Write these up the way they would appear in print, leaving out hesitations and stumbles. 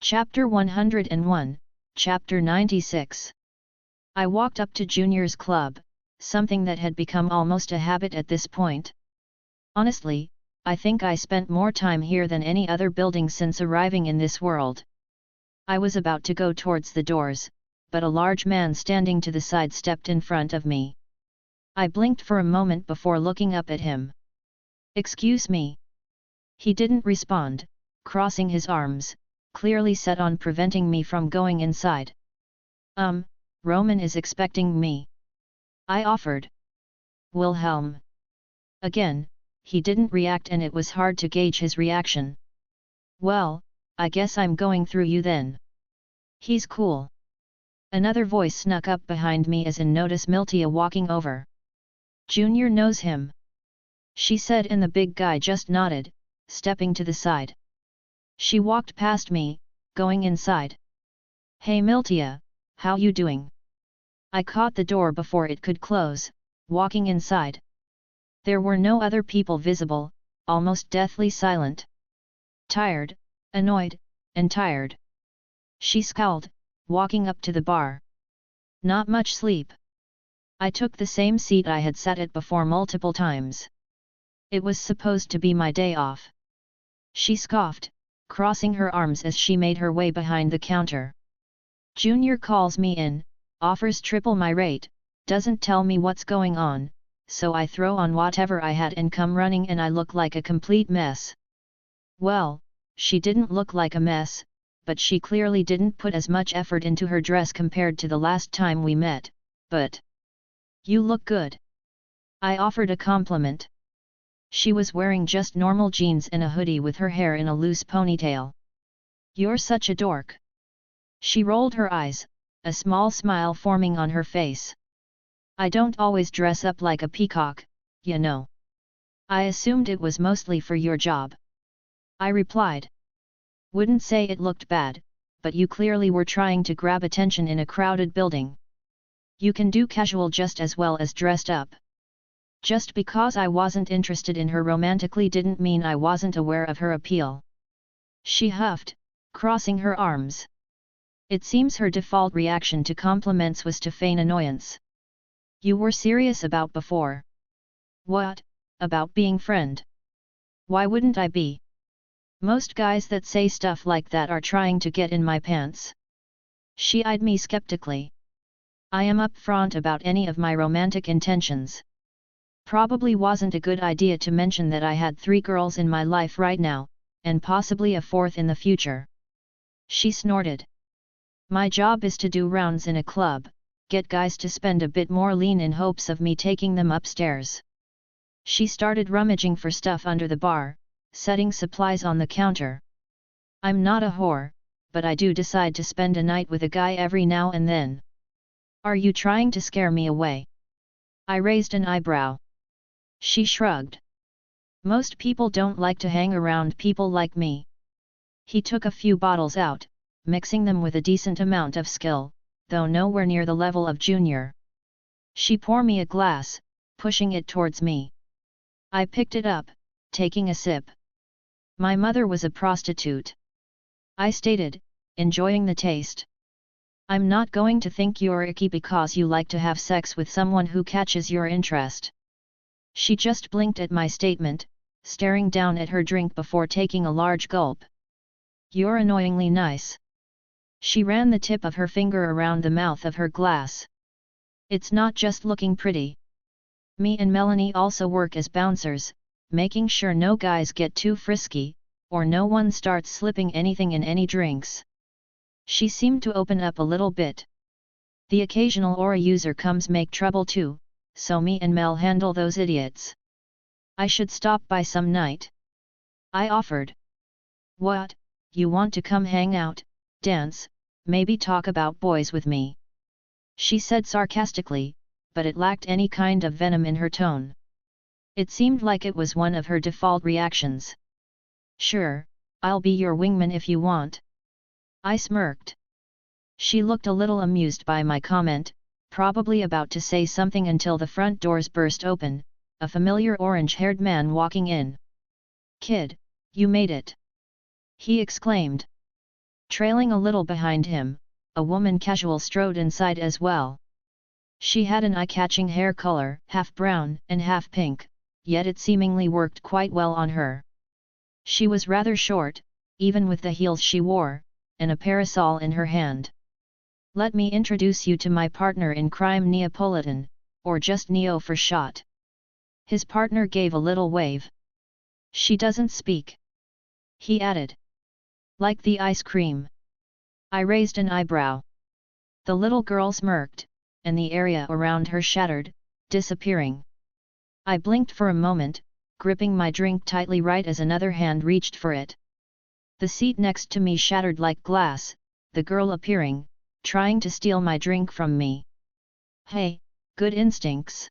Chapter 101, Chapter 96. I walked up to Junior's club, something that had become almost a habit at this point. Honestly, I think I spent more time here than any other building since arriving in this world. I was about to go towards the doors, but a large man standing to the side stepped in front of me. I blinked for a moment before looking up at him. "Excuse me." He didn't respond, crossing his arms, clearly set on preventing me from going inside. Roman is expecting me," I offered. "Wilhelm." Again, he didn't react and it was hard to gauge his reaction. "Well, I guess I'm going through you then." "He's cool." Another voice snuck up behind me as in notice Miltia walking over. "Junior knows him," she said, and the big guy just nodded, stepping to the side. She walked past me, going inside. "Hey Miltia, how you doing?" I caught the door before it could close, walking inside. There were no other people visible, almost deathly silent. "Tired, annoyed, and tired," she scowled, walking up to the bar. "Not much sleep." I took the same seat I had sat at before multiple times. It was supposed to be my day off. She scoffed, crossing her arms as she made her way behind the counter. "Junior calls me in, offers triple my rate, doesn't tell me what's going on, so I throw on whatever I had and come running, and I look like a complete mess." Well, she didn't look like a mess, but she clearly didn't put as much effort into her dress compared to the last time we met, but "You look good," I offered a compliment. She was wearing just normal jeans and a hoodie with her hair in a loose ponytail. "You're such a dork." She rolled her eyes, a small smile forming on her face. "I don't always dress up like a peacock, you know." "I assumed it was mostly for your job," I replied. "Wouldn't say it looked bad, but you clearly were trying to grab attention in a crowded building. You can do casual just as well as dressed up." Just because I wasn't interested in her romantically didn't mean I wasn't aware of her appeal. She huffed, crossing her arms. It seems her default reaction to compliments was to feign annoyance. "You were serious about before." "What, about being friend?" "Why wouldn't I be? Most guys that say stuff like that are trying to get in my pants." She eyed me skeptically. I am upfront about any of my romantic intentions. Probably wasn't a good idea to mention that I had 3 girls in my life right now, and possibly a 4th in the future. She snorted. "My job is to do rounds in a club, get guys to spend a bit more lean in hopes of me taking them upstairs." She started rummaging for stuff under the bar, setting supplies on the counter. "I'm not a whore, but I do decide to spend a night with a guy every now and then." "Are you trying to scare me away?" I raised an eyebrow. She shrugged. "Most people don't like to hang around people like me." He took a few bottles out, mixing them with a decent amount of skill, though nowhere near the level of Junior. She poured me a glass, pushing it towards me. I picked it up, taking a sip. "My mother was a prostitute," I stated, enjoying the taste. "I'm not going to think you're icky because you like to have sex with someone who catches your interest." She just blinked at my statement, staring down at her drink before taking a large gulp. "You're annoyingly nice." She ran the tip of her finger around the mouth of her glass. "It's not just looking pretty. Me and Melanie also work as bouncers, making sure no guys get too frisky, or no one starts slipping anything in any drinks." She seemed to open up a little bit. "The occasional aura user comes make trouble too, so me and Mel handle those idiots. I should stop by some night," I offered. "What, you want to come hang out, dance, maybe talk about boys with me?" she said sarcastically, but it lacked any kind of venom in her tone. It seemed like it was one of her default reactions. "Sure, I'll be your wingman if you want." I smirked. She looked a little amused by my comment, probably about to say something until the front doors burst open, a familiar orange-haired man walking in. "Kid, you made it!" he exclaimed. Trailing a little behind him, a woman casual strode inside as well. She had an eye-catching hair color, half brown and half pink, yet it seemingly worked quite well on her. She was rather short, even with the heels she wore, and a parasol in her hand. Let me introduce you to my partner in crime, Neapolitan, or just Neo for short. His partner gave a little wave. She doesn't speak, he added. Like the ice cream. I raised an eyebrow. The little girl smirked, and the area around her shattered, disappearing. I blinked for a moment, gripping my drink tightly right as another hand reached for it. The seat next to me shattered like glass, the girl appearing, trying to steal my drink from me. Hey, good instincts,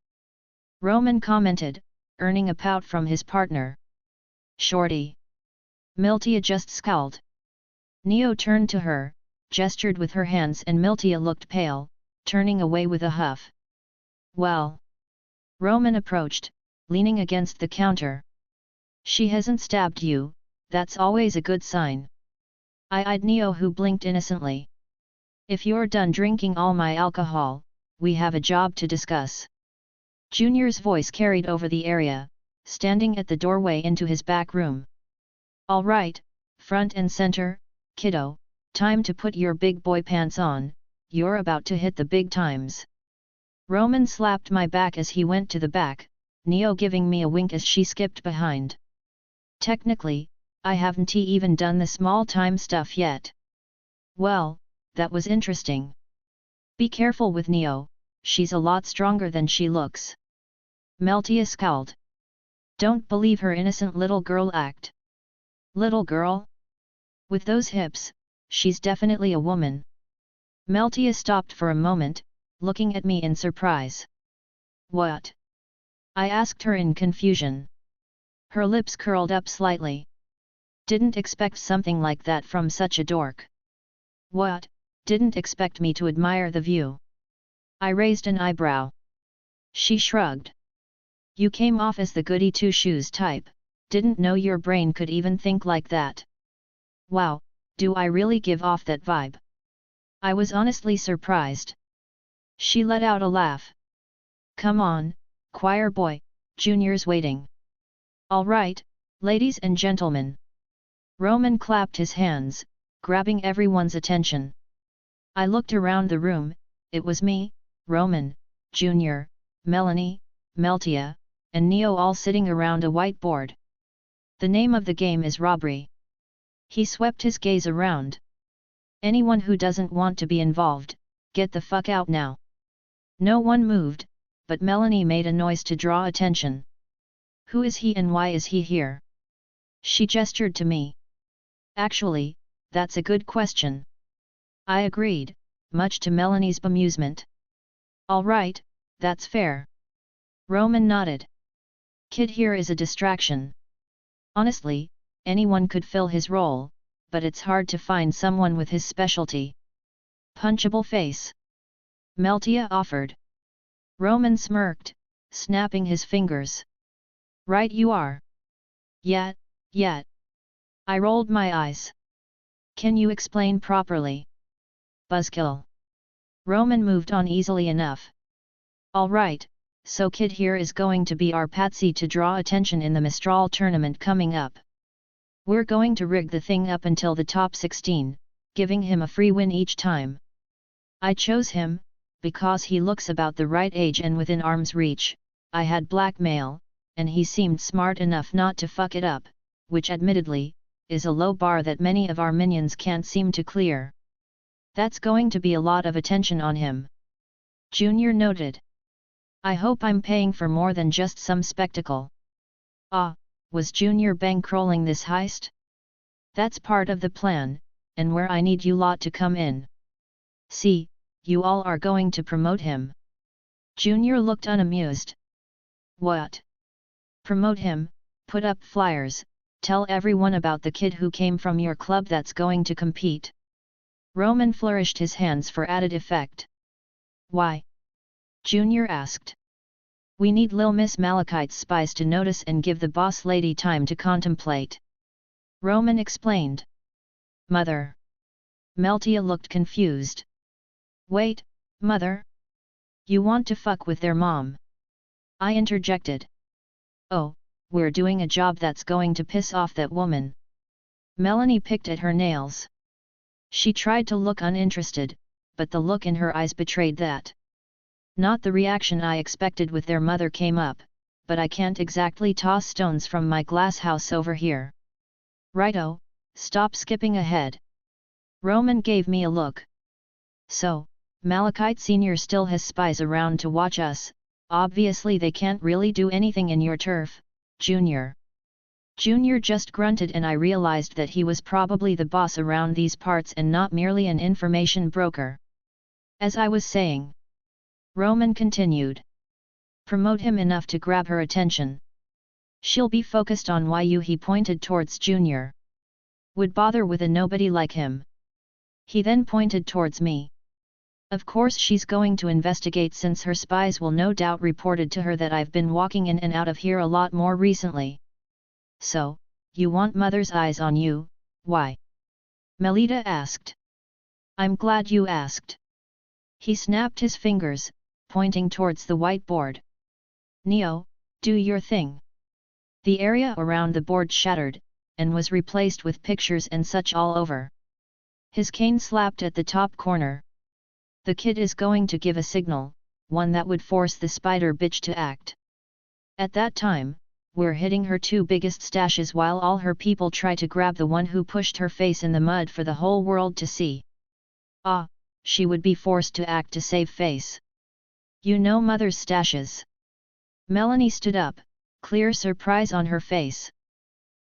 Roman commented, earning a pout from his partner. Shorty. Miltia just scowled. Neo turned to her, gestured with her hands, and Miltia looked pale, turning away with a huff. Well. Roman approached, leaning against the counter. She hasn't stabbed you, that's always a good sign. I eyed Neo, who blinked innocently. If you're done drinking all my alcohol, we have a job to discuss. Junior's voice carried over the area, standing at the doorway into his back room. All right, front and center, kiddo, time to put your big boy pants on, you're about to hit the big times. Roman slapped my back as he went to the back, Neo giving me a wink as she skipped behind. Technically, I haven't even done the small-time stuff yet. Well, that was interesting. Be careful with Neo, she's a lot stronger than she looks. Miltia scowled. Don't believe her innocent little girl act. Little girl? With those hips, she's definitely a woman. Miltia stopped for a moment, looking at me in surprise. What? I asked her in confusion. Her lips curled up slightly. Didn't expect something like that from such a dork. What, didn't expect me to admire the view? I raised an eyebrow. She shrugged. You came off as the goody two-shoes type, didn't know your brain could even think like that. Wow, do I really give off that vibe? I was honestly surprised. She let out a laugh. Come on, choir boy, Junior's waiting. All right, ladies and gentlemen. Roman clapped his hands, grabbing everyone's attention. I looked around the room, it was me, Roman, Junior, Melanie, Miltia, and Neo all sitting around a whiteboard. The name of the game is robbery. He swept his gaze around. Anyone who doesn't want to be involved, get the fuck out now. No one moved, but Melanie made a noise to draw attention. Who is he and why is he here? She gestured to me. Actually, that's a good question. I agreed, much to Melanie's bemusement. All right, that's fair. Roman nodded. Kid here is a distraction. Honestly, anyone could fill his role, but it's hard to find someone with his specialty. Punchable face. Miltia offered. Roman smirked, snapping his fingers. Right you are. Yet. I rolled my eyes. Can you explain properly? Buzzkill. Roman moved on easily enough. All right, so Kid here is going to be our patsy to draw attention in the Mistral tournament coming up. We're going to rig the thing up until the top 16, giving him a free win each time. I chose him, because he looks about the right age and within arm's reach. I had blackmail, and he seemed smart enough not to fuck it up, which admittedly, is a low bar that many of our minions can't seem to clear. That's going to be a lot of attention on him. Junior noted. I hope I'm paying for more than just some spectacle. Ah, was Junior bankrolling this heist? That's part of the plan, and where I need you lot to come in. See, you all are going to promote him. Junior looked unamused. What? Promote him, put up flyers, tell everyone about the kid who came from your club that's going to compete. Roman flourished his hands for added effect. Why? Junior asked. We need Lil Miss Malachite's spies to notice and give the boss lady time to contemplate. Roman explained. Mother. Meltia looked confused. Wait, mother? You want to fuck with their mom? I interjected. Oh, we're doing a job that's going to piss off that woman. Melanie picked at her nails. She tried to look uninterested, but the look in her eyes betrayed that. Not the reaction I expected with their mother came up, but I can't exactly toss stones from my glass house over here. Righto, stop skipping ahead. Roman gave me a look. So, Malachite Sr. still has spies around to watch us, obviously they can't really do anything in your turf, Junior. Junior just grunted and I realized that he was probably the boss around these parts and not merely an information broker. As I was saying, Roman continued. Promote him enough to grab her attention. She'll be focused on you. He pointed towards Junior. Would bother with a nobody like him. He then pointed towards me. Of course she's going to investigate since her spies will no doubt reported to her that I've been walking in and out of here a lot more recently. So, you want mother's eyes on you, why? Melita asked. I'm glad you asked. He snapped his fingers, pointing towards the whiteboard. Neo, do your thing. The area around the board shattered, and was replaced with pictures and such all over. His cane slapped at the top corner. The kid is going to give a signal, one that would force the spider bitch to act. At that time, we're hitting her two biggest stashes while all her people try to grab the one who pushed her face in the mud for the whole world to see. Ah, she would be forced to act to save face. You know mother's stashes. Melanie stood up, clear surprise on her face.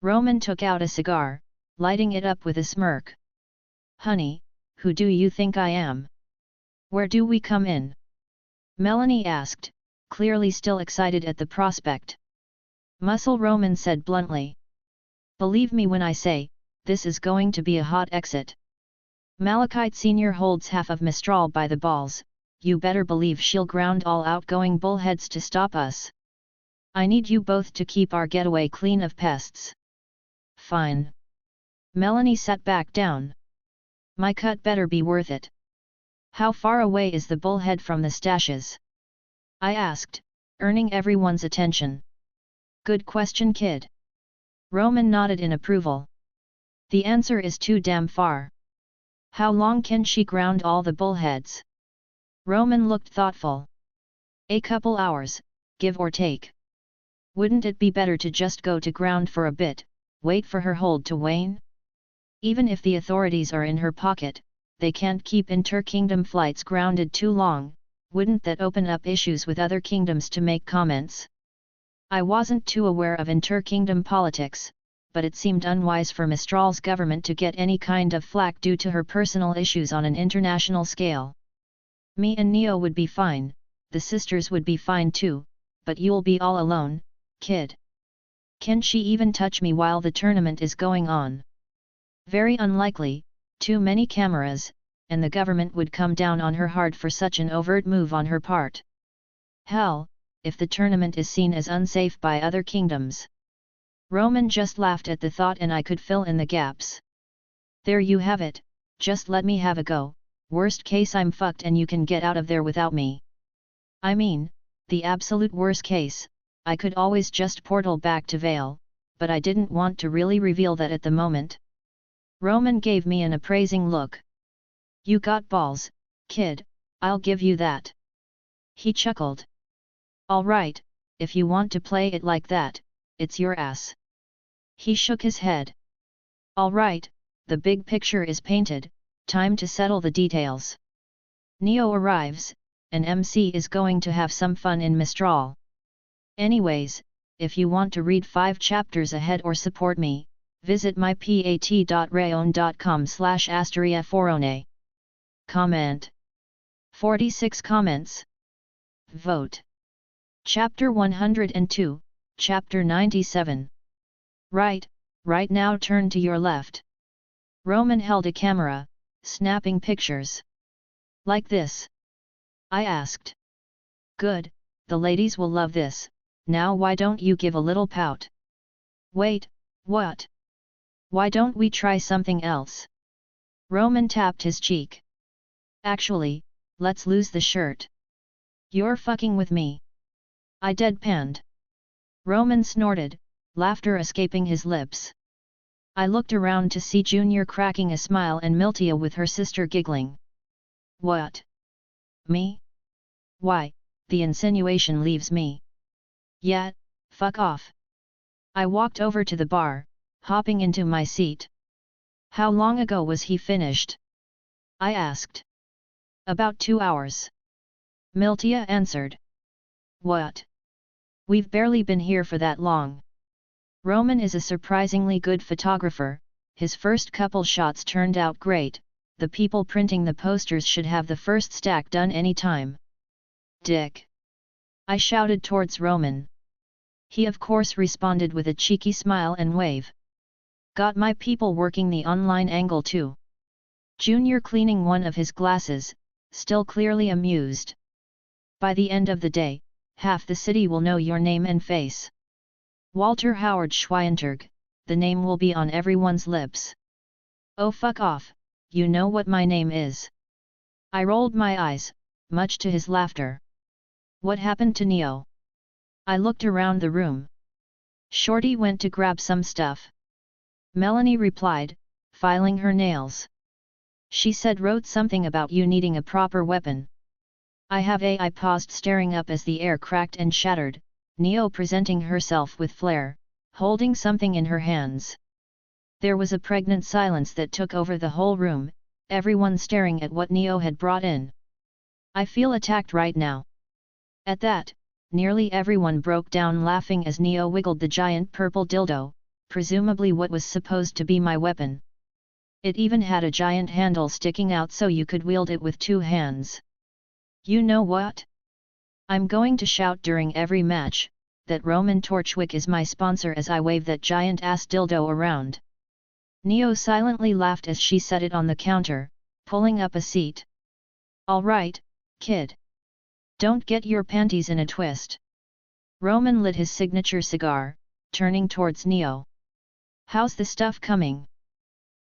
Roman took out a cigar, lighting it up with a smirk. Honey, who do you think I am? Where do we come in? Melanie asked, clearly still excited at the prospect. Muscle Roman said bluntly. Believe me when I say, this is going to be a hot exit. Malachite Sr. holds half of Mistral by the balls, you better believe she'll ground all outgoing bullheads to stop us. I need you both to keep our getaway clean of pests. Fine. Melanie sat back down. My cut better be worth it. How far away is the bullhead from the stashes? I asked, earning everyone's attention. Good question, kid. Roman nodded in approval. The answer is too damn far. How long can she ground all the bullheads? Roman looked thoughtful. A couple hours, give or take. Wouldn't it be better to just go to ground for a bit, wait for her hold to wane? Even if the authorities are in her pocket, they can't keep inter-kingdom flights grounded too long, wouldn't that open up issues with other kingdoms to make comments? I wasn't too aware of inter-kingdom politics, but it seemed unwise for Mistral's government to get any kind of flack due to her personal issues on an international scale. Me and Neo would be fine, the sisters would be fine too, but you'll be all alone, kid. Can she even touch me while the tournament is going on? Very unlikely, too many cameras, and the government would come down on her hard for such an overt move on her part. Hell, if the tournament is seen as unsafe by other kingdoms. Roman just laughed at the thought and I could fill in the gaps. There you have it, just let me have a go, worst case I'm fucked and you can get out of there without me. I mean, the absolute worst case, I could always just portal back to Vale, but I didn't want to really reveal that at the moment. Roman gave me an appraising look. You got balls, kid, I'll give you that. He chuckled. All right, if you want to play it like that, it's your ass. He shook his head. All right, the big picture is painted, time to settle the details. Neo arrives, and MC is going to have some fun in Mistral. Anyways, if you want to read 5 chapters ahead or support me, visit mypat.rayon.com/AsteriaForone. Comment. 46 comments. Vote. Chapter 102, Chapter 97. Right now turn to your left. Roman held a camera, snapping pictures. Like this? I asked. Good, the ladies will love this, now why don't you give a little pout? Wait, what? Why don't we try something else? Roman tapped his cheek. Actually, let's lose the shirt. You're fucking with me. I deadpanned. Roman snorted, laughter escaping his lips. I looked around to see Junior cracking a smile and Miltia with her sister giggling. What? Me? Why, the insinuation leaves me. Yeah, fuck off. I walked over to the bar, hopping into my seat. How long ago was he finished? I asked. About 2 hours. Miltia answered. What? We've barely been here for that long. Roman is a surprisingly good photographer, his first couple shots turned out great, the people printing the posters should have the first stack done any time. Dick! I shouted towards Roman. He of course responded with a cheeky smile and wave. Got my people working the online angle too. Junior cleaning one of his glasses, still clearly amused. By the end of the day, half the city will know your name and face. Walter Howard Schweinterg, the name will be on everyone's lips. Oh fuck off, you know what my name is. I rolled my eyes, much to his laughter. What happened to Neo? I looked around the room. Shorty went to grab some stuff. Melanie replied, filing her nails. She said wrote something about you needing a proper weapon. I paused staring up as the air cracked and shattered, Neo presenting herself with flair, holding something in her hands. There was a pregnant silence that took over the whole room, everyone staring at what Neo had brought in. I feel attacked right now. At that, nearly everyone broke down laughing as Neo wiggled the giant purple dildo, presumably what was supposed to be my weapon. It even had a giant handle sticking out so you could wield it with 2 hands. You know what? I'm going to shout during every match, that Roman Torchwick is my sponsor as I wave that giant-ass dildo around. Neo silently laughed as she set it on the counter, pulling up a seat. Alright, kid. Don't get your panties in a twist. Roman lit his signature cigar, turning towards Neo. How's the stuff coming?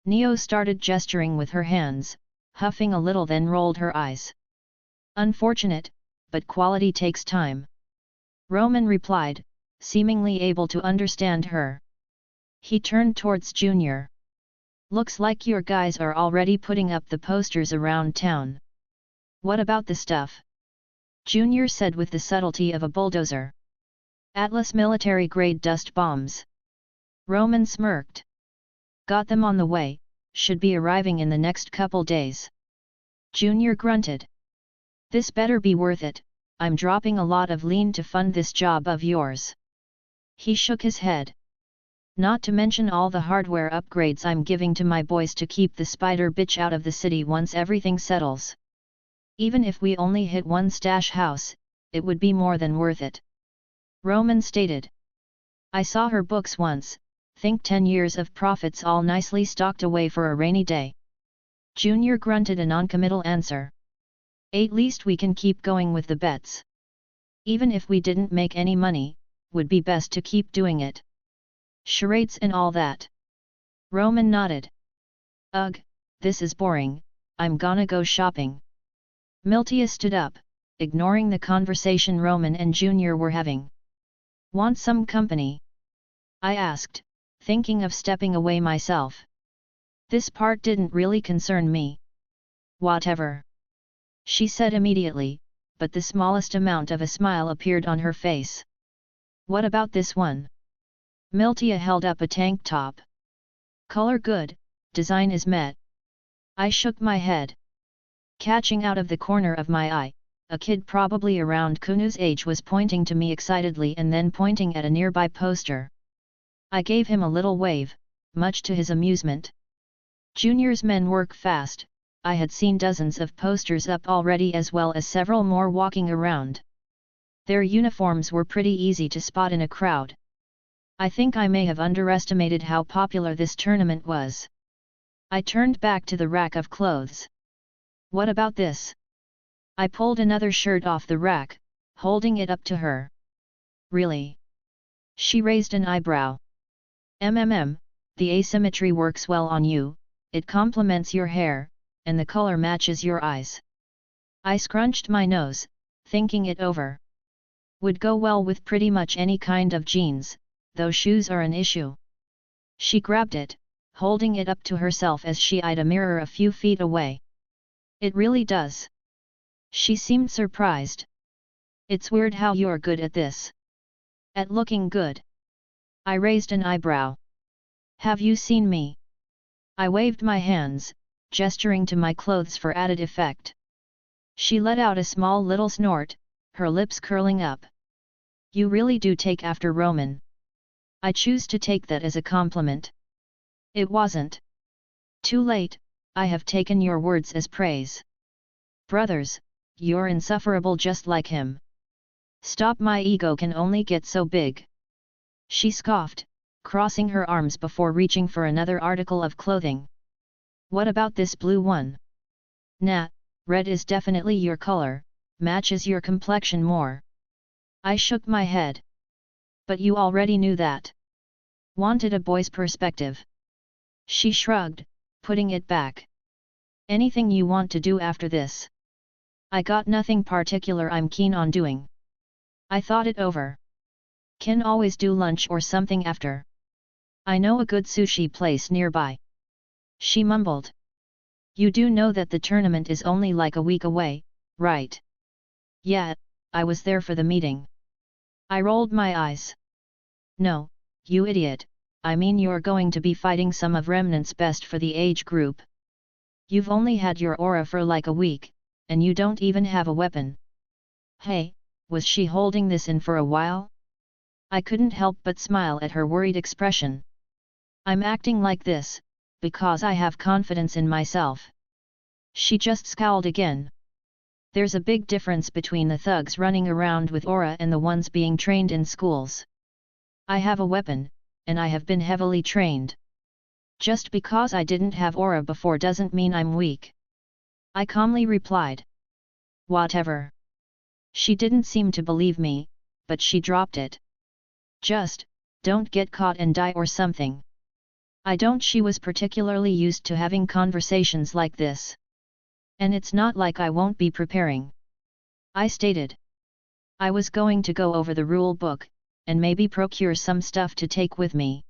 Neo started gesturing with her hands, huffing a little then rolled her eyes. Unfortunate, but quality takes time. Roman replied, seemingly able to understand her. He turned towards Junior. Looks like your guys are already putting up the posters around town. What about the stuff? Junior said with the subtlety of a bulldozer. Atlas military-grade dust bombs. Roman smirked. Got them on the way, should be arriving in the next couple days. Junior grunted. This better be worth it, I'm dropping a lot of lean to fund this job of yours. He shook his head. Not to mention all the hardware upgrades I'm giving to my boys to keep the spider bitch out of the city once everything settles. Even if we only hit one stash house, it would be more than worth it. Roman stated. I saw her books once, think 10 years of profits all nicely stocked away for a rainy day. Junior grunted a non-committal answer. At least we can keep going with the bets. Even if we didn't make any money, would be best to keep doing it. Charades and all that. Roman nodded. Ugh, this is boring, I'm gonna go shopping. Miltia stood up, ignoring the conversation Roman and Junior were having. Want some company? I asked, thinking of stepping away myself. This part didn't really concern me. Whatever. She said immediately, but the smallest amount of a smile appeared on her face. What about this one? Miltia held up a tank top. Color good, design is met. I shook my head. Catching out of the corner of my eye, a kid probably around Kunu's age was pointing to me excitedly and then pointing at a nearby poster. I gave him a little wave, much to his amusement. Junior's men work fast, I had seen dozens of posters up already as well as several more walking around. Their uniforms were pretty easy to spot in a crowd. I think I may have underestimated how popular this tournament was. I turned back to the rack of clothes. What about this? I pulled another shirt off the rack, holding it up to her. Really? She raised an eyebrow. The asymmetry works well on you, it complements your hair, and the color matches your eyes. I scrunched my nose, thinking it over. Would go well with pretty much any kind of jeans, though shoes are an issue. She grabbed it, holding it up to herself as she eyed a mirror a few feet away. It really does. She seemed surprised. It's weird how you're good at this. At looking good. I raised an eyebrow. Have you seen me? I waved my hands, gesturing to my clothes for added effect. She let out a small little snort, her lips curling up. You really do take after Roman. I choose to take that as a compliment. It wasn't. Too late, I have taken your words as praise. Brothers, you're insufferable just like him. Stop, my ego can only get so big. She scoffed, crossing her arms before reaching for another article of clothing. What about this blue one? Nah, red is definitely your color, matches your complexion more. I shook my head. But you already knew that. Wanted a boy's perspective. She shrugged, putting it back. Anything you want to do after this? I got nothing particular I'm keen on doing. I thought it over. Can always do lunch or something after. I know a good sushi place nearby. She mumbled. You do know that the tournament is only like a week away, right? Yeah, I was there for the meeting. I rolled my eyes. No, you idiot, I mean you're going to be fighting some of Remnant's best for the age group. You've only had your aura for like a week, and you don't even have a weapon. Hey, was she holding this in for a while? I couldn't help but smile at her worried expression. I'm acting like this, because I have confidence in myself. She just scowled again. There's a big difference between the thugs running around with aura and the ones being trained in schools. I have a weapon, and I have been heavily trained. Just because I didn't have aura before doesn't mean I'm weak. I calmly replied. Whatever. She didn't seem to believe me, but she dropped it. Just, don't get caught and die or something. I don't. She was particularly used to having conversations like this. And it's not like I won't be preparing. I stated. I was going to go over the rule book, and maybe procure some stuff to take with me.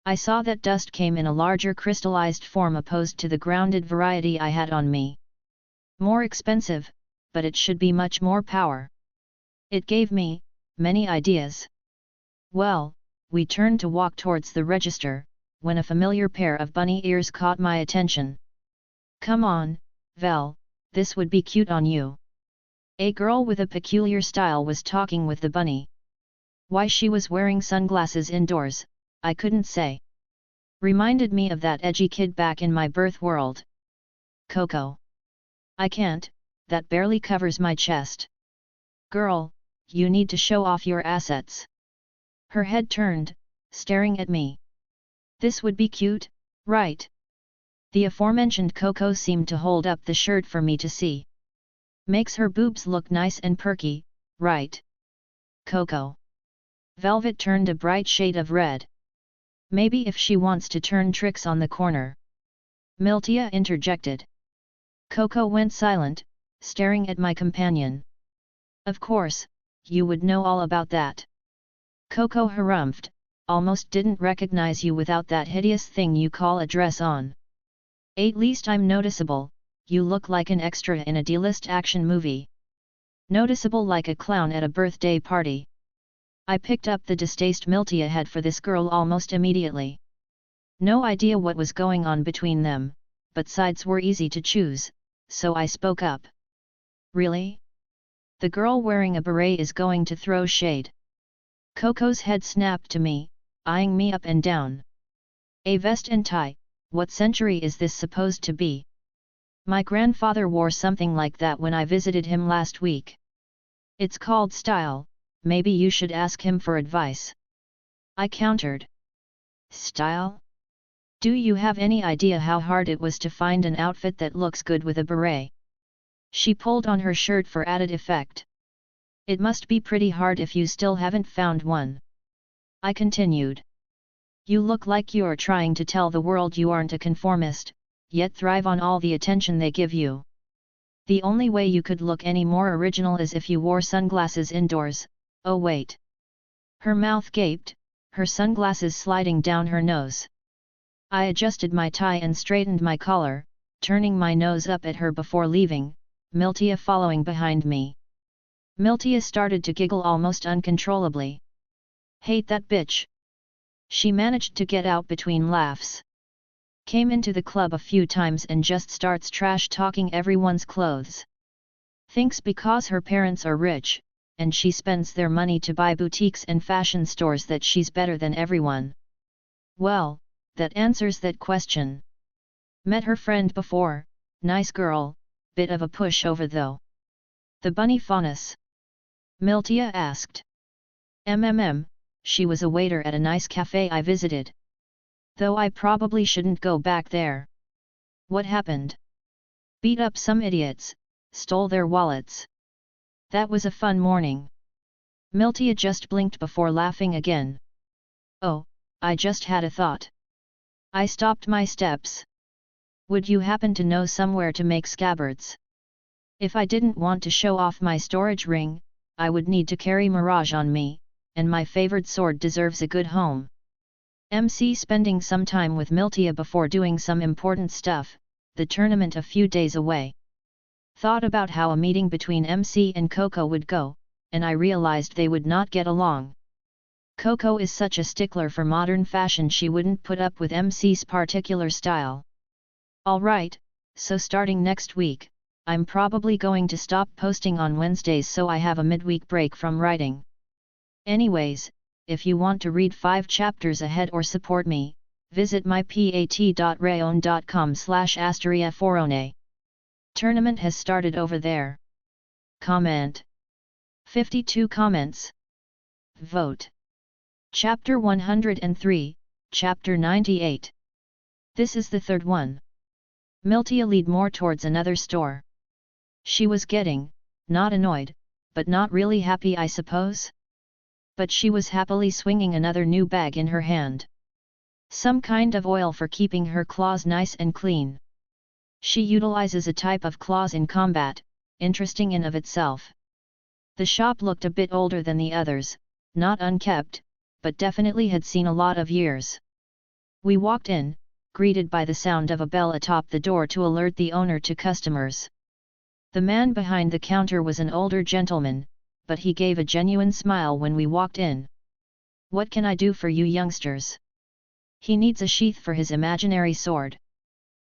I saw that dust came in a larger crystallized form opposed to the grounded variety I had on me. More expensive, but it should be much more power. It gave me many ideas. Well, we turned to walk towards the register, when a familiar pair of bunny ears caught my attention. Come on, Vel, this would be cute on you. A girl with a peculiar style was talking with the bunny. Why she was wearing sunglasses indoors, I couldn't say. Reminded me of that edgy kid back in my birth world. Coco. I can't, that barely covers my chest. Girl, you need to show off your assets. Her head turned, staring at me. This would be cute, right? The aforementioned Coco seemed to hold up the shirt for me to see. Makes her boobs look nice and perky, right? Coco. Velvet turned a bright shade of red. Maybe if she wants to turn tricks on the corner. Miltia interjected. Coco went silent, staring at my companion. Of course, you would know all about that. Coco harumphed, almost didn't recognize you without that hideous thing you call a dress on. At least I'm noticeable, you look like an extra in a D-list action movie. Noticeable like a clown at a birthday party. I picked up the distaste Miltia had for this girl almost immediately. No idea what was going on between them, but sides were easy to choose, so I spoke up. Really? The girl wearing a beret is going to throw shade. Coco's head snapped to me, eyeing me up and down. A vest and tie, what century is this supposed to be? My grandfather wore something like that when I visited him last week. It's called style, maybe you should ask him for advice. I countered. Style? Do you have any idea how hard it was to find an outfit that looks good with a beret? She pulled on her shirt for added effect. It must be pretty hard if you still haven't found one. I continued. You look like you're trying to tell the world you aren't a conformist, yet thrive on all the attention they give you. The only way you could look any more original is if you wore sunglasses indoors. Oh wait. Her mouth gaped, her sunglasses sliding down her nose. I adjusted my tie and straightened my collar, turning my nose up at her before leaving, Miltia following behind me. Miltia started to giggle almost uncontrollably. Hate that bitch. She managed to get out between laughs. Came into the club a few times and just starts trash-talking everyone's clothes. Thinks because her parents are rich, and she spends their money to buy boutiques and fashion stores that she's better than everyone. Well, that answers that question. Met her friend before, nice girl, bit of a pushover though. The bunny faunus? Miltia asked. She was a waiter at a nice cafe I visited. Though I probably shouldn't go back there. What happened? Beat up some idiots, stole their wallets. That was a fun morning. Miltia just blinked before laughing again. Oh, I just had a thought. I stopped my steps. Would you happen to know somewhere to make scabbards? If I didn't want to show off my storage ring, I would need to carry Mirage on me, and my favored sword deserves a good home. Spending some time with Miltia before doing some important stuff, the tournament a few days away. Thought about how a meeting between MC and Coco would go, and I realized they would not get along. Coco is such a stickler for modern fashion she wouldn't put up with MC's particular style. Alright, so starting next week, I'm probably going to stop posting on Wednesdays so I have a midweek break from writing. Anyways, if you want to read 5 chapters ahead or support me, visit mypat.rayon.com/asteriaforone. Tournament has started over there. Comment. 52 comments. Vote. Chapter 103, Chapter 98. This is the third one. Miltia lead more towards another store. She was getting, not annoyed, but not really happy I suppose? But she was happily swinging another new bag in her hand. Some kind of oil for keeping her claws nice and clean. She utilizes a type of claws in combat, interesting in of itself. The shop looked a bit older than the others, not unkept, but definitely had seen a lot of years. We walked in, greeted by the sound of a bell atop the door to alert the owner to customers. The man behind the counter was an older gentleman, but he gave a genuine smile when we walked in. What can I do for you youngsters? He needs a sheath for his imaginary sword.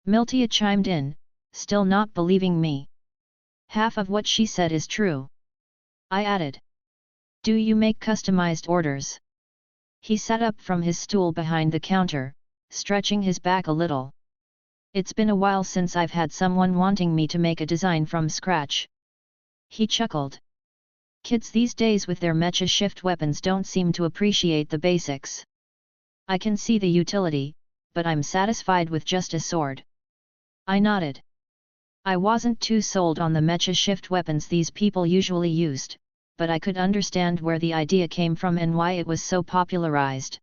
Miltia chimed in, still not believing me. Half of what she said is true. I added. Do you make customized orders? He sat up from his stool behind the counter, stretching his back a little. It's been a while since I've had someone wanting me to make a design from scratch. He chuckled. Kids these days with their mecha shift weapons don't seem to appreciate the basics. I can see the utility, but I'm satisfied with just a sword. I nodded. I wasn't too sold on the mecha shift weapons these people usually used, but I could understand where the idea came from and why it was so popularized.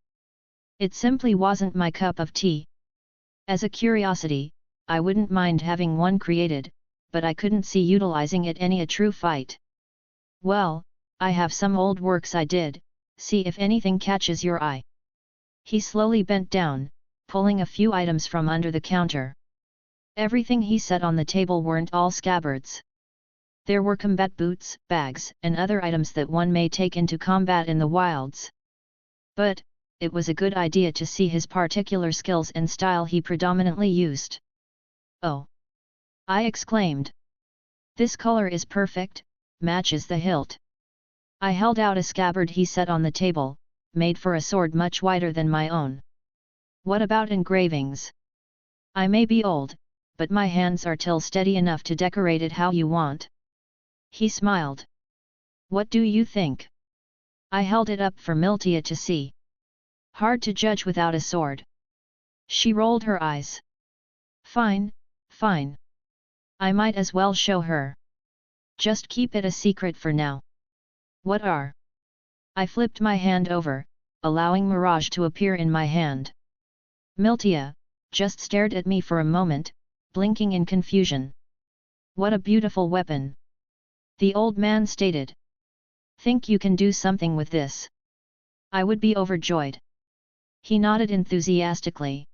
It simply wasn't my cup of tea. As a curiosity, I wouldn't mind having one created, but I couldn't see utilizing it in a true fight. Well, I have some old works I did, see if anything catches your eye. He slowly bent down, pulling a few items from under the counter. Everything he set on the table weren't all scabbards. There were combat boots, bags, and other items that one may take into combat in the wilds. But, it was a good idea to see his particular skills and style he predominantly used. Oh! I exclaimed. This color is perfect, matches the hilt. I held out a scabbard he set on the table, made for a sword much wider than my own. What about engravings? I may be old, but my hands are still steady enough to decorate it how you want. He smiled. What do you think? I held it up for Miltia to see. Hard to judge without a sword. She rolled her eyes. Fine, fine. I might as well show her. Just keep it a secret for now. What are? I flipped my hand over, allowing Mirage to appear in my hand. Miltia just stared at me for a moment, blinking in confusion. What a beautiful weapon! The old man stated. Think you can do something with this? I would be overjoyed. He nodded enthusiastically.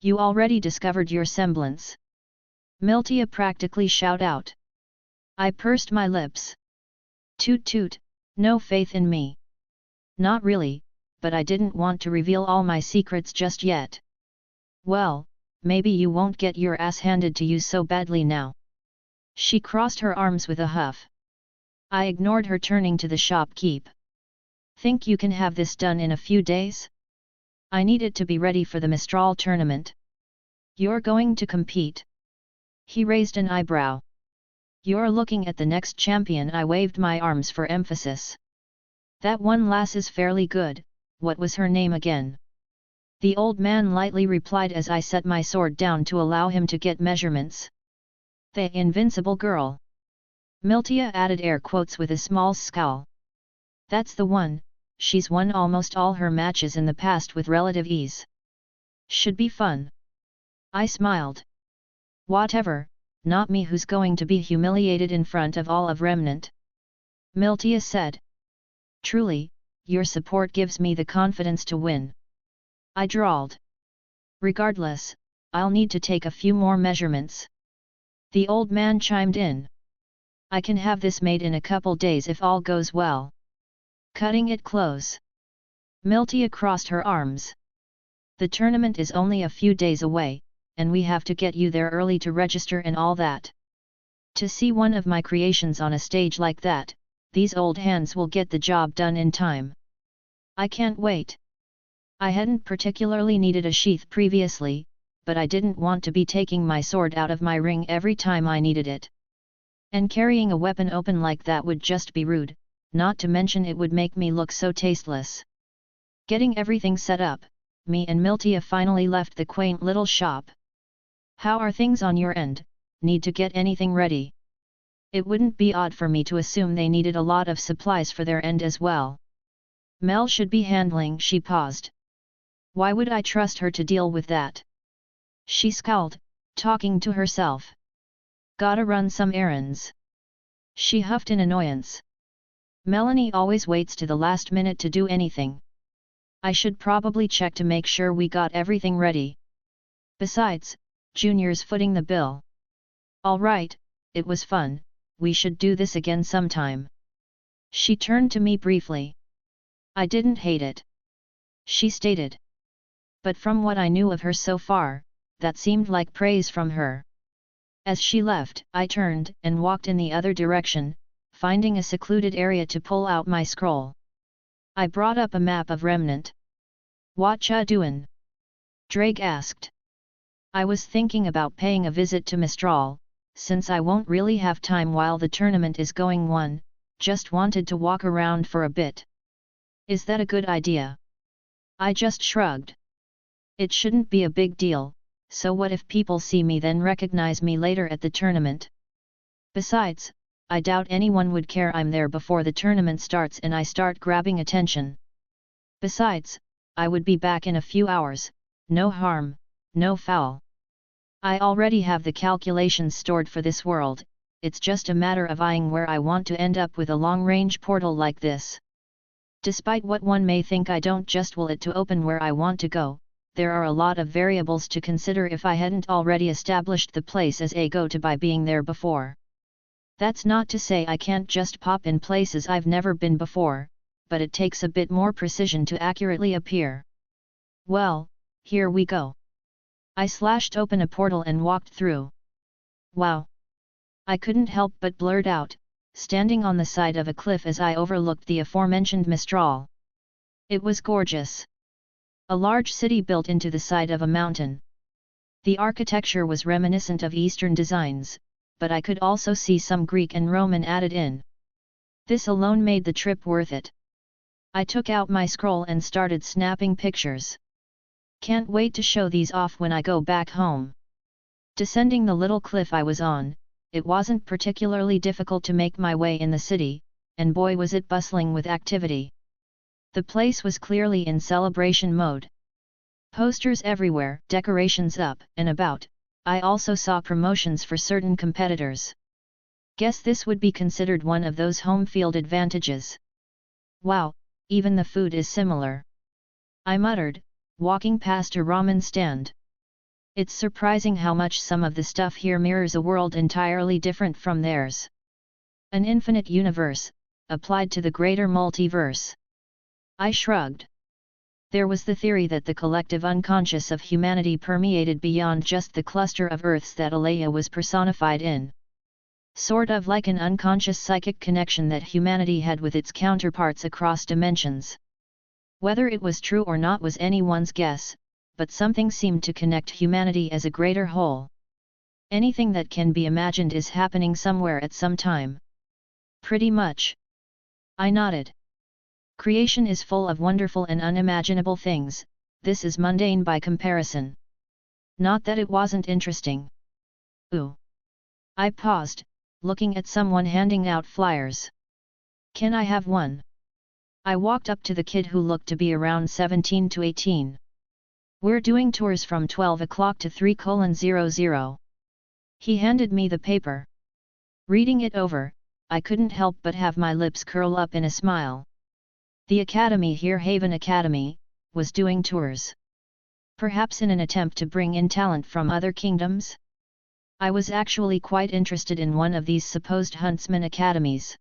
You already discovered your semblance. Miltia practically shout out. I pursed my lips. Toot toot, no faith in me. Not really, but I didn't want to reveal all my secrets just yet. Well, maybe you won't get your ass handed to you so badly now. She crossed her arms with a huff. I ignored her, turning to the shopkeep. Think you can have this done in a few days? I need it to be ready for the Mistral tournament. You're going to compete? He raised an eyebrow. You're looking at the next champion. I waved my arms for emphasis. That one lass is fairly good. What was her name again? The old man lightly replied as I set my sword down to allow him to get measurements. The invincible girl. Miltia added air quotes with a small scowl. That's the one. She's won almost all her matches in the past with relative ease. Should be fun. I smiled. Whatever, not me who's going to be humiliated in front of all of Remnant. Miltia said. Truly, your support gives me the confidence to win. I drawled. Regardless, I'll need to take a few more measurements. The old man chimed in. I can have this made in a couple days if all goes well. Cutting it close. Miltia crossed her arms. The tournament is only a few days away, and we have to get you there early to register and all that. To see one of my creations on a stage like that, these old hands will get the job done in time. I can't wait. I hadn't particularly needed a sheath previously, but I didn't want to be taking my sword out of my ring every time I needed it. And carrying a weapon open like that would just be rude, not to mention it would make me look so tasteless. Getting everything set up, me and Miltia finally left the quaint little shop. How are things on your end? Need to get anything ready? It wouldn't be odd for me to assume they needed a lot of supplies for their end as well. Mel should be handling. She paused. Why would I trust her to deal with that? She scowled, talking to herself. Gotta run some errands. She huffed in annoyance. Melanie always waits to the last minute to do anything. I should probably check to make sure we got everything ready. Besides, Junior's footing the bill. Alright, it was fun, we should do this again sometime. She turned to me briefly. I didn't hate it. She stated. But from what I knew of her so far, that seemed like praise from her. As she left, I turned and walked in the other direction, finding a secluded area to pull out my scroll. I brought up a map of Remnant. Whatcha doin'? Drake asked. I was thinking about paying a visit to Mistral, since I won't really have time while the tournament is going on, just wanted to walk around for a bit. Is that a good idea? I just shrugged. It shouldn't be a big deal, so what if people see me then recognize me later at the tournament? Besides, I doubt anyone would care I'm there before the tournament starts and I start grabbing attention. Besides, I would be back in a few hours, no harm, no foul. I already have the calculations stored for this world, it's just a matter of eyeing where I want to end up with a long-range portal like this. Despite what one may think, I don't just will it to open where I want to go, there are a lot of variables to consider if I hadn't already established the place as a go-to by being there before. That's not to say I can't just pop in places I've never been before, but it takes a bit more precision to accurately appear. Well, here we go. I slashed open a portal and walked through. Wow! I couldn't help but blurt out, standing on the side of a cliff as I overlooked the aforementioned Mistral. It was gorgeous. A large city built into the side of a mountain. The architecture was reminiscent of Eastern designs, but I could also see some Greek and Roman added in. This alone made the trip worth it. I took out my scroll and started snapping pictures. Can't wait to show these off when I go back home. Descending the little cliff I was on, it wasn't particularly difficult to make my way in the city, and boy was it bustling with activity. The place was clearly in celebration mode. Posters everywhere, decorations up and about, I also saw promotions for certain competitors. Guess this would be considered one of those home field advantages. Wow, even the food is similar, I muttered, walking past a ramen stand. It's surprising how much some of the stuff here mirrors a world entirely different from theirs. An infinite universe, applied to the greater multiverse. I shrugged. There was the theory that the collective unconscious of humanity permeated beyond just the cluster of Earths that Alea was personified in. Sort of like an unconscious psychic connection that humanity had with its counterparts across dimensions. Whether it was true or not was anyone's guess, but something seemed to connect humanity as a greater whole. Anything that can be imagined is happening somewhere at some time. Pretty much. I nodded. Creation is full of wonderful and unimaginable things, this is mundane by comparison. Not that it wasn't interesting. Ooh. I paused, looking at someone handing out flyers. Can I have one? I walked up to the kid who looked to be around 17 to 18. We're doing tours from 12 o'clock to 3:00. He handed me the paper. Reading it over, I couldn't help but have my lips curl up in a smile. The academy here, Haven Academy, was doing tours. Perhaps in an attempt to bring in talent from other kingdoms? I was actually quite interested in one of these supposed huntsman academies.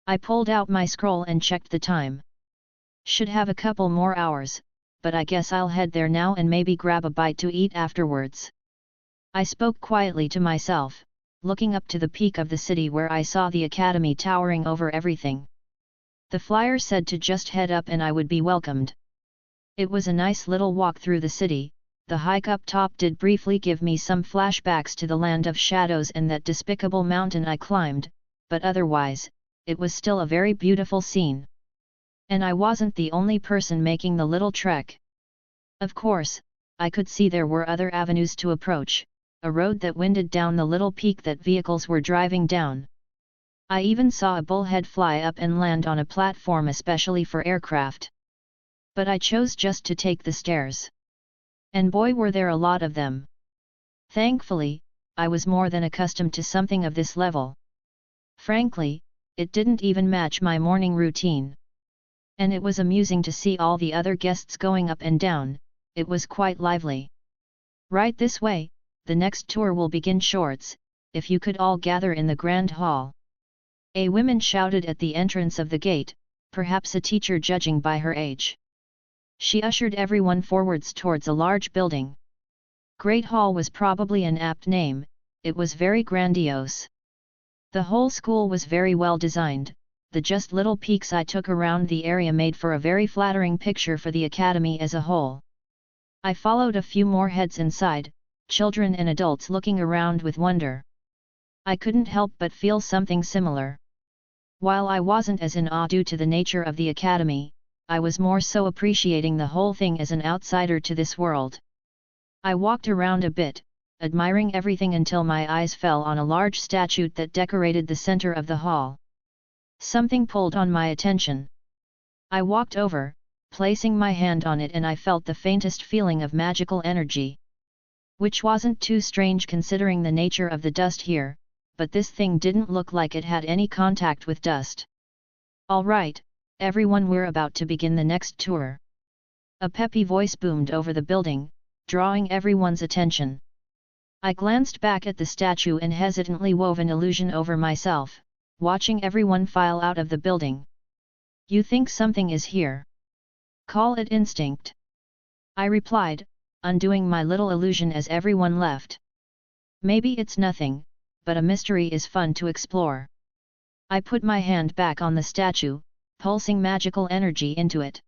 I pulled out my scroll and checked the time. Should have a couple more hours, but I guess I'll head there now and maybe grab a bite to eat afterwards. I spoke quietly to myself, looking up to the peak of the city where I saw the academy towering over everything. The flyer said to just head up and I would be welcomed. It was a nice little walk through the city. The hike up top did briefly give me some flashbacks to the land of shadows and that despicable mountain I climbed, but otherwise, it was still a very beautiful scene. And I wasn't the only person making the little trek. Of course, I could see there were other avenues to approach, a road that winded down the little peak that vehicles were driving down. I even saw a bullhead fly up and land on a platform especially for aircraft. But I chose just to take the stairs. And boy were there a lot of them. Thankfully, I was more than accustomed to something of this level. Frankly, it didn't even match my morning routine. And it was amusing to see all the other guests going up and down, it was quite lively. Right this way, the next tour will begin shorts, if you could all gather in the grand hall. A woman shouted at the entrance of the gate, perhaps a teacher judging by her age. She ushered everyone forwards towards a large building. Great Hall was probably an apt name, it was very grandiose. The whole school was very well designed, the just little peeks I took around the area made for a very flattering picture for the academy as a whole. I followed a few more heads inside, children and adults looking around with wonder. I couldn't help but feel something similar. While I wasn't as in awe due to the nature of the academy, I was more so appreciating the whole thing as an outsider to this world. I walked around a bit, admiring everything until my eyes fell on a large statue that decorated the center of the hall. Something pulled on my attention. I walked over, placing my hand on it, and I felt the faintest feeling of magical energy. Which wasn't too strange considering the nature of the dust here, but this thing didn't look like it had any contact with dust. All right, everyone, we're about to begin the next tour. A peppy voice boomed over the building, drawing everyone's attention. I glanced back at the statue and hesitantly wove an illusion over myself, watching everyone file out of the building. You think something is here? Call it instinct. I replied, undoing my little illusion as everyone left. Maybe it's nothing, but a mystery is fun to explore. I put my hand back on the statue, pulsing magical energy into it.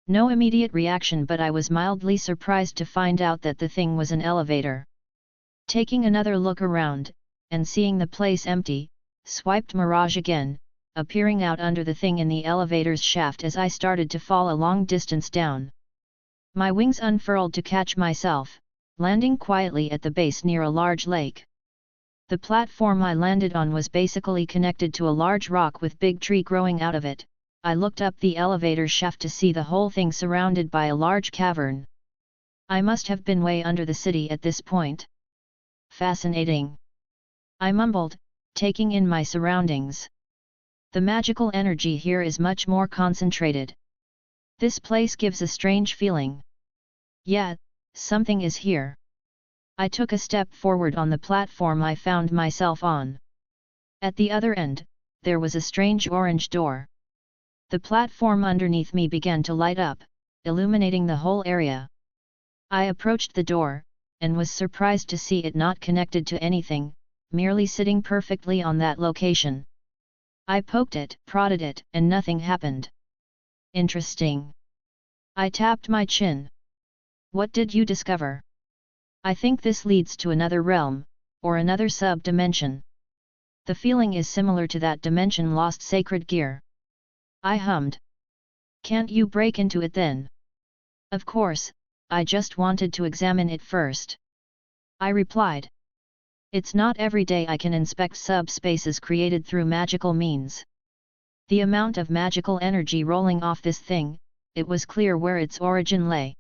No immediate reaction, but I was mildly surprised to find out that the thing was an elevator. Taking another look around, and seeing the place empty, swiped Mirage again, appearing out under the thing in the elevator's shaft as I started to fall a long distance down. My wings unfurled to catch myself, landing quietly at the base near a large lake. The platform I landed on was basically connected to a large rock with big tree growing out of it. I looked up the elevator shaft to see the whole thing surrounded by a large cavern. I must have been way under the city at this point. Fascinating. I mumbled, taking in my surroundings. The magical energy here is much more concentrated. This place gives a strange feeling. Yet, something is here. I took a step forward on the platform I found myself on. At the other end, there was a strange orange door. The platform underneath me began to light up, illuminating the whole area. I approached the door, and was surprised to see it not connected to anything, merely sitting perfectly on that location. I poked it, prodded it, and nothing happened. Interesting. I tapped my chin. What did you discover? I think this leads to another realm, or another sub-dimension. The feeling is similar to that dimension lost sacred gear. I hummed. Can't you break into it then? Of course, I just wanted to examine it first. I replied. It's not every day I can inspect subspaces created through magical means. The amount of magical energy rolling off this thing, it was clear where its origin lay.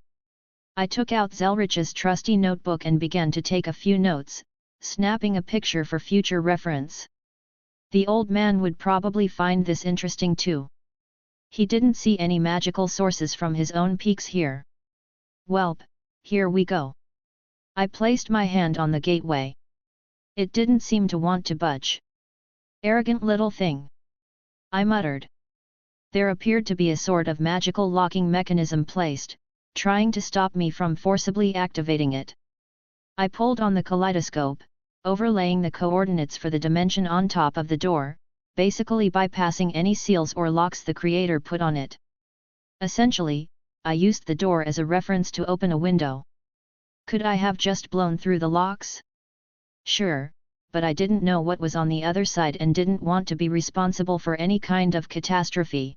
I took out Zelretch's trusty notebook and began to take a few notes, snapping a picture for future reference. The old man would probably find this interesting too. He didn't see any magical sources from his own peaks here. Welp, here we go. I placed my hand on the gateway. It didn't seem to want to budge. Arrogant little thing. I muttered. There appeared to be a sort of magical locking mechanism placed, trying to stop me from forcibly activating it. I pulled on the kaleidoscope, overlaying the coordinates for the dimension on top of the door, basically bypassing any seals or locks the creator put on it. Essentially, I used the door as a reference to open a window. Could I have just blown through the locks? Sure, but I didn't know what was on the other side and didn't want to be responsible for any kind of catastrophe.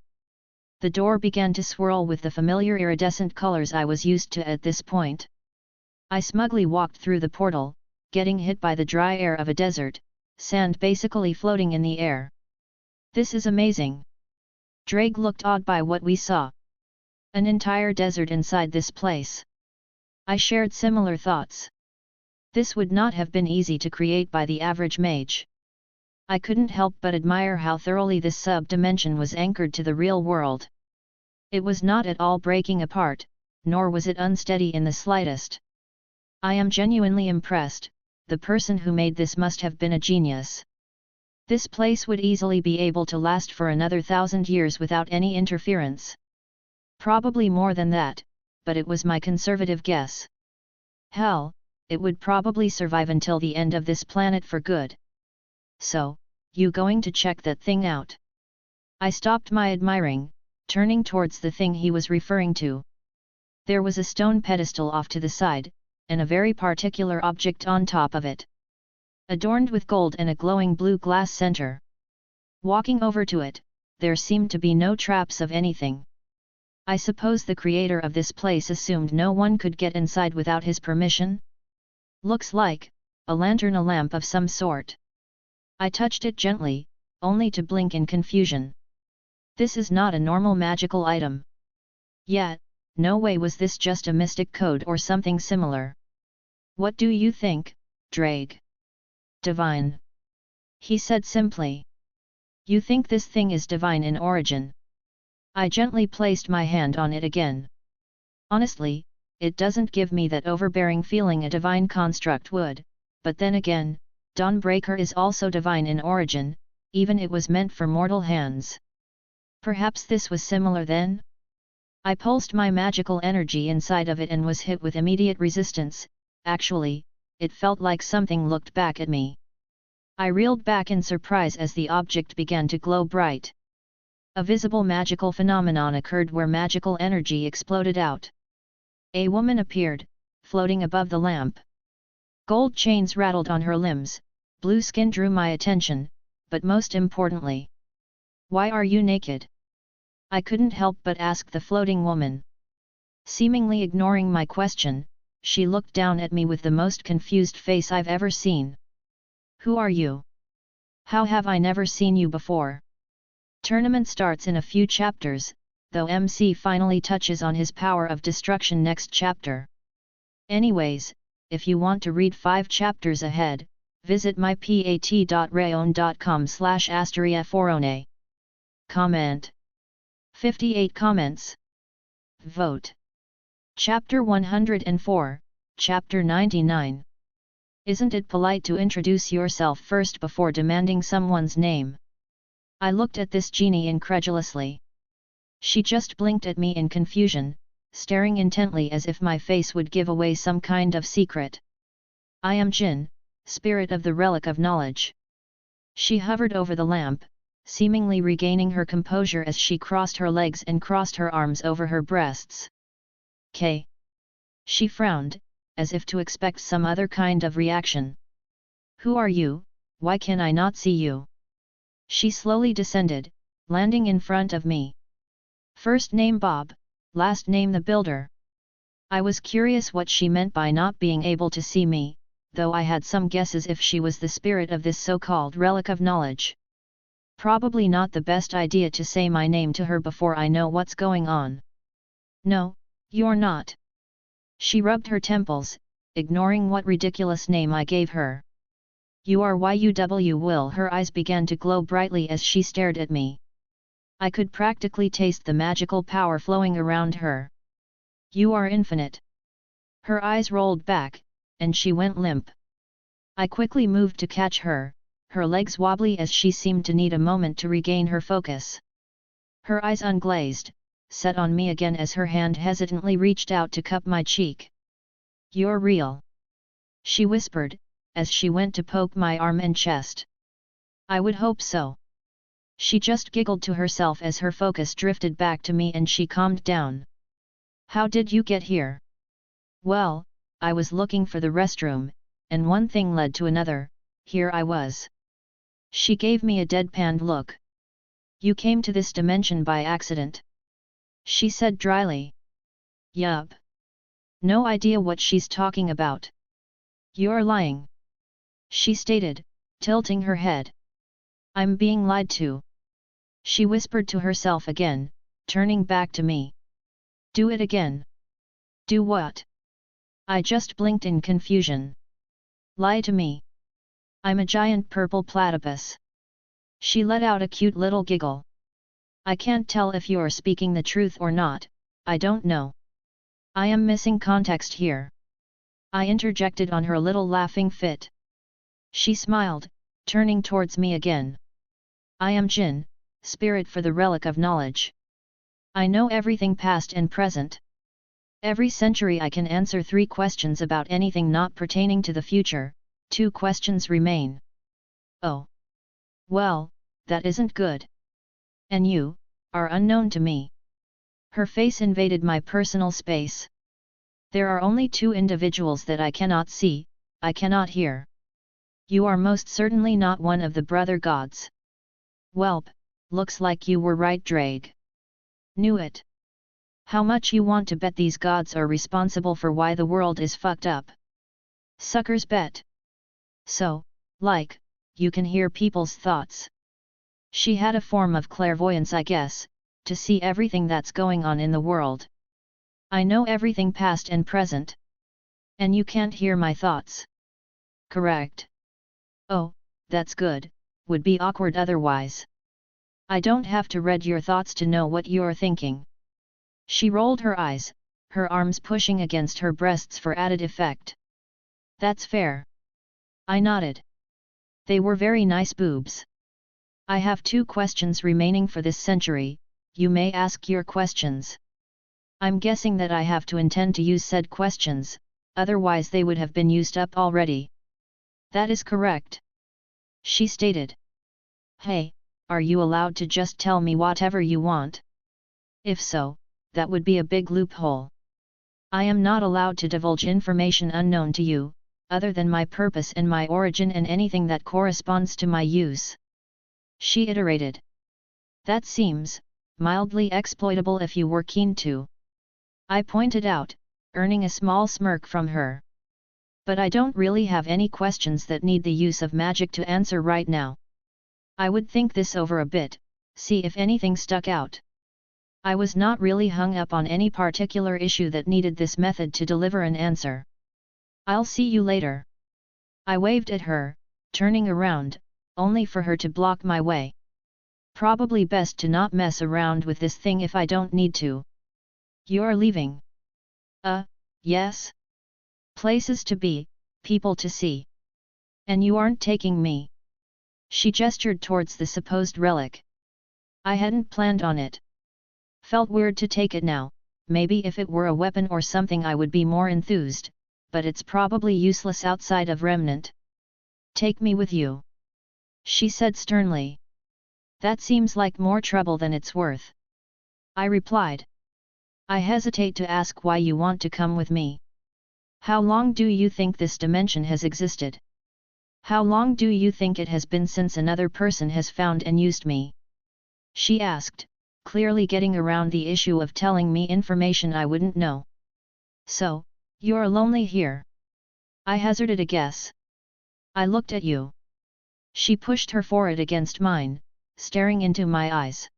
The door began to swirl with the familiar iridescent colors I was used to at this point. I smugly walked through the portal, getting hit by the dry air of a desert, sand basically floating in the air. This is amazing. Drake looked awed by what we saw. An entire desert inside this place. I shared similar thoughts. This would not have been easy to create by the average mage. I couldn't help but admire how thoroughly this sub-dimension was anchored to the real world. It was not at all breaking apart, nor was it unsteady in the slightest. I am genuinely impressed, the person who made this must have been a genius. This place would easily be able to last for another 1,000 years without any interference. Probably more than that, but it was my conservative guess. Hell, it would probably survive until the end of this planet for good. So, you going to check that thing out? I stopped my admiring, turning towards the thing he was referring to. There was a stone pedestal off to the side, and a very particular object on top of it. Adorned with gold and a glowing blue glass center. Walking over to it, there seemed to be no traps of anything. I suppose the creator of this place assumed no one could get inside without his permission? Looks like a lantern, a lamp of some sort. I touched it gently, only to blink in confusion. This is not a normal magical item. Yet, no way was this just a mystic code or something similar. What do you think, Drake? Divine. He said simply. You think this thing is divine in origin? I gently placed my hand on it again. Honestly, it doesn't give me that overbearing feeling a divine construct would, but then again, Dawnbreaker is also divine in origin, even it was meant for mortal hands. Perhaps this was similar then? I pulsed my magical energy inside of it and was hit with immediate resistance. Actually, it felt like something looked back at me. I reeled back in surprise as the object began to glow bright. A visible magical phenomenon occurred where magical energy exploded out. A woman appeared, floating above the lamp. Gold chains rattled on her limbs, blue skin drew my attention, but most importantly, why are you naked? I couldn't help but ask the floating woman. Seemingly ignoring my question, she looked down at me with the most confused face I've ever seen. Who are you? How have I never seen you before? Tournament starts in a few chapters, though MC finally touches on his power of destruction next chapter. Anyways, if you want to read 5 chapters ahead, visit mypat.rayon.com/asteria4one. Comment. 58 comments. Vote. Chapter 104, Chapter 99. Isn't it polite to introduce yourself first before demanding someone's name? I looked at this genie incredulously. She just blinked at me in confusion, staring intently as if my face would give away some kind of secret. I am Jinn, spirit of the relic of knowledge. She hovered over the lamp, seemingly regaining her composure as she crossed her legs and crossed her arms over her breasts. K. She frowned, as if to expect some other kind of reaction. Who are you? Why can I not see you? She slowly descended, landing in front of me. First name Bob, last name the Builder. I was curious what she meant by not being able to see me, though I had some guesses if she was the spirit of this so-called relic of knowledge. Probably not the best idea to say my name to her before I know what's going on. No, you're not. She rubbed her temples, ignoring what ridiculous name I gave her. You are YUW Will. Her eyes began to glow brightly as she stared at me. I could practically taste the magical power flowing around her. You are infinite. Her eyes rolled back, and she went limp. I quickly moved to catch her, her legs wobbly as she seemed to need a moment to regain her focus. Her eyes unglazed, set on me again as her hand hesitantly reached out to cup my cheek. You're real. She whispered, as she went to poke my arm and chest. I would hope so. She just giggled to herself as her focus drifted back to me and she calmed down. How did you get here? Well, I was looking for the restroom, and one thing led to another, here I was. She gave me a deadpan look. You came to this dimension by accident? She said dryly. Yup. No idea what she's talking about. You're lying. She stated, tilting her head. I'm being lied to. She whispered to herself again, turning back to me. Do it again. Do what? I just blinked in confusion. Lie to me. I'm a giant purple platypus. She let out a cute little giggle. I can't tell if you're speaking the truth or not, I don't know. I am missing context here. I interjected on her little laughing fit. She smiled, turning towards me again. I am Jinn, spirit for the relic of knowledge. I know everything past and present. Every century I can answer 3 questions about anything not pertaining to the future, 2 questions remain. Oh. Well, that isn't good. And you, are unknown to me. Her face invaded my personal space. There are only 2 individuals that I cannot see, I cannot hear. You are most certainly not one of the brother gods. Welp, looks like you were right, Drake. Knew it. How much you want to bet these gods are responsible for why the world is fucked up? Suckers bet. So, like, you can hear people's thoughts. She had a form of clairvoyance, I guess, to see everything that's going on in the world. I know everything past and present. And you can't hear my thoughts. Correct. Oh, that's good, would be awkward otherwise. I don't have to read your thoughts to know what you're thinking. She rolled her eyes, her arms pushing against her breasts for added effect. That's fair. I nodded. They were very nice boobs. I have 2 questions remaining for this century, you may ask your questions. I'm guessing that I have to intend to use said questions, otherwise they would have been used up already. That is correct. She stated. Hey, are you allowed to just tell me whatever you want? If so, that would be a big loophole. I am not allowed to divulge information unknown to you, other than my purpose and my origin and anything that corresponds to my use. She iterated. That seems mildly exploitable if you were keen to. I pointed out, earning a small smirk from her. But I don't really have any questions that need the use of magic to answer right now. I would think this over a bit, see if anything stuck out. I was not really hung up on any particular issue that needed this method to deliver an answer. I'll see you later. I waved at her, turning around, only for her to block my way. Probably best to not mess around with this thing if I don't need to. You're leaving? Yes. Places to be, people to see. And you aren't taking me? She gestured towards the supposed relic. I hadn't planned on it. Felt weird to take it now, maybe if it were a weapon or something I would be more enthused, but it's probably useless outside of Remnant. Take me with you, she said sternly. That seems like more trouble than it's worth, I replied. I hesitate to ask why you want to come with me. How long do you think this dimension has existed? How long do you think it has been since another person has found and used me? She asked, clearly getting around the issue of telling me information I wouldn't know. So, you're lonely here? I hazarded a guess. I looked at you. She pushed her forehead against mine, staring into my eyes.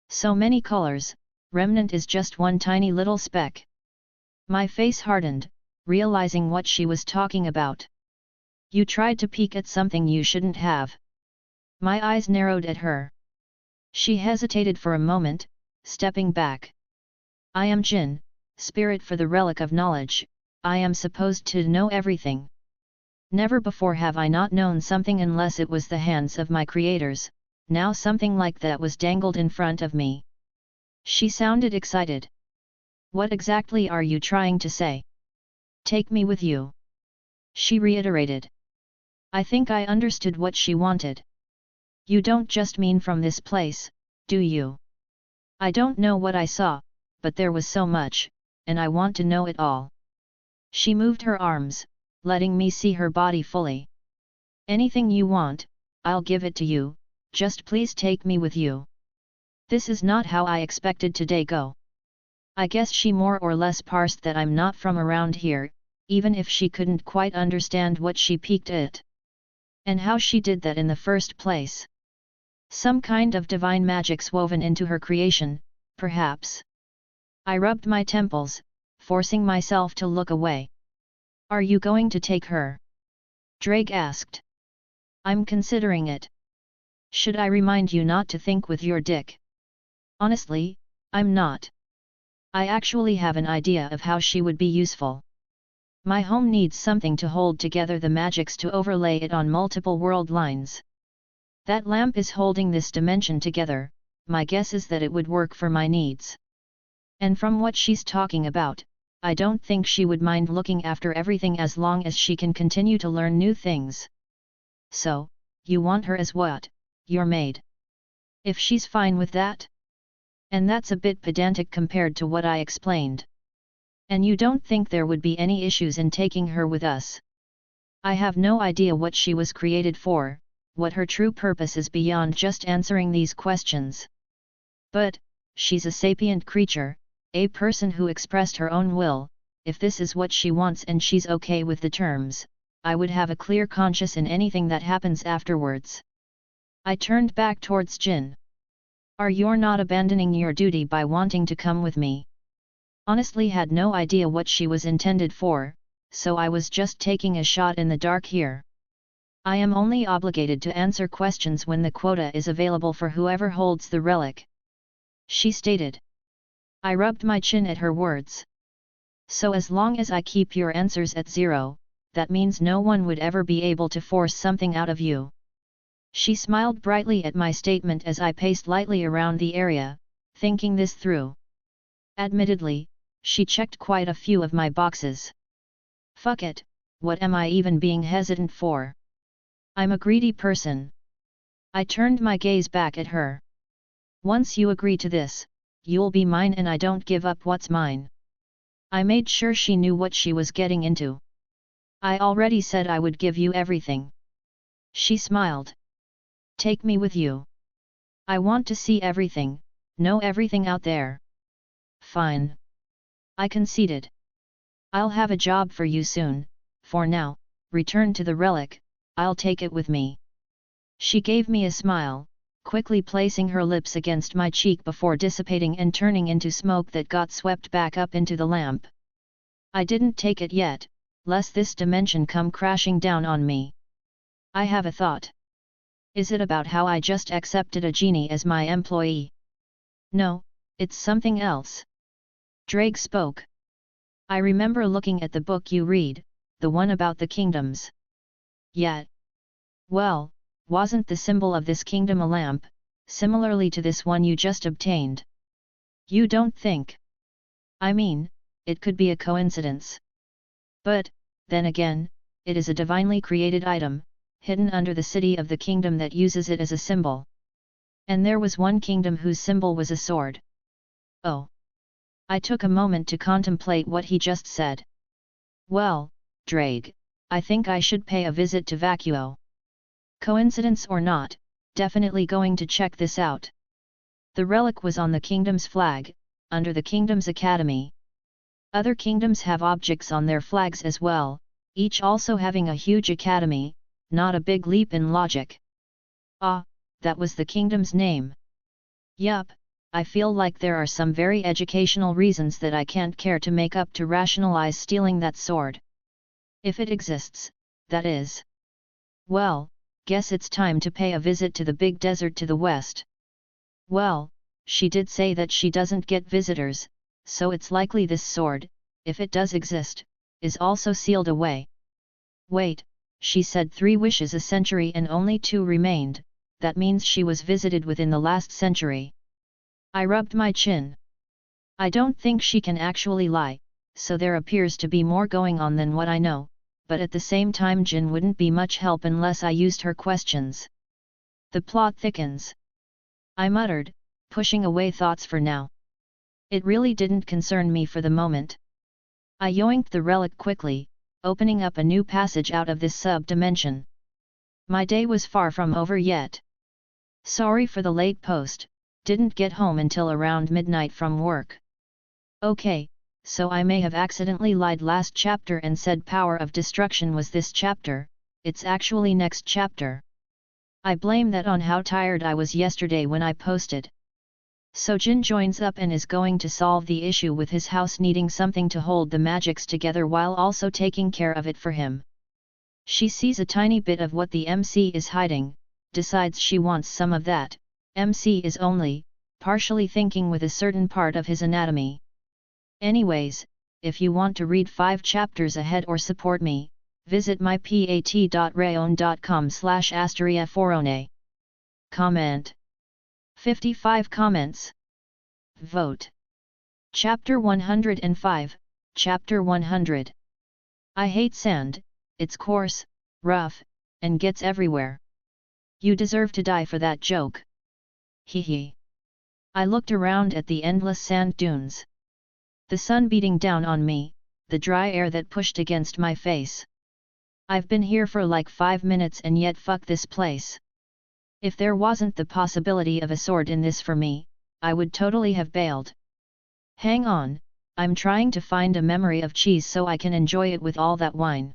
So many colors, Remnant is just one tiny little speck. My face hardened, realizing what she was talking about. You tried to peek at something you shouldn't have. My eyes narrowed at her. She hesitated for a moment, stepping back. I am Jinn, spirit for the relic of knowledge. I am supposed to know everything. Never before have I not known something unless it was the hands of my creators. Now something like that was dangled in front of me. She sounded excited. What exactly are you trying to say? Take me with you, she reiterated. I think I understood what she wanted. You don't just mean from this place, do you? I don't know what I saw, but there was so much, and I want to know it all. She moved her arms, letting me see her body fully. Anything you want, I'll give it to you, just please take me with you. This is not how I expected today go. I guess she more or less parsed that I'm not from around here, even if she couldn't quite understand what she peeked at. And how she did that in the first place. Some kind of divine magic's woven into her creation, perhaps. I rubbed my temples, forcing myself to look away. Are you going to take her? Drake asked. I'm considering it. Should I remind you not to think with your dick? Honestly, I'm not. I actually have an idea of how she would be useful. My home needs something to hold together the magics to overlay it on multiple world lines. That lamp is holding this dimension together, my guess is that it would work for my needs. And from what she's talking about, I don't think she would mind looking after everything as long as she can continue to learn new things. So, you want her as what? Your maid? If she's fine with that? And that's a bit pedantic compared to what I explained. And you don't think there would be any issues in taking her with us? I have no idea what she was created for, what her true purpose is beyond just answering these questions. But, she's a sapient creature, a person who expressed her own will. If this is what she wants and she's okay with the terms, I would have a clear conscience in anything that happens afterwards. I turned back towards Jin. You're not abandoning your duty by wanting to come with me? Honestly had no idea what she was intended for, so I was just taking a shot in the dark here. I am only obligated to answer questions when the quota is available for whoever holds the relic, she stated. I rubbed my chin at her words. So as long as I keep your answers at 0, that means no one would ever be able to force something out of you. She smiled brightly at my statement as I paced lightly around the area, thinking this through. Admittedly, she checked quite a few of my boxes. Fuck it, what am I even being hesitant for? I'm a greedy person. I turned my gaze back at her. Once you agree to this, you'll be mine and I don't give up what's mine. I made sure she knew what she was getting into. I already said I would give you everything. She smiled. Take me with you. I want to see everything, know everything out there. Fine. I conceded. I'll have a job for you soon. For now, return to the relic, I'll take it with me. She gave me a smile, quickly placing her lips against my cheek before dissipating and turning into smoke that got swept back up into the lamp. I didn't take it yet, lest this dimension come crashing down on me. I have a thought. Is it about how I just accepted a genie as my employee? No, it's something else. Drake spoke. I remember looking at the book you read, the one about the kingdoms. Yet. Well, wasn't the symbol of this kingdom a lamp, similarly to this one you just obtained? You don't think? I mean, it could be a coincidence. But, then again, it is a divinely created item, hidden under the city of the kingdom that uses it as a symbol. And there was one kingdom whose symbol was a sword. Oh. I took a moment to contemplate what he just said. Well, Drake, I think I should pay a visit to Vacuo. Coincidence or not, definitely going to check this out. The relic was on the kingdom's flag, under the kingdom's academy. Other kingdoms have objects on their flags as well, each also having a huge academy, not a big leap in logic. Ah, that was the kingdom's name. Yup, I feel like there are some very educational reasons that I can't care to make up to rationalize stealing that sword. If it exists, that is. Well, guess it's time to pay a visit to the big desert to the west. Well, she did say that she doesn't get visitors, so it's likely this sword, if it does exist, is also sealed away. Wait, she said 3 wishes a century and only 2 remained, that means she was visited within the last century. I rubbed my chin. I don't think she can actually lie, so there appears to be more going on than what I know, but at the same time Jin wouldn't be much help unless I used her questions. The plot thickens. I muttered, pushing away thoughts for now. It really didn't concern me for the moment. I yoinked the relic quickly, opening up a new passage out of this sub-dimension. My day was far from over yet. Sorry for the late post, didn't get home until around midnight from work. Okay, so I may have accidentally lied last chapter and said Power of Destruction was this chapter, it's actually next chapter. I blame that on how tired I was yesterday when I posted. So Jin joins up and is going to solve the issue with his house needing something to hold the magics together while also taking care of it for him. She sees a tiny bit of what the MC is hiding, decides she wants some of that. MC is only, partially thinking with a certain part of his anatomy. Anyways, if you want to read 5 chapters ahead or support me, visit mypat.rayon.com/asteriaforone. Comment. 55 comments. Vote. Chapter 105, Chapter 100. I hate sand, it's coarse, rough, and gets everywhere. You deserve to die for that joke. Hee. I looked around at the endless sand dunes. The sun beating down on me, the dry air that pushed against my face. I've been here for like 5 minutes and yet fuck this place. If there wasn't the possibility of a sword in this for me, I would totally have bailed. Hang on, I'm trying to find a memory of cheese so I can enjoy it with all that wine.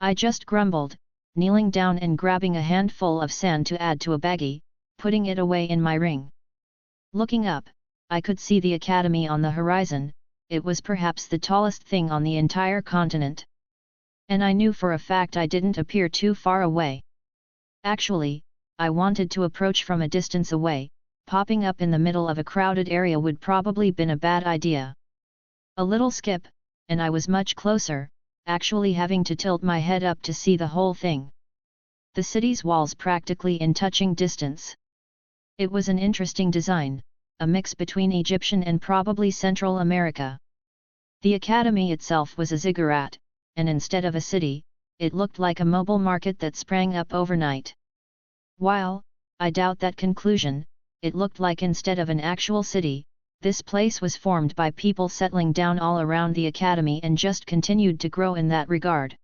I just grumbled, kneeling down and grabbing a handful of sand to add to a baggie, putting it away in my ring. Looking up, I could see the academy on the horizon. It was perhaps the tallest thing on the entire continent. And I knew for a fact I didn't appear too far away. Actually, I wanted to approach from a distance away. Popping up in the middle of a crowded area would probably been a bad idea. A little skip, and I was much closer, actually having to tilt my head up to see the whole thing. The city's walls practically in touching distance. It was an interesting design, a mix between Egyptian and probably Central America. The academy itself was a ziggurat, and instead of a city, it looked like a mobile market that sprang up overnight. While, I doubt that conclusion, it looked like instead of an actual city, this place was formed by people settling down all around the academy and just continued to grow in that regard.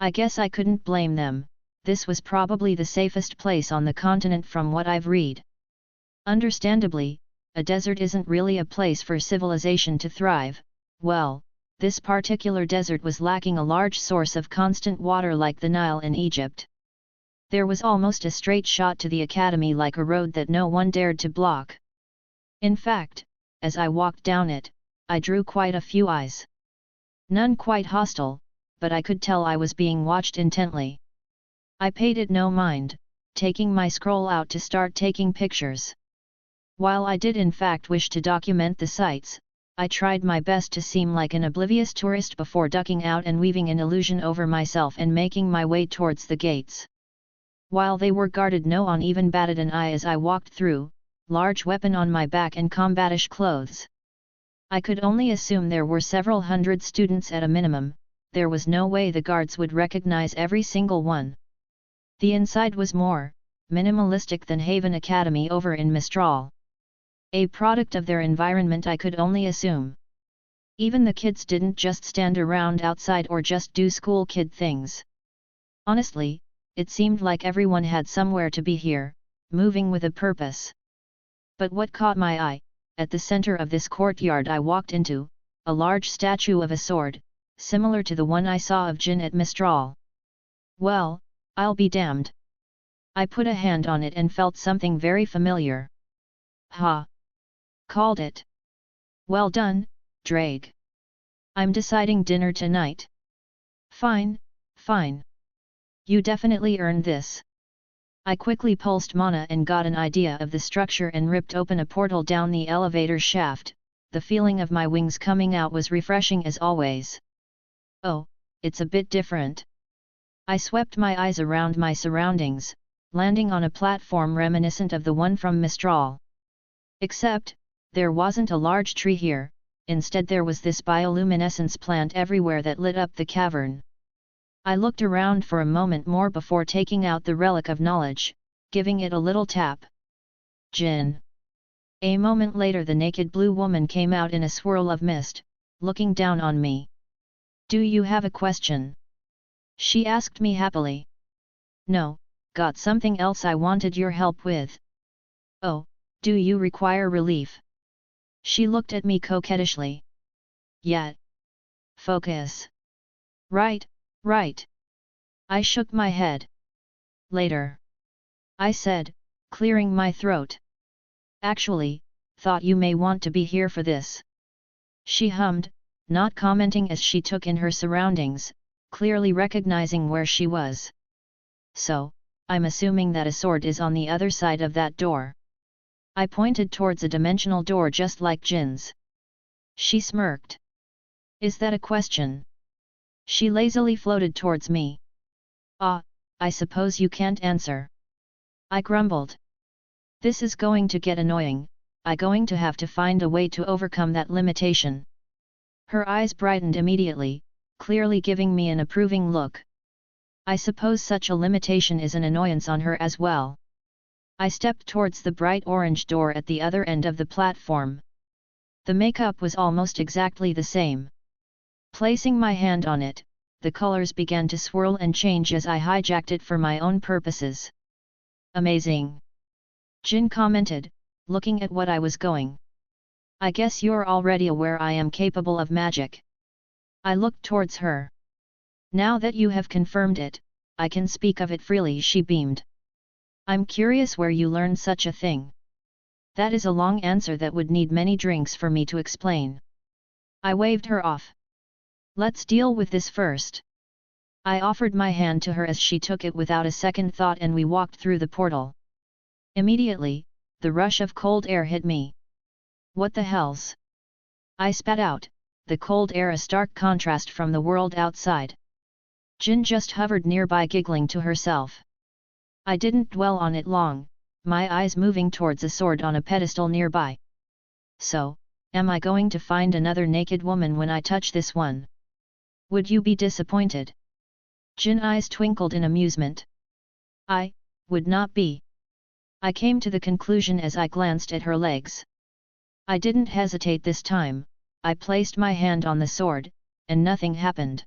I guess I couldn't blame them, this was probably the safest place on the continent from what I've read. Understandably, a desert isn't really a place for civilization to thrive. Well, this particular desert was lacking a large source of constant water like the Nile in Egypt. There was almost a straight shot to the academy like a road that no one dared to block. In fact, as I walked down it, I drew quite a few eyes. None quite hostile, but I could tell I was being watched intently. I paid it no mind, taking my scroll out to start taking pictures. While I did in fact wish to document the sights, I tried my best to seem like an oblivious tourist before ducking out and weaving an illusion over myself and making my way towards the gates. While they were guarded, no one even batted an eye as I walked through, large weapon on my back and combatish clothes. I could only assume there were several hundred students at a minimum. There was no way the guards would recognize every single one. The inside was more minimalistic than Haven Academy over in Mistral. A product of their environment, I could only assume. Even the kids didn't just stand around outside or just do school kid things. Honestly, it seemed like everyone had somewhere to be here, moving with a purpose. But what caught my eye, at the center of this courtyard I walked into, a large statue of a sword, similar to the one I saw of Jin at Mistral. Well, I'll be damned. I put a hand on it and felt something very familiar. Ha! Called it. Well done, Drake. I'm deciding dinner tonight. Fine, fine. You definitely earned this. I quickly pulsed mana and got an idea of the structure and ripped open a portal down the elevator shaft. The feeling of my wings coming out was refreshing as always. Oh, it's a bit different. I swept my eyes around my surroundings, landing on a platform reminiscent of the one from Mistral. Except, there wasn't a large tree here, instead there was this bioluminescence plant everywhere that lit up the cavern. I looked around for a moment more before taking out the relic of knowledge, giving it a little tap. Jin. A moment later the naked blue woman came out in a swirl of mist, looking down on me. Do you have a question? She asked me happily. No, got something else I wanted your help with. Oh, do you require relief? She looked at me coquettishly. Yet. Focus. Right, right. I shook my head. Later. I said, clearing my throat. Actually, thought you may want to be here for this. She hummed, not commenting as she took in her surroundings, clearly recognizing where she was. So, I'm assuming that a sword is on the other side of that door. I pointed towards a dimensional door just like Jin's. She smirked. Is that a question? She lazily floated towards me. Ah, I suppose you can't answer. I grumbled. This is going to get annoying, I'm going to have to find a way to overcome that limitation. Her eyes brightened immediately, clearly giving me an approving look. I suppose such a limitation is an annoyance on her as well. I stepped towards the bright orange door at the other end of the platform. The makeup was almost exactly the same. Placing my hand on it, the colors began to swirl and change as I hijacked it for my own purposes. Amazing! Jin commented, looking at what I was going. I guess you're already aware I am capable of magic. I looked towards her. Now that you have confirmed it, I can speak of it freely, she beamed. I'm curious where you learned such a thing. That is a long answer that would need many drinks for me to explain. I waved her off. Let's deal with this first. I offered my hand to her as she took it without a second thought and we walked through the portal. Immediately, the rush of cold air hit me. What the hells? I spat out, the cold air a stark contrast from the world outside. Jin just hovered nearby giggling to herself. I didn't dwell on it long, my eyes moving towards a sword on a pedestal nearby. So, am I going to find another naked woman when I touch this one? Would you be disappointed? Jin's eyes twinkled in amusement. I would not be. I came to the conclusion as I glanced at her legs. I didn't hesitate this time, I placed my hand on the sword, and nothing happened.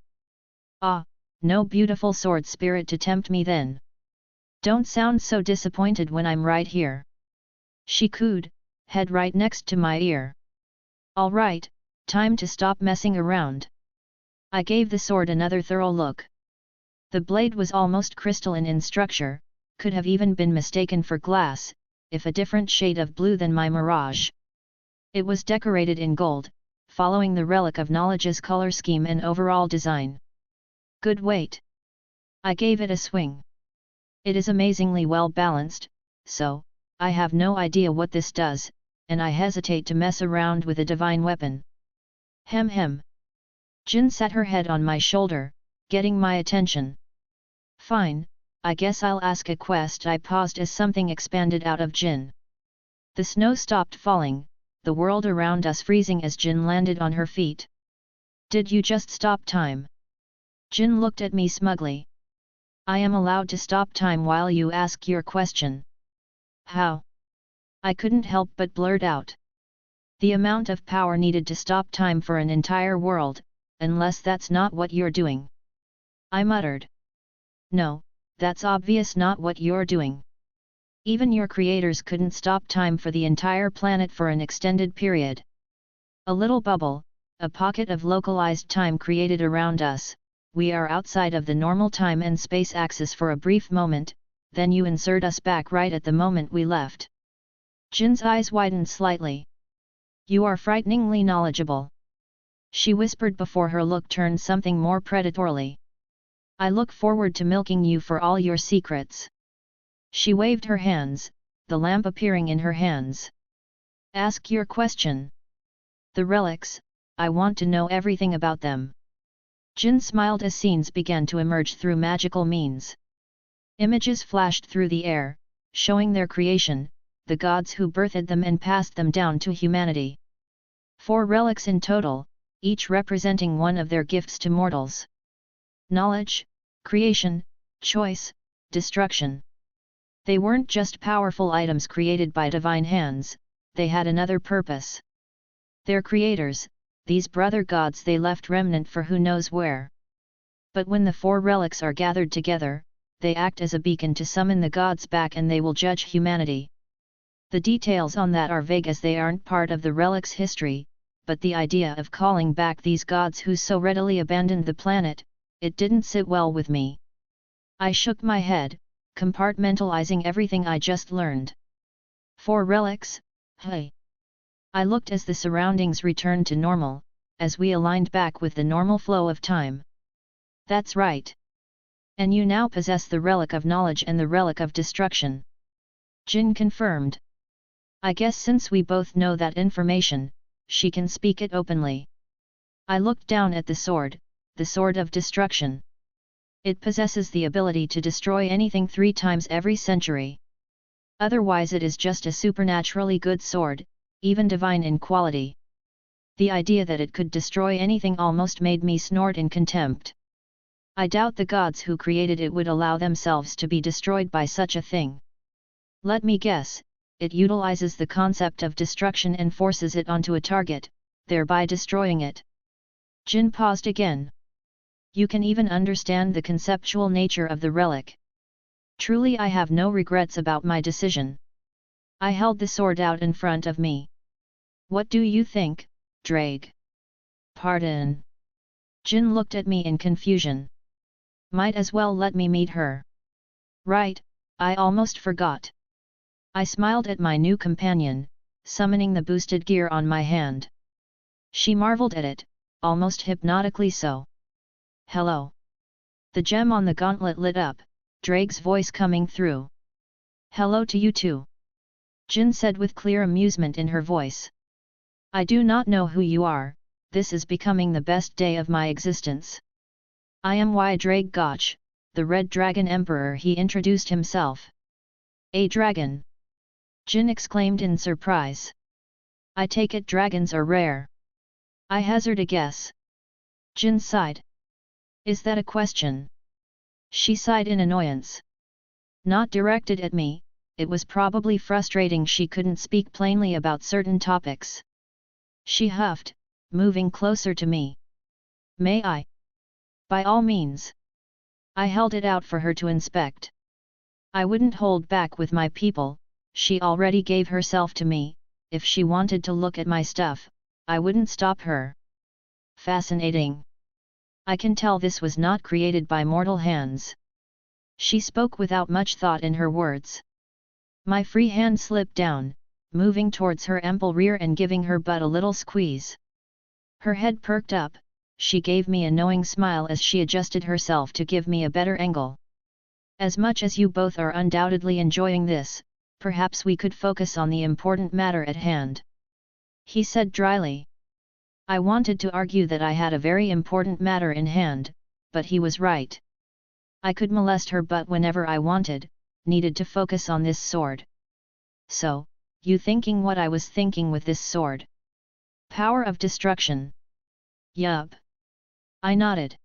Ah, no beautiful sword spirit to tempt me then. Don't sound so disappointed when I'm right here. She cooed, head right next to my ear. All right, time to stop messing around. I gave the sword another thorough look. The blade was almost crystalline in structure, could have even been mistaken for glass, if a different shade of blue than my mirage. It was decorated in gold, following the relic of knowledge's color scheme and overall design. Good weight. I gave it a swing. It is amazingly well balanced, so, I have no idea what this does, and I hesitate to mess around with a divine weapon. Hem. Jin sat her head on my shoulder, getting my attention. Fine, I guess I'll ask a quest. I paused as something expanded out of Jin. The snow stopped falling, the world around us freezing as Jin landed on her feet. Did you just stop time? Jin looked at me smugly. I am allowed to stop time while you ask your question. How? I couldn't help but blurt out. The amount of power needed to stop time for an entire world, unless that's not what you're doing. I muttered. No, that's obvious not what you're doing. Even your creators couldn't stop time for the entire planet for an extended period. A little bubble, a pocket of localized time created around us, we are outside of the normal time and space axis for a brief moment, then you insert us back right at the moment we left. Jin's eyes widened slightly. You are frighteningly knowledgeable. She whispered before her look turned something more predatorily. I look forward to milking you for all your secrets. She waved her hands, the lamp appearing in her hands. Ask your question. The relics, I want to know everything about them. Jin smiled as scenes began to emerge through magical means. Images flashed through the air, showing their creation, the gods who birthed them and passed them down to humanity. 4 relics in total, each representing one of their gifts to mortals. Knowledge, creation, choice, destruction. They weren't just powerful items created by divine hands, they had another purpose. Their creators, these brother gods, they left remnant for who knows where. But when the 4 relics are gathered together, they act as a beacon to summon the gods back and they will judge humanity. The details on that are vague as they aren't part of the relic's history, but the idea of calling back these gods who so readily abandoned the planet, it didn't sit well with me. I shook my head, compartmentalizing everything I just learned. 4 relics, hey. I looked as the surroundings returned to normal, as we aligned back with the normal flow of time. That's right. And you now possess the relic of knowledge and the relic of destruction. Jin confirmed. I guess since we both know that information, she can speak it openly. I looked down at the sword of destruction. It possesses the ability to destroy anything 3 times every century. Otherwise it is just a supernaturally good sword, even divine in quality. The idea that it could destroy anything almost made me snort in contempt. I doubt the gods who created it would allow themselves to be destroyed by such a thing. Let me guess, it utilizes the concept of destruction and forces it onto a target, thereby destroying it. Jin paused again. You can even understand the conceptual nature of the relic. Truly I have no regrets about my decision. I held the sword out in front of me. What do you think, Drake? Pardon. Jin looked at me in confusion. Might as well let me meet her. Right, I almost forgot. I smiled at my new companion, summoning the boosted gear on my hand. She marveled at it, almost hypnotically so. Hello. The gem on the gauntlet lit up, Drake's voice coming through. Hello to you too. Jin said with clear amusement in her voice. I do not know who you are, this is becoming the best day of my existence. I am Drake Gotch, the Red Dragon Emperor, he introduced himself. A dragon? Jin exclaimed in surprise. I take it dragons are rare. I hazard a guess. Jin sighed. Is that a question? She sighed in annoyance. Not directed at me, it was probably frustrating she couldn't speak plainly about certain topics. She huffed, moving closer to me. May I? By all means. I held it out for her to inspect. I wouldn't hold back with my people, she already gave herself to me, if she wanted to look at my stuff, I wouldn't stop her. Fascinating. I can tell this was not created by mortal hands. She spoke without much thought in her words. My free hand slipped down, moving towards her ample rear and giving her butt a little squeeze. Her head perked up, she gave me a knowing smile as she adjusted herself to give me a better angle. As much as you both are undoubtedly enjoying this, perhaps we could focus on the important matter at hand, he said dryly. I wanted to argue that I had a very important matter in hand, but he was right. I could molest her but whenever I needed to focus on this sword. So, you thinking what I was thinking with this sword? Power of destruction. Yup. I nodded.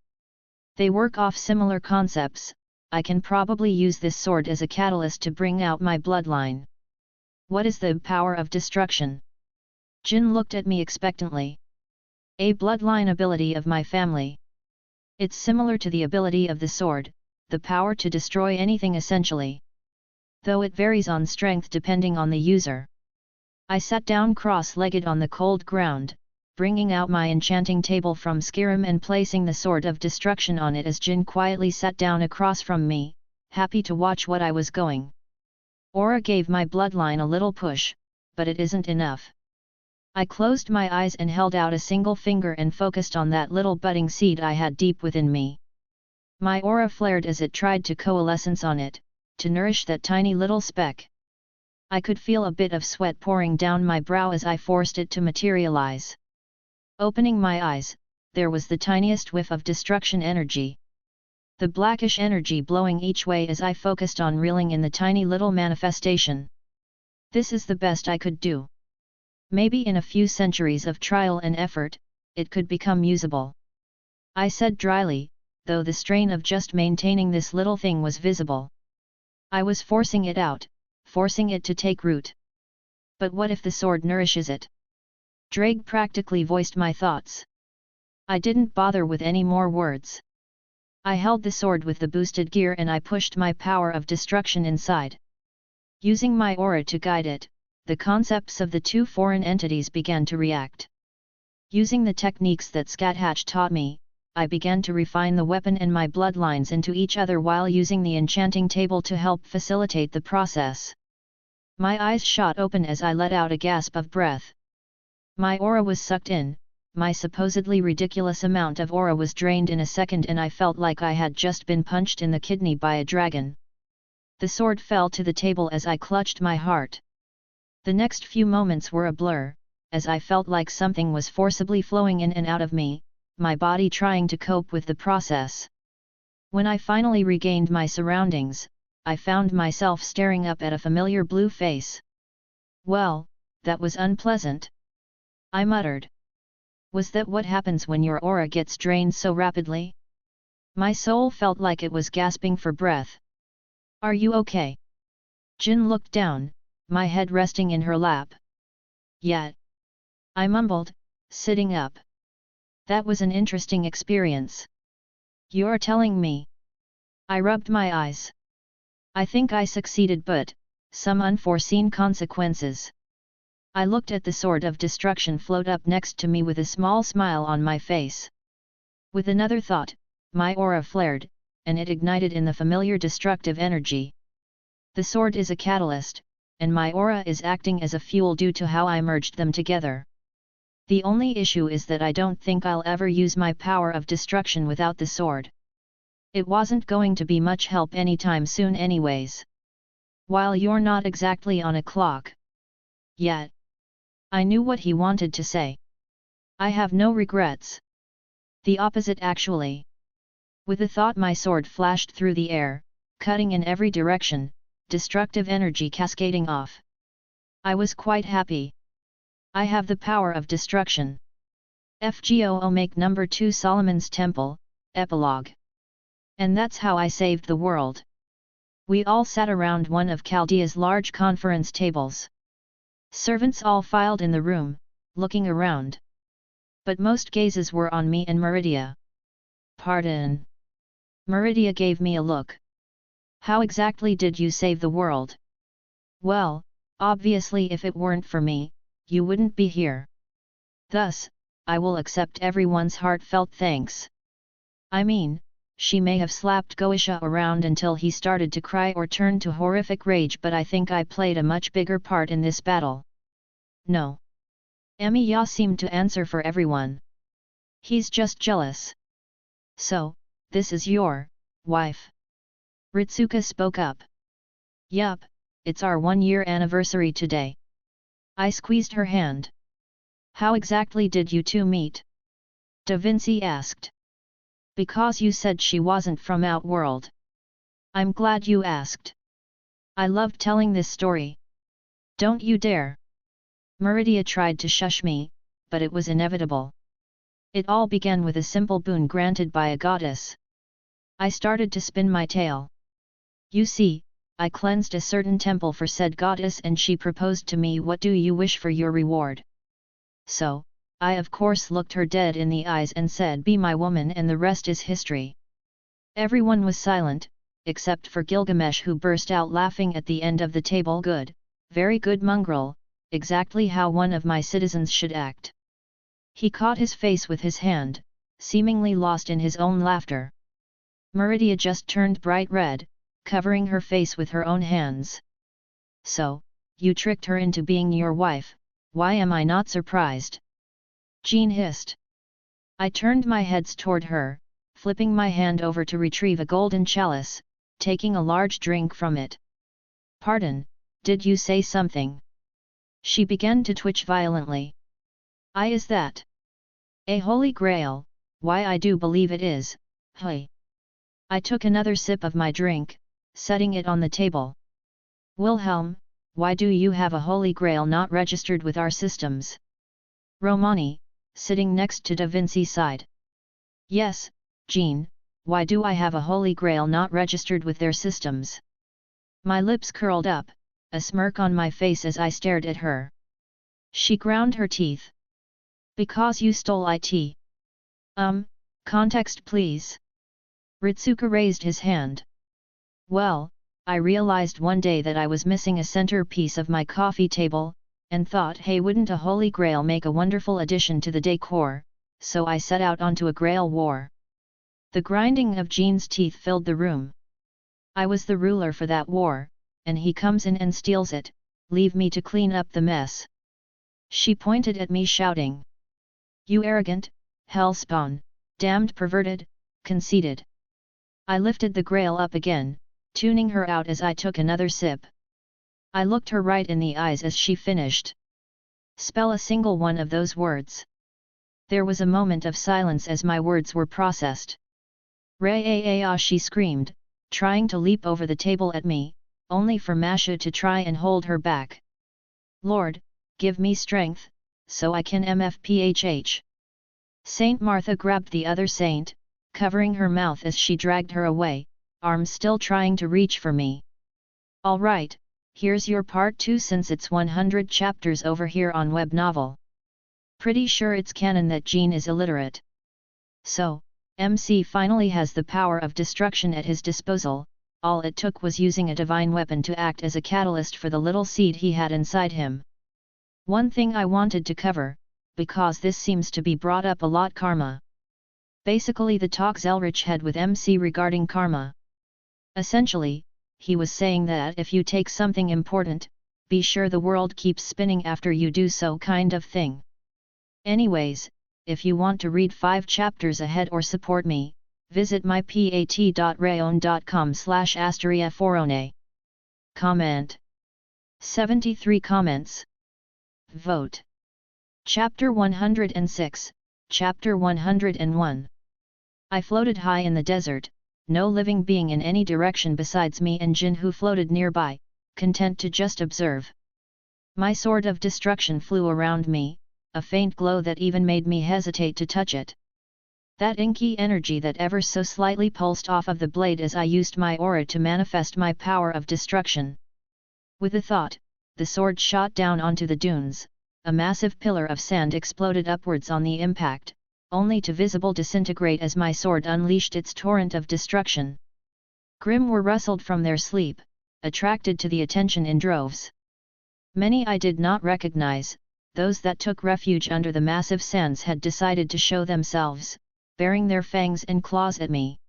They work off similar concepts. I can probably use this sword as a catalyst to bring out my bloodline. What is the power of destruction? Jin looked at me expectantly. A bloodline ability of my family. It's similar to the ability of the sword, the power to destroy anything essentially. Though it varies on strength depending on the user. I sat down cross-legged on the cold ground, bringing out my enchanting table from Skyrim and placing the sword of destruction on it as Jin quietly sat down across from me, happy to watch what I was going. Aura gave my bloodline a little push, but it isn't enough. I closed my eyes and held out a single finger and focused on that little budding seed I had deep within me. My aura flared as it tried to coalesce on it, to nourish that tiny little speck. I could feel a bit of sweat pouring down my brow as I forced it to materialize. Opening my eyes, there was the tiniest whiff of destruction energy. The blackish energy blowing each way as I focused on reeling in the tiny little manifestation. This is the best I could do. Maybe in a few centuries of trial and effort, it could become usable. I said dryly, though the strain of just maintaining this little thing was visible. I was forcing it out, forcing it to take root. But what if the sword nourishes it? Drake practically voiced my thoughts. I didn't bother with any more words. I held the sword with the boosted gear and I pushed my power of destruction inside. Using my aura to guide it, the concepts of the two foreign entities began to react. Using the techniques that Scathatch taught me, I began to refine the weapon and my bloodlines into each other while using the enchanting table to help facilitate the process. My eyes shot open as I let out a gasp of breath. My aura was sucked in, my supposedly ridiculous amount of aura was drained in a second and I felt like I had just been punched in the kidney by a dragon. The sword fell to the table as I clutched my heart. The next few moments were a blur, as I felt like something was forcibly flowing in and out of me, my body trying to cope with the process. When I finally regained my surroundings, I found myself staring up at a familiar blue face. Well, that was unpleasant. I muttered. Was that what happens when your aura gets drained so rapidly? My soul felt like it was gasping for breath. Are you okay? Jin looked down, my head resting in her lap. Yet. I mumbled, sitting up. That was an interesting experience. You're telling me? I rubbed my eyes. I think I succeeded but, some unforeseen consequences. I looked at the sword of destruction float up next to me with a small smile on my face. With another thought, my aura flared, and it ignited in the familiar destructive energy. The sword is a catalyst, and my aura is acting as a fuel due to how I merged them together. The only issue is that I don't think I'll ever use my power of destruction without the sword. It wasn't going to be much help anytime soon anyways. While you're not exactly on a clock yet. I knew what he wanted to say. I have no regrets. The opposite actually. With a thought my sword flashed through the air, cutting in every direction, destructive energy cascading off. I was quite happy. I have the power of destruction. FGOO make number 2 Solomon's Temple, Epilogue. And that's how I saved the world. We all sat around one of Chaldea's large conference tables. Servants all filed in the room, looking around. But most gazes were on me and Meridia. Pardon. Meridia gave me a look. How exactly did you save the world? Well, obviously if it weren't for me, you wouldn't be here. Thus, I will accept everyone's heartfelt thanks. I mean, she may have slapped Goisha around until he started to cry or turned to horrific rage, but I think I played a much bigger part in this battle. No. Emiya seemed to answer for everyone. He's just jealous. So, this is your wife? Ritsuka spoke up. Yup, it's our 1-year anniversary today. I squeezed her hand. How exactly did you two meet? Da Vinci asked. Because you said she wasn't from Outworld. I'm glad you asked. I loved telling this story. Don't you dare. Meridia tried to shush me, but it was inevitable. It all began with a simple boon granted by a goddess. I started to spin my tale. You see, I cleansed a certain temple for said goddess and she proposed to me, what do you wish for your reward? So, I of course looked her dead in the eyes and said, be my woman, and the rest is history. Everyone was silent, except for Gilgamesh, who burst out laughing at the end of the table. Good, very good, mongrel, exactly how one of my citizens should act. He caught his face with his hand, seemingly lost in his own laughter. Meridia just turned bright red, covering her face with her own hands. So, you tricked her into being your wife, why am I not surprised? Jean hissed. I turned my heads toward her, flipping my hand over to retrieve a golden chalice, taking a large drink from it. Pardon, did you say something? She began to twitch violently. Is that a holy grail? Why, I do believe it is, hey. I took another sip of my drink, setting it on the table. Wilhelm, why do you have a holy grail not registered with our systems? Romani, sitting next to Da Vinci, sighed. Yes, Jean, why do I have a holy grail not registered with their systems? My lips curled up, a smirk on my face as I stared at her. She ground her teeth. Because you stole it. Context please. Ritsuka raised his hand. Well, I realized one day that I was missing a centerpiece of my coffee table, and thought, hey, wouldn't a holy grail make a wonderful addition to the decor, so I set out onto a grail war. The grinding of Jean's teeth filled the room. I was the ruler for that war, and he comes in and steals it, leave me to clean up the mess. She pointed at me shouting. You arrogant, hellspawn, damned perverted, conceited. I lifted the grail up again, tuning her out as I took another sip. I looked her right in the eyes as she finished. Spell a single one of those words. There was a moment of silence as my words were processed. Ray-a-a-ah, she screamed, trying to leap over the table at me, only for Masha to try and hold her back. Lord, give me strength, so I can mfphh. Saint Martha grabbed the other saint, covering her mouth as she dragged her away, arms still trying to reach for me. Alright, here's your part 2 since it's 100 chapters over here on web novel. Pretty sure it's canon that Jean is illiterate. So, MC finally has the power of destruction at his disposal, all it took was using a divine weapon to act as a catalyst for the little seed he had inside him. One thing I wanted to cover, because this seems to be brought up a lot, karma. Basically the talk Zelretch had with MC regarding karma. Essentially, he was saying that if you take something important, be sure the world keeps spinning after you do so, kind of thing. Anyways, if you want to read 5 chapters ahead or support me, visit mypat.rayon.com/asteriaforone. Comment. 73 comments. Vote. Chapter 106, Chapter 101. I floated high in the desert, no living being in any direction besides me and Jin, who floated nearby, content to just observe. My sword of destruction flew around me, a faint glow that even made me hesitate to touch it. That inky energy that ever so slightly pulsed off of the blade as I used my aura to manifest my power of destruction. With a thought, the sword shot down onto the dunes, a massive pillar of sand exploded upwards on the impact, only to visible disintegrate as my sword unleashed its torrent of destruction. Grim were rustled from their sleep, attracted to the attention in droves. Many I did not recognize, those that took refuge under the massive sands had decided to show themselves, baring their fangs and claws at me.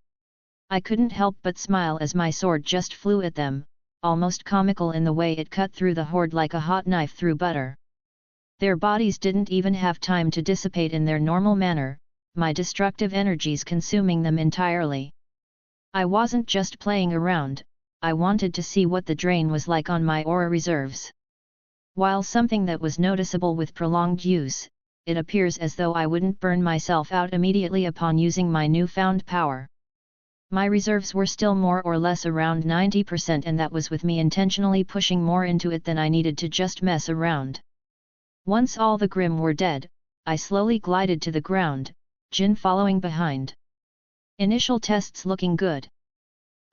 I couldn't help but smile as my sword just flew at them, almost comical in the way it cut through the horde like a hot knife through butter. Their bodies didn't even have time to dissipate in their normal manner, my destructive energies consuming them entirely. I wasn't just playing around, I wanted to see what the drain was like on my aura reserves. While something that was noticeable with prolonged use, it appears as though I wouldn't burn myself out immediately upon using my newfound power. My reserves were still more or less around 90%, and that was with me intentionally pushing more into it than I needed to just mess around. Once all the Grimm were dead, I slowly glided to the ground, Jin following behind. Initial tests looking good.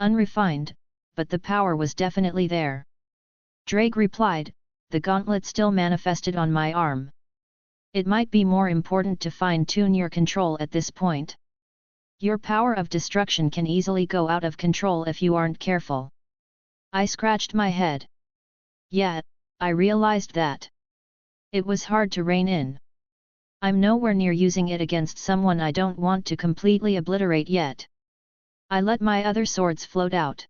Unrefined, but the power was definitely there. Drake replied, the gauntlet still manifested on my arm. It might be more important to fine-tune your control at this point. Your power of destruction can easily go out of control if you aren't careful. I scratched my head. Yeah, I realized that. It was hard to rein in. I'm nowhere near using it against someone I don't want to completely obliterate yet. I let my other swords float out.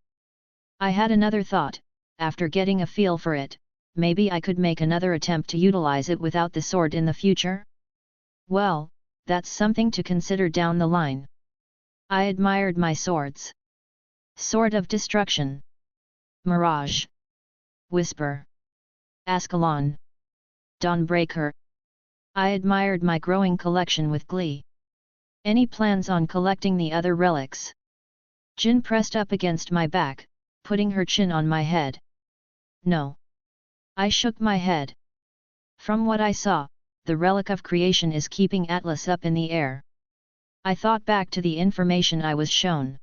I had another thought, after getting a feel for it, maybe I could make another attempt to utilize it without the sword in the future? Well, that's something to consider down the line. I admired my swords. Sword of Destruction. Mirage. Whisper. Ascalon. Dawnbreaker. I admired my growing collection with glee. Any plans on collecting the other relics? Jin pressed up against my back, putting her chin on my head. No. I shook my head. From what I saw, the relic of creation is keeping Atlas up in the air. I thought back to the information I was shown.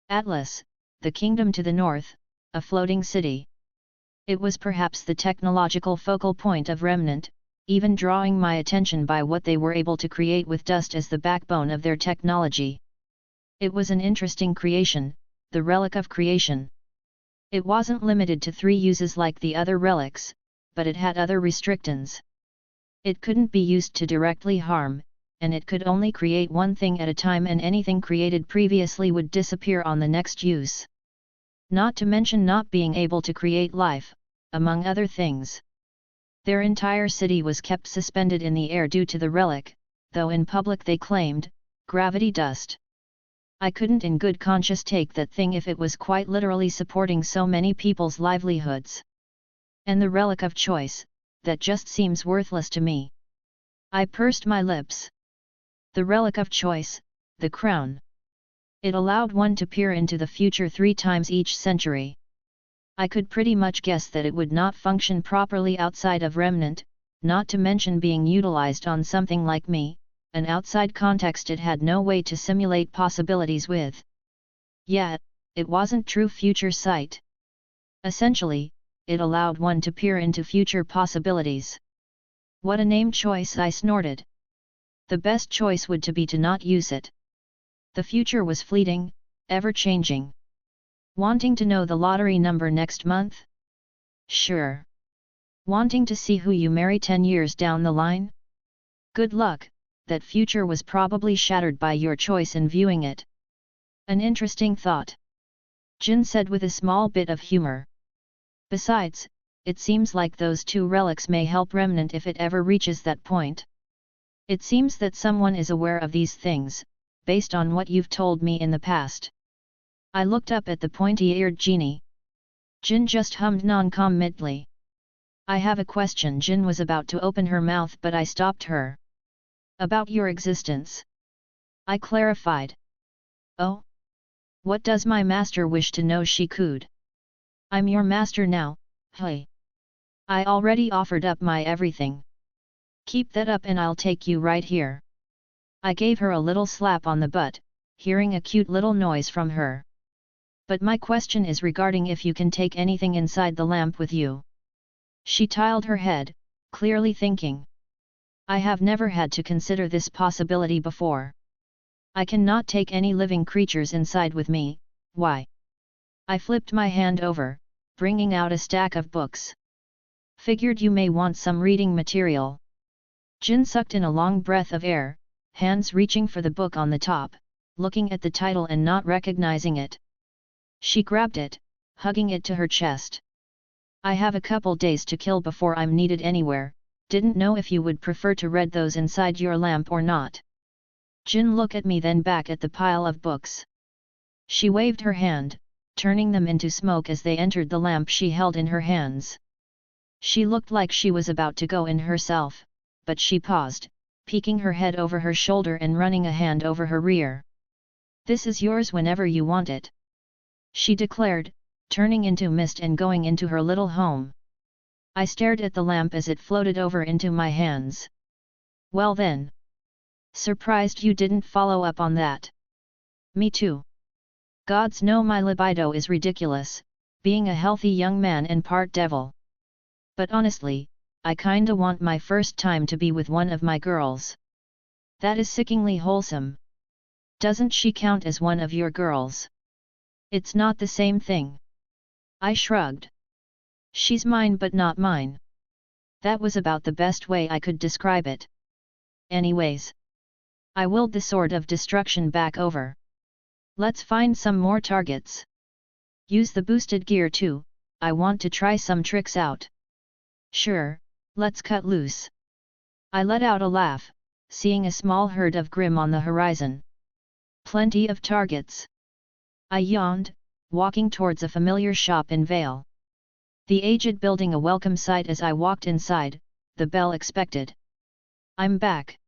Atlas, the kingdom to the north, a floating city. It was perhaps the technological focal point of Remnant, even drawing my attention by what they were able to create with dust as the backbone of their technology. It was an interesting creation, the relic of creation. It wasn't limited to 3 uses like the other relics, but it had other restrictions. It couldn't be used to directly harm, and it could only create one thing at a time, and anything created previously would disappear on the next use. Not to mention not being able to create life, among other things. Their entire city was kept suspended in the air due to the relic, though in public they claimed, gravity dust. I couldn't in good conscience take that thing if it was quite literally supporting so many people's livelihoods. And the relic of choice, that just seems worthless to me. I pursed my lips. The relic of choice, the crown. It allowed one to peer into the future 3 times each century. I could pretty much guess that it would not function properly outside of Remnant, not to mention being utilized on something like me, an outside context it had no way to simulate possibilities with. Yet, it wasn't true future sight. Essentially, it allowed one to peer into future possibilities. What a name choice, I snorted. The best choice would to be to not use it. The future was fleeting, ever-changing. Wanting to know the lottery number next month? Sure. Wanting to see who you marry 10 years down the line? Good luck, that future was probably shattered by your choice in viewing it. An interesting thought. Jin said with a small bit of humor. Besides, it seems like those 2 relics may help Remnant if it ever reaches that point. It seems that someone is aware of these things, based on what you've told me in the past. I looked up at the pointy-eared genie. Jin just hummed non-committally. I have a question. Jin was about to open her mouth, but I stopped her. About your existence. I clarified. Oh? What does my master wish to know? She cooed. I'm your master now, hey. I already offered up my everything. Keep that up and I'll take you right here. I gave her a little slap on the butt, hearing a cute little noise from her. But my question is regarding if you can take anything inside the lamp with you. She tiled her head, clearly thinking. I have never had to consider this possibility before. I cannot take any living creatures inside with me. Why? I flipped my hand over, bringing out a stack of books. Figured you may want some reading material. Jin sucked in a long breath of air, hands reaching for the book on the top, looking at the title and not recognizing it. She grabbed it, hugging it to her chest. I have a couple days to kill before I'm needed anywhere, didn't know if you would prefer to read those inside your lamp or not. Jin looked at me then back at the pile of books. She waved her hand, turning them into smoke as they entered the lamp she held in her hands. She looked like she was about to go in herself, but she paused, peeking her head over her shoulder and running a hand over her rear. "This is yours whenever you want it," she declared, turning into mist and going into her little home. I stared at the lamp as it floated over into my hands. "Well then. Surprised you didn't follow up on that." "Me too. Gods know my libido is ridiculous, being a healthy young man and part devil. But honestly, I kinda want my first time to be with one of my girls." "That is sickingly wholesome. Doesn't she count as one of your girls?" "It's not the same thing." I shrugged. "She's mine but not mine." That was about the best way I could describe it. Anyways, I willed the sword of destruction back over. "Let's find some more targets. Use the boosted gear too, I want to try some tricks out." "Sure, let's cut loose." I let out a laugh, seeing a small herd of Grimm on the horizon. "Plenty of targets." I yawned, walking towards a familiar shop in Vale. The aged building a welcome sight as I walked inside, the bell expected. "I'm back."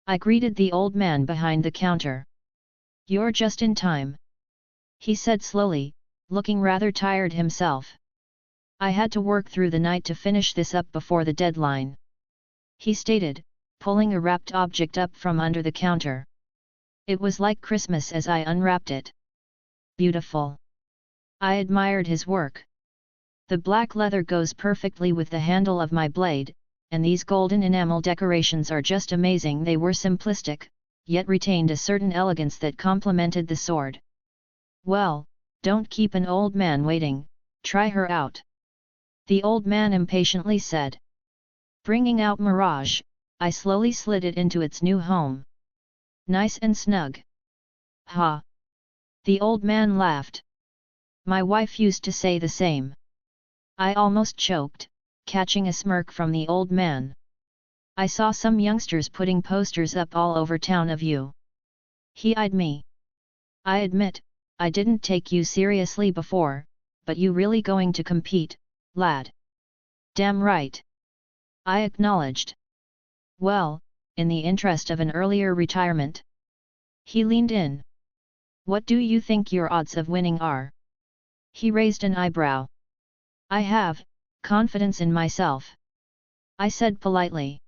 I greeted the old man behind the counter. "You're just in time," he said slowly, looking rather tired himself. "I had to work through the night to finish this up before the deadline," he stated, pulling a wrapped object up from under the counter. It was like Christmas as I unwrapped it. "Beautiful." I admired his work. "The black leather goes perfectly with the handle of my blade, and these golden enamel decorations are just amazing." They were simplistic, yet retained a certain elegance that complemented the sword. "Well, don't keep an old man waiting, try her out," the old man impatiently said. Bringing out Mirage, I slowly slid it into its new home. "Nice and snug." "Ha!" the old man laughed. "My wife used to say the same." I almost choked, catching a smirk from the old man. "I saw some youngsters putting posters up all over town of you." He eyed me. "I admit, I didn't take you seriously before, but you really going to compete, lad?" "Damn right." I acknowledged. "Well, in the interest of an earlier retirement." He leaned in. "What do you think your odds of winning are?" He raised an eyebrow. "I have confidence in myself," I said politely.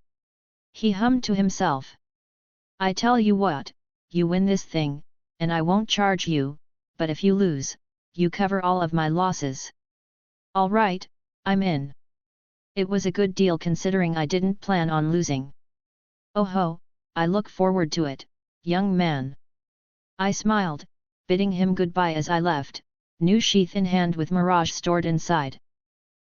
He hummed to himself. "I tell you what, you win this thing, and I won't charge you, but if you lose, you cover all of my losses." "All right, I'm in." It was a good deal considering I didn't plan on losing. "Oh ho, I look forward to it, young man." I smiled, bidding him goodbye as I left, new sheath in hand with Mirage stored inside.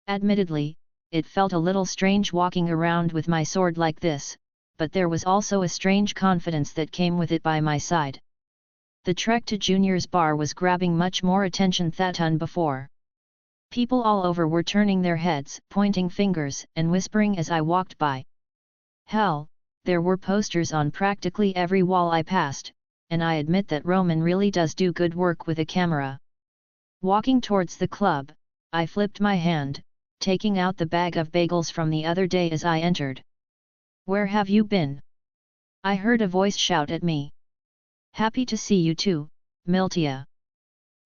Admittedly, it felt a little strange walking around with my sword like this, but there was also a strange confidence that came with it by my side. The trek to Junior's bar was grabbing much more attention than before. People all over were turning their heads, pointing fingers, and whispering as I walked by. Hell, there were posters on practically every wall I passed, and I admit that Roman really does do good work with a camera. Walking towards the club, I flipped my hand, taking out the bag of bagels from the other day as I entered. "Where have you been?" I heard a voice shout at me. "Happy to see you too, Miltia."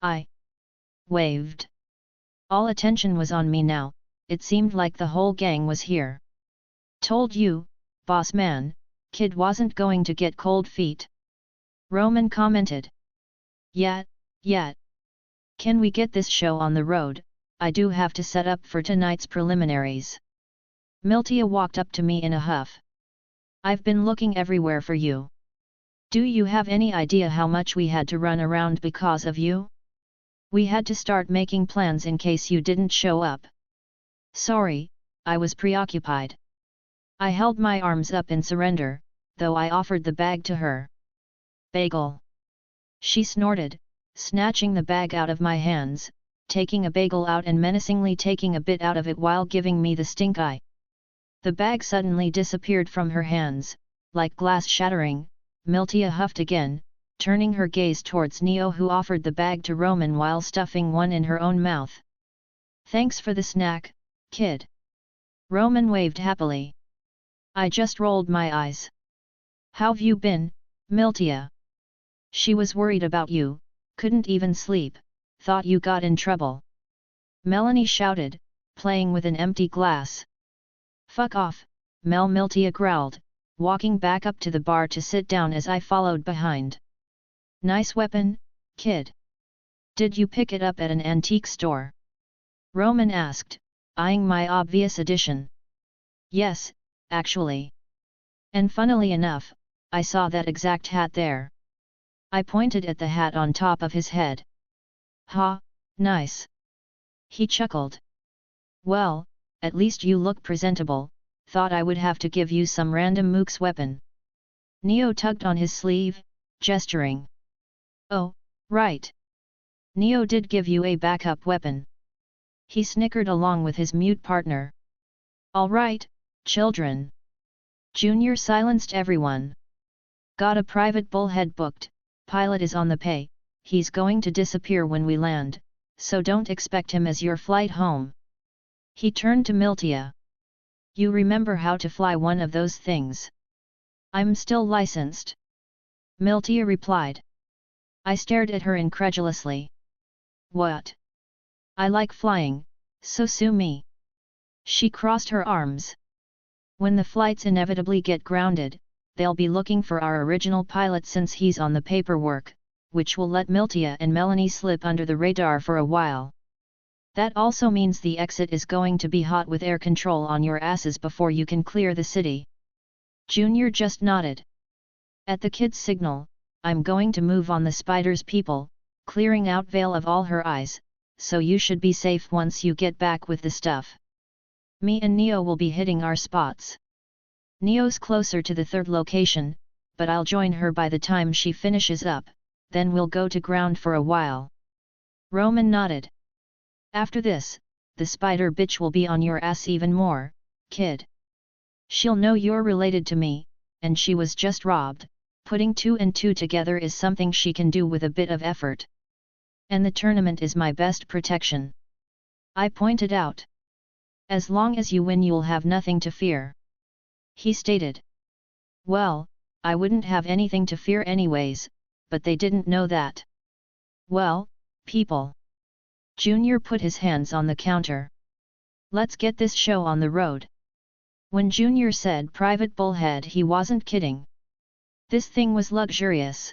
I waved. All attention was on me now, it seemed like the whole gang was here. "Told you, boss man, kid wasn't going to get cold feet," Roman commented. Yeah. Can we get this show on the road? I do have to set up for tonight's preliminaries." Miltia walked up to me in a huff. "I've been looking everywhere for you. Do you have any idea how much we had to run around because of you? We had to start making plans in case you didn't show up." "Sorry, I was preoccupied." I held my arms up in surrender, though I offered the bag to her. "Bagel!" she snorted, snatching the bag out of my hands, taking a bagel out and menacingly taking a bit out of it while giving me the stink eye. The bag suddenly disappeared from her hands, like glass shattering, Miltia huffed again, turning her gaze towards Neo, who offered the bag to Roman while stuffing one in her own mouth. "Thanks for the snack, kid." Roman waved happily. "I just rolled my eyes. How've you been, Miltia? She was worried about you, couldn't even sleep, thought you got in trouble." Melanie shouted, playing with an empty glass. "Fuck off," Miltia growled, walking back up to the bar to sit down as I followed behind. "Nice weapon, kid. Did you pick it up at an antique store?" Roman asked, eyeing my obvious addition. "Yes, actually. And funnily enough, I saw that exact hat there." I pointed at the hat on top of his head. "Ha, nice." He chuckled. "Well, at least you look presentable, thought I would have to give you some random mook's weapon." Neo tugged on his sleeve, gesturing. "Oh, right. Neo did give you a backup weapon." He snickered along with his mute partner. "All right, children." Junior silenced everyone. "Got a private bullhead booked, pilot is on the pay, he's going to disappear when we land, so don't expect him as your flight home." He turned to Miltia. "You remember how to fly one of those things?" "I'm still licensed," Miltia replied. I stared at her incredulously. "What? I like flying, so sue me." She crossed her arms. "When the flights inevitably get grounded, they'll be looking for our original pilot since he's on the paperwork, which will let Miltia and Melanie slip under the radar for a while. That also means the exit is going to be hot with air control on your asses before you can clear the city." Junior just nodded. At the kid's signal, "I'm going to move on the spider's people," clearing out Veil of all her eyes, "so you should be safe once you get back with the stuff. Me and Neo will be hitting our spots. Neo's closer to the third location, but I'll join her by the time she finishes up, then we'll go to ground for a while." Roman nodded. "After this, the spider bitch will be on your ass even more, kid. She'll know you're related to me, and she was just robbed, putting 2 and 2 together is something she can do with a bit of effort. And the tournament is my best protection," I pointed out. "As long as you win you'll have nothing to fear," he stated. Well, I wouldn't have anything to fear anyways, but they didn't know that. "Well, people." Junior put his hands on the counter. "Let's get this show on the road." When Junior said private bullhead, he wasn't kidding. This thing was luxurious.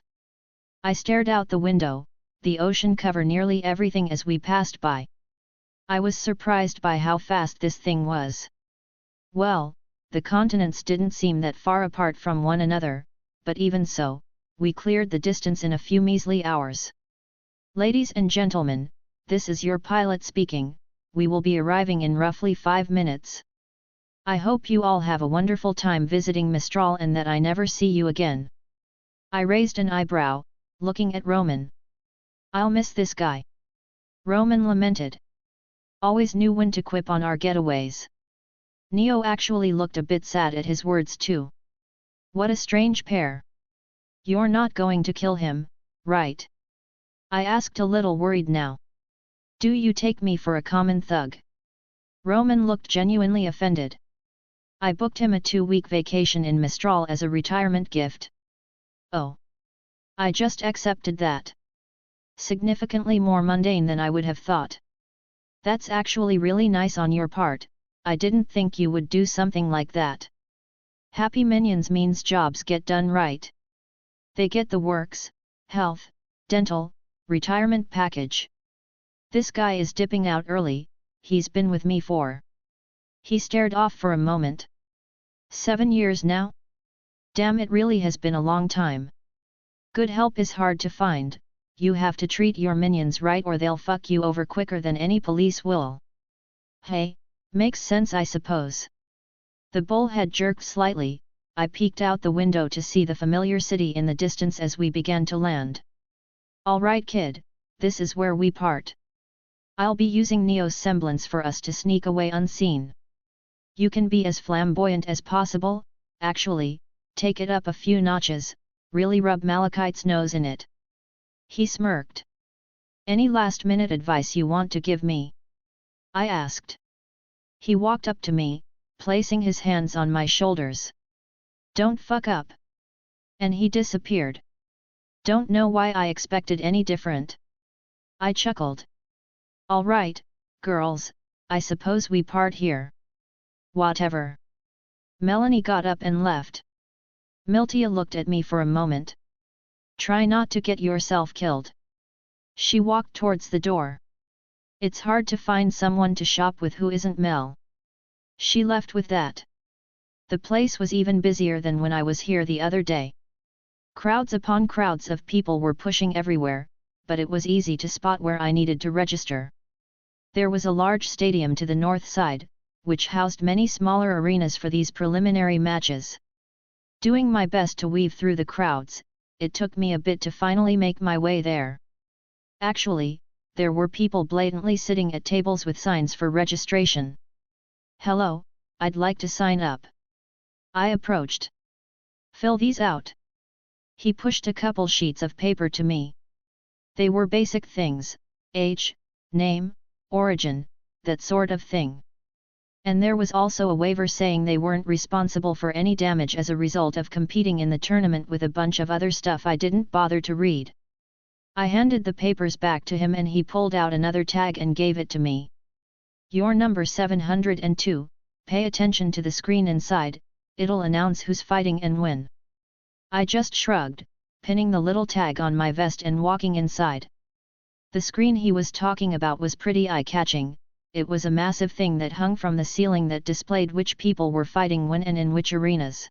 I stared out the window, the ocean covered nearly everything as we passed by. I was surprised by how fast this thing was. Well, the continents didn't seem that far apart from one another, but even so, we cleared the distance in a few measly hours. "Ladies and gentlemen, this is your pilot speaking, we will be arriving in roughly 5 minutes. I hope you all have a wonderful time visiting Mistral and that I never see you again." I raised an eyebrow, looking at Roman. "I'll miss this guy." Roman lamented. "Always knew when to quip on our getaways." Neo actually looked a bit sad at his words too. "What a strange pair. You're not going to kill him, right?" I asked a little worried now. "Do you take me for a common thug?" Roman looked genuinely offended. "I booked him a 2-week vacation in Mistral as a retirement gift." "Oh. I just accepted that." Significantly more mundane than I would have thought. "That's actually really nice on your part, I didn't think you would do something like that." Happy minions means jobs get done right. They get the works, health, dental, retirement package. This guy is dipping out early, he's been with me for... He stared off for a moment. 7 years now? Damn, it really has been a long time. Good help is hard to find, you have to treat your minions right or they'll fuck you over quicker than any police will. Hey, makes sense I suppose. The bullhead jerked slightly, I peeked out the window to see the familiar city in the distance as we began to land. "All right kid, this is where we part. I'll be using Neo's semblance for us to sneak away unseen. You can be as flamboyant as possible, actually, take it up a few notches, really rub Malachite's nose in it. He smirked. Any last-minute advice you want to give me? I asked. He walked up to me, placing his hands on my shoulders. Don't fuck up. And he disappeared. Don't know why I expected any different. I chuckled. All right, girls, I suppose we part here. Whatever. Melanie got up and left. Miltia looked at me for a moment. Try not to get yourself killed. She walked towards the door. It's hard to find someone to shop with who isn't Mel. She left with that. The place was even busier than when I was here the other day. Crowds upon crowds of people were pushing everywhere, but it was easy to spot where I needed to register. There was a large stadium to the north side, which housed many smaller arenas for these preliminary matches. Doing my best to weave through the crowds, it took me a bit to finally make my way there. Actually, there were people blatantly sitting at tables with signs for registration. Hello, I'd like to sign up. I approached. Fill these out. He pushed a couple sheets of paper to me. They were basic things, age, name, origin, that sort of thing. And there was also a waiver saying they weren't responsible for any damage as a result of competing in the tournament with a bunch of other stuff I didn't bother to read. I handed the papers back to him and he pulled out another tag and gave it to me. You're number 702, pay attention to the screen inside, it'll announce who's fighting and when. I just shrugged, pinning the little tag on my vest and walking inside. The screen he was talking about was pretty eye-catching. It was a massive thing that hung from the ceiling that displayed which people were fighting when and in which arenas.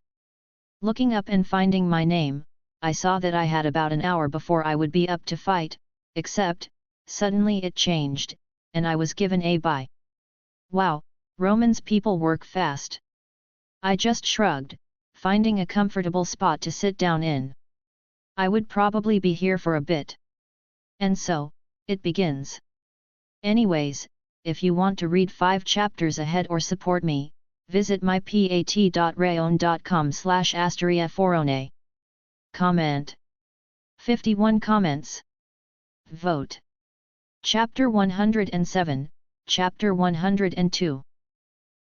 Looking up and finding my name, I saw that I had about an hour before I would be up to fight, except, suddenly it changed, and I was given a bye. Wow, Romans people work fast. I just shrugged, finding a comfortable spot to sit down in. I would probably be here for a bit. And so, it begins. Anyways, if you want to read 5 chapters ahead or support me, visit mypat.rayon.com/asteriaforone. Comment. 51 comments. Vote. Chapter 107, Chapter 102.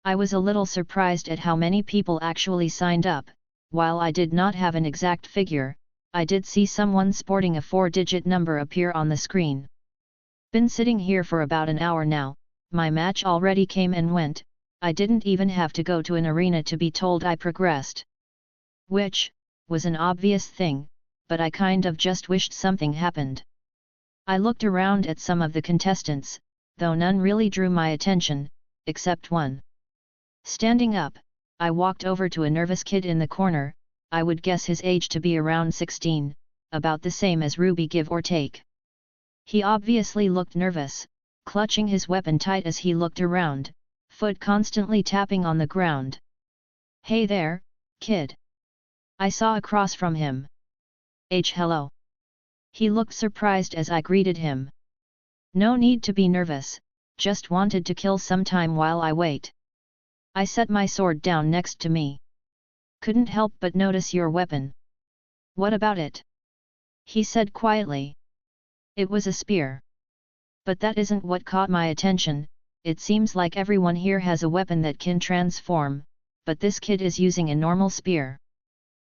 I was a little surprised at how many people actually signed up. While I did not have an exact figure, I did see someone sporting a 4-digit number appear on the screen. Been sitting here for about an hour now, my match already came and went, I didn't even have to go to an arena to be told I progressed. Which was an obvious thing, but I kind of just wished something happened. I looked around at some of the contestants, though none really drew my attention, except one. Standing up, I walked over to a nervous kid in the corner. I would guess his age to be around 16, about the same as Ruby give or take. He obviously looked nervous, clutching his weapon tight as he looked around, foot constantly tapping on the ground. Hey there, kid. I saw across from him. Hello. He looked surprised as I greeted him. No need to be nervous, just wanted to kill some time while I wait. I set my sword down next to me. Couldn't help but notice your weapon. What about it? He said quietly. It was a spear. But that isn't what caught my attention. It seems like everyone here has a weapon that can transform, but this kid is using a normal spear.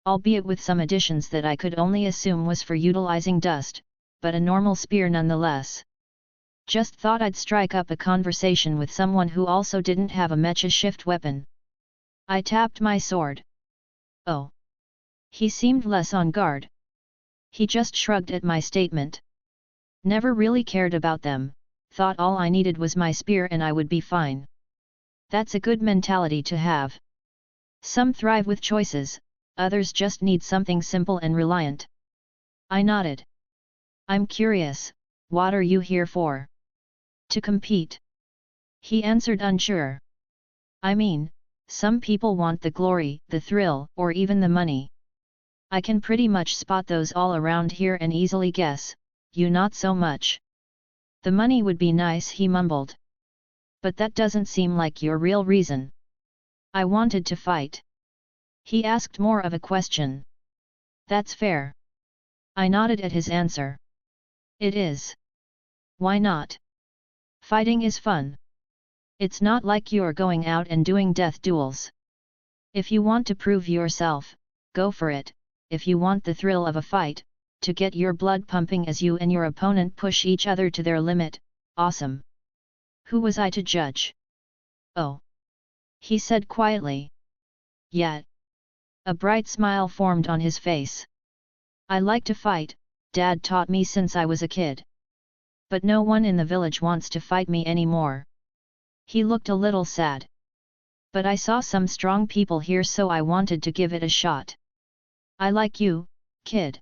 Albeit with some additions that I could only assume was for utilizing dust, but a normal spear nonetheless. Just thought I'd strike up a conversation with someone who also didn't have a mecha shift weapon. I tapped my sword. Oh. He seemed less on guard. He just shrugged at my statement. Never really cared about them, thought all I needed was my spear and I would be fine. That's a good mentality to have. Some thrive with choices, others just need something simple and reliant. I nodded. I'm curious, what are you here for? To compete. He answered unsure. I mean, some people want the glory, the thrill, or even the money. I can pretty much spot those all around here and easily guess, you not so much. The money would be nice, he mumbled. But that doesn't seem like your real reason. I wanted to fight. He asked more of a question. That's fair. I nodded at his answer. It is. Why not? Fighting is fun. It's not like you're going out and doing death duels. If you want to prove yourself, go for it. If you want the thrill of a fight, to get your blood pumping as you and your opponent push each other to their limit, awesome. Who was I to judge? Oh. He said quietly. Yet. A bright smile formed on his face. I like to fight, Dad taught me since I was a kid. But no one in the village wants to fight me anymore. He looked a little sad. But I saw some strong people here, so I wanted to give it a shot. I like you, kid.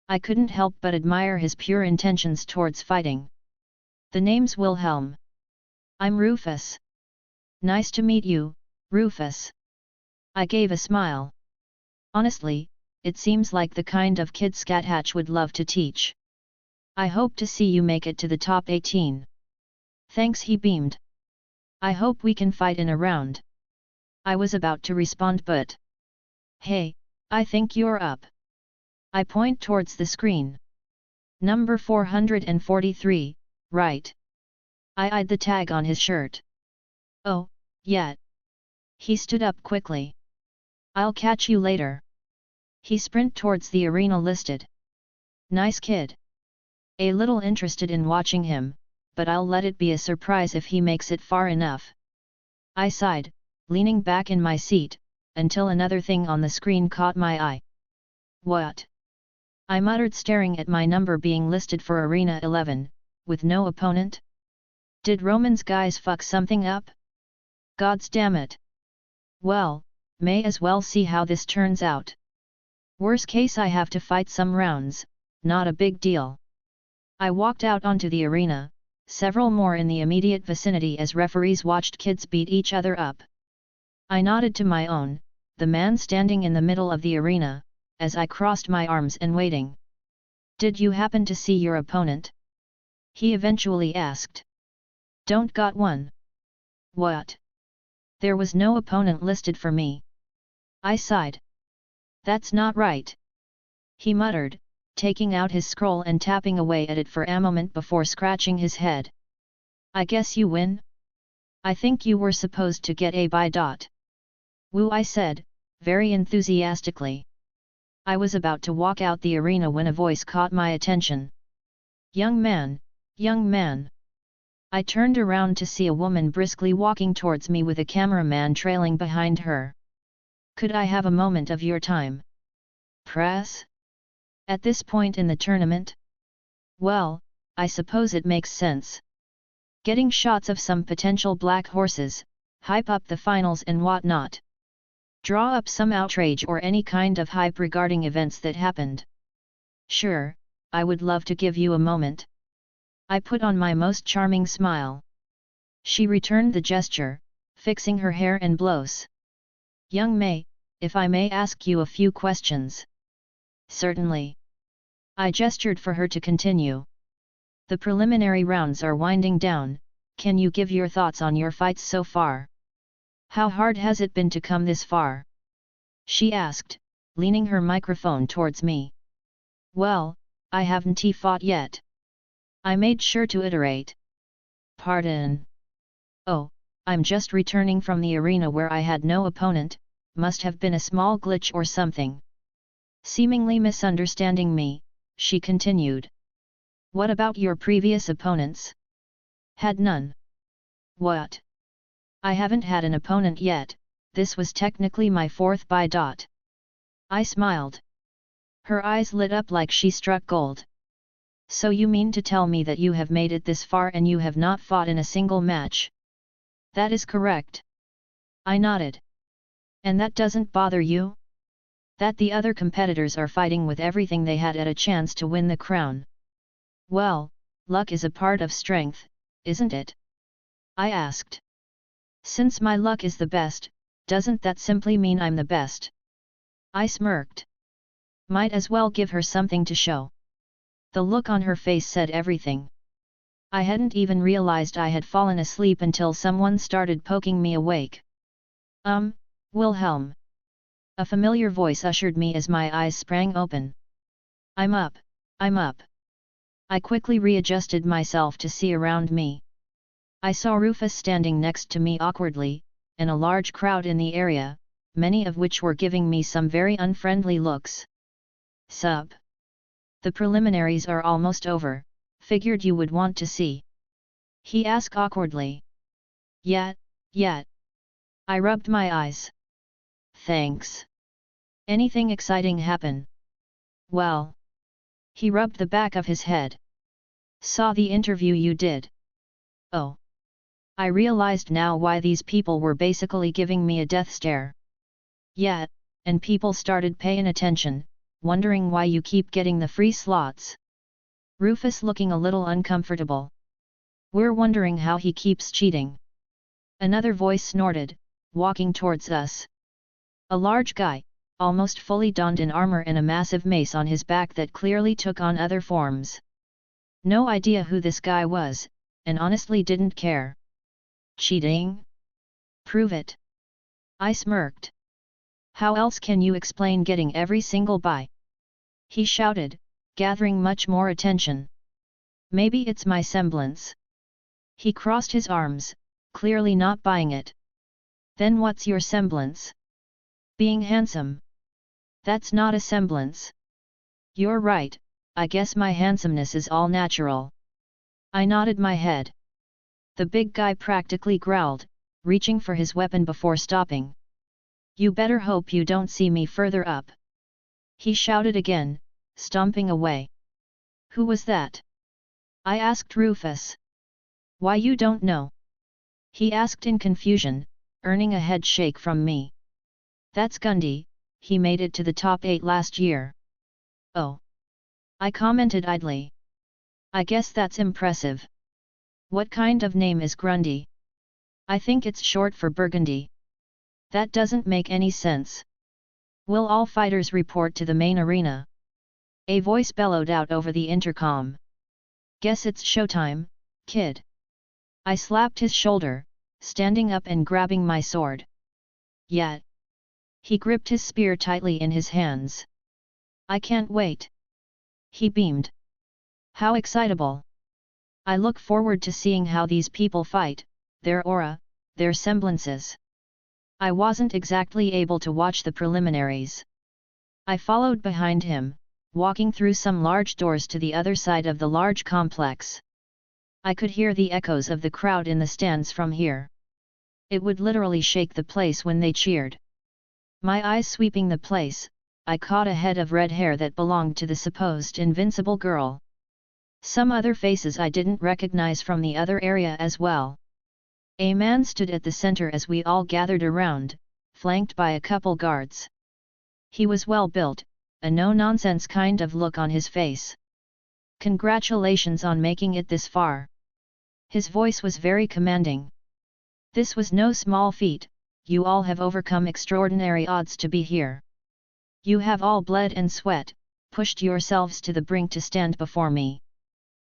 I couldn't help but admire his pure intentions towards fighting. The name's Wilhelm. I'm Rufus. Nice to meet you, Rufus. I gave a smile. Honestly, it seems like the kind of kid Scathatch would love to teach. I hope to see you make it to the top 18. Thanks, he beamed. I hope we can fight in a round. I was about to respond, but... Hey, I think you're up. I point towards the screen. Number 443, right. I eyed the tag on his shirt. Oh, yeah. He stood up quickly. I'll catch you later. He sprinted towards the arena listed. Nice kid. A little interested in watching him, but I'll let it be a surprise if he makes it far enough. I sighed, leaning back in my seat, until another thing on the screen caught my eye. What? I muttered, staring at my number being listed for Arena 11, with no opponent. Did Roman's guys fuck something up? Gods damn it. Well, may as well see how this turns out. Worst case, I have to fight some rounds, not a big deal. I walked out onto the arena, several more in the immediate vicinity as referees watched kids beat each other up. I nodded to my own, the man standing in the middle of the arena, as I crossed my arms and waiting. Did you happen to see your opponent? He eventually asked. Don't got one. What? There was no opponent listed for me. I sighed. That's not right. He muttered, taking out his scroll and tapping away at it for a moment before scratching his head. I guess you win? I think you were supposed to get a bye. Woo, I said, very enthusiastically. I was about to walk out the arena when a voice caught my attention. Young man, young man. I turned around to see a woman briskly walking towards me with a cameraman trailing behind her. Could I have a moment of your time? Press? At this point in the tournament? Well, I suppose it makes sense. Getting shots of some potential black horses, hype up the finals and whatnot. Draw up some outrage or any kind of hype regarding events that happened. Sure, I would love to give you a moment. I put on my most charming smile. She returned the gesture, fixing her hair and blouse. Young May, if I may ask you a few questions. Certainly. I gestured for her to continue. The preliminary rounds are winding down, can you give your thoughts on your fights so far? How hard has it been to come this far? She asked, leaning her microphone towards me. Well, I haven't fought yet. I made sure to iterate. Pardon. Oh, I'm just returning from the arena where I had no opponent, must have been a small glitch or something. Seemingly misunderstanding me, she continued. What about your previous opponents? Had none. What? I haven't had an opponent yet, this was technically my fourth bye. I smiled. Her eyes lit up like she struck gold. So you mean to tell me that you have made it this far and you have not fought in a single match? That is correct. I nodded. And that doesn't bother you? That the other competitors are fighting with everything they had at a chance to win the crown? Well, luck is a part of strength, isn't it? I asked. Since my luck is the best, doesn't that simply mean I'm the best? I smirked. Might as well give her something to show. The look on her face said everything. I hadn't even realized I had fallen asleep until someone started poking me awake. Wilhelm. A familiar voice ushered me as my eyes sprang open. I'm up, I'm up. I quickly readjusted myself to see around me. I saw Rufus standing next to me awkwardly, and a large crowd in the area, many of which were giving me some very unfriendly looks. Sup? The preliminaries are almost over, figured you would want to see. He asked awkwardly. Yet. I rubbed my eyes. Thanks. Anything exciting happen? Well. He rubbed the back of his head. Saw the interview you did. Oh. I realized now why these people were basically giving me a death stare. Yeah, and people started paying attention, wondering why you keep getting the free slots. Rufus looking a little uncomfortable. We're wondering how he keeps cheating. Another voice snorted, walking towards us. A large guy, almost fully donned in armor and a massive mace on his back that clearly took on other forms. No idea who this guy was, and honestly didn't care. Cheating? Prove it. I smirked. How else can you explain getting every single buy? He shouted, gathering much more attention. Maybe it's my semblance. He crossed his arms, clearly not buying it. Then what's your semblance? Being handsome. That's not a semblance. You're right, I guess my handsomeness is all natural. I nodded my head. The big guy practically growled, reaching for his weapon before stopping. You better hope you don't see me further up. He shouted again, stomping away. Who was that? I asked Rufus. Why you don't know? He asked in confusion, earning a head shake from me. That's Gundy, he made it to the top 8 last year. Oh. I commented idly. I guess that's impressive. What kind of name is Grundy? I think it's short for Burgundy. That doesn't make any sense. Will all fighters report to the main arena? A voice bellowed out over the intercom. Guess it's showtime, kid. I slapped his shoulder, standing up and grabbing my sword. Yeah. He gripped his spear tightly in his hands. I can't wait. He beamed. How excitable. I look forward to seeing how these people fight, their aura, their semblances. I wasn't exactly able to watch the preliminaries. I followed behind him, walking through some large doors to the other side of the large complex. I could hear the echoes of the crowd in the stands from here. It would literally shake the place when they cheered. My eyes sweeping the place, I caught a head of red hair that belonged to the supposed invincible girl. Some other faces I didn't recognize from the other area as well. A man stood at the center as we all gathered around, flanked by a couple guards. He was well built, a no-nonsense kind of look on his face. Congratulations on making it this far. His voice was very commanding. This was no small feat, you all have overcome extraordinary odds to be here. You have all bled and sweat, pushed yourselves to the brink to stand before me.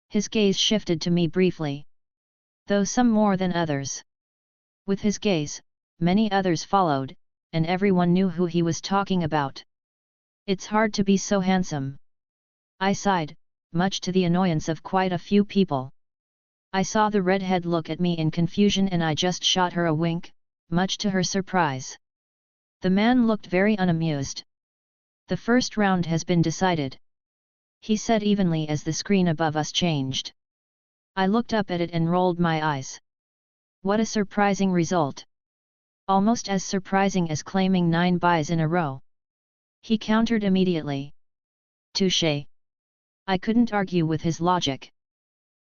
His gaze shifted to me briefly. Though some more than others. With his gaze, many others followed, and everyone knew who he was talking about. It's hard to be so handsome. I sighed, much to the annoyance of quite a few people. I saw the redhead look at me in confusion and I just shot her a wink, much to her surprise. The man looked very unamused. The first round has been decided. He said evenly as the screen above us changed. I looked up at it and rolled my eyes. What a surprising result. Almost as surprising as claiming 9 buys in a row. He countered immediately. Touché. I couldn't argue with his logic.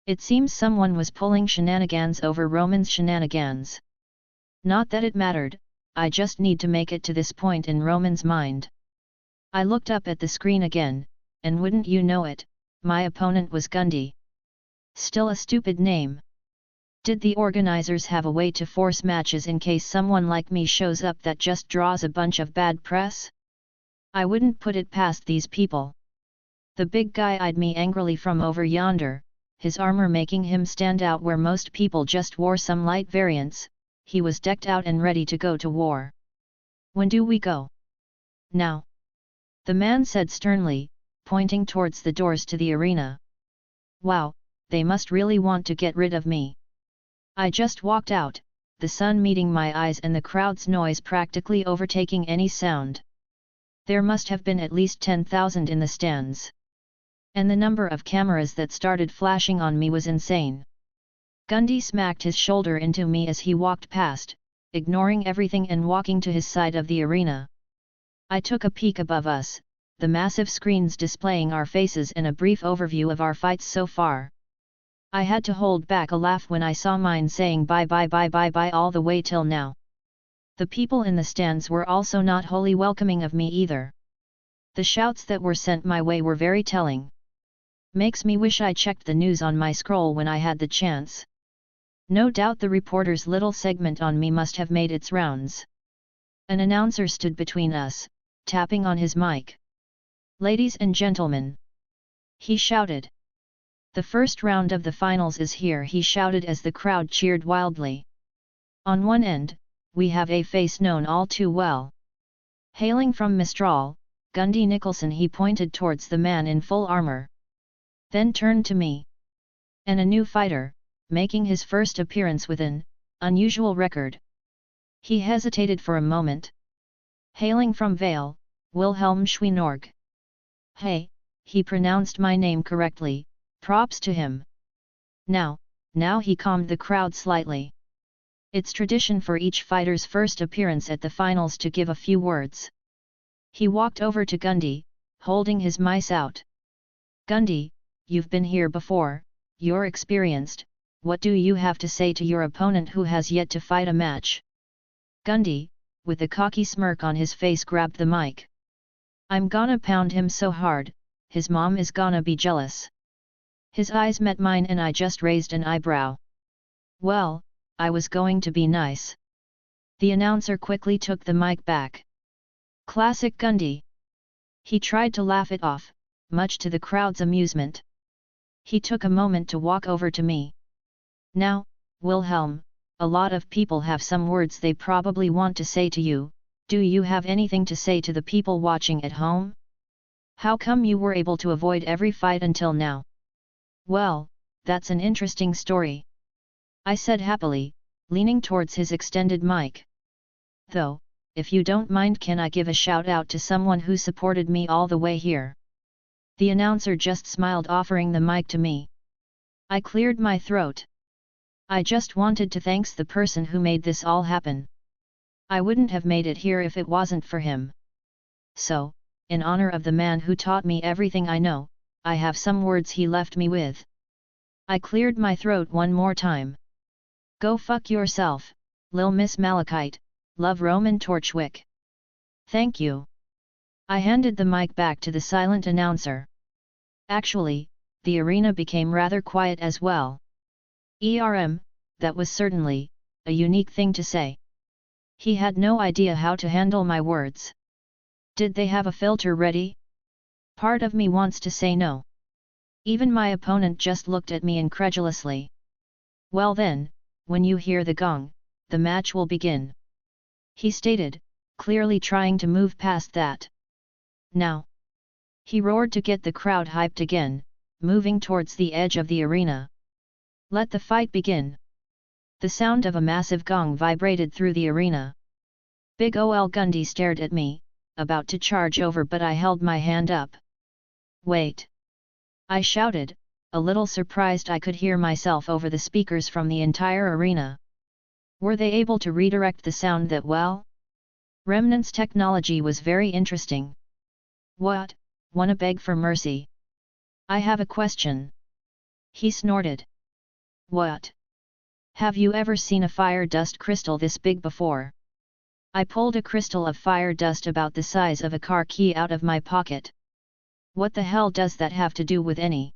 It seems someone was pulling shenanigans over Roman's shenanigans. Not that it mattered, I just need to make it to this point in Roman's mind. I looked up at the screen again, and wouldn't you know it, my opponent was Gundy. Still a stupid name. Did the organizers have a way to force matches in case someone like me shows up that just draws a bunch of bad press? I wouldn't put it past these people. The big guy eyed me angrily from over yonder, his armor making him stand out where most people just wore some light variants. He was decked out and ready to go to war. When do we go? Now, the man said sternly, pointing towards the doors to the arena. Wow, they must really want to get rid of me. I just walked out, the sun meeting my eyes and the crowd's noise practically overtaking any sound. There must have been at least 10,000 in the stands. And the number of cameras that started flashing on me was insane. Gundy smacked his shoulder into me as he walked past, ignoring everything and walking to his side of the arena. I took a peek above us, the massive screens displaying our faces and a brief overview of our fights so far. I had to hold back a laugh when I saw mine saying bye bye bye bye bye all the way till now. The people in the stands were also not wholly welcoming of me either. The shouts that were sent my way were very telling. Makes me wish I checked the news on my scroll when I had the chance. No doubt the reporter's little segment on me must have made its rounds. An announcer stood between us, tapping on his mic. "Ladies and gentlemen," he shouted. "The first round of the finals is here," he shouted as the crowd cheered wildly. On one end, we have a face known all too well. Hailing from Mistral, Gundy Nicholson, he pointed towards the man in full armor. Then turned to me. "And a new fighter, making his first appearance with an unusual record." He hesitated for a moment. "Hailing from Vale, Wilhelm Schweinorg." "Hey," he pronounced my name correctly, props to him. Now he calmed the crowd slightly. It's tradition for each fighter's first appearance at the finals to give a few words. He walked over to Gundy, holding his mic out. "Gundy, you've been here before, you're experienced, what do you have to say to your opponent who has yet to fight a match?" Gundy, with a cocky smirk on his face, grabbed the mic. "I'm gonna pound him so hard, his mom is gonna be jealous." His eyes met mine and I just raised an eyebrow. "Well, I was going to be nice." The announcer quickly took the mic back. "Classic Gundy." He tried to laugh it off, much to the crowd's amusement. He took a moment to walk over to me. "Now, Wilhelm, a lot of people have some words they probably want to say to you. Do you have anything to say to the people watching at home? How come you were able to avoid every fight until now?" "Well, that's an interesting story," I said happily, leaning towards his extended mic. "Though, if you don't mind, can I give a shout out to someone who supported me all the way here?" The announcer just smiled, offering the mic to me. I cleared my throat. "I just wanted to thank the person who made this all happen. I wouldn't have made it here if it wasn't for him. So, in honor of the man who taught me everything I know, I have some words he left me with." I cleared my throat one more time. "Go fuck yourself, Lil Miss Malachite, love Roman Torchwick." "Thank you." I handed the mic back to the silent announcer. Actually, the arena became rather quiet as well. That was certainly a unique thing to say. He had no idea how to handle my words. Did they have a filter ready? Part of me wants to say no. Even my opponent just looked at me incredulously. "Well then, when you hear the gong, the match will begin," he stated, clearly trying to move past that. "Now!" he roared to get the crowd hyped again, moving towards the edge of the arena. "Let the fight begin." The sound of a massive gong vibrated through the arena. Big Ol Gundy stared at me, about to charge over, but I held my hand up. "Wait!" I shouted, a little surprised I could hear myself over the speakers from the entire arena. Were they able to redirect the sound that well? Remnant's technology was very interesting. "What, wanna beg for mercy? I have a question," he snorted. "What? Have you ever seen a fire dust crystal this big before?" I pulled a crystal of fire dust about the size of a car key out of my pocket. "What the hell does that have to do with any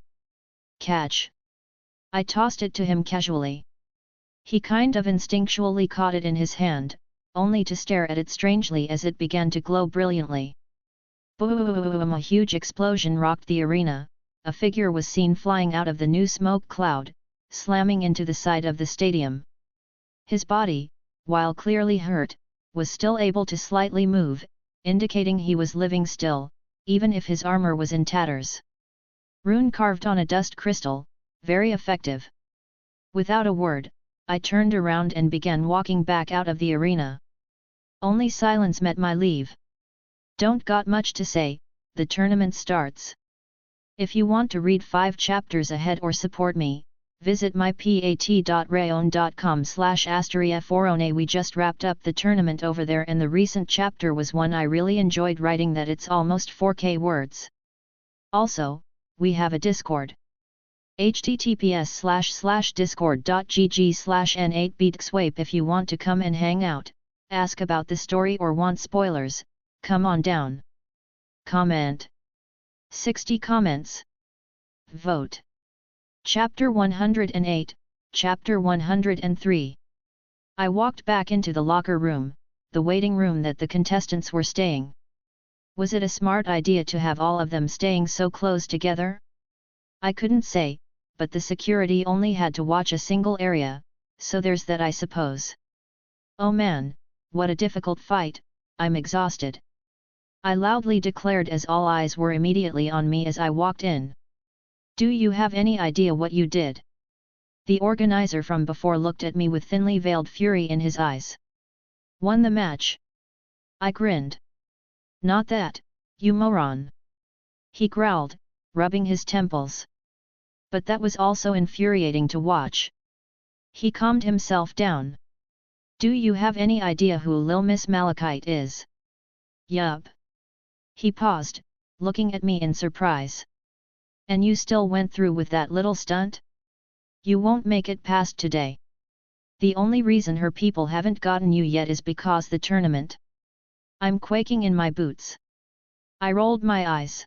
catch?" I tossed it to him casually. He kind of instinctually caught it in his hand, only to stare at it strangely as it began to glow brilliantly. Boom! A huge explosion rocked the arena. A figure was seen flying out of the new smoke cloud, slamming into the side of the stadium. His body, while clearly hurt, was still able to slightly move, indicating he was living still, even if his armor was in tatters. Rune carved on a dust crystal, very effective. Without a word, I turned around and began walking back out of the arena. Only silence met my leave. Don't got much to say, the tournament starts. If you want to read 5 chapters ahead or support me, visit mypat.rayon.com/*F4ONA. We just wrapped up the tournament over there and the recent chapter was one I really enjoyed writing that it's almost 4K words. Also, we have a Discord. https://discord.gg/n8beatswape. If you want to come and hang out, ask about the story or want spoilers, come on down. Comment. 60 comments. Vote. Chapter 108, Chapter 103. I walked back into the locker room, the waiting room that the contestants were staying. Was it a smart idea to have all of them staying so close together? I couldn't say, but the security only had to watch a single area, so there's that, I suppose. Oh man, what a difficult fight, I'm exhausted. I loudly declared as all eyes were immediately on me as I walked in. Do you have any idea what you did? The organizer from before looked at me with thinly veiled fury in his eyes. Won the match. I grinned. Not that, you moron. He growled, rubbing his temples. But that was also infuriating to watch. He calmed himself down. Do you have any idea who Lil Miss Malachite is? Yup. He paused, looking at me in surprise. And you still went through with that little stunt? You won't make it past today. The only reason her people haven't gotten you yet is because the tournament. I'm quaking in my boots. I rolled my eyes.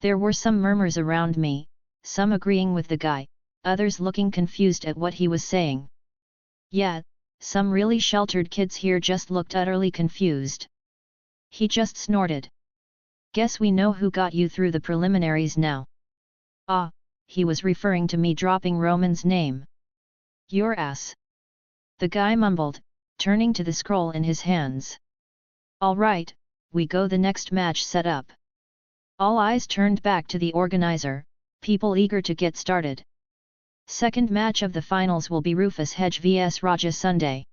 There were some murmurs around me, some agreeing with the guy, others looking confused at what he was saying. Yeah, some really sheltered kids here just looked utterly confused. He just snorted. Guess we know who got you through the preliminaries now. Ah, he was referring to me dropping Roman's name. Your ass. The guy mumbled, turning to the scroll in his hands. All right, we go. The next match set up. All eyes turned back to the organizer, people eager to get started. Second match of the finals will be Rufus Hedge vs Raja Sunday.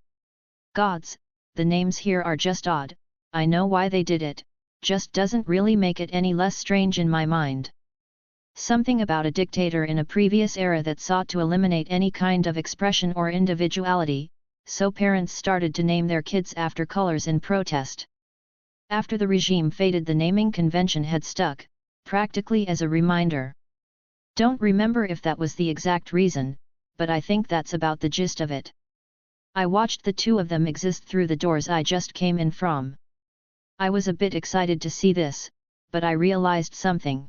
Gods, the names here are just odd, I know why they did it, just doesn't really make it any less strange in my mind. Something about a dictator in a previous era that sought to eliminate any kind of expression or individuality, so parents started to name their kids after colors in protest. After the regime faded, the naming convention had stuck, practically as a reminder. Don't remember if that was the exact reason, but I think that's about the gist of it. I watched the two of them exist through the doors I just came in from. I was a bit excited to see this, but I realized something.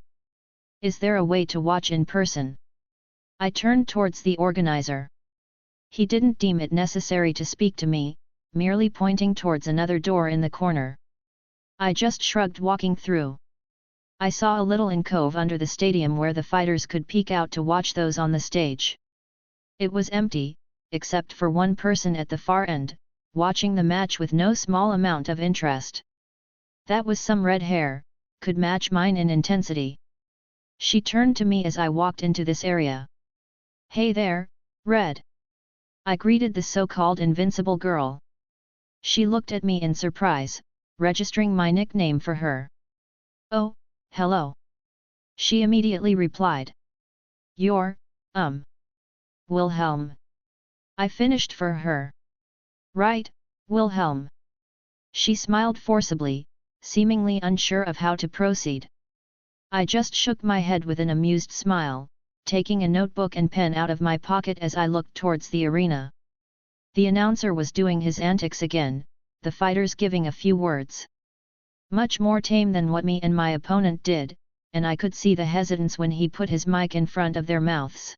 Is there a way to watch in person? I turned towards the organizer. He didn't deem it necessary to speak to me, merely pointing towards another door in the corner. I just shrugged, walking through. I saw a little alcove under the stadium where the fighters could peek out to watch those on the stage. It was empty, except for one person at the far end, watching the match with no small amount of interest. That was some red hair, could match mine in intensity. She turned to me as I walked into this area. Hey there, Red. I greeted the so-called invincible girl. She looked at me in surprise, registering my nickname for her. Oh, hello. She immediately replied. You're, Wilhelm. I finished for her. Right, Wilhelm. She smiled forcibly, seemingly unsure of how to proceed. I just shook my head with an amused smile, taking a notebook and pen out of my pocket as I looked towards the arena. The announcer was doing his antics again, the fighters giving a few words. Much more tame than what me and my opponent did, and I could see the hesitance when he put his mic in front of their mouths.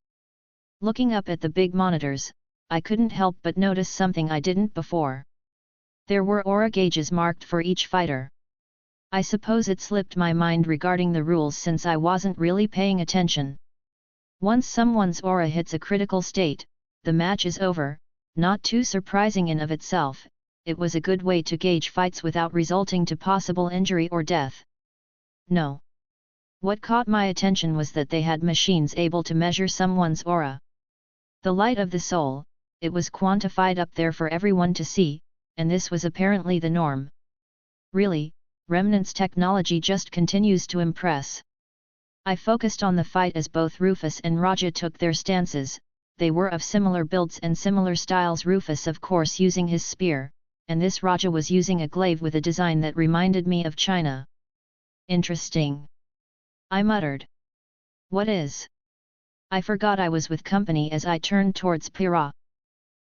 Looking up at the big monitors, I couldn't help but notice something I didn't before. There were aura gauges marked for each fighter. I suppose it slipped my mind regarding the rules since I wasn't really paying attention. Once someone's aura hits a critical state, the match is over, not too surprising in of itself, it was a good way to gauge fights without resulting to possible injury or death. No. What caught my attention was that they had machines able to measure someone's aura. The light of the soul, it was quantified up there for everyone to see, and this was apparently the norm. Really, Remnant's technology just continues to impress. I focused on the fight as both Rufus and Raja took their stances. They were of similar builds and similar styles, Rufus of course using his spear, and this Raja was using a glaive with a design that reminded me of China. Interesting. I muttered. What is? I forgot I was with company as I turned towards Pira.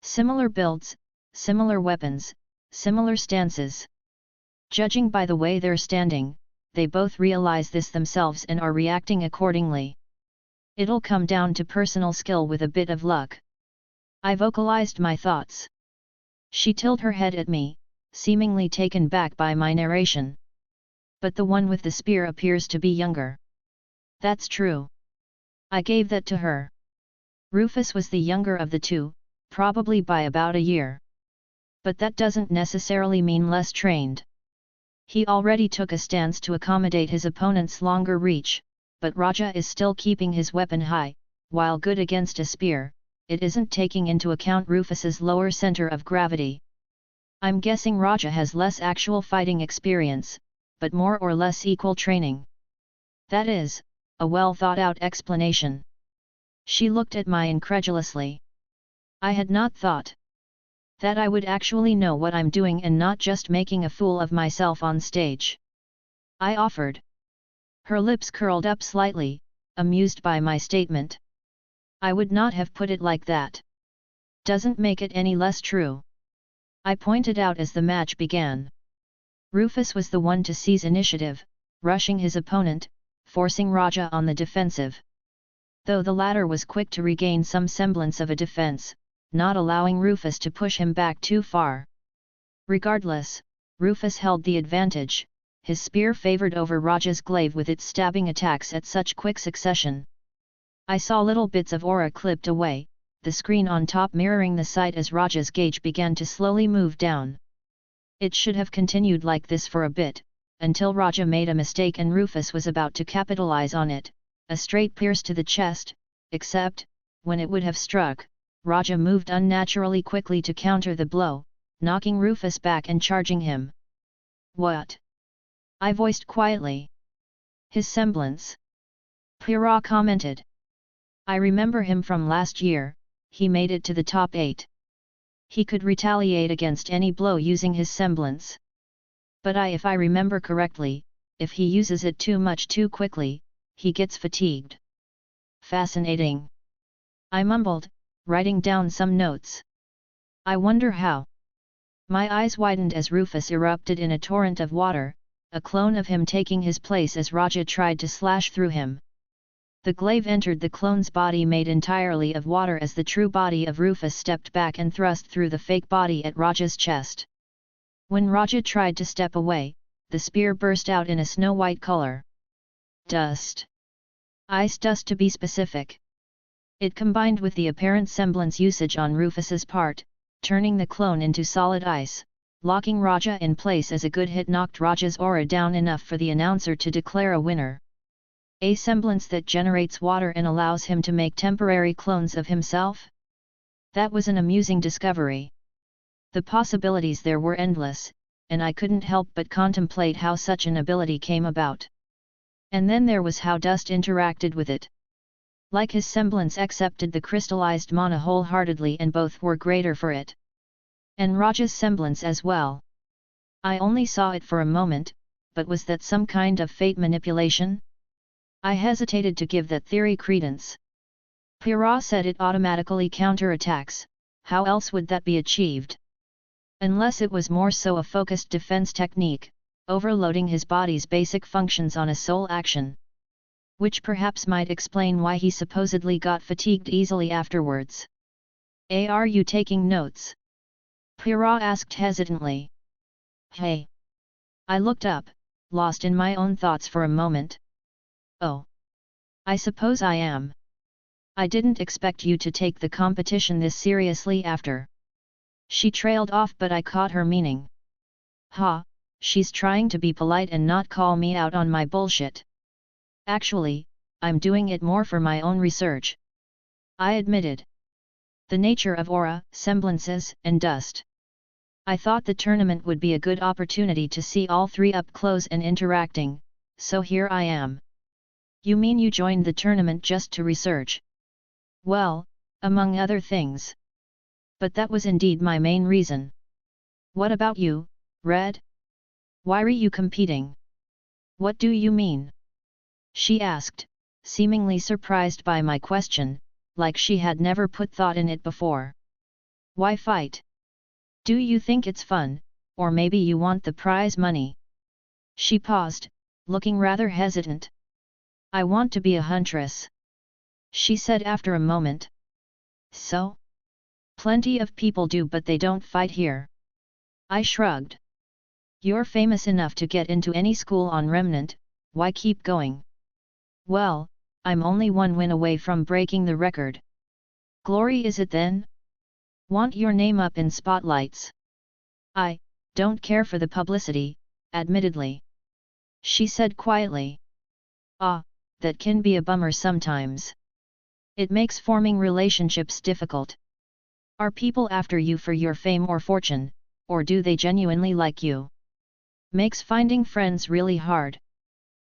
Similar builds, similar weapons, similar stances. Judging by the way they're standing, they both realize this themselves and are reacting accordingly. It'll come down to personal skill with a bit of luck. I vocalized my thoughts. She tilted her head at me, seemingly taken back by my narration. But the one with the spear appears to be younger. That's true. I gave that to her. Rufus was the younger of the two, probably by about a year. But that doesn't necessarily mean less trained. He already took a stance to accommodate his opponent's longer reach, but Raja is still keeping his weapon high. While good against a spear, it isn't taking into account Rufus's lower center of gravity. I'm guessing Raja has less actual fighting experience, but more or less equal training. That is, a well-thought-out explanation. She looked at me incredulously. I had not thought that I would actually know what I'm doing and not just making a fool of myself on stage. I offered. Her lips curled up slightly, amused by my statement. I would not have put it like that. Doesn't make it any less true. I pointed out as the match began. Rufus was the one to seize initiative, rushing his opponent, forcing Raja on the defensive. Though the latter was quick to regain some semblance of a defense, not allowing Rufus to push him back too far. Regardless, Rufus held the advantage, his spear favored over Raja's glaive with its stabbing attacks at such quick succession. I saw little bits of aura clipped away, the screen on top mirroring the sight as Raja's gauge began to slowly move down. It should have continued like this for a bit, until Raja made a mistake and Rufus was about to capitalize on it, a straight pierce to the chest, except, when it would have struck, Raja moved unnaturally quickly to counter the blow, knocking Rufus back and charging him. What? I voiced quietly. His semblance. Pira commented. I remember him from last year, he made it to the top 8. He could retaliate against any blow using his semblance. But if I remember correctly, if he uses it too much too quickly, he gets fatigued. Fascinating. I mumbled, writing down some notes. I wonder how. My eyes widened as Rufus erupted in a torrent of water, a clone of him taking his place as Raja tried to slash through him. The glaive entered the clone's body made entirely of water as the true body of Rufus stepped back and thrust through the fake body at Raja's chest. When Raja tried to step away, the spear burst out in a snow-white color. Dust. Ice dust to be specific. It combined with the apparent semblance usage on Rufus's part, turning the clone into solid ice, locking Raja in place as a good hit knocked Raja's aura down enough for the announcer to declare a winner. A semblance that generates water and allows him to make temporary clones of himself? That was an amusing discovery. The possibilities there were endless, and I couldn't help but contemplate how such an ability came about. And then there was how dust interacted with it. Like his semblance accepted the crystallized mana wholeheartedly and both were greater for it. And Raja's semblance as well. I only saw it for a moment, but was that some kind of fate manipulation? I hesitated to give that theory credence. Pira said it automatically counterattacks, how else would that be achieved? Unless it was more so a focused defense technique, overloading his body's basic functions on a sole action. Which perhaps might explain why he supposedly got fatigued easily afterwards. Are you taking notes? Pira asked hesitantly. Hey! I looked up, lost in my own thoughts for a moment. Oh! I suppose I am. I didn't expect you to take the competition this seriously after She trailed off, but I caught her meaning. Ha, she's trying to be polite and not call me out on my bullshit. Actually, I'm doing it more for my own research, I admitted. The nature of aura, semblances, and dust. I thought the tournament would be a good opportunity to see all three up close and interacting, so here I am. You mean you joined the tournament just to research? Well, among other things. But that was indeed my main reason. What about you, Red? Why are you competing? What do you mean? She asked, seemingly surprised by my question, like she had never put thought in it before. Why fight? Do you think it's fun, or maybe you want the prize money? She paused, looking rather hesitant. I want to be a huntress, she said after a moment. So? Plenty of people do, but they don't fight here. I shrugged. You're famous enough to get into any school on Remnant, why keep going? Well, I'm only one win away from breaking the record. Glory is it then? Want your name up in spotlights? I don't care for the publicity, admittedly. She said quietly. Ah, that can be a bummer sometimes. It makes forming relationships difficult. Are people after you for your fame or fortune, or do they genuinely like you? Makes finding friends really hard.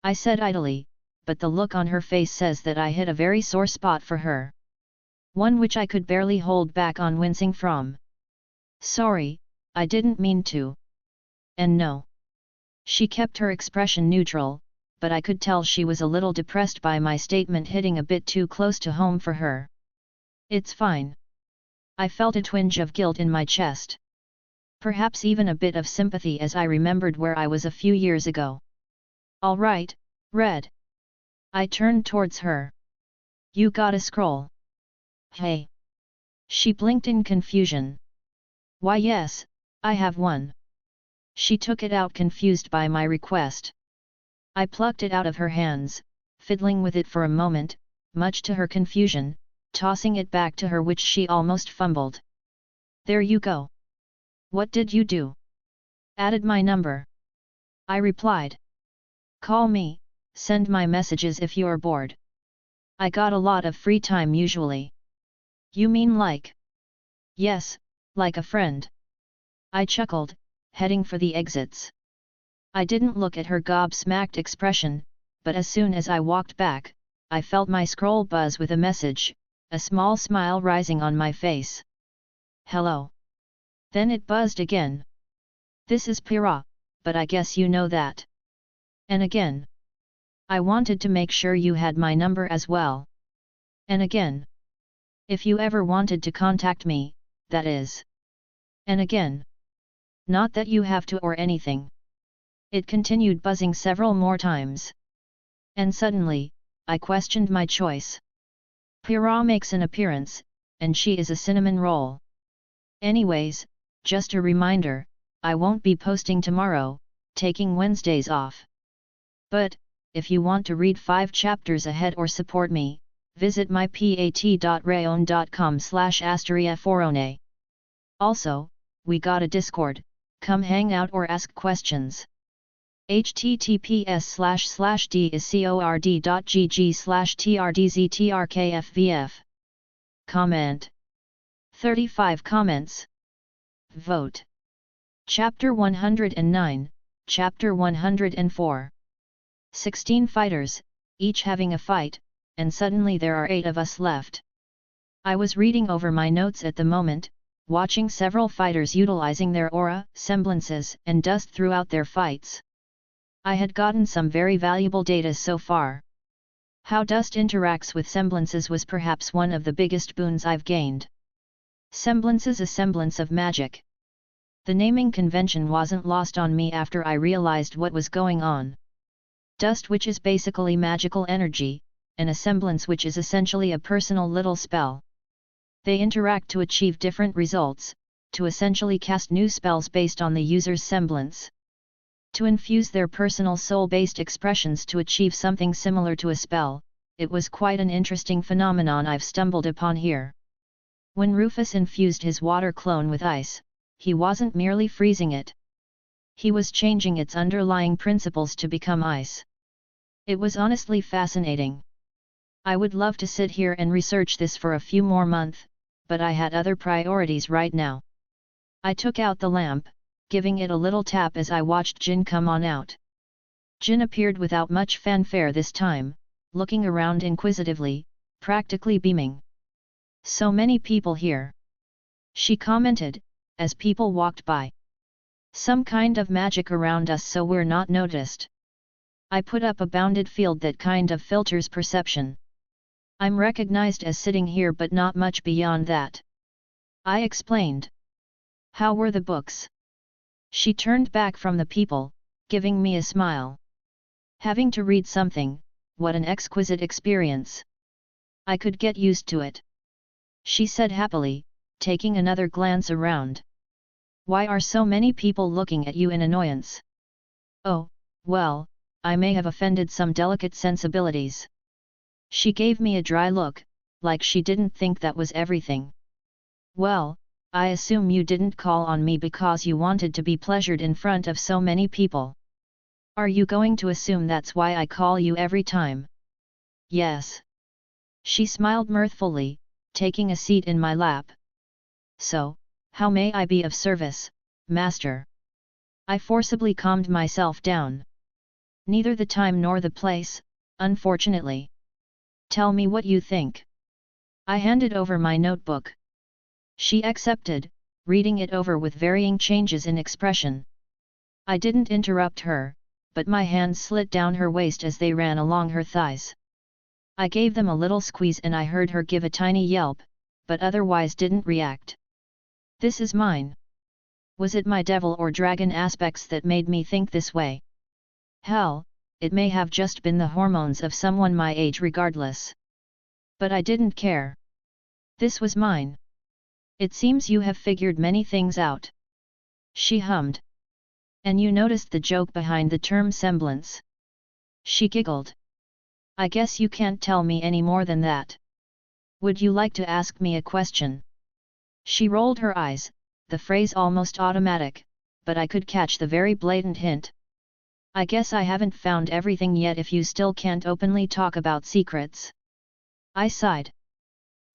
I said idly, but the look on her face says that I hit a very sore spot for her. One which I could barely hold back on wincing from. Sorry, I didn't mean to. And no. She kept her expression neutral, but I could tell she was a little depressed by my statement hitting a bit too close to home for her. It's fine. I felt a twinge of guilt in my chest. Perhaps even a bit of sympathy as I remembered where I was a few years ago. All right, Red. I turned towards her. You got a scroll? Hey. She blinked in confusion. Why yes, I have one. She took it out, confused by my request. I plucked it out of her hands, fiddling with it for a moment, much to her confusion, tossing it back to her, which she almost fumbled. There you go. What did you do? Added my number. I replied. Call me, send my messages if you're bored. I got a lot of free time usually. You mean like? Yes, like a friend. I chuckled, heading for the exits. I didn't look at her gobsmacked expression, but as soon as I walked back, I felt my scroll buzz with a message, a small smile rising on my face. Hello. Then it buzzed again. This is Pira, but I guess you know that. And again. I wanted to make sure you had my number as well. And again. If you ever wanted to contact me, that is. And again. Not that you have to or anything. It continued buzzing several more times. And suddenly, I questioned my choice. Pira makes an appearance, and she is a cinnamon roll. Anyways, just a reminder, I won't be posting tomorrow, taking Wednesdays off. But, if you want to read 5 chapters ahead or support me, visit mypat.rayon.com/asteriaforone. Also, we got a Discord, come hang out or ask questions. https://discord.gg/trdztrkfvf. Comment. 35 comments. Vote. Chapter 109, Chapter 104. 16 fighters, each having a fight, and suddenly there are 8 of us left. I was reading over my notes at the moment, watching several fighters utilizing their aura, semblances, and dust throughout their fights. I had gotten some very valuable data so far. How dust interacts with semblances was perhaps one of the biggest boons I've gained. Semblances, a semblance of magic. The naming convention wasn't lost on me after I realized what was going on. Dust, which is basically magical energy, and a semblance, which is essentially a personal little spell. They interact to achieve different results, to essentially cast new spells based on the user's semblance. To infuse their personal soul-based expressions to achieve something similar to a spell, it was quite an interesting phenomenon I've stumbled upon here. When Rufus infused his water clone with ice, he wasn't merely freezing it. He was changing its underlying principles to become ice. It was honestly fascinating. I would love to sit here and research this for a few more months, but I had other priorities right now. I took out the lamp, giving it a little tap as I watched Jin come on out. Jin appeared without much fanfare this time, looking around inquisitively, practically beaming. "So many people here," she commented, as people walked by. "Some kind of magic around us so we're not noticed." I put up a bounded field that kind of filters perception. "I'm recognized as sitting here but not much beyond that," I explained. "How were the books?" She turned back from the people, giving me a smile. "Having to read something, what an exquisite experience. I could get used to it," she said happily, taking another glance around. "Why are so many people looking at you in annoyance?" "Oh, well, I may have offended some delicate sensibilities." She gave me a dry look, like she didn't think that was everything. "Well, I assume you didn't call on me because you wanted to be pleasured in front of so many people. Are you going to assume that's why I call you every time?" "Yes." She smiled mirthfully, taking a seat in my lap. "So, how may I be of service, Master?" I forcibly calmed myself down. "Neither the time nor the place, unfortunately. Tell me what you think." I handed over my notebook. She accepted, reading it over with varying changes in expression. I didn't interrupt her, but my hands slid down her waist as they ran along her thighs. I gave them a little squeeze and I heard her give a tiny yelp, but otherwise didn't react. "This is mine." Was it my devil or dragon aspects that made me think this way? Hell, it may have just been the hormones of someone my age regardless. But I didn't care. This was mine. "It seems you have figured many things out," she hummed. "And you noticed the joke behind the term semblance." She giggled. "I guess you can't tell me any more than that. Would you like to ask me a question?" She rolled her eyes, the phrase almost automatic, but I could catch the very blatant hint. "I guess I haven't found everything yet if you still can't openly talk about secrets." I sighed.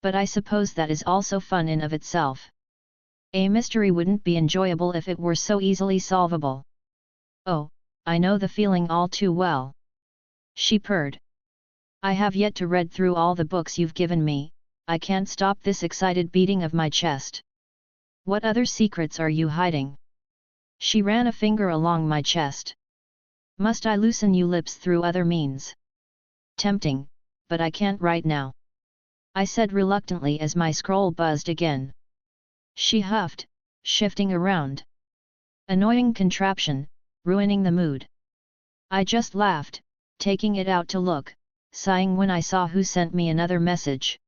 "But I suppose that is also fun in of itself. A mystery wouldn't be enjoyable if it were so easily solvable." "Oh, I know the feeling all too well," she purred. "I have yet to read through all the books you've given me, I can't stop this excited beating of my chest. What other secrets are you hiding?" She ran a finger along my chest. "Must I loosen you lips through other means?" "Tempting, but I can't right now," I said reluctantly as my scroll buzzed again. She huffed, shifting around. "Annoying contraption, ruining the mood." I just laughed, taking it out to look, sighing when I saw who sent me another message.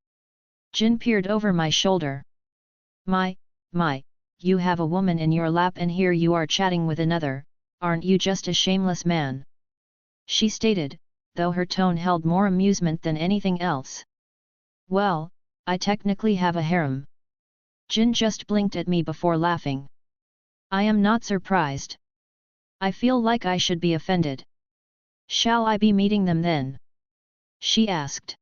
Jin peered over my shoulder. My, you have a woman in your lap and here you are chatting with another, aren't you just a shameless man?" she stated, though her tone held more amusement than anything else. "Well, I technically have a harem." Jin just blinked at me before laughing. "I am not surprised. I feel like I should be offended." "Shall I be meeting them then?" she asked.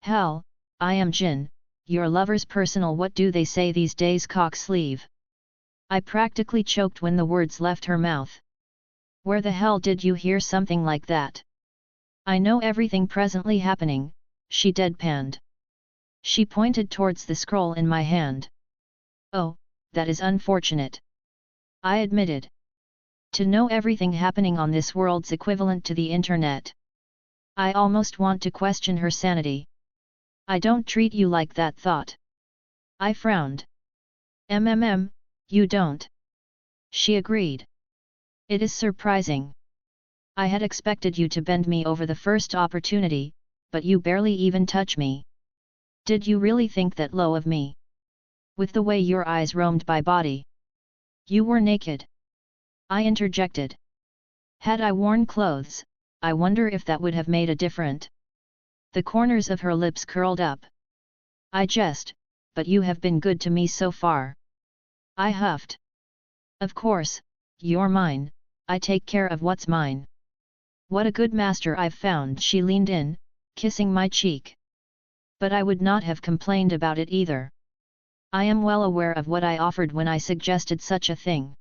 "Hell, I am Jin, your lover's personal what do they say these days cock sleeve." I practically choked when the words left her mouth. "Where the hell did you hear something like that?" "I know everything presently happening," she deadpanned. She pointed towards the scroll in my hand. "Oh, that is unfortunate," I admitted. "To know everything happening on this world's equivalent to the internet. I almost want to question her sanity." "I don't treat you like that thought." I frowned. You don't." She agreed. "It is surprising. I had expected you to bend me over the first opportunity, but you barely even touch me. Did you really think that low of me? With the way your eyes roamed by body. You were naked." I interjected. "Had I worn clothes, I wonder if that would have made a difference." The corners of her lips curled up. I jest, but you have been good to me so far. I huffed. Of course, you're mine, I take care of what's mine. What a good master I've found. She leaned in, kissing my cheek. But I would not have complained about it either. I am well aware of what I offered when I suggested such a thing.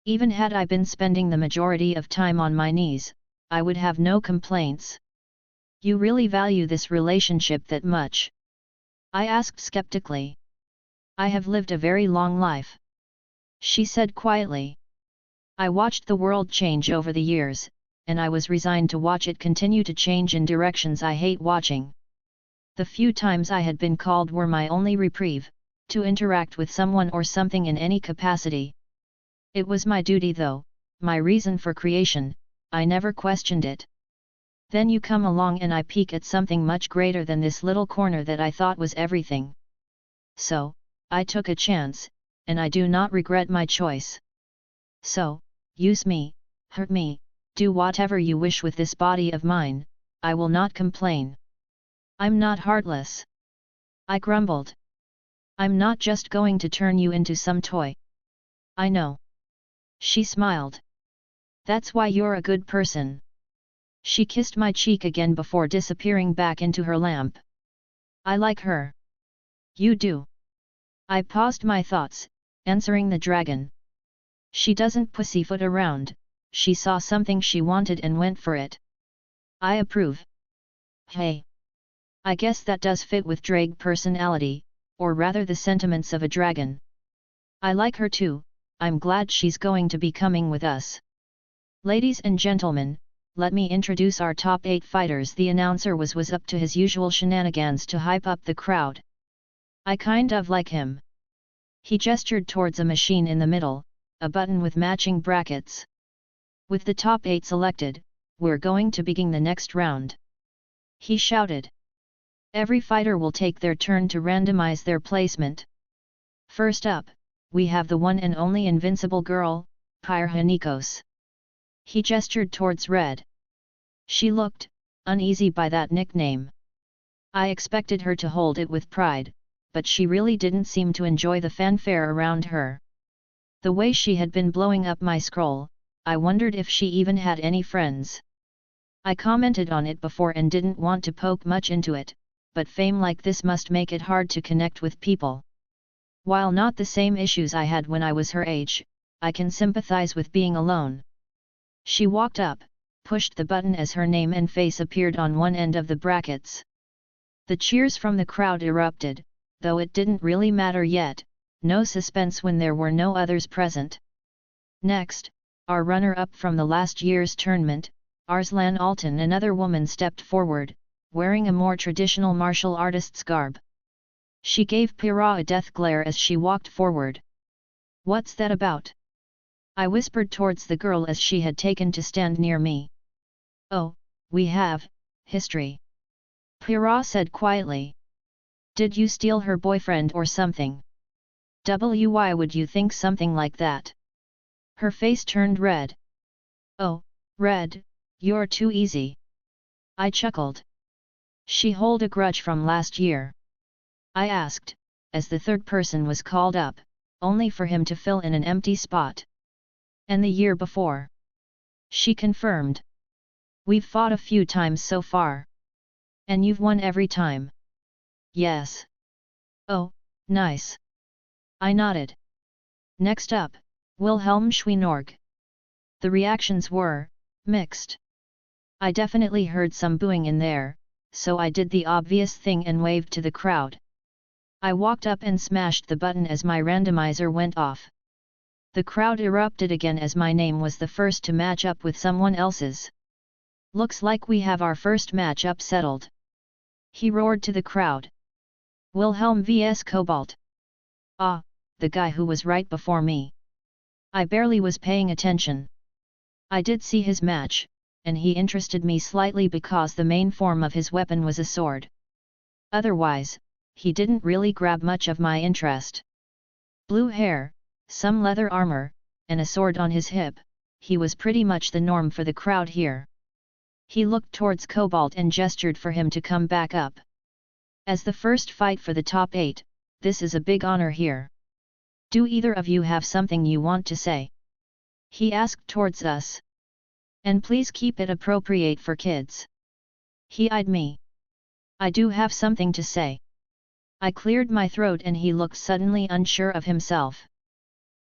Even had I been spending the majority of time on my knees, I would have no complaints. You really value this relationship that much? I asked skeptically. I have lived a very long life, she said quietly. I watched the world change over the years, and I was resigned to watch it continue to change in directions I hate watching. The few times I had been called were my only reprieve, to interact with someone or something in any capacity. It was my duty though, my reason for creation, I never questioned it. Then you come along and I peek at something much greater than this little corner that I thought was everything. So, I took a chance, and I do not regret my choice. So, use me, hurt me, do whatever you wish with this body of mine, I will not complain. I'm not heartless, I grumbled. I'm not just going to turn you into some toy. I know. She smiled. That's why you're a good person. She kissed my cheek again before disappearing back into her lamp. I like her. You do. I paused my thoughts, answering the dragon. She doesn't pussyfoot around, she saw something she wanted and went for it. I approve. Hey. I guess that does fit with drag personality, or rather the sentiments of a dragon. I like her too, I'm glad she's going to be coming with us. Ladies and gentlemen, let me introduce our top 8 fighters. The announcer was up to his usual shenanigans to hype up the crowd. I kind of like him. He gestured towards a machine in the middle, a button with matching brackets. With the top 8 selected, we're going to begin the next round. He shouted. Every fighter will take their turn to randomize their placement. First up, we have the one and only invincible girl, Pyrrhanikos. He gestured towards Red. She looked uneasy by that nickname. I expected her to hold it with pride, but she really didn't seem to enjoy the fanfare around her. The way she had been blowing up my scroll, I wondered if she even had any friends. I commented on it before and didn't want to poke much into it, but fame like this must make it hard to connect with people. While not the same issues I had when I was her age, I can sympathize with being alone. She walked up, pushed the button as her name and face appeared on one end of the brackets. The cheers from the crowd erupted, though it didn't really matter yet, no suspense when there were no others present. Next, our runner-up from the last year's tournament, Arslan Altan. Another woman stepped forward, wearing a more traditional martial artist's garb. She gave Pyrrha a death glare as she walked forward. What's that about? I whispered towards the girl as she had taken to stand near me. Oh, we have history. Pyrrha said quietly. Did you steal her boyfriend or something? Why would you think something like that? Her face turned red. Oh, Red, you're too easy. I chuckled. She hold a grudge from last year? I asked, as the third person was called up, only for him to fill in an empty spot. And the year before? She confirmed. We've fought a few times so far. And you've won every time? Yes. Oh, nice. I nodded. Next up, Wilhelm Schweinorg. The reactions were mixed. I definitely heard some booing in there, so I did the obvious thing and waved to the crowd. I walked up and smashed the button as my randomizer went off. The crowd erupted again as my name was the first to match up with someone else's. Looks like we have our first match-up settled. He roared to the crowd. Wilhelm vs Cobalt. Ah, the guy who was right before me. I barely was paying attention. I did see his match, and he interested me slightly because the main form of his weapon was a sword. Otherwise, he didn't really grab much of my interest. Blue hair, some leather armor, and a sword on his hip, he was pretty much the norm for the crowd here. He looked towards Cobalt and gestured for him to come back up. As the first fight for the top 8, this is a big honor here. Do either of you have something you want to say? He asked towards us. And please keep it appropriate for kids. He eyed me. I do have something to say. I cleared my throat and he looked suddenly unsure of himself.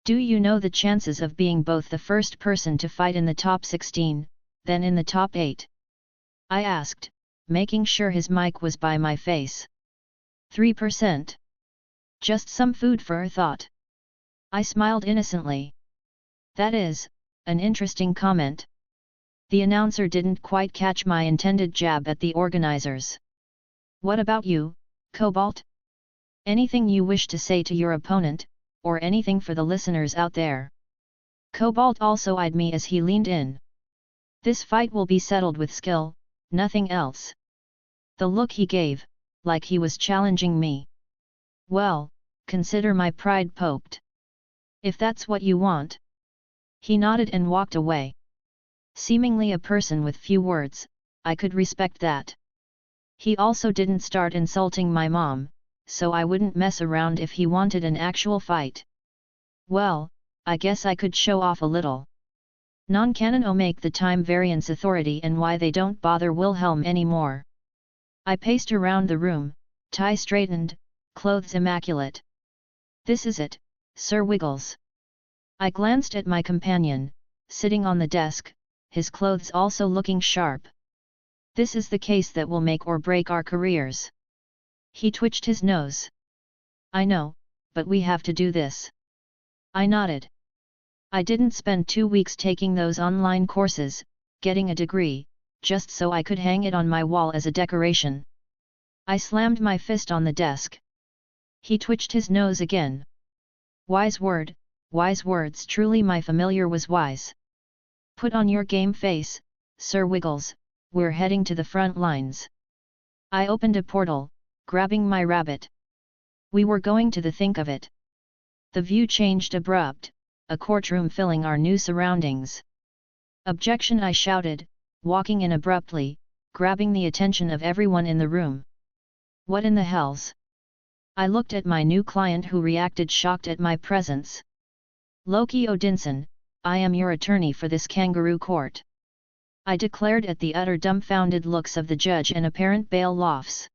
Do you know the chances of being both the first person to fight in the top 16, then in the top 8? I asked, making sure his mic was by my face. 3%. Just some food for thought. I smiled innocently. That is, an interesting comment. The announcer didn't quite catch my intended jab at the organizers. What about you, Cobalt? Anything you wish to say to your opponent, or anything for the listeners out there? Cobalt also eyed me as he leaned in. This fight will be settled with skill, nothing else. The look he gave, like he was challenging me. Well, consider my pride poked. If that's what you want. He nodded and walked away. Seemingly a person with few words, I could respect that. He also didn't start insulting my mom, so I wouldn't mess around if he wanted an actual fight. Well, I guess I could show off a little. Non-canon make the time variance authority and why they don't bother Wilhelm anymore. I paced around the room, tie straightened, clothes immaculate. This is it, Sir Wiggles. I glanced at my companion, sitting on the desk, his clothes also looking sharp. This is the case that will make or break our careers. He twitched his nose. I know, but we have to do this. I nodded. I didn't spend 2 weeks taking those online courses, getting a degree, just so I could hang it on my wall as a decoration. I slammed my fist on the desk. He twitched his nose again. Wise words truly my familiar was wise. Put on your game face, Sir Wiggles, we're heading to the front lines. I opened a portal, grabbing my rabbit. We were going to the think of it. The view changed abrupt, a courtroom filling our new surroundings. Objection, I shouted, walking in abruptly, grabbing the attention of everyone in the room. What in the hells? I looked at my new client who reacted shocked at my presence. Loki Odinson, I am your attorney for this kangaroo court. I declared at the utter dumbfounded looks of the judge and apparent bail-offs.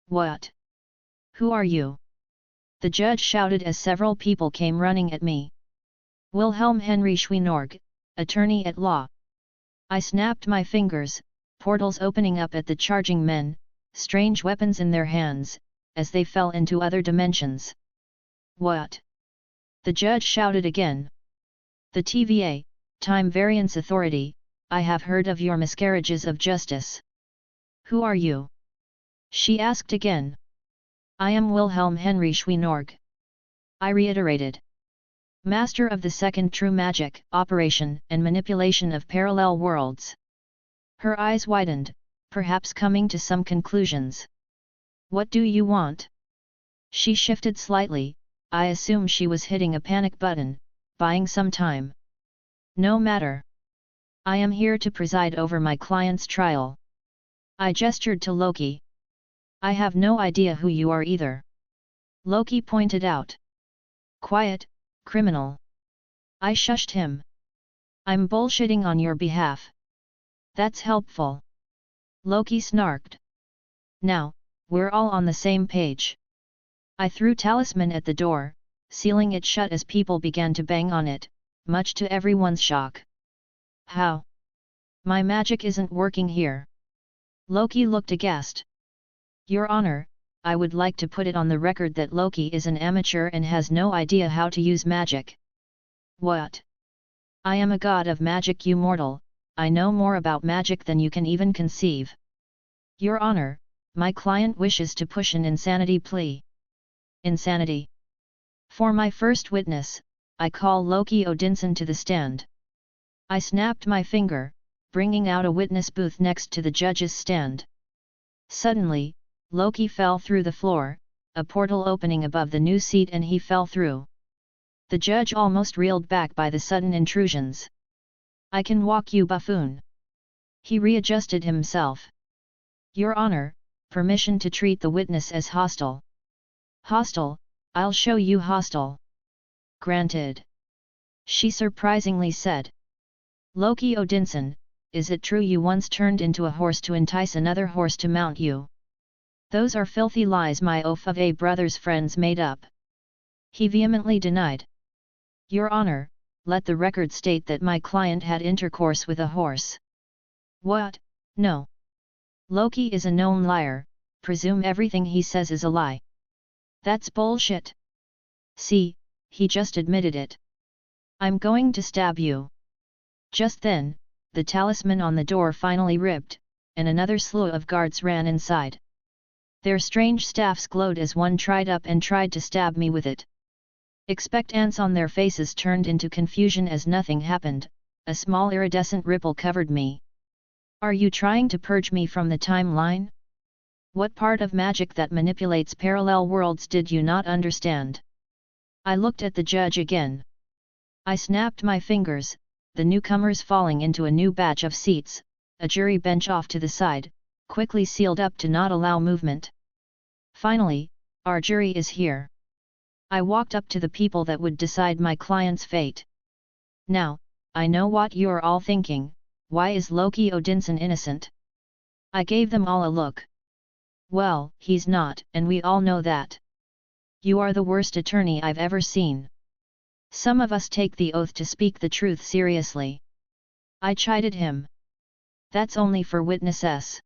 What? Who are you? The judge shouted as several people came running at me. Wilhelm Henry Schweinorg, attorney at law. I snapped my fingers, portals opening up at the charging men, strange weapons in their hands, as they fell into other dimensions. What? The judge shouted again. The TVA, Time Variance Authority, I have heard of your miscarriages of justice. Who are you? She asked again. I am Wilhelm Henry Schweinorg. I reiterated. Master of the second true magic, operation and manipulation of parallel worlds. Her eyes widened, perhaps coming to some conclusions. What do you want? She shifted slightly, I assume she was hitting a panic button, buying some time. No matter. I am here to preside over my client's trial. I gestured to Loki. I have no idea who you are either. Loki pointed out. Quiet, criminal. I shushed him. I'm bullshitting on your behalf. That's helpful. Loki snarked. Now, we're all on the same page. I threw talisman at the door, sealing it shut as people began to bang on it, much to everyone's shock. How? My magic isn't working here. Loki looked aghast. Your Honor, I would like to put it on the record that Loki is an amateur and has no idea how to use magic. What? I am a god of magic, you mortal, I know more about magic than you can even conceive. Your Honor, my client wishes to push an insanity plea. Insanity. For my first witness, I call Loki Odinson to the stand. I snapped my finger, bringing out a witness booth next to the judge's stand. Suddenly, Loki fell through the floor, a portal opening above the new seat and he fell through. The judge almost reeled back by the sudden intrusions. I can walk, you buffoon. He readjusted himself. Your Honor, permission to treat the witness as hostile. Hostile, I'll show you hostile. Granted. She surprisingly said. Loki Odinson, is it true you once turned into a horse to entice another horse to mount you? Those are filthy lies my oath of a brother's friends made up. He vehemently denied. Your Honor, let the record state that my client had intercourse with a horse. What? No. Loki is a known liar, presume everything he says is a lie. That's bullshit. See, he just admitted it. I'm going to stab you. Just then, the talisman on the door finally ripped, and another slew of guards ran inside. Their strange staffs glowed as one tried up and tried to stab me with it. Expectance on their faces turned into confusion as nothing happened, a small iridescent ripple covered me. Are you trying to purge me from the timeline? What part of magic that manipulates parallel worlds did you not understand? I looked at the judge again. I snapped my fingers, the newcomers falling into a new batch of seats, a jury bench off to the side, quickly sealed up to not allow movement. Finally, our jury is here. I walked up to the people that would decide my client's fate. Now, I know what you're all thinking, why is Loki Odinson innocent? I gave them all a look. Well, he's not, and we all know that. You are the worst attorney I've ever seen. Some of us take the oath to speak the truth seriously. I chided him. That's only for witnesses.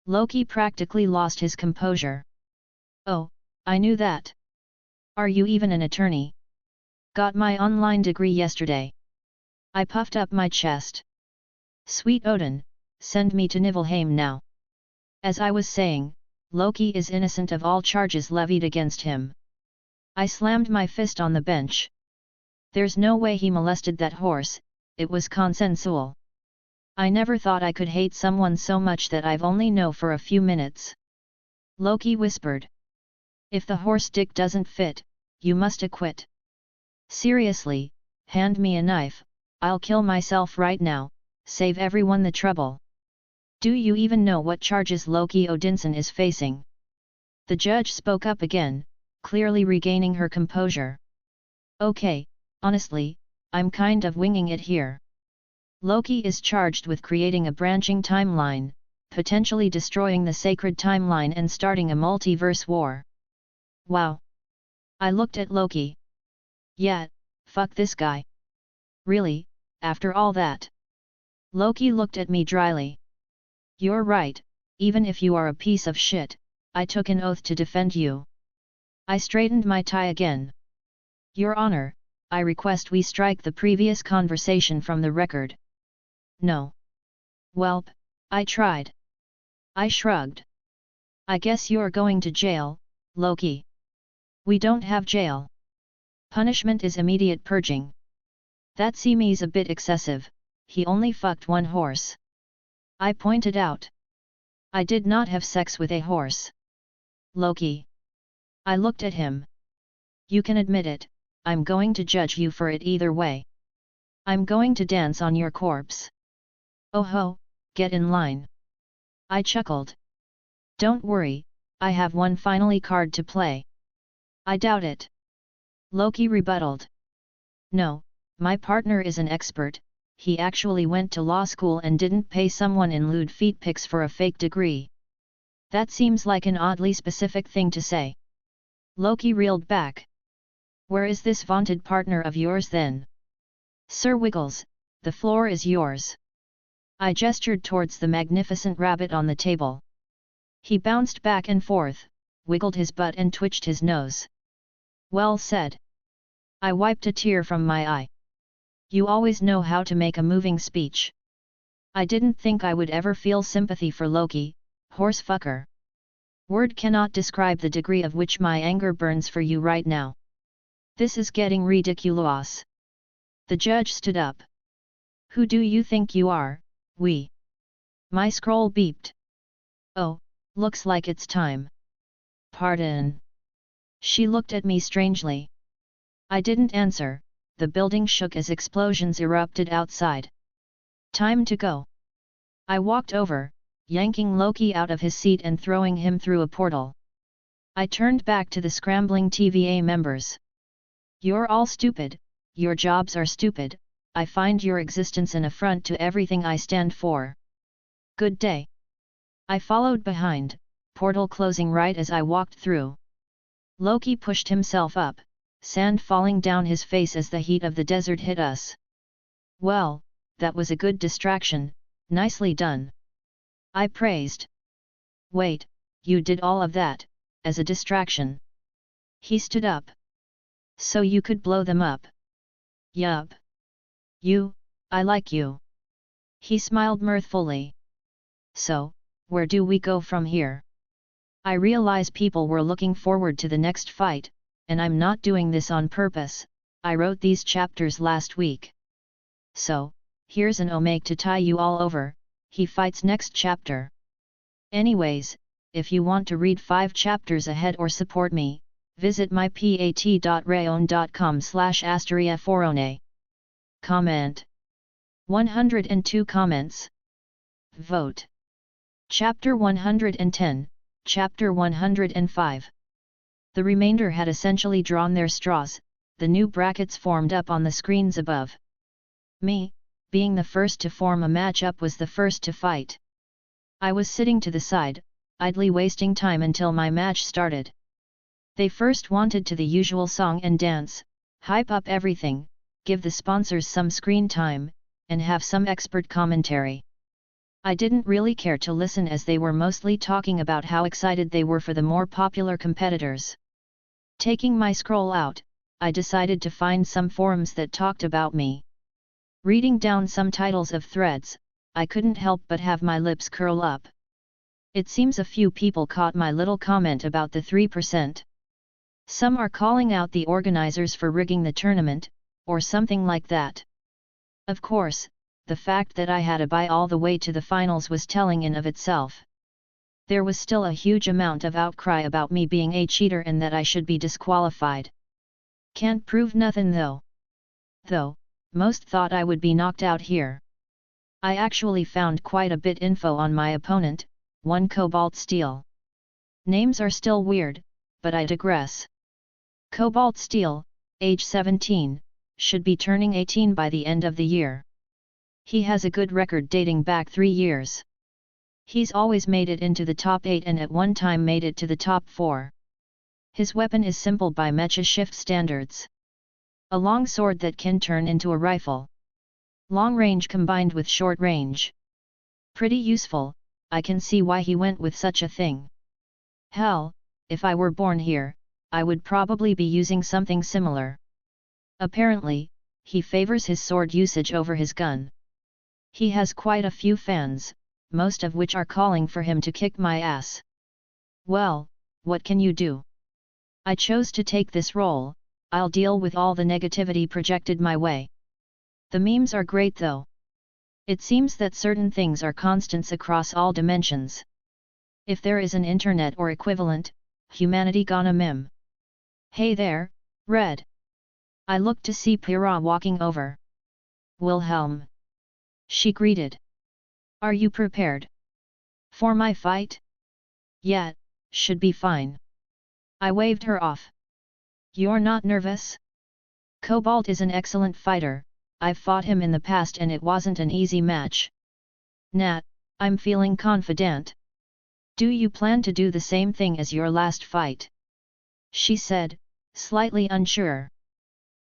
Loki practically lost his composure. Oh, I knew that. Are you even an attorney? Got my online degree yesterday. I puffed up my chest. Sweet Odin, send me to Niflheim now. As I was saying, Loki is innocent of all charges levied against him. I slammed my fist on the bench. There's no way he molested that horse, it was consensual. I never thought I could hate someone so much that I've only known for a few minutes. Loki whispered. If the horse dick doesn't fit, you must acquit. Seriously, hand me a knife, I'll kill myself right now, save everyone the trouble. Do you even know what charges Loki Odinson is facing? The judge spoke up again, clearly regaining her composure. Okay, honestly, I'm kind of winging it here. Loki is charged with creating a branching timeline, potentially destroying the sacred timeline and starting a multiverse war. Wow! I looked at Loki. Yeah, fuck this guy. Really, after all that? Loki looked at me dryly. You're right, even if you are a piece of shit, I took an oath to defend you. I straightened my tie again. Your Honor, I request we strike the previous conversation from the record. No. Welp, I tried. I shrugged. I guess you're going to jail, Loki. We don't have jail. Punishment is immediate purging. That seems a bit excessive, he only fucked one horse. I pointed out. I did not have sex with a horse. Loki. I looked at him. You can admit it, I'm going to judge you for it either way. I'm going to dance on your corpse. Oh ho, get in line. I chuckled. Don't worry, I have one finally card to play. I doubt it. Loki rebutted. No, my partner is an expert, he actually went to law school and didn't pay someone in lewd feet pics for a fake degree. That seems like an oddly specific thing to say. Loki reeled back. Where is this vaunted partner of yours then? Sir Wiggles, the floor is yours. I gestured towards the magnificent rabbit on the table. He bounced back and forth, wiggled his butt and twitched his nose. Well said. I wiped a tear from my eye. You always know how to make a moving speech. I didn't think I would ever feel sympathy for Loki, horse fucker. Word cannot describe the degree of which my anger burns for you right now. This is getting ridiculous. The judge stood up. Who do you think you are, we? My scroll beeped. Oh, looks like it's time. Pardon. She looked at me strangely. I didn't answer, the building shook as explosions erupted outside. Time to go. I walked over, yanking Loki out of his seat and throwing him through a portal. I turned back to the scrambling TVA members. You're all stupid, your jobs are stupid, I find your existence an affront to everything I stand for. Good day. I followed behind, portal closing right as I walked through. Loki pushed himself up, sand falling down his face as the heat of the desert hit us. Well, that was a good distraction, nicely done. I praised. Wait, you did all of that, as a distraction. He stood up. So you could blow them up. Yup. I like you. He smiled mirthfully. So, where do we go from here? I realize people were looking forward to the next fight, and I'm not doing this on purpose, I wrote these chapters last week. So, here's an omake to tie you all over, he fights next chapter. Anyways, if you want to read 5 chapters ahead or support me, visit mypat.rayon.com/asteriaforone. Comment. 102 comments. Vote. Chapter 110, Chapter 105. The remainder had essentially drawn their straws, the new brackets formed up on the screens above. Me, being the first to form a matchup, was the first to fight. I was sitting to the side, idly wasting time until my match started. They first wanted to the usual song and dance, hype up everything, give the sponsors some screen time, and have some expert commentary. I didn't really care to listen as they were mostly talking about how excited they were for the more popular competitors. Taking my scroll out, I decided to find some forums that talked about me. Reading down some titles of threads, I couldn't help but have my lips curl up. It seems a few people caught my little comment about the 3%. Some are calling out the organizers for rigging the tournament, or something like that. Of course, the fact that I had a bye all the way to the finals was telling in of itself. There was still a huge amount of outcry about me being a cheater and that I should be disqualified. Can't prove nothing though. Most thought I would be knocked out here. I actually found quite a bit info on my opponent, one Cobalt Steel. Names are still weird, but I digress. Cobalt Steel, age 17, should be turning 18 by the end of the year. He has a good record dating back 3 years. He's always made it into the top 8 and at one time made it to the top 4. His weapon is simple by mecha shift standards. A long sword that can turn into a rifle. Long range combined with short range. Pretty useful, I can see why he went with such a thing. Hell, if I were born here, I would probably be using something similar. Apparently, he favors his sword usage over his gun. He has quite a few fans, most of which are calling for him to kick my ass. Well, what can you do? I chose to take this role, I'll deal with all the negativity projected my way. The memes are great though. It seems that certain things are constants across all dimensions. If there is an internet or equivalent, humanity gonna meme. Hey there, Red. I looked to see Pyrrha walking over. Wilhelm. She greeted. Are you prepared? For my fight? Yeah, should be fine. I waved her off. You're not nervous? Cobalt is an excellent fighter, I've fought him in the past and it wasn't an easy match. Nah, I'm feeling confident. Do you plan to do the same thing as your last fight? She said, slightly unsure.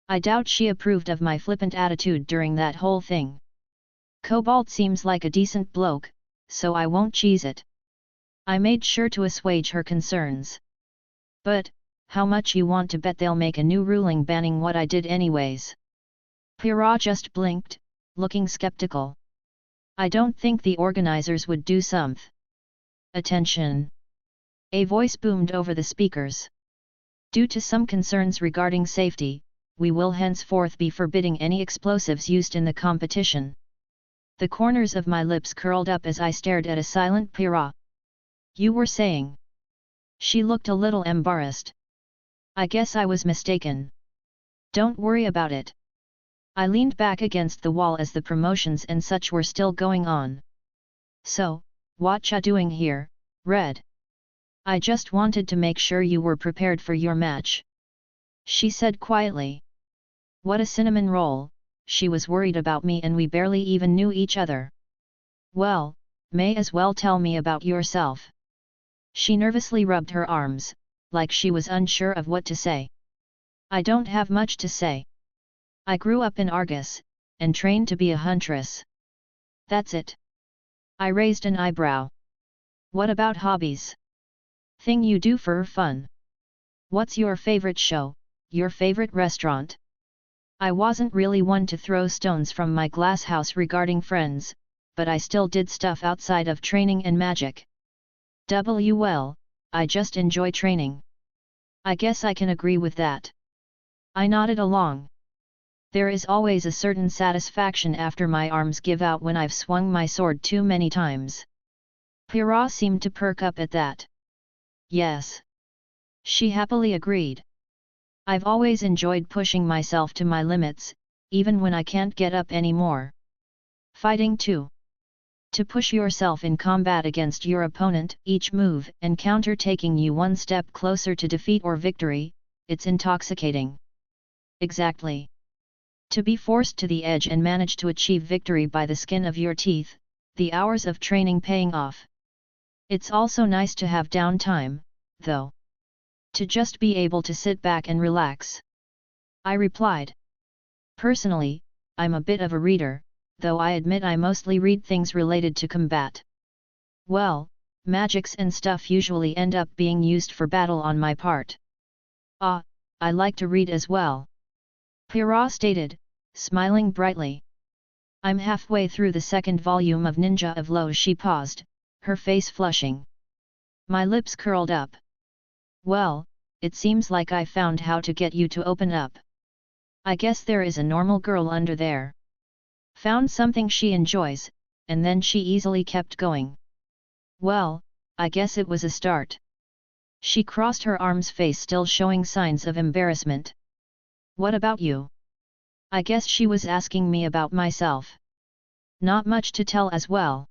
I doubt she approved of my flippant attitude during that whole thing. Cobalt seems like a decent bloke, so I won't cheese it. I made sure to assuage her concerns. But, how much you want to bet they'll make a new ruling banning what I did anyways? Pyrrha just blinked, looking skeptical. I don't think the organizers would do something. Attention! A voice boomed over the speakers. Due to some concerns regarding safety, we will henceforth be forbidding any explosives used in the competition. The corners of my lips curled up as I stared at a silent Pyrrha. You were saying? She looked a little embarrassed. I guess I was mistaken. Don't worry about it. I leaned back against the wall as the promotions and such were still going on. So, what ya doing here, Red? I just wanted to make sure you were prepared for your match. She said quietly. What a cinnamon roll, she was worried about me and we barely even knew each other. Well, may as well tell me about yourself. She nervously rubbed her arms, like she was unsure of what to say. I don't have much to say. I grew up in Argus, and trained to be a huntress. That's it. I raised an eyebrow. What about hobbies? Thing you do for fun. What's your favorite show, your favorite restaurant? I wasn't really one to throw stones from my glass house regarding friends, but I still did stuff outside of training and magic. Well, I just enjoy training. I guess I can agree with that. I nodded along. There is always a certain satisfaction after my arms give out when I've swung my sword too many times. Pyrrha seemed to perk up at that. Yes. She happily agreed. I've always enjoyed pushing myself to my limits, even when I can't get up anymore. Fighting too. To push yourself in combat against your opponent, each move and counter taking you one step closer to defeat or victory, it's intoxicating. Exactly. To be forced to the edge and manage to achieve victory by the skin of your teeth, the hours of training paying off. It's also nice to have downtime, though. To just be able to sit back and relax. I replied. Personally, I'm a bit of a reader, though I admit I mostly read things related to combat. Well, magics and stuff usually end up being used for battle on my part. Ah, I like to read as well. Pyrrha stated, smiling brightly. I'm halfway through the second volume of Ninja of Lo. She paused, her face flushing. My lips curled up. Well, it seems like I found how to get you to open up. I guess there is a normal girl under there. Found something she enjoys, and then she easily kept going. Well, I guess it was a start. She crossed her arms, face still showing signs of embarrassment. What about you? I guess she was asking me about myself. Not much to tell as well.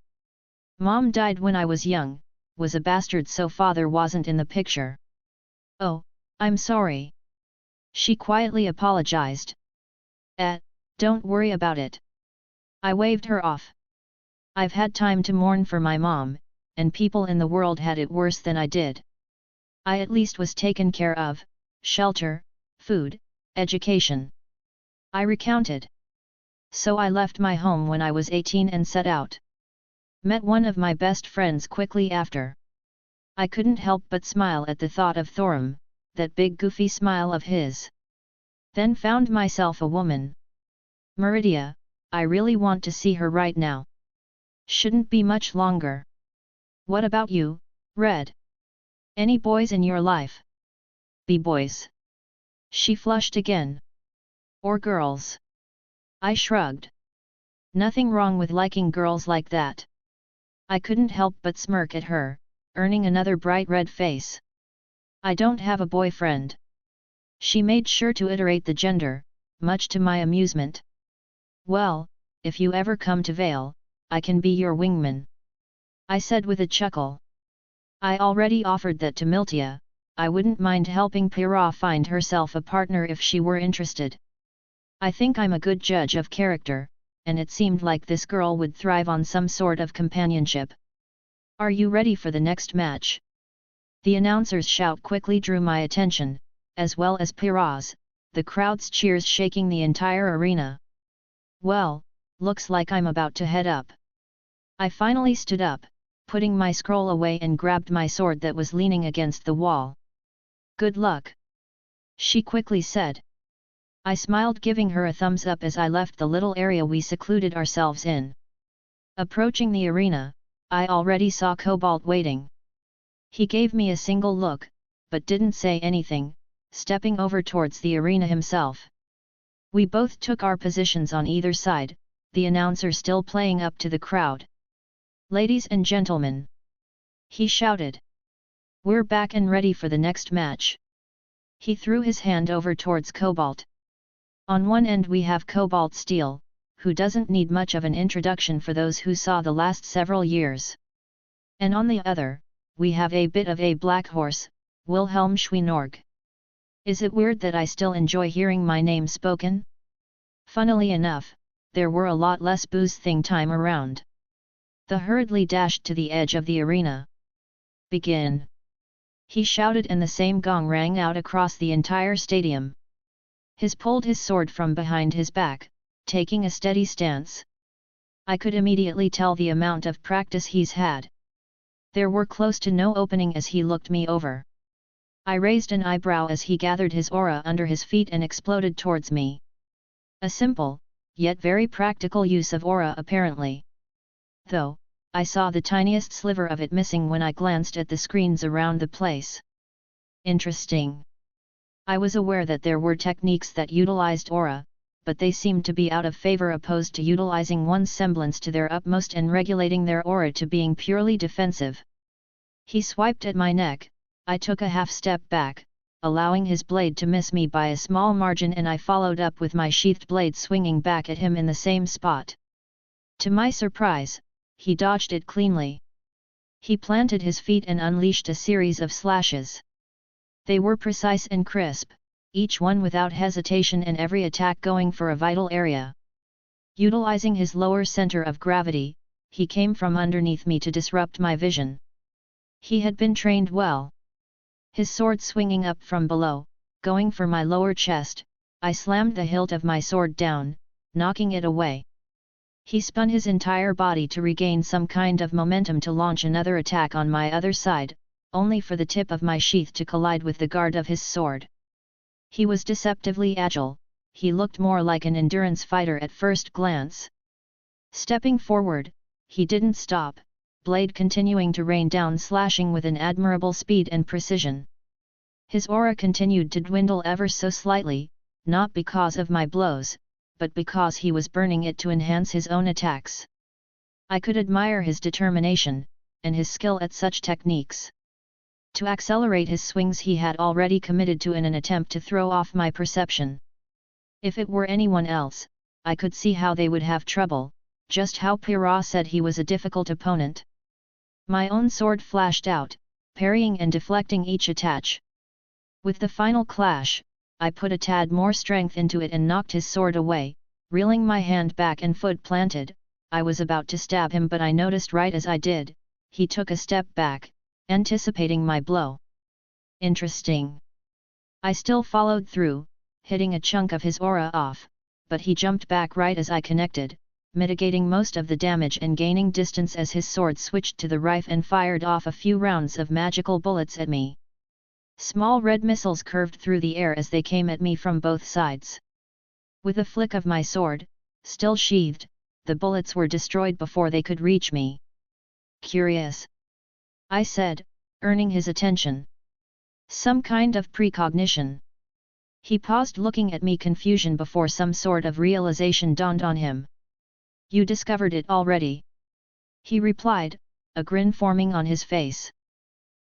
Mom died when I was young, was a bastard, so father wasn't in the picture. Oh, I'm sorry. She quietly apologized. Don't worry about it. I waved her off. I've had time to mourn for my mom, and people in the world had it worse than I did. I at least was taken care of, shelter, food, education. I recounted. So I left my home when I was 18 and set out. Met one of my best friends quickly after. I couldn't help but smile at the thought of Thorum, that big goofy smile of his. Then found myself a woman. Meridia, I really want to see her right now. Shouldn't be much longer. What about you, Red? Any boys in your life? B-boys. She flushed again. Or girls? I shrugged. Nothing wrong with liking girls like that. I couldn't help but smirk at her, earning another bright red face. I don't have a boyfriend. She made sure to iterate the gender, much to my amusement. Well, if you ever come to Vale, I can be your wingman. I said with a chuckle. I already offered that to Miltia. I wouldn't mind helping Pyrrha find herself a partner if she were interested. I think I'm a good judge of character, and it seemed like this girl would thrive on some sort of companionship. Are you ready for the next match? The announcer's shout quickly drew my attention, as well as Pyrrha's, the crowd's cheers shaking the entire arena. Well, looks like I'm about to head up. I finally stood up, putting my scroll away and grabbed my sword that was leaning against the wall. Good luck, she quickly said. I smiled, giving her a thumbs up as I left the little area we secluded ourselves in. Approaching the arena, I already saw Cobalt waiting. He gave me a single look, but didn't say anything, stepping over towards the arena himself. We both took our positions on either side, the announcer still playing up to the crowd. Ladies and gentlemen, he shouted. We're back and ready for the next match. He threw his hand over towards Cobalt. On one end we have Cobalt Steel, who doesn't need much of an introduction for those who saw the last several years. And on the other, we have a bit of a black horse, Wilhelm Schweinorg. Is it weird that I still enjoy hearing my name spoken? Funnily enough, there were a lot less booze thing time around. The hurriedly dashed to the edge of the arena. Begin! He shouted, and the same gong rang out across the entire stadium. He pulled his sword from behind his back, taking a steady stance. I could immediately tell the amount of practice he's had. There were close to no opening as he looked me over. I raised an eyebrow as he gathered his aura under his feet and exploded towards me. A simple, yet very practical use of aura apparently. Though, I saw the tiniest sliver of it missing when I glanced at the screens around the place. Interesting. I was aware that there were techniques that utilized aura, but they seemed to be out of favor opposed to utilizing one's semblance to their utmost and regulating their aura to being purely defensive. He swiped at my neck. I took a half step back, allowing his blade to miss me by a small margin, and I followed up with my sheathed blade swinging back at him in the same spot. To my surprise, he dodged it cleanly. He planted his feet and unleashed a series of slashes. They were precise and crisp, each one without hesitation and every attack going for a vital area. Utilizing his lower center of gravity, he came from underneath me to disrupt my vision. He had been trained well. His sword swinging up from below, going for my lower chest, I slammed the hilt of my sword down, knocking it away. He spun his entire body to regain some kind of momentum to launch another attack on my other side, only for the tip of my sheath to collide with the guard of his sword. He was deceptively agile, he looked more like an endurance fighter at first glance. Stepping forward, he didn't stop, blade continuing to rain down, slashing with an admirable speed and precision. His aura continued to dwindle ever so slightly, not because of my blows, but because he was burning it to enhance his own attacks. I could admire his determination, and his skill at such techniques. To accelerate his swings he had already committed to in an attempt to throw off my perception. If it were anyone else, I could see how they would have trouble, just how Pyrrha said he was a difficult opponent. My own sword flashed out, parrying and deflecting each attack. With the final clash, I put a tad more strength into it and knocked his sword away, reeling my hand back and foot planted. I was about to stab him, but I noticed right as I did, he took a step back, anticipating my blow. Interesting. I still followed through, hitting a chunk of his aura off, but he jumped back right as I connected, mitigating most of the damage and gaining distance as his sword switched to the right and fired off a few rounds of magical bullets at me. Small red missiles curved through the air as they came at me from both sides. With a flick of my sword, still sheathed, the bullets were destroyed before they could reach me. Curious, I said, earning his attention. Some kind of precognition. He paused, looking at me, confusion before some sort of realization dawned on him. You discovered it already? He replied, a grin forming on his face.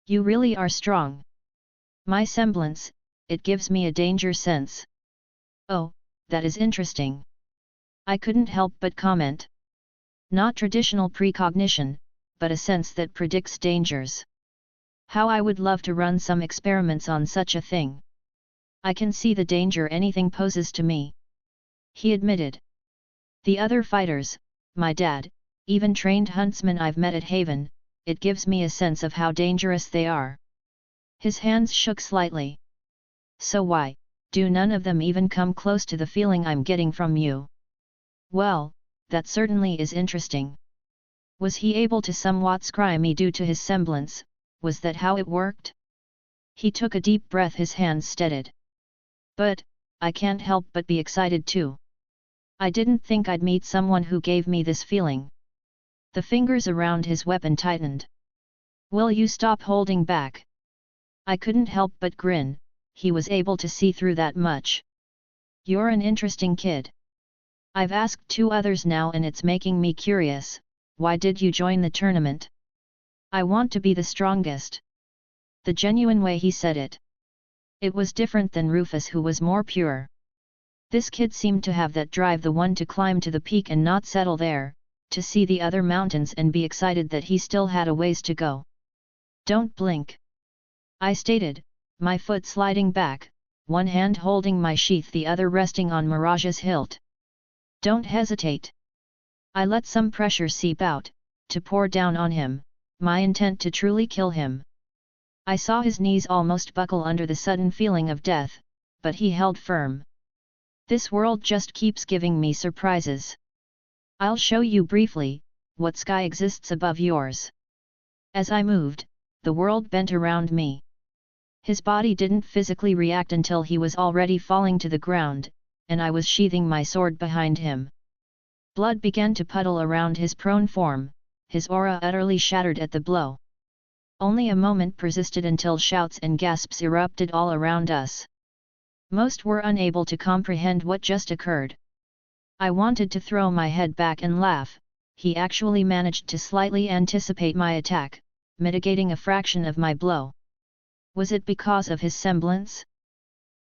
You really are strong. My semblance, it gives me a danger sense. Oh, that is interesting. I couldn't help but comment. Not traditional precognition, but a sense that predicts dangers. How I would love to run some experiments on such a thing. I can see the danger anything poses to me, he admitted. The other fighters, my dad, even trained huntsmen I've met at Haven, it gives me a sense of how dangerous they are. His hands shook slightly. So why do none of them even come close to the feeling I'm getting from you? Well, that certainly is interesting. Was he able to somewhat scry me due to his semblance? Was that how it worked? He took a deep breath, his hands steadied. But, I can't help but be excited too. I didn't think I'd meet someone who gave me this feeling. The fingers around his weapon tightened. Will you stop holding back? I couldn't help but grin, he was able to see through that much. You're an interesting kid. I've asked 2 others now and it's making me curious, why did you join the tournament? I want to be the strongest. The genuine way he said it. It was different than Rufus, who was more pure. This kid seemed to have that drive, the one to climb to the peak and not settle there, to see the other mountains and be excited that he still had a ways to go. Don't blink, I stated, my foot sliding back, one hand holding my sheath, the other resting on Mirage's hilt. Don't hesitate. I let some pressure seep out, to pour down on him, my intent to truly kill him. I saw his knees almost buckle under the sudden feeling of death, but he held firm. This world just keeps giving me surprises. I'll show you briefly, what sky exists above yours. As I moved, the world bent around me. His body didn't physically react until he was already falling to the ground, and I was sheathing my sword behind him. Blood began to puddle around his prone form, his aura utterly shattered at the blow. Only a moment persisted until shouts and gasps erupted all around us. Most were unable to comprehend what just occurred. I wanted to throw my head back and laugh. He actually managed to slightly anticipate my attack, mitigating a fraction of my blow. Was it because of his semblance?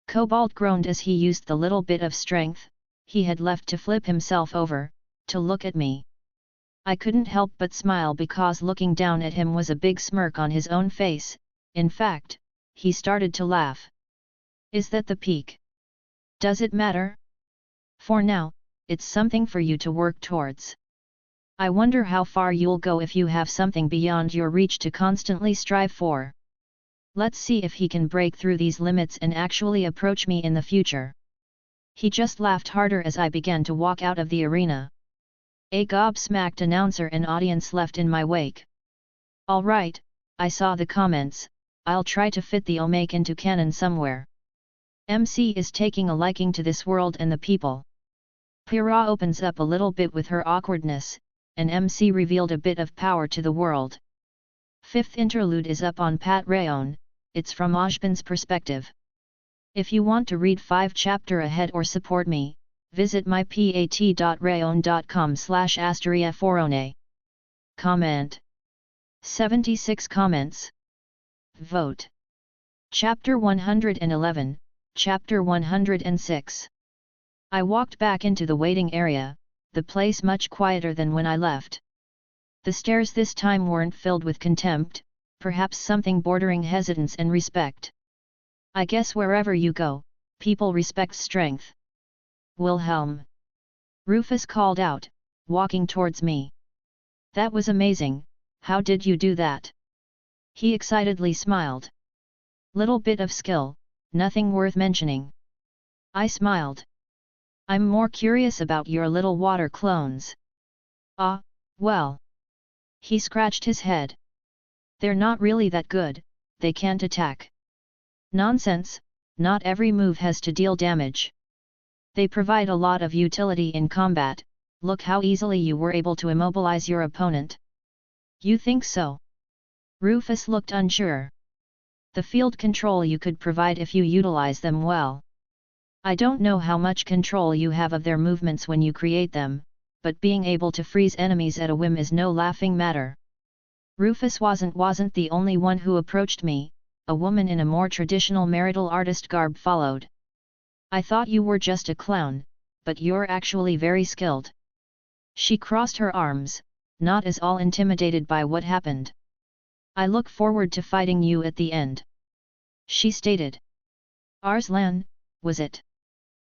Cobalt groaned as he used the little bit of strength he had left to flip himself over, to look at me. I couldn't help but smile because looking down at him was a big smirk on his own face. In fact, he started to laugh. Is that the peak? Does it matter? For now, it's something for you to work towards. I wonder how far you'll go if you have something beyond your reach to constantly strive for. Let's see if he can break through these limits and actually approach me in the future. He just laughed harder as I began to walk out of the arena. A gobsmacked announcer and audience left in my wake. All right, I saw the comments, I'll try to fit the Omake into canon somewhere. MC is taking a liking to this world and the people. Pyrrha opens up a little bit with her awkwardness, and MC revealed a bit of power to the world. Fifth interlude is up on Patreon, it's from Ojban's perspective. If you want to read 5 chapter ahead or support me, visit mypat.rayon.com/asteriaforone. Comment. 76 comments. Vote. Chapter 111, Chapter 106. I walked back into the waiting area, the place much quieter than when I left. The stares this time weren't filled with contempt, perhaps something bordering hesitance and respect. I guess wherever you go, people respect strength. Wilhelm. Rufus called out, walking towards me. That was amazing, how did you do that? He excitedly smiled. Little bit of skill, nothing worth mentioning. I smiled. I'm more curious about your little water clones. Ah, well. He scratched his head. They're not really that good, they can't attack. Nonsense, not every move has to deal damage. They provide a lot of utility in combat, look how easily you were able to immobilize your opponent. You think so? Rufus looked unsure. The field control you could provide if you utilize them well. I don't know how much control you have of their movements when you create them, but being able to freeze enemies at a whim is no laughing matter. Rufus wasn't the only one who approached me, a woman in a more traditional marital artist garb followed. I thought you were just a clown, but you're actually very skilled. She crossed her arms, not at all intimidated by what happened. I look forward to fighting you at the end. She stated. Arslan, was it?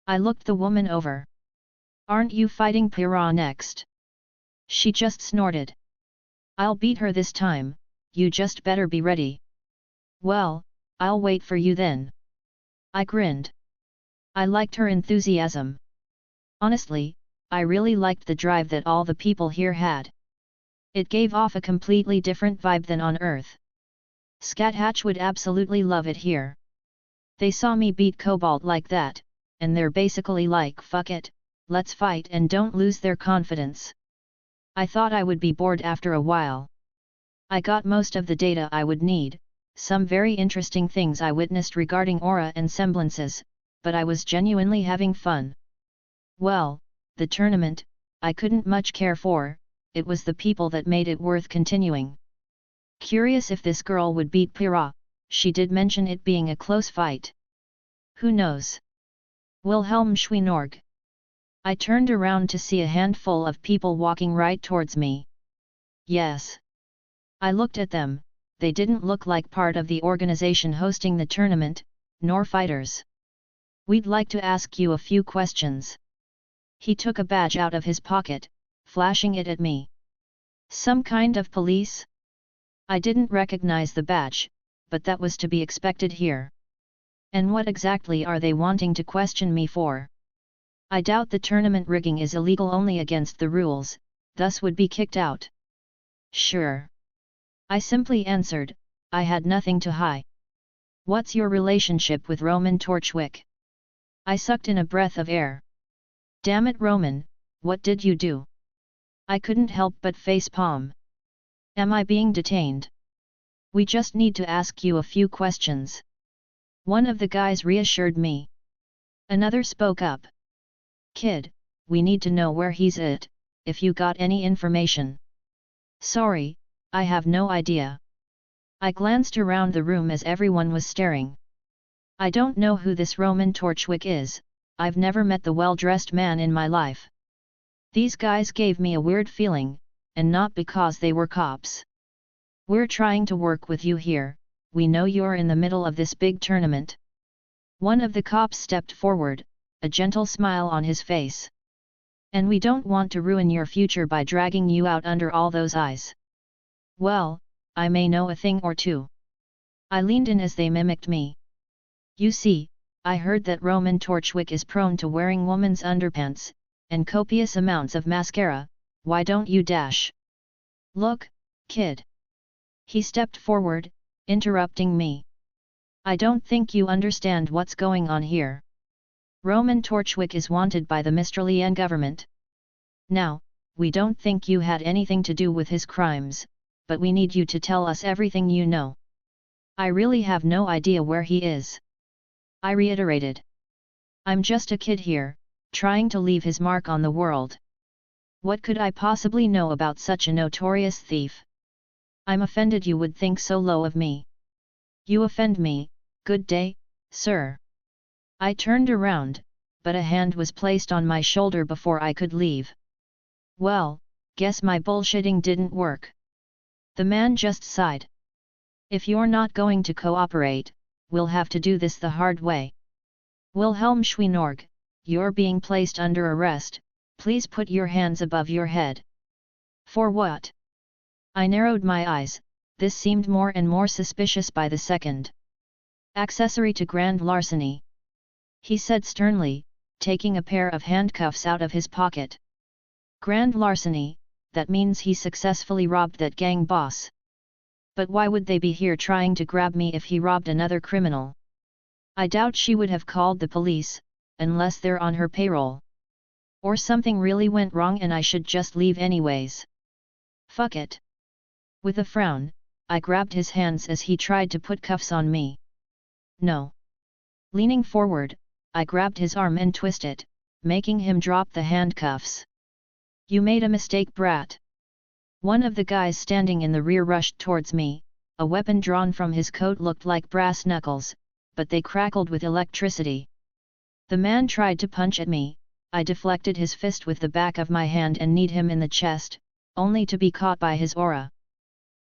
I looked the woman over. Aren't you fighting Pyrrha next? She just snorted. I'll beat her this time, you just better be ready. Well, I'll wait for you then. I grinned. I liked her enthusiasm. Honestly, I really liked the drive that all the people here had. It gave off a completely different vibe than on Earth. Scathatch would absolutely love it here. They saw me beat Cobalt like that, and they're basically like fuck it, let's fight, and don't lose their confidence. I thought I would be bored after a while. I got most of the data I would need, some very interesting things I witnessed regarding aura and semblances, but I was genuinely having fun. Well, the tournament, I couldn't much care for, it was the people that made it worth continuing. Curious if this girl would beat Pyrrha, she did mention it being a close fight. Who knows? Wilhelm Schweinorg. I turned around to see a handful of people walking right towards me. Yes. I looked at them, they didn't look like part of the organization hosting the tournament, nor fighters. We'd like to ask you a few questions. He took a badge out of his pocket, flashing it at me. Some kind of police? I didn't recognize the badge, but that was to be expected here. And what exactly are they wanting to question me for? I doubt the tournament rigging is illegal only against the rules, thus would be kicked out. Sure. I simply answered, I had nothing to hide. What's your relationship with Roman Torchwick? I sucked in a breath of air. Damn it, Roman, what did you do? I couldn't help but facepalm. Am I being detained? We just need to ask you a few questions. One of the guys reassured me. Another spoke up. Kid, we need to know where he's at, if you got any information. Sorry, I have no idea. I glanced around the room as everyone was staring. I don't know who this Roman Torchwick is, I've never met the well-dressed man in my life. These guys gave me a weird feeling, and not because they were cops. We're trying to work with you here, we know you're in the middle of this big tournament. One of the cops stepped forward, a gentle smile on his face. And we don't want to ruin your future by dragging you out under all those eyes. Well, I may know a thing or two. I leaned in as they mimicked me. You see, I heard that Roman Torchwick is prone to wearing women's underpants, and copious amounts of mascara, why don't you dash? Look, kid. He stepped forward, interrupting me. I don't think you understand what's going on here. Roman Torchwick is wanted by the Mistralian government. Now, we don't think you had anything to do with his crimes, but we need you to tell us everything you know. I really have no idea where he is. I reiterated. I'm just a kid here, trying to leave his mark on the world. What could I possibly know about such a notorious thief? I'm offended you would think so low of me. You offend me, good day, sir. I turned around, but a hand was placed on my shoulder before I could leave. Well, guess my bullshitting didn't work. The man just sighed. If you're not going to cooperate, we'll have to do this the hard way. Wilhelm Schweinorg, you're being placed under arrest, please put your hands above your head. For what? I narrowed my eyes, this seemed more and more suspicious by the second. Accessory to grand larceny. He said sternly, taking a pair of handcuffs out of his pocket. Grand larceny, that means he successfully robbed that gang boss. But why would they be here trying to grab me if he robbed another criminal? I doubt she would have called the police, unless they're on her payroll. Or something really went wrong and I should just leave anyways. Fuck it. With a frown, I grabbed his hands as he tried to put cuffs on me. No. Leaning forward, I grabbed his arm and twisted it, making him drop the handcuffs. You made a mistake, brat. One of the guys standing in the rear rushed towards me, a weapon drawn from his coat looked like brass knuckles, but they crackled with electricity. The man tried to punch at me, I deflected his fist with the back of my hand and kneed him in the chest, only to be caught by his aura.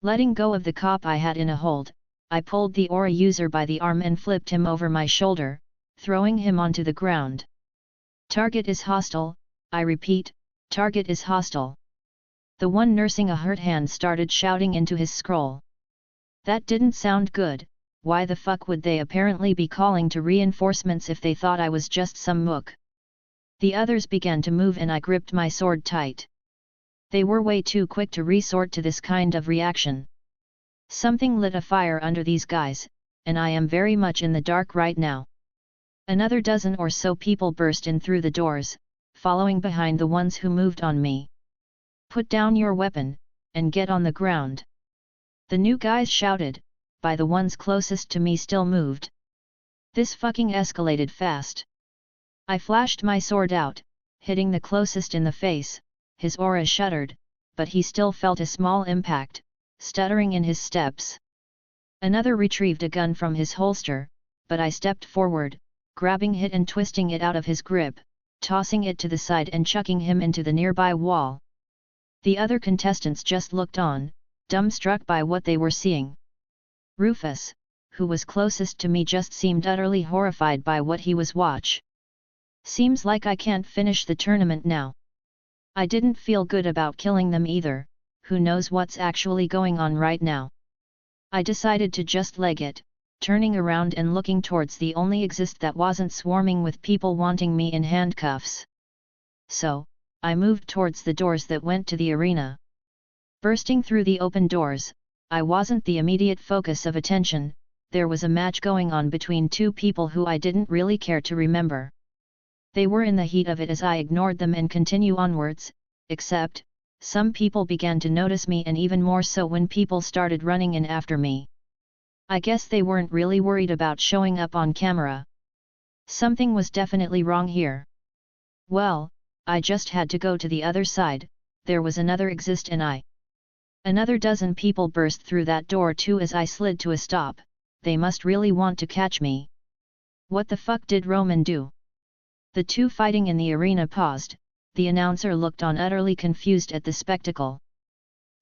Letting go of the cop I had in a hold, I pulled the aura user by the arm and flipped him over my shoulder, throwing him onto the ground. Target is hostile, I repeat, target is hostile. The one nursing a hurt hand started shouting into his scroll. That didn't sound good, why the fuck would they apparently be calling to reinforcements if they thought I was just some mook? The others began to move and I gripped my sword tight. They were way too quick to resort to this kind of reaction. Something lit a fire under these guys, and I am very much in the dark right now. Another dozen or so people burst in through the doors, following behind the ones who moved on me. Put down your weapon, and get on the ground. The new guys shouted, but the ones closest to me still moved. This fucking escalated fast. I flashed my sword out, hitting the closest in the face. His aura shuddered, but he still felt a small impact, stuttering in his steps. Another retrieved a gun from his holster, but I stepped forward, grabbing it and twisting it out of his grip, tossing it to the side and chucking him into the nearby wall. The other contestants just looked on, dumbstruck by what they were seeing. Rufus, who was closest to me, just seemed utterly horrified by what he was watching. Seems like I can't finish the tournament now. I didn't feel good about killing them either, who knows what's actually going on right now. I decided to just leg it, turning around and looking towards the only exit that wasn't swarming with people wanting me in handcuffs. So, I moved towards the doors that went to the arena. Bursting through the open doors, I wasn't the immediate focus of attention. There was a match going on between two people who I didn't really care to remember. They were in the heat of it as I ignored them and continue onwards, except, some people began to notice me, and even more so when people started running in after me. I guess they weren't really worried about showing up on camera. Something was definitely wrong here. Well, I just had to go to the other side. There was another exit and another dozen people burst through that door too as I slid to a stop. They must really want to catch me. What the fuck did Roman do? The two fighting in the arena paused. The announcer looked on, utterly confused at the spectacle.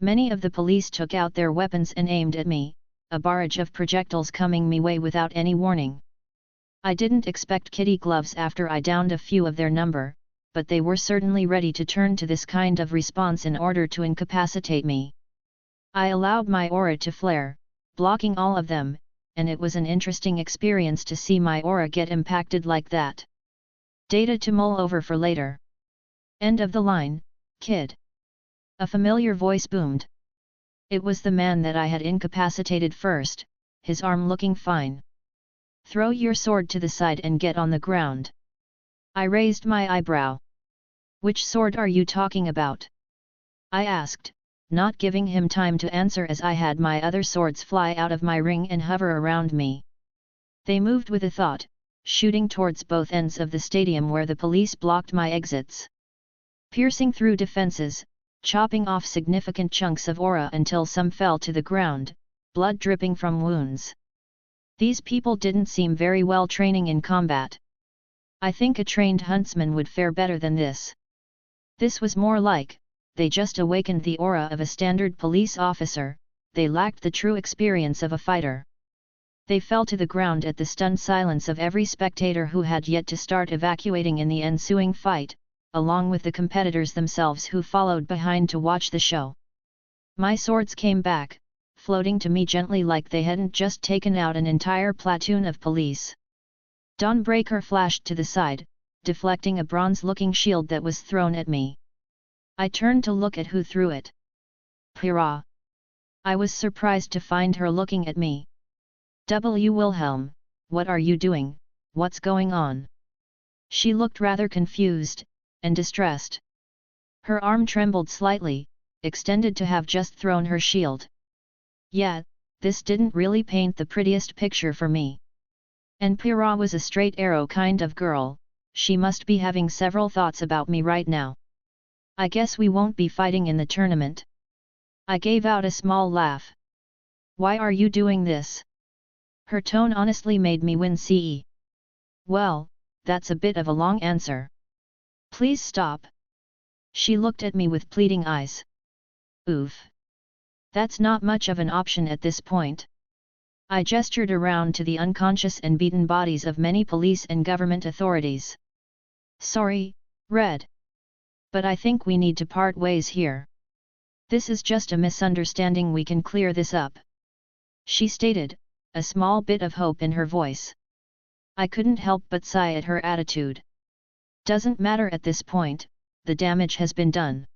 Many of the police took out their weapons and aimed at me, a barrage of projectiles coming my way without any warning. I didn't expect kitty gloves after I downed a few of their number, but they were certainly ready to turn to this kind of response in order to incapacitate me. I allowed my aura to flare, blocking all of them, and it was an interesting experience to see my aura get impacted like that. Data to mull over for later. End of the line, kid. A familiar voice boomed. It was the man that I had incapacitated first, his arm looking fine. Throw your sword to the side and get on the ground. I raised my eyebrow. Which sword are you talking about? I asked, not giving him time to answer as I had my other swords fly out of my ring and hover around me. They moved with a thought, shooting towards both ends of the stadium where the police blocked my exits. Piercing through defenses, chopping off significant chunks of aura until some fell to the ground, blood dripping from wounds. These people didn't seem very well training in combat. I think a trained huntsman would fare better than this. This was more like, they just awakened the aura of a standard police officer. They lacked the true experience of a fighter. They fell to the ground at the stunned silence of every spectator who had yet to start evacuating in the ensuing fight, along with the competitors themselves who followed behind to watch the show. My swords came back, floating to me gently like they hadn't just taken out an entire platoon of police. Dawnbreaker flashed to the side, deflecting a bronze-looking shield that was thrown at me. I turned to look at who threw it. Pyrrha. I was surprised to find her looking at me. W. Wilhelm, what are you doing? What's going on? She looked rather confused and distressed. Her arm trembled slightly, extended to have just thrown her shield. Yeah, this didn't really paint the prettiest picture for me. And Pyrrha was a straight arrow kind of girl. She must be having several thoughts about me right now. I guess we won't be fighting in the tournament. I gave out a small laugh. Why are you doing this? Her tone honestly made me wince. Well, that's a bit of a long answer. Please stop. She looked at me with pleading eyes. Oof. That's not much of an option at this point. I gestured around to the unconscious and beaten bodies of many police and government authorities. Sorry, Red. But I think we need to part ways here. This is just a misunderstanding, we can clear this up. She stated, a small bit of hope in her voice. I couldn't help but sigh at her attitude. Doesn't matter at this point, the damage has been done.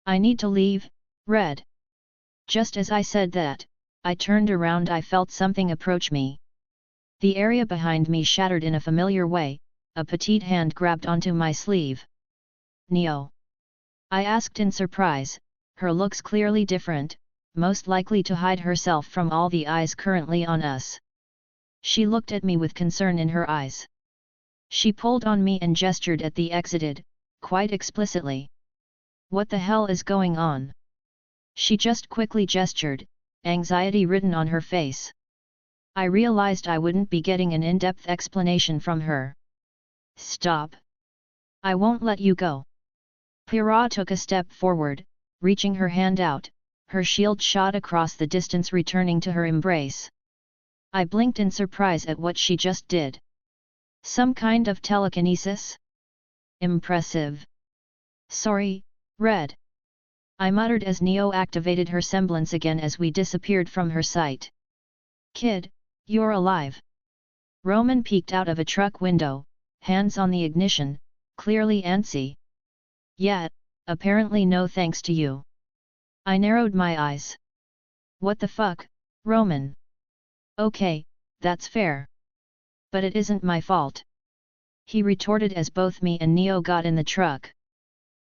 I need to leave, Red. Just as I said that, I turned around. I felt something approach me. The area behind me shattered in a familiar way, a petite hand grabbed onto my sleeve. Neo? I asked in surprise, her looks clearly different, most likely to hide herself from all the eyes currently on us. She looked at me with concern in her eyes. She pulled on me and gestured at the exited, quite explicitly. What the hell is going on? She just quickly gestured, anxiety written on her face. I realized I wouldn't be getting an in-depth explanation from her. Stop. I won't let you go. Pyrrha took a step forward, reaching her hand out, her shield shot across the distance returning to her embrace. I blinked in surprise at what she just did. Some kind of telekinesis? Impressive. Sorry, Red. I muttered as Neo activated her semblance again as we disappeared from her sight. Kid, you're alive. Roman peeked out of a truck window, hands on the ignition, clearly antsy. Yeah, apparently no thanks to you. I narrowed my eyes. What the fuck, Roman? Okay, that's fair. But it isn't my fault. He retorted as both me and Neo got in the truck.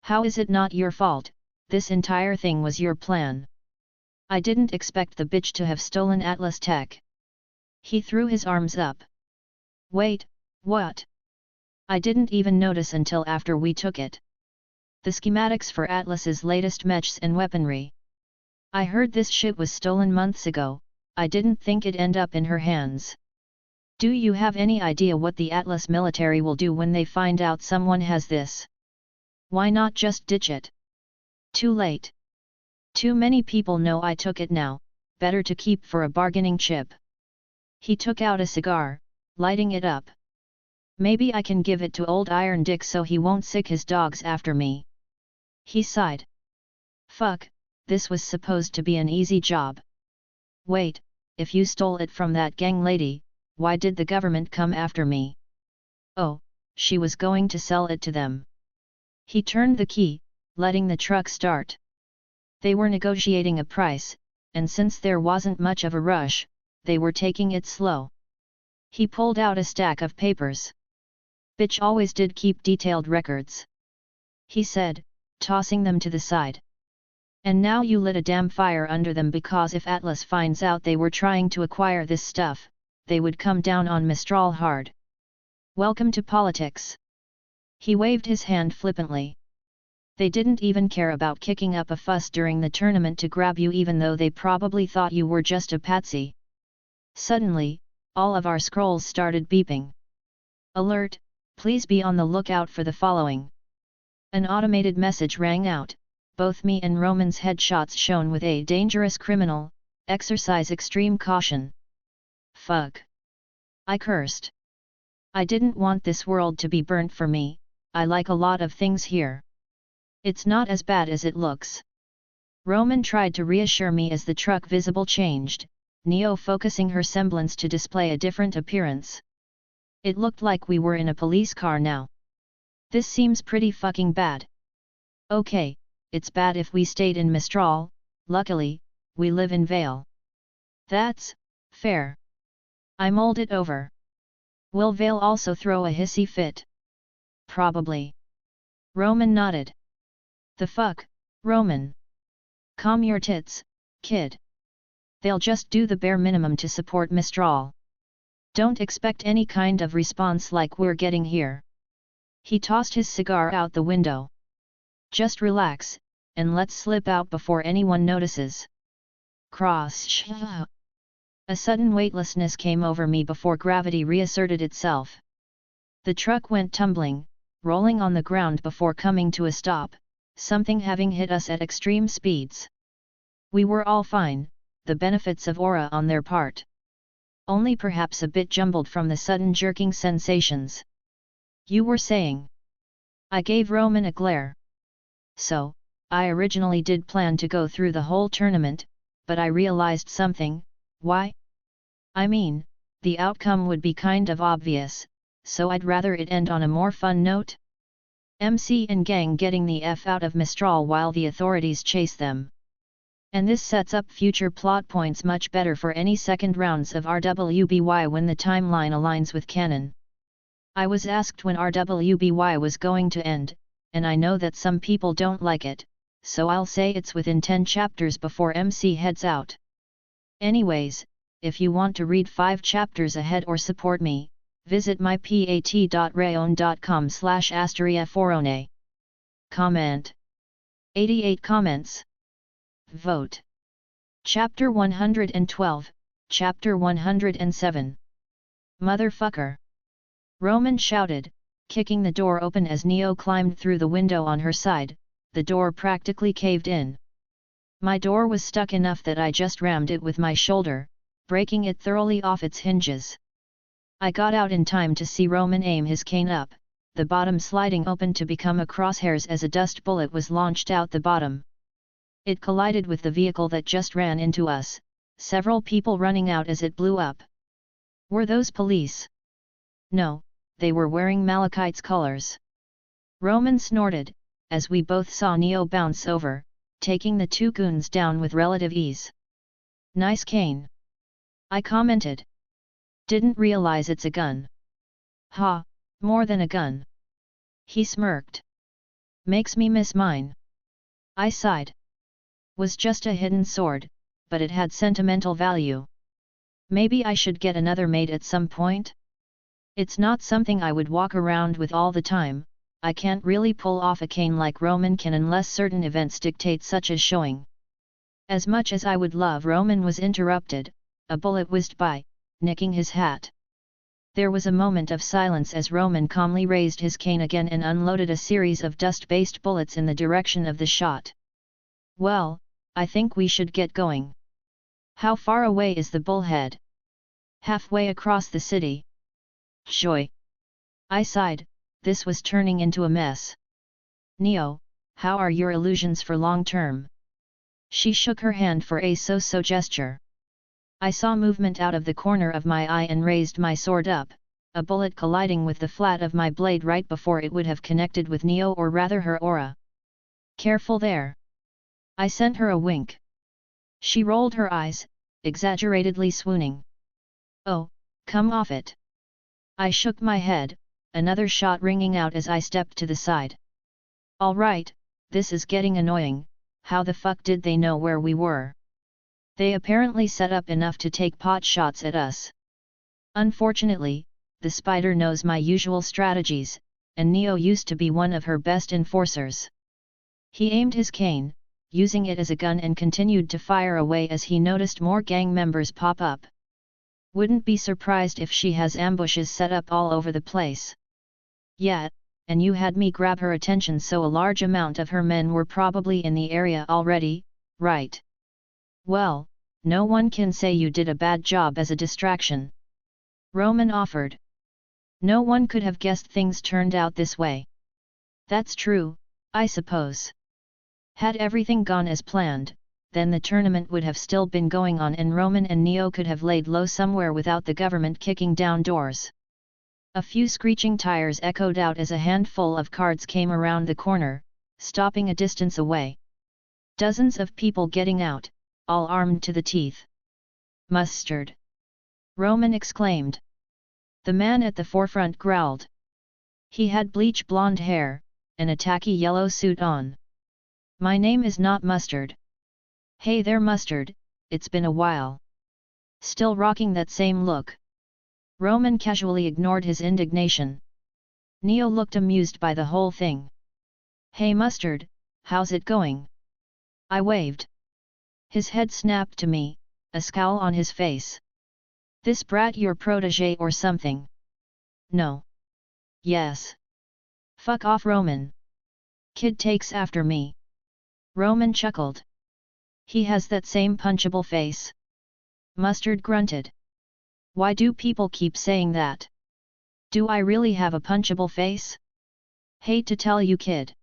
How is it not your fault? This entire thing was your plan. I didn't expect the bitch to have stolen Atlas Tech. He threw his arms up. Wait, what? I didn't even notice until after we took it. The schematics for Atlas's latest mechs and weaponry. I heard this shit was stolen months ago, I didn't think it'd end up in her hands. Do you have any idea what the Atlas military will do when they find out someone has this? Why not just ditch it? Too late. Too many people know I took it now, better to keep for a bargaining chip. He took out a cigar, lighting it up. Maybe I can give it to old Iron Dick so he won't sick his dogs after me. He sighed. Fuck, this was supposed to be an easy job. Wait, if you stole it from that gang lady, why did the government come after me? Oh, she was going to sell it to them. He turned the key, letting the truck start. They were negotiating a price, and since there wasn't much of a rush, they were taking it slow. He pulled out a stack of papers. Bitch always did keep detailed records. He said, tossing them to the side. And now you lit a damn fire under them because if Atlas finds out they were trying to acquire this stuff, they would come down on Mistral hard. Welcome to politics. He waved his hand flippantly. They didn't even care about kicking up a fuss during the tournament to grab you even though they probably thought you were just a patsy. Suddenly, all of our scrolls started beeping. Alert, please be on the lookout for the following. An automated message rang out, both me and Roman's headshots shone with a dangerous criminal, exercise extreme caution. Fuck. I cursed. I didn't want this world to be burnt for me, I like a lot of things here. It's not as bad as it looks. Roman tried to reassure me as the truck visible changed, Neo focusing her semblance to display a different appearance. It looked like we were in a police car now. This seems pretty fucking bad. Okay, it's bad if we stayed in Mistral, luckily, we live in Vale. That's fair. I mulled it over. Will Vale also throw a hissy fit? Probably. Roman nodded. The fuck, Roman? Calm your tits, kid. They'll just do the bare minimum to support Mistral. Don't expect any kind of response like we're getting here. He tossed his cigar out the window. Just relax, and let's slip out before anyone notices. Cross. A sudden weightlessness came over me before gravity reasserted itself. The truck went tumbling, rolling on the ground before coming to a stop, something having hit us at extreme speeds. We were all fine, the benefits of aura on their part. Only perhaps a bit jumbled from the sudden jerking sensations. You were saying? I gave Roman a glare. So, I originally did plan to go through the whole tournament, but I realized something. Why? I mean, the outcome would be kind of obvious, so I'd rather it end on a more fun note. MC and gang getting the F out of Mistral while the authorities chase them. And this sets up future plot points much better for any second rounds of RWBY when the timeline aligns with canon. I was asked when RWBY was going to end, and I know that some people don't like it, so I'll say it's within 10 chapters before MC heads out. Anyways, if you want to read 5 chapters ahead or support me, visit mypat.rayon.com/asteriaforone. Comment. 88 comments. Vote. Chapter 112, Chapter 107. Motherfucker! Roman shouted, kicking the door open as Neo climbed through the window on her side. The door practically caved in. My door was stuck enough that I just rammed it with my shoulder, breaking it thoroughly off its hinges. I got out in time to see Roman aim his cane up, the bottom sliding open to become a crosshairs as a dust bullet was launched out the bottom. It collided with the vehicle that just ran into us, several people running out as it blew up. Were those police? No, they were wearing Malachite's colors. Roman snorted, as we both saw Neo bounce over, taking the two goons down with relative ease. Nice cane. I commented. Didn't realize it's a gun. Ha, more than a gun. He smirked. Makes me miss mine. I sighed. Was just a hidden sword, but it had sentimental value. Maybe I should get another made at some point? It's not something I would walk around with all the time. I can't really pull off a cane like Roman can unless certain events dictate such as showing. As much as I would love, Roman was interrupted, a bullet whizzed by, nicking his hat. There was a moment of silence as Roman calmly raised his cane again and unloaded a series of dust-based bullets in the direction of the shot. Well, I think we should get going. How far away is the bullhead? Halfway across the city. Joy. I sighed, this was turning into a mess. Neo, how are your illusions for long term? She shook her hand for a so-so gesture. I saw movement out of the corner of my eye and raised my sword up, a bullet colliding with the flat of my blade right before it would have connected with Neo or rather her aura. Careful there. I sent her a wink. She rolled her eyes, exaggeratedly swooning. Oh, come off it. I shook my head, another shot ringing out as I stepped to the side. All right, this is getting annoying, how the fuck did they know where we were? They apparently set up enough to take pot shots at us. Unfortunately, the spider knows my usual strategies, and Neo used to be one of her best enforcers. He aimed his cane, using it as a gun, and continued to fire away as he noticed more gang members pop up. Wouldn't be surprised if she has ambushes set up all over the place. Yeah, and you had me grab her attention, so a large amount of her men were probably in the area already, right? Well, no one can say you did a bad job as a distraction. Roman offered. No one could have guessed things turned out this way. That's true, I suppose. Had everything gone as planned, then the tournament would have still been going on and Roman and Neo could have laid low somewhere without the government kicking down doors. A few screeching tires echoed out as a handful of cards came around the corner, stopping a distance away. Dozens of people getting out, all armed to the teeth. Mustard! Roman exclaimed. The man at the forefront growled. He had bleach blonde hair, and a tacky yellow suit on. My name is not Mustard. Hey there, Mustard, it's been a while. Still rocking that same look? Roman casually ignored his indignation. Neo looked amused by the whole thing. Hey Mustard, how's it going? I waved. His head snapped to me, a scowl on his face. This brat your protégé or something? No. Yes. Fuck off, Roman. Kid takes after me. Roman chuckled. He has that same punchable face. Mustard grunted. Why do people keep saying that? Do I really have a punchable face? Hate to tell you, kid.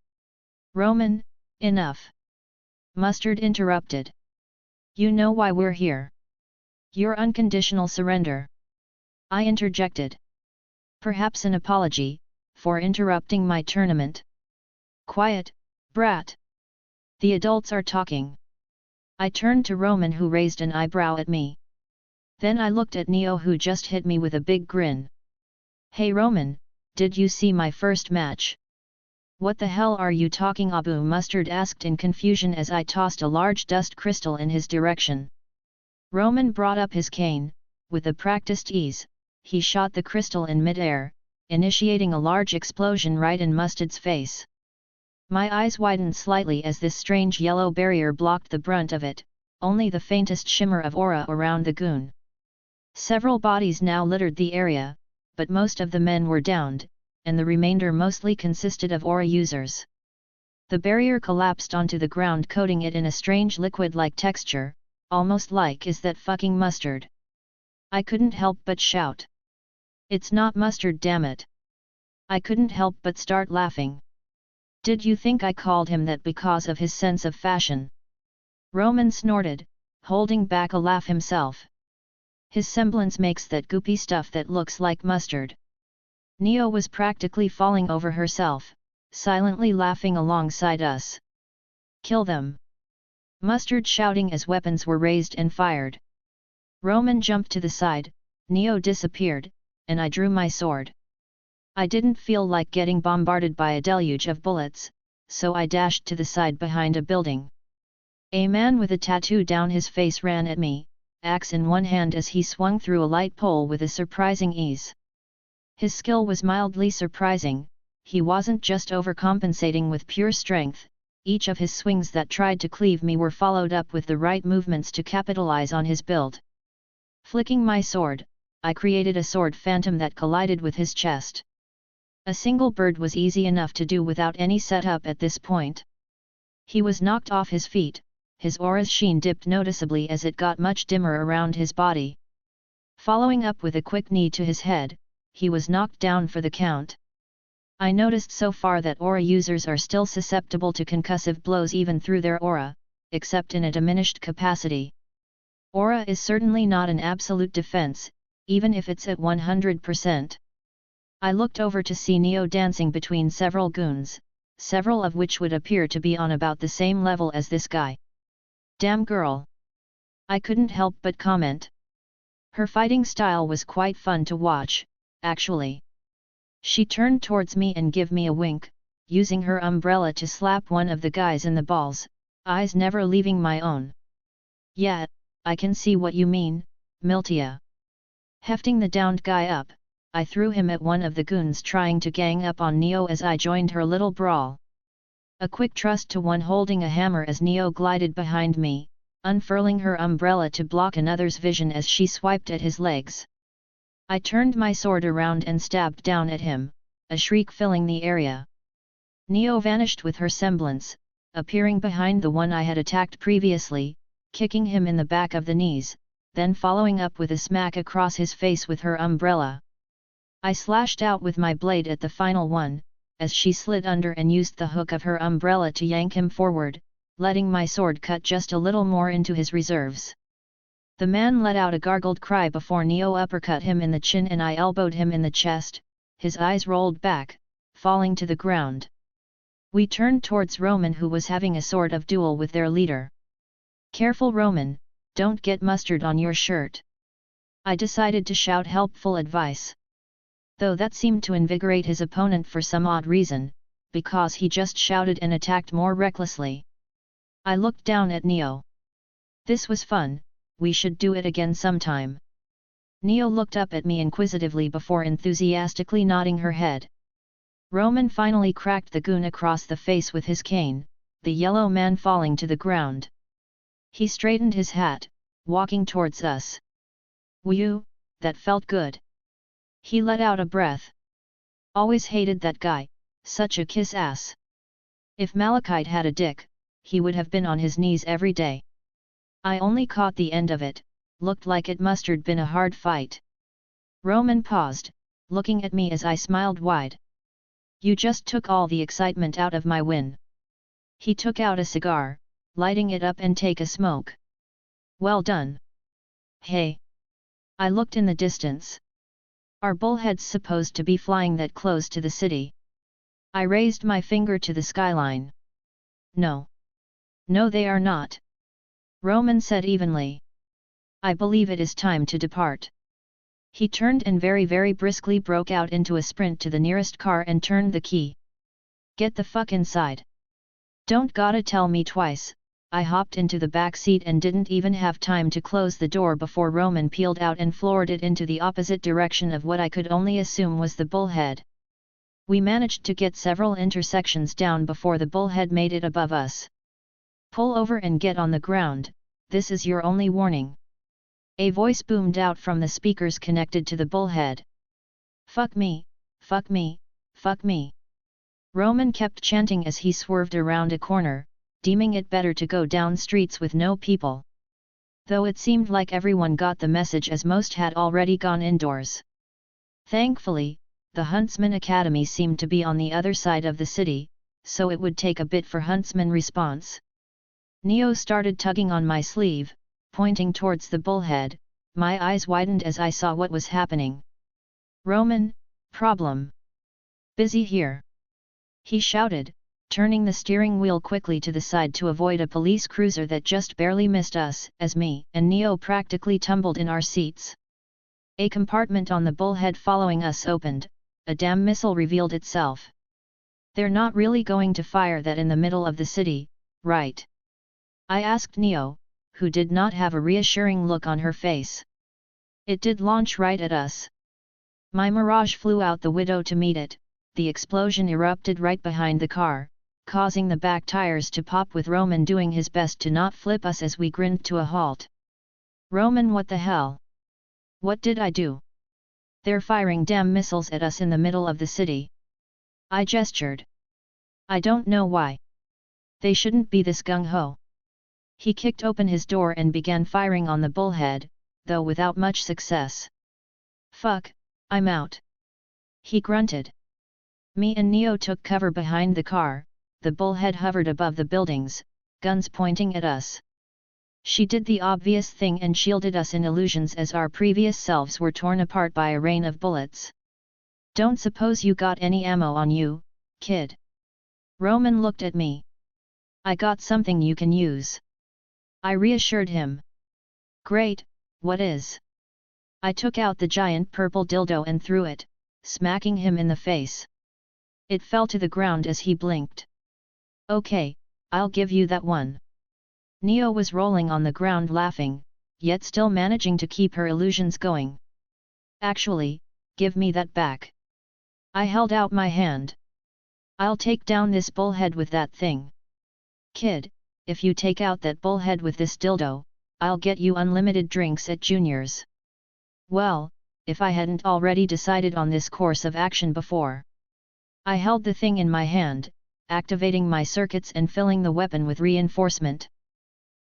Roman, enough. Mustard interrupted. You know why we're here. Your unconditional surrender. I interjected. Perhaps an apology, for interrupting my tournament. Quiet, brat. The adults are talking. I turned to Roman, who raised an eyebrow at me. Then I looked at Neo, who just hit me with a big grin. Hey Roman, did you see my first match? What the hell are you talking Abu? Mustard asked in confusion as I tossed a large dust crystal in his direction. Roman brought up his cane, with a practiced ease, he shot the crystal in mid-air, initiating a large explosion right in Mustard's face. My eyes widened slightly as this strange yellow barrier blocked the brunt of it, only the faintest shimmer of aura around the goon. Several bodies now littered the area, but most of the men were downed, and the remainder mostly consisted of aura users. The barrier collapsed onto the ground, coating it in a strange liquid-like texture, almost like is that fucking mustard. I couldn't help but shout. It's not mustard, damn it. I couldn't help but start laughing. Did you think I called him that because of his sense of fashion? Roman snorted, holding back a laugh himself. His semblance makes that goopy stuff that looks like mustard. Neo was practically falling over herself, silently laughing alongside us. Kill them! Mustard shouting as weapons were raised and fired. Roman jumped to the side, Neo disappeared, and I drew my sword. I didn't feel like getting bombarded by a deluge of bullets, so I dashed to the side behind a building. A man with a tattoo down his face ran at me, axe in one hand as he swung through a light pole with a surprising ease. His skill was mildly surprising, he wasn't just overcompensating with pure strength, each of his swings that tried to cleave me were followed up with the right movements to capitalize on his build. Flicking my sword, I created a sword phantom that collided with his chest. A single bird was easy enough to do without any setup at this point. He was knocked off his feet, his aura's sheen dipped noticeably as it got much dimmer around his body. Following up with a quick knee to his head, he was knocked down for the count. I noticed so far that aura users are still susceptible to concussive blows even through their aura, except in a diminished capacity. Aura is certainly not an absolute defense, even if it's at 100%. I looked over to see Neo dancing between several goons, several of which would appear to be on about the same level as this guy. Damn girl! I couldn't help but comment. Her fighting style was quite fun to watch, actually. She turned towards me and gave me a wink, using her umbrella to slap one of the guys in the balls, eyes never leaving my own. Yeah, I can see what you mean, Miltia. Hefting the downed guy up, I threw him at one of the goons trying to gang up on Neo as I joined her little brawl. A quick thrust to one holding a hammer as Neo glided behind me, unfurling her umbrella to block another's vision as she swiped at his legs. I turned my sword around and stabbed down at him, a shriek filling the area. Neo vanished with her semblance, appearing behind the one I had attacked previously, kicking him in the back of the knees, then following up with a smack across his face with her umbrella. I slashed out with my blade at the final one, as she slid under and used the hook of her umbrella to yank him forward, letting my sword cut just a little more into his reserves. The man let out a gargled cry before Neo uppercut him in the chin and I elbowed him in the chest, his eyes rolled back, falling to the ground. We turned towards Roman who was having a sort of duel with their leader. Careful Roman, don't get mustard on your shirt. I decided to shout helpful advice. Though that seemed to invigorate his opponent for some odd reason, because he just shouted and attacked more recklessly. I looked down at Neo. This was fun, we should do it again sometime. Neo looked up at me inquisitively before enthusiastically nodding her head. Roman finally cracked the goon across the face with his cane, the yellow man falling to the ground. He straightened his hat, walking towards us. Whew, that felt good. He let out a breath. Always hated that guy, such a kiss ass. If Malachite had a dick, he would have been on his knees every day. I only caught the end of it, looked like it must have been a hard fight. Roman paused, looking at me as I smiled wide. You just took all the excitement out of my win. He took out a cigar, lighting it up and take a smoke. Well done. Hey. I looked in the distance. Are bullheads supposed to be flying that close to the city? I raised my finger to the skyline. No. No, they are not. Roman said evenly. I believe it is time to depart. He turned and very briskly broke out into a sprint to the nearest car and turned the key. Get the fuck inside. Don't gotta tell me twice. I hopped into the back seat and didn't even have time to close the door before Roman peeled out and floored it into the opposite direction of what I could only assume was the bullhead. We managed to get several intersections down before the bullhead made it above us. Pull over and get on the ground, this is your only warning. A voice boomed out from the speakers connected to the bullhead. Fuck me, fuck me, fuck me. Roman kept chanting as he swerved around a corner, deeming it better to go down streets with no people. though it seemed like everyone got the message as most had already gone indoors. Thankfully, the Huntsman Academy seemed to be on the other side of the city, so it would take a bit for Huntsman response. Neo started tugging on my sleeve, pointing towards the bullhead. My eyes widened as I saw what was happening. "Roman, problem. Busy here," he shouted, turning the steering wheel quickly to the side to avoid a police cruiser that just barely missed us, as me and Neo practically tumbled in our seats. A compartment on the bullhead following us opened. A damn missile revealed itself. "They're not really going to fire that in the middle of the city, right?" I asked Neo, who did not have a reassuring look on her face. "It did launch right at us." My Mirage flew out the window to meet it. The explosion erupted right behind the car, causing the back tires to pop, with Roman doing his best to not flip us as we grinned to a halt. "Roman, what the hell? What did I do? They're firing damn missiles at us in the middle of the city." I gestured. "I don't know why. They shouldn't be this gung-ho." He kicked open his door and began firing on the bullhead, though without much success. "Fuck, I'm out," he grunted. Me and Neo took cover behind the car. The bullhead hovered above the buildings, guns pointing at us. She did the obvious thing and shielded us in illusions as our previous selves were torn apart by a rain of bullets. "Don't suppose you got any ammo on you, kid?" Roman looked at me. "I got something you can use," I reassured him. "Great, what is?" I took out the giant purple dildo and threw it, smacking him in the face. It fell to the ground as he blinked. "Okay, I'll give you that one." Neo was rolling on the ground laughing, yet still managing to keep her illusions going. "Actually, give me that back." I held out my hand. "I'll take down this bullhead with that thing." "Kid, if you take out that bullhead with this dildo, I'll get you unlimited drinks at Junior's." Well, if I hadn't already decided on this course of action before. I held the thing in my hand, activating my circuits and filling the weapon with reinforcement.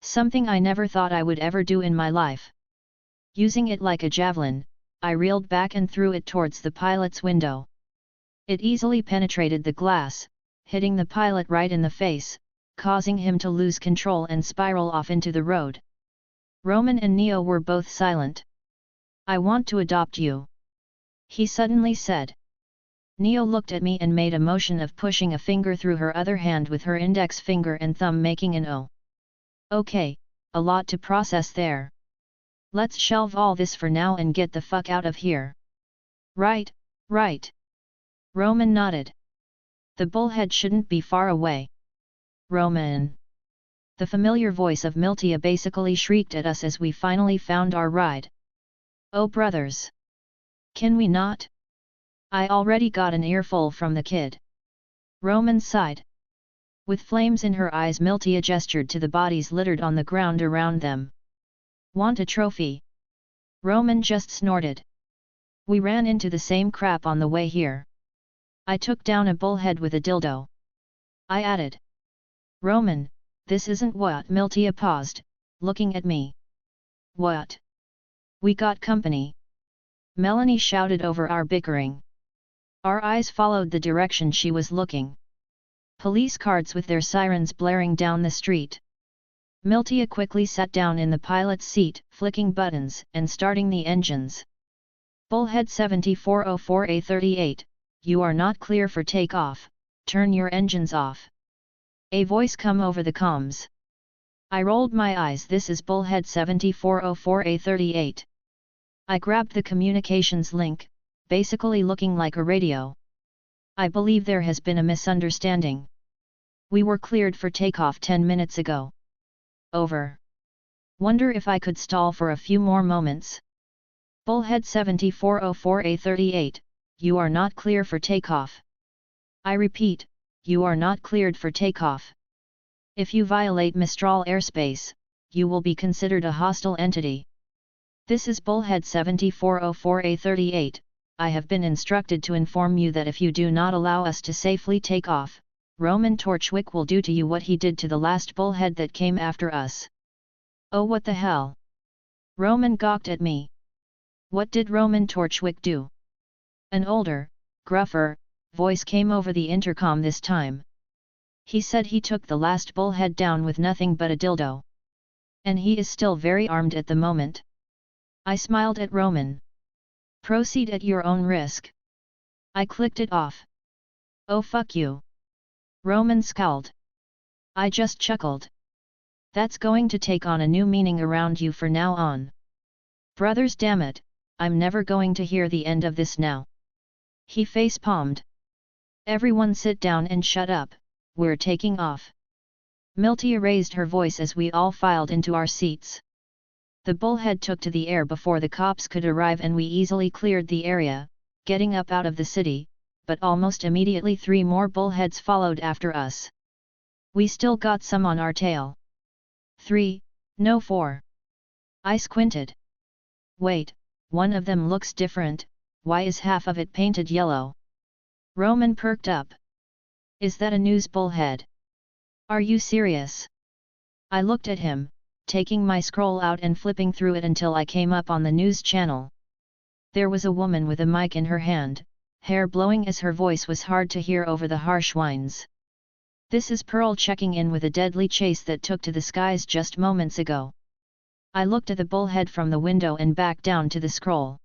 Something I never thought I would ever do in my life. Using it like a javelin, I reeled back and threw it towards the pilot's window. It easily penetrated the glass, hitting the pilot right in the face, causing him to lose control and spiral off into the road. Roman and Neo were both silent. "I want to adopt you," he suddenly said. Neo looked at me and made a motion of pushing a finger through her other hand with her index finger and thumb making an O. "Okay, a lot to process there. Let's shelve all this for now and get the fuck out of here." Right. Roman nodded. "The bullhead shouldn't be far away." "Roman!" The familiar voice of Miltia basically shrieked at us as we finally found our ride. "Oh brothers! Can we not? I already got an earful from the kid." Roman sighed. With flames in her eyes, Miltia gestured to the bodies littered on the ground around them. "Want a trophy?" Roman just snorted. "We ran into the same crap on the way here." I took down a bullhead with a dildo. I added. "Roman, this isn't what." Miltia paused, looking at me. "What?" "We got company," Melanie shouted over our bickering. Our eyes followed the direction she was looking. Police cars with their sirens blaring down the street. Miltia quickly sat down in the pilot's seat, flicking buttons and starting the engines. "Bullhead 7404A38, you are not clear for takeoff, turn your engines off." A voice come over the comms. I rolled my eyes. "This is Bullhead 7404A38. I grabbed the communications link, basically looking like a radio. "I believe there has been a misunderstanding. We were cleared for takeoff 10 minutes ago. Over. Wonder if I could stall for a few more moments." "Bullhead 7404A38, you are not clear for takeoff. I repeat, you are not cleared for takeoff. If you violate Mistral airspace, you will be considered a hostile entity. This is Bullhead 7404A38, I have been instructed to inform you that if you do not allow us to safely take off, Roman Torchwick will do to you what he did to the last bullhead that came after us." "Oh, what the hell? Roman gawked at me. What did Roman Torchwick do? An older, gruffer, voice came over the intercom this time. He said he took the last bullhead down with nothing but a dildo. And he is still very armed at the moment. I smiled at Roman. Proceed at your own risk. I clicked it off. Oh fuck you. Roman scowled. I just chuckled. That's going to take on a new meaning around you for now on. Brothers, damn it, I'm never going to hear the end of this now. He face-palmed. Everyone sit down and shut up, we're taking off. Miltia raised her voice as we all filed into our seats. The bullhead took to the air before the cops could arrive and we easily cleared the area, getting up out of the city, but almost immediately 3 more bullheads followed after us. We still got some on our tail. 3, no 4. I squinted. Wait, one of them looks different, why is half of it painted yellow? Roman perked up. Is that a news bullhead? Are you serious? I looked at him, taking my scroll out and flipping through it until I came up on the news channel. There was a woman with a mic in her hand, hair blowing as her voice was hard to hear over the harsh whines. This is Pearl checking in with a deadly chase that took to the skies just moments ago. I looked at the bullhead from the window and back down to the scroll.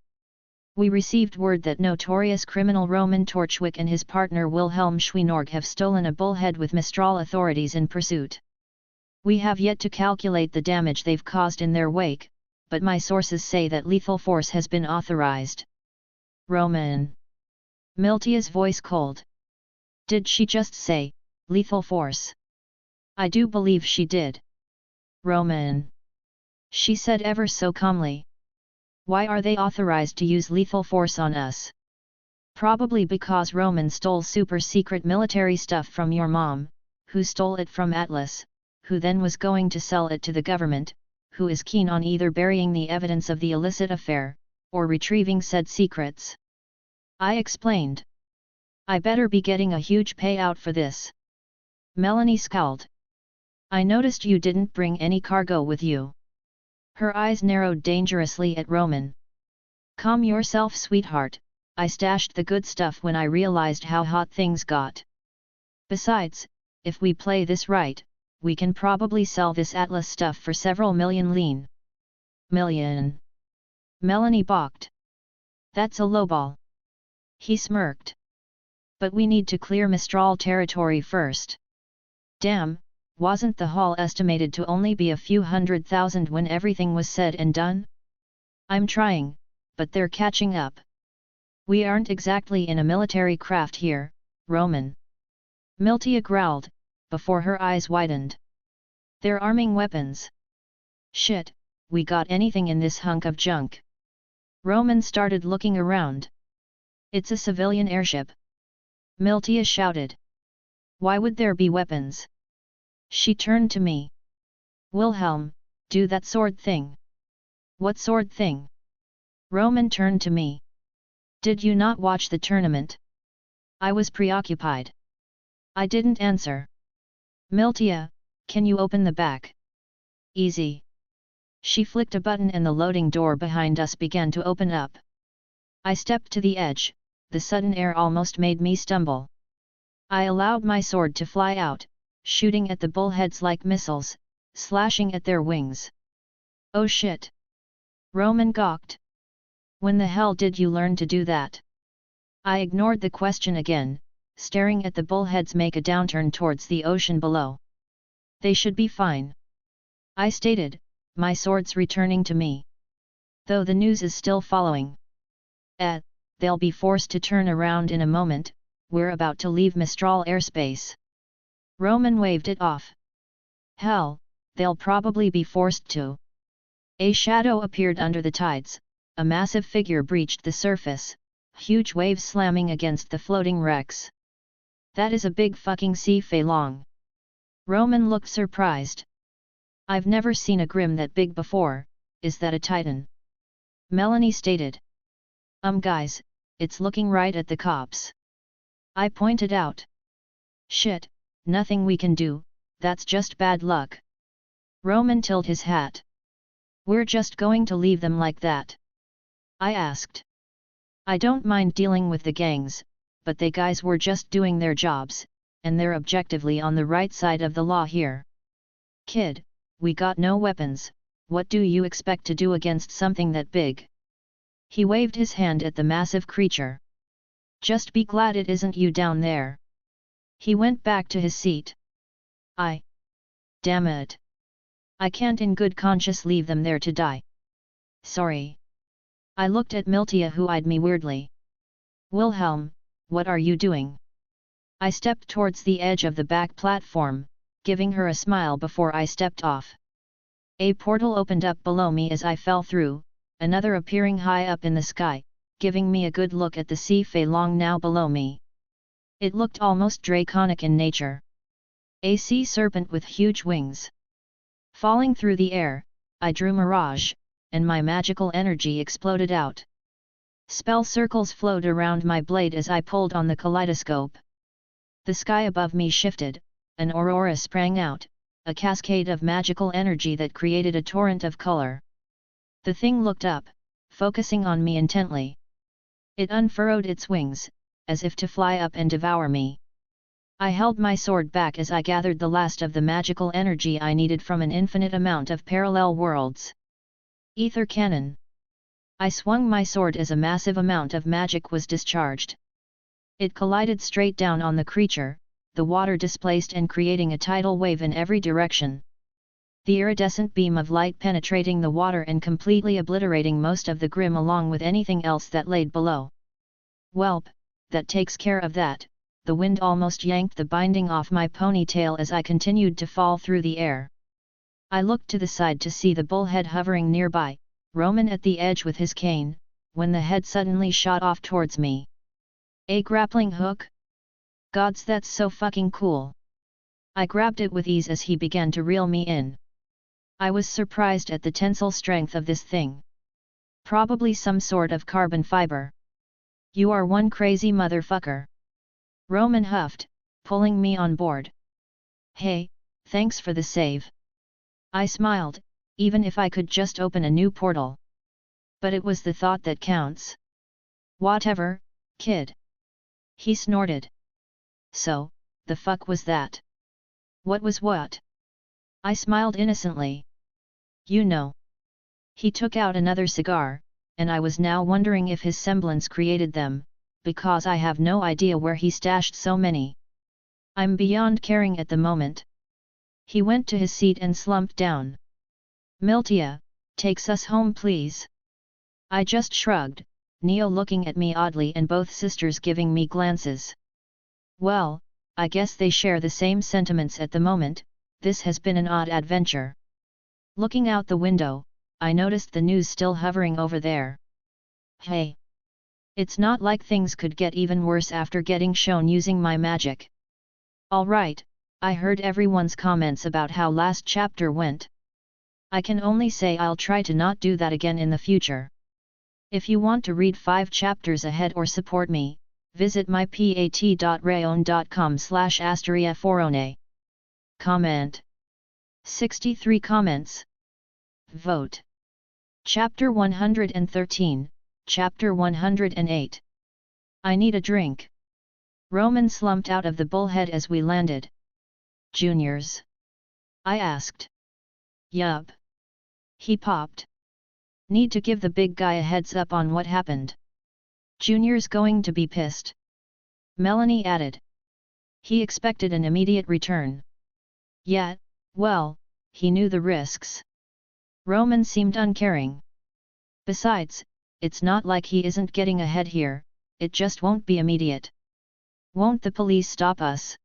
We received word that notorious criminal Roman Torchwick and his partner Wilhelm Schweinorg have stolen a bullhead with Mistral authorities in pursuit. We have yet to calculate the damage they've caused in their wake, but my sources say that lethal force has been authorized. Roman. Miltia's voice cold. Did she just say, lethal force? I do believe she did. Roman. She said ever so calmly. Why are they authorized to use lethal force on us? Probably because Roman stole super secret military stuff from your mom, who stole it from Atlas, who then was going to sell it to the government, who is keen on either burying the evidence of the illicit affair, or retrieving said secrets. I explained. I better be getting a huge payout for this. Melanie scowled. I noticed you didn't bring any cargo with you. Her eyes narrowed dangerously at Roman. Calm yourself, sweetheart, I stashed the good stuff when I realized how hot things got. Besides, if we play this right, we can probably sell this Atlas stuff for several million lean. Million? Melanie balked. That's a lowball. He smirked. But we need to clear Mistral territory first. Damn, wasn't the haul estimated to only be a few 100,000 when everything was said and done? I'm trying, but they're catching up. We aren't exactly in a military craft here, Roman. Miltia growled, before her eyes widened. They're arming weapons. Shit, we got anything in this hunk of junk? Roman started looking around. It's a civilian airship. Miltia shouted. Why would there be weapons? She turned to me. Wilhelm, do that sword thing. What sword thing? Roman turned to me. Did you not watch the tournament? I was preoccupied. I didn't answer. Miltia, can you open the back? Easy. She flicked a button and the loading door behind us began to open up. I stepped to the edge, the sudden air almost made me stumble. I allowed my sword to fly out, shooting at the bullheads like missiles, slashing at their wings. Oh shit! Roman gawked. When the hell did you learn to do that? I ignored the question again, staring at the bullheads make a downturn towards the ocean below. They should be fine. I stated, my swords returning to me. Though the news is still following. They'll be forced to turn around in a moment, we're about to leave Mistral airspace. Roman waved it off. Hell, they'll probably be forced to. A shadow appeared under the tides, a massive figure breached the surface, huge waves slamming against the floating wrecks. That is a big fucking sea Feilong. Roman looked surprised. I've never seen a grim that big before, is that a titan? Melanie stated. Guys, it's looking right at the cops. I pointed out. Shit, nothing we can do, that's just bad luck. Roman tilted his hat. We're just going to leave them like that? I asked. I don't mind dealing with the gangs, but they guys were just doing their jobs, and they're objectively on the right side of the law here. Kid, we got no weapons, what do you expect to do against something that big? He waved his hand at the massive creature. Just be glad it isn't you down there. He went back to his seat. Damn it. I can't in good conscience leave them there to die. Sorry. I looked at Miltia, who eyed me weirdly. Wilhelm, what are you doing? I stepped towards the edge of the back platform, giving her a smile before I stepped off. A portal opened up below me as I fell through, another appearing high up in the sky, giving me a good look at the sea Feilong now below me. It looked almost draconic in nature. A sea serpent with huge wings. Falling through the air, I drew Mirage, and my magical energy exploded out. Spell circles flowed around my blade as I pulled on the kaleidoscope. The sky above me shifted, an aurora sprang out, a cascade of magical energy that created a torrent of color. The thing looked up, focusing on me intently. It unfurrowed its wings, as if to fly up and devour me. I held my sword back as I gathered the last of the magical energy I needed from an infinite amount of parallel worlds. Ether cannon. I swung my sword as a massive amount of magic was discharged. It collided straight down on the creature, the water displaced and creating a tidal wave in every direction. The iridescent beam of light penetrating the water and completely obliterating most of the grim along with anything else that laid below. Welp, that takes care of that. The wind almost yanked the binding off my ponytail as I continued to fall through the air. I looked to the side to see the bullhead hovering nearby, Roman at the edge with his cane, when the head suddenly shot off towards me. A grappling hook? Gods, that's so fucking cool. I grabbed it with ease as he began to reel me in. I was surprised at the tensile strength of this thing. Probably some sort of carbon fiber. You are one crazy motherfucker. Roman huffed, pulling me on board. Hey, thanks for the save. I smiled, even if I could just open a new portal. But it was the thought that counts. Whatever, kid. He snorted. So, the fuck was that? What was what? I smiled innocently. You know. He took out another cigar, and I was now wondering if his semblance created them, because I have no idea where he stashed so many. I'm beyond caring at the moment. He went to his seat and slumped down. Miltia, takes us home please. I just shrugged, Neo looking at me oddly and both sisters giving me glances. Well, I guess they share the same sentiments at the moment. This has been an odd adventure. Looking out the window, I noticed the news still hovering over there. Hey! It's not like things could get even worse after getting shown using my magic. Alright, I heard everyone's comments about how last chapter went. I can only say I'll try to not do that again in the future. If you want to read 5 chapters ahead or support me, visit mypat.rayon.com/asteriaforone. Comment. 63 comments. Vote. Chapter 113, Chapter 108. I need a drink. Roman slumped out of the bullhead as we landed. Juniors? I asked. Yup. He popped. Need to give the big guy a heads up on what happened. Junior's going to be pissed. Melanie added. He expected an immediate return. Yet, well, he knew the risks. Roman seemed uncaring. Besides, it's not like he isn't getting ahead here, it just won't be immediate. Won't the police stop us?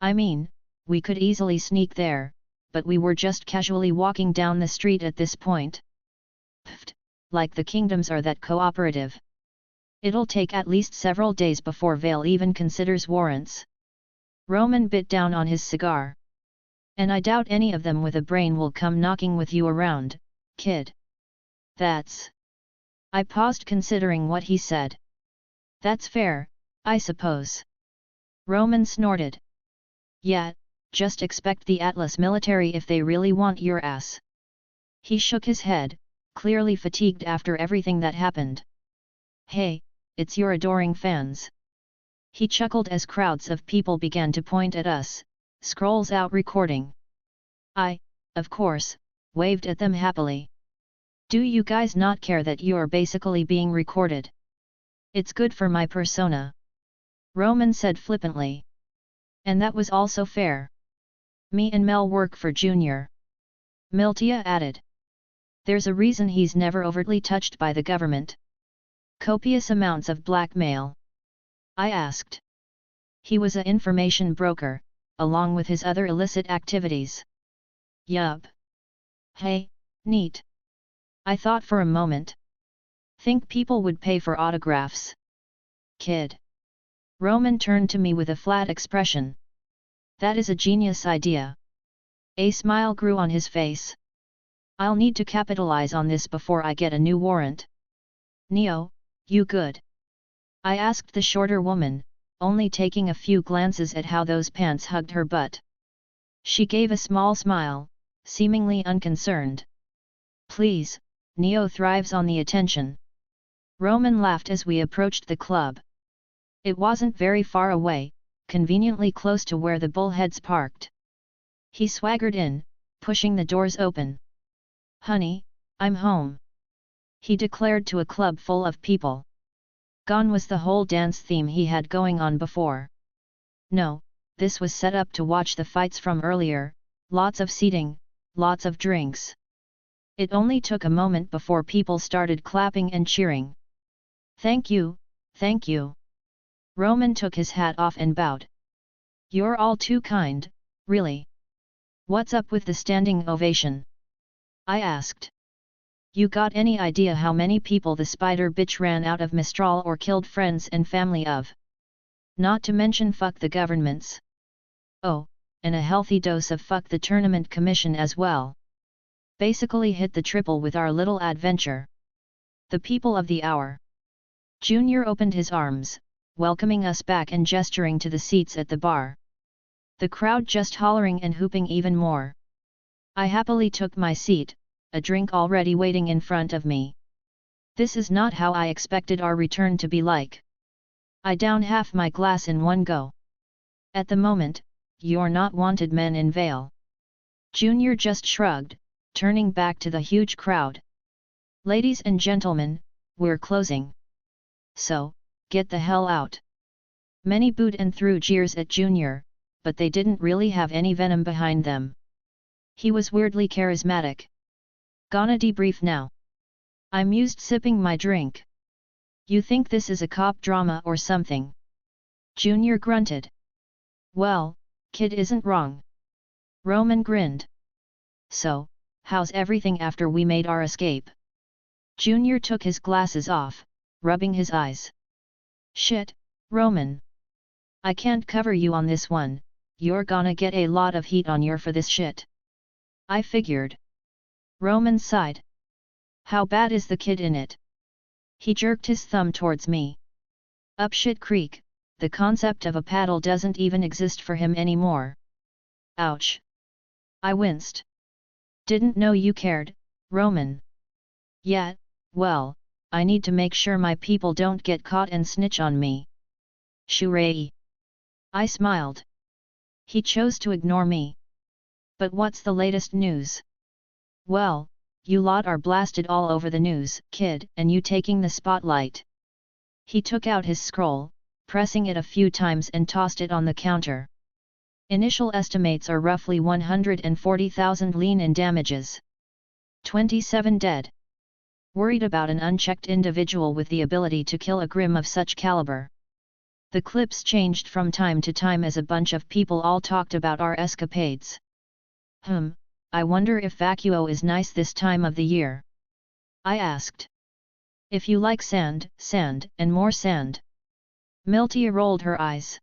I mean, we could easily sneak there, but we were just casually walking down the street at this point. Pfft, like the kingdoms are that cooperative. It'll take at least several days before Vale even considers warrants. Roman bit down on his cigar. And I doubt any of them with a brain will come knocking with you around, kid. That's... I paused considering what he said. That's fair, I suppose. Roman snorted. Yeah, just expect the Atlas military if they really want your ass. He shook his head, clearly fatigued after everything that happened. Hey, it's your adoring fans. He chuckled as crowds of people began to point at us, scrolls out recording. I, of course, waved at them happily. Do you guys not care that you're basically being recorded? It's good for my persona. Roman said flippantly. And that was also fair. Me and Mel work for Junior. Miltia added. There's a reason he's never overtly touched by the government. Copious amounts of blackmail. I asked. He was an information broker, along with his other illicit activities. Yup. Hey, neat. I thought for a moment. Think people would pay for autographs? Kid. Roman turned to me with a flat expression. That is a genius idea. A smile grew on his face. I'll need to capitalize on this before I get a new warrant. Neo, you good? I asked the shorter woman, only taking a few glances at how those pants hugged her butt. She gave a small smile, seemingly unconcerned. Please, Neo thrives on the attention. Roman laughed as we approached the club. It wasn't very far away, conveniently close to where the bullheads parked. He swaggered in, pushing the doors open. Honey, I'm home. He declared to a club full of people. Gone was the whole dance theme he had going on before. No, this was set up to watch the fights from earlier, lots of seating, lots of drinks. It only took a moment before people started clapping and cheering. Thank you, thank you. Roman took his hat off and bowed. You're all too kind, really. What's up with the standing ovation? I asked. You got any idea how many people the spider bitch ran out of Mistral or killed friends and family of? Not to mention fuck the governments. Oh, and a healthy dose of fuck the tournament commission as well. Basically hit the triple with our little adventure. The people of the hour. Junior opened his arms, welcoming us back and gesturing to the seats at the bar. The crowd just hollering and hooping even more. I happily took my seat, a drink already waiting in front of me. This is not how I expected our return to be like. I downed half my glass in one go. At the moment, you're not wanted men in Vale. Junior just shrugged, turning back to the huge crowd. Ladies and gentlemen, we're closing. So, get the hell out. Many booed and threw jeers at Junior, but they didn't really have any venom behind them. He was weirdly charismatic. Gonna debrief now. I mused, sipping my drink. You think this is a cop drama or something? Junior grunted. Well, kid isn't wrong. Roman grinned. So, how's everything after we made our escape? Junior took his glasses off, rubbing his eyes. Shit, Roman. I can't cover you on this one, you're gonna get a lot of heat on your for this shit. I figured. Roman sighed. How bad is the kid in it? He jerked his thumb towards me. Up shit creek, the concept of a paddle doesn't even exist for him anymore. Ouch. I winced. Didn't know you cared, Roman. Yeah, well, I need to make sure my people don't get caught and snitch on me. Shurei. I smiled. He chose to ignore me. But what's the latest news? Well, you lot are blasted all over the news, kid, and you taking the spotlight. He took out his scroll, pressing it a few times and tossed it on the counter. Initial estimates are roughly 140,000 lean in damages. 27 dead. Worried about an unchecked individual with the ability to kill a grim of such caliber. The clips changed from time to time as a bunch of people all talked about our escapades. I wonder if Vacuo is nice this time of the year. I asked. If you like sand, sand, and more sand. Miltia rolled her eyes.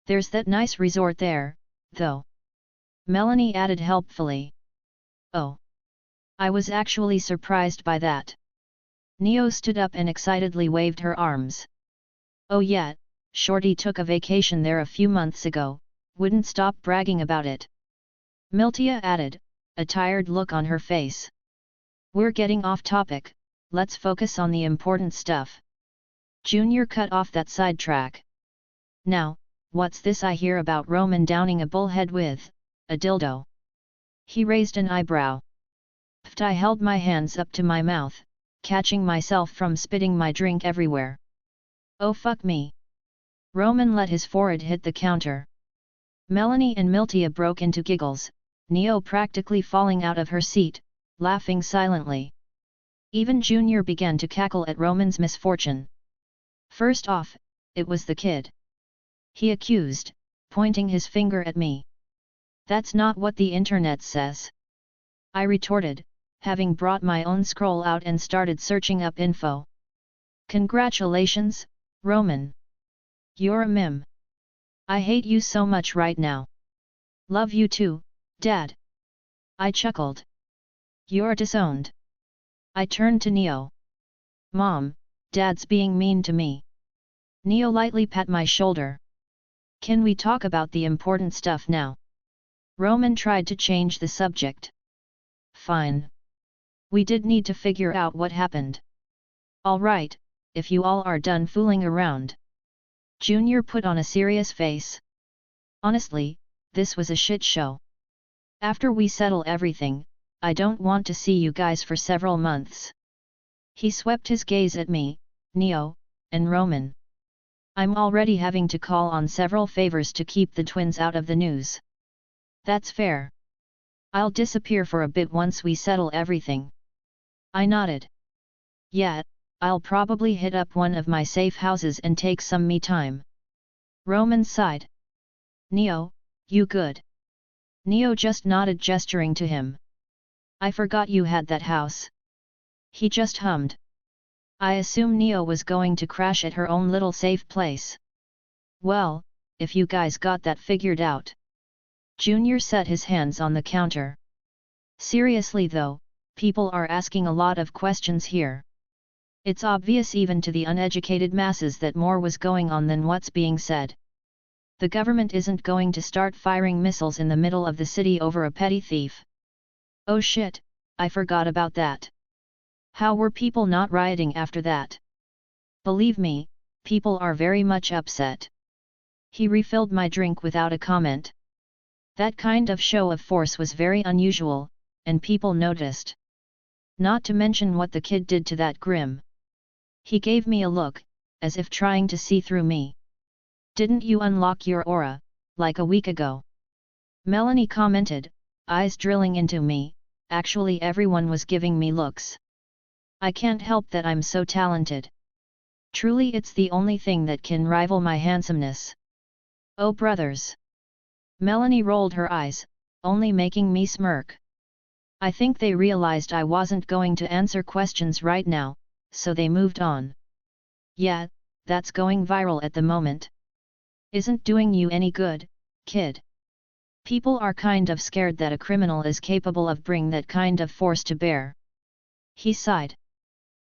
There's that nice resort there, though. Melanie added helpfully. Oh. I was actually surprised by that. Neo stood up and excitedly waved her arms. Oh yeah, Shorty took a vacation there a few months ago, wouldn't stop bragging about it. Miltia added, a tired look on her face. We're getting off topic, let's focus on the important stuff. Junior cut off that sidetrack. Now, what's this I hear about Roman downing a bullhead with a dildo? He raised an eyebrow. Pft, I held my hands up to my mouth, catching myself from spitting my drink everywhere. Oh fuck me. Roman let his forehead hit the counter. Melanie and Miltia broke into giggles, Neo practically falling out of her seat, laughing silently. Even Junior began to cackle at Roman's misfortune. First off, it was the kid. He accused, pointing his finger at me. That's not what the internet says. I retorted, having brought my own scroll out and started searching up info. Congratulations, Roman. You're a meme. I hate you so much right now. Love you too, Dad. I chuckled. You're disowned. I turned to Neo. Mom, Dad's being mean to me. Neo lightly pat my shoulder. Can we talk about the important stuff now? Roman tried to change the subject. Fine. We did need to figure out what happened. Alright, if you all are done fooling around. Junior put on a serious face. Honestly, this was a shit show. After we settle everything, I don't want to see you guys for several months. He swept his gaze at me, Neo, and Roman. I'm already having to call on several favors to keep the twins out of the news. That's fair. I'll disappear for a bit once we settle everything. I nodded. Yeah, I'll probably hit up one of my safe houses and take some me time. Roman sighed. Neo, you good? Neo just nodded, gesturing to him. I forgot you had that house. He just hummed. I assume Neo was going to crash at her own little safe place. Well, if you guys got that figured out. Junior set his hands on the counter. Seriously though, people are asking a lot of questions here. It's obvious even to the uneducated masses that more was going on than what's being said. The government isn't going to start firing missiles in the middle of the city over a petty thief. Oh shit, I forgot about that. How were people not rioting after that? Believe me, people are very much upset. He refilled my drink without a comment. That kind of show of force was very unusual, and people noticed. Not to mention what the kid did to that Grim. He gave me a look, as if trying to see through me. Didn't you unlock your aura, like a week ago? Melanie commented, eyes drilling into me. Actually everyone was giving me looks. I can't help that I'm so talented. Truly it's the only thing that can rival my handsomeness. Oh brothers! Melanie rolled her eyes, only making me smirk. I think they realized I wasn't going to answer questions right now, so they moved on. Yeah, that's going viral at the moment. Isn't doing you any good, kid. People are kind of scared that a criminal is capable of bringing that kind of force to bear. He sighed.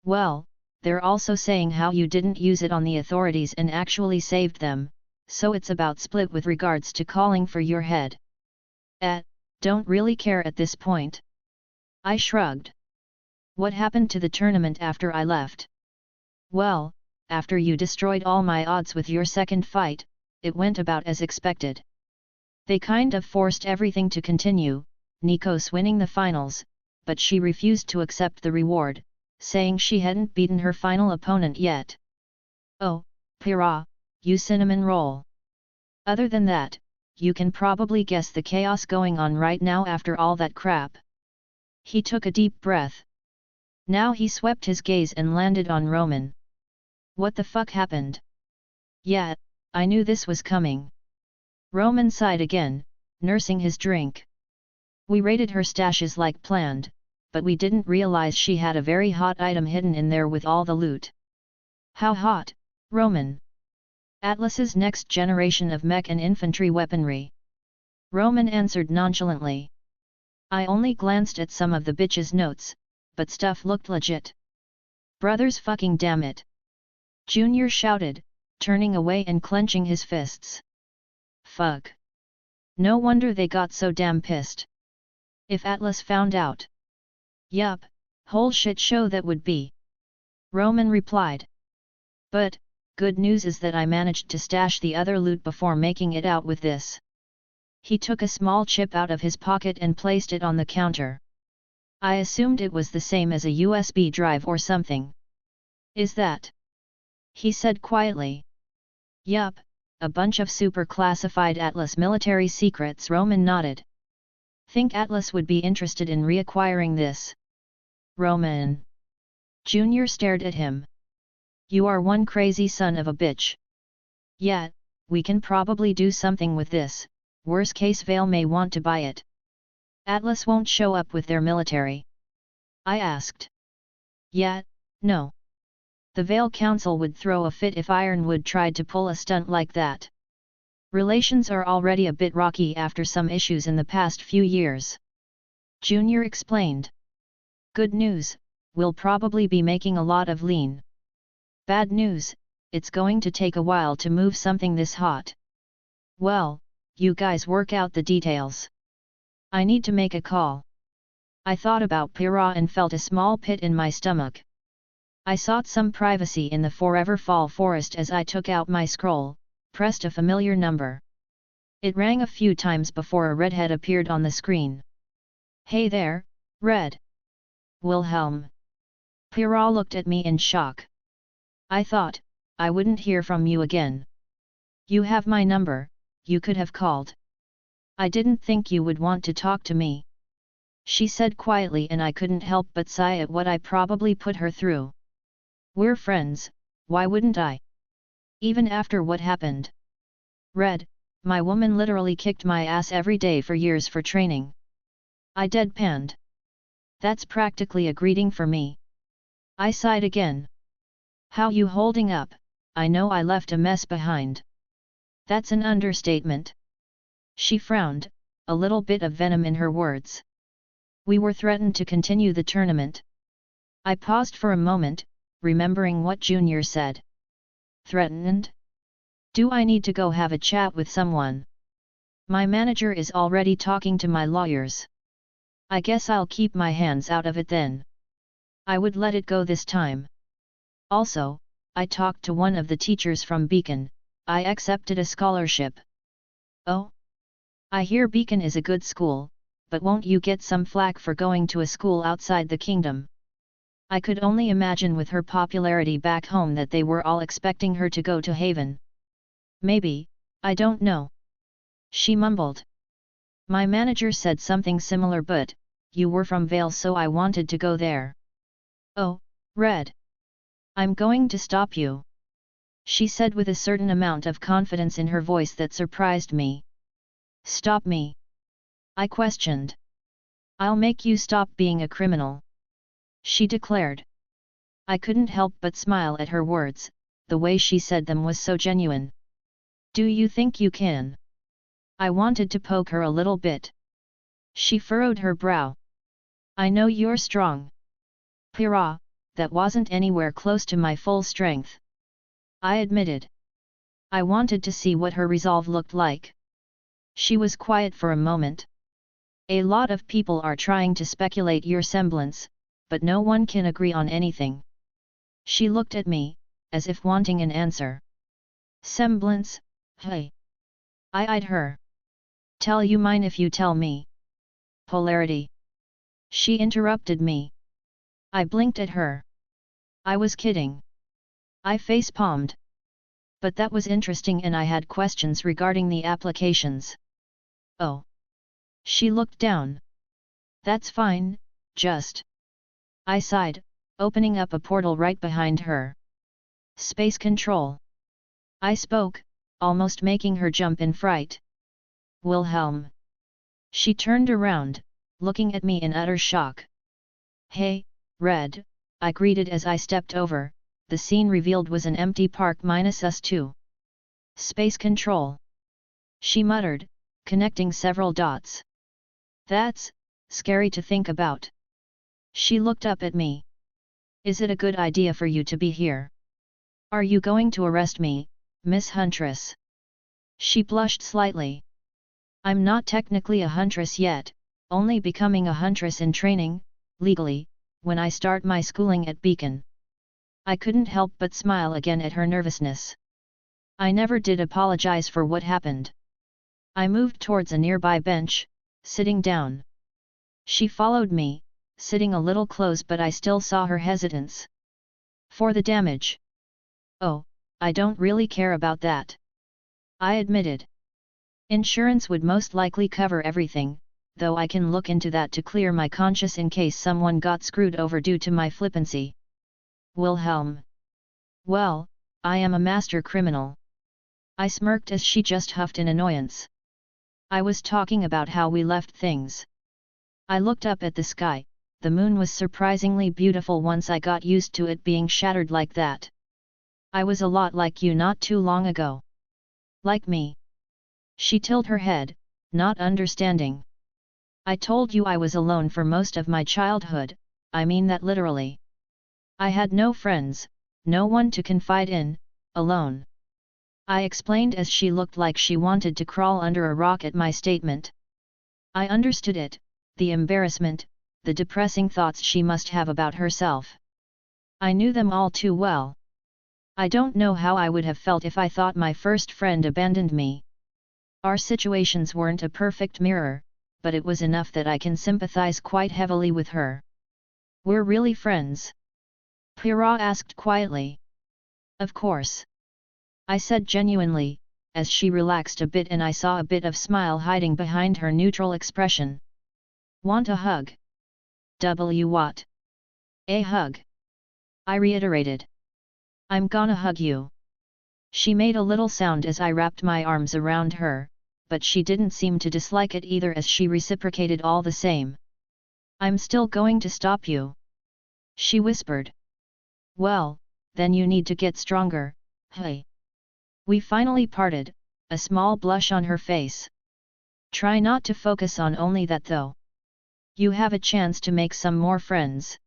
Well, they're also saying how you didn't use it on the authorities and actually saved them, so it's about split with regards to calling for your head. Don't really care at this point. I shrugged. What happened to the tournament after I left? Well, after you destroyed all my odds with your second fight, it went about as expected. They kind of forced everything to continue, Nikos winning the finals, but she refused to accept the reward, saying she hadn't beaten her final opponent yet. Oh, Pyrrha, you cinnamon roll. Other than that, you can probably guess the chaos going on right now after all that crap. He took a deep breath. Now he swept his gaze and landed on Roman. What the fuck happened? Yeah, I knew this was coming. Roman sighed again, nursing his drink. We raided her stashes like planned, but we didn't realize she had a very hot item hidden in there with all the loot. How hot, Roman? Atlas's next generation of mech and infantry weaponry. Roman answered nonchalantly. I only glanced at some of the bitch's notes, but stuff looked legit. Brothers fucking damn it! Junior shouted, turning away and clenching his fists. Fuck. No wonder they got so damn pissed. If Atlas found out. Yup, Whole shit show that would be. Roman replied. But, good news is that I managed to stash the other loot before making it out with this. He took a small chip out of his pocket and placed it on the counter. I assumed it was the same as a USB drive or something. Is that? He said quietly. Yup, a bunch of super classified Atlas military secrets. Roman nodded. Think Atlas would be interested in reacquiring this? Roman. Junior stared at him. You are one crazy son of a bitch. Yeah, we can probably do something with this, worst case Vale may want to buy it. Atlas won't show up with their military. I asked. Yeah, no. The Vale Council would throw a fit if Ironwood tried to pull a stunt like that. Relations are already a bit rocky after some issues in the past few years. Junior explained. Good news, we'll probably be making a lot of lean. Bad news, it's going to take a while to move something this hot. Well, you guys work out the details. I need to make a call. I thought about Pyrrha and felt a small pit in my stomach. I sought some privacy in the Forever Fall forest as I took out my scroll, pressed a familiar number. It rang a few times before a redhead appeared on the screen. Hey there, Red. Wilhelm. Pyrrha looked at me in shock. I thought, I wouldn't hear from you again. You have my number, you could have called. I didn't think you would want to talk to me. She said quietly, and I couldn't help but sigh at what I probably put her through. We're friends, why wouldn't I? Even after what happened. Red, my woman literally kicked my ass every day for years for training. I deadpanned. That's practically a greeting for me. I sighed again. How you holding up? I know I left a mess behind. That's an understatement. She frowned, a little bit of venom in her words. We were threatened to continue the tournament. I paused for a moment, remembering what Junior said. Threatened? Do I need to go have a chat with someone? My manager is already talking to my lawyers. I guess I'll keep my hands out of it then. I would let it go this time. Also, I talked to one of the teachers from Beacon. I accepted a scholarship. Oh? I hear Beacon is a good school, but won't you get some flack for going to a school outside the kingdom? I could only imagine with her popularity back home that they were all expecting her to go to Haven. Maybe, I don't know. She mumbled. My manager said something similar, but you were from Vale, so I wanted to go there. Oh, Red. I'm going to stop you. She said with a certain amount of confidence in her voice that surprised me. Stop me? I questioned. I'll make you stop being a criminal. She declared. I couldn't help but smile at her words, the way she said them was so genuine. Do you think you can? I wanted to poke her a little bit. She furrowed her brow. I know you're strong. Pyrrha, that wasn't anywhere close to my full strength. I admitted. I wanted to see what her resolve looked like. She was quiet for a moment. A lot of people are trying to speculate your semblance, but no one can agree on anything. She looked at me, as if wanting an answer. Semblance, hey. I eyed her. Tell you mine if you tell me. Polarity. She interrupted me. I blinked at her. I was kidding. I face-palmed. But that was interesting and I had questions regarding the applications. Oh. She looked down. That's fine, just. I sighed, opening up a portal right behind her. Space control. I spoke, almost making her jump in fright. Wilhelm. She turned around, looking at me in utter shock. Hey, Red, I greeted as I stepped over. The scene revealed was an empty park minus us two. Space control. She muttered, connecting several dots. That's scary to think about. She looked up at me. Is it a good idea for you to be here? Are you going to arrest me, Miss Huntress? She blushed slightly. I'm not technically a huntress yet, only becoming a huntress in training, legally, when I start my schooling at Beacon. I couldn't help but smile again at her nervousness. I never did apologize for what happened. I moved towards a nearby bench, sitting down. She followed me, sitting a little close, but I still saw her hesitance. For the damage. Oh, I don't really care about that. I admitted. Insurance would most likely cover everything, though I can look into that to clear my conscience in case someone got screwed over due to my flippancy. Wilhelm. Well, I am a master criminal. I smirked as she just huffed in annoyance. I was talking about how we left things. I looked up at the sky. The moon was surprisingly beautiful once I got used to it being shattered like that. I was a lot like you not too long ago. Like me. She tilted her head, not understanding. I told you I was alone for most of my childhood, I mean that literally. I had no friends, no one to confide in, alone. I explained as she looked like she wanted to crawl under a rock at my statement. I understood it, the embarrassment, the depressing thoughts she must have about herself. I knew them all too well. I don't know how I would have felt if I thought my first friend abandoned me. Our situations weren't a perfect mirror, but it was enough that I can sympathize quite heavily with her. We're really friends? Pyrrha asked quietly. Of course. I said genuinely, as she relaxed a bit and I saw a bit of smile hiding behind her neutral expression. Want a hug? What? A hug? I reiterated. I'm gonna hug you. She made a little sound as I wrapped my arms around her, but she didn't seem to dislike it either as she reciprocated all the same. I'm still going to stop you. She whispered. Well, then you need to get stronger, hey. We finally parted, a small blush on her face. Try not to focus on only that though. You have a chance to make some more friends.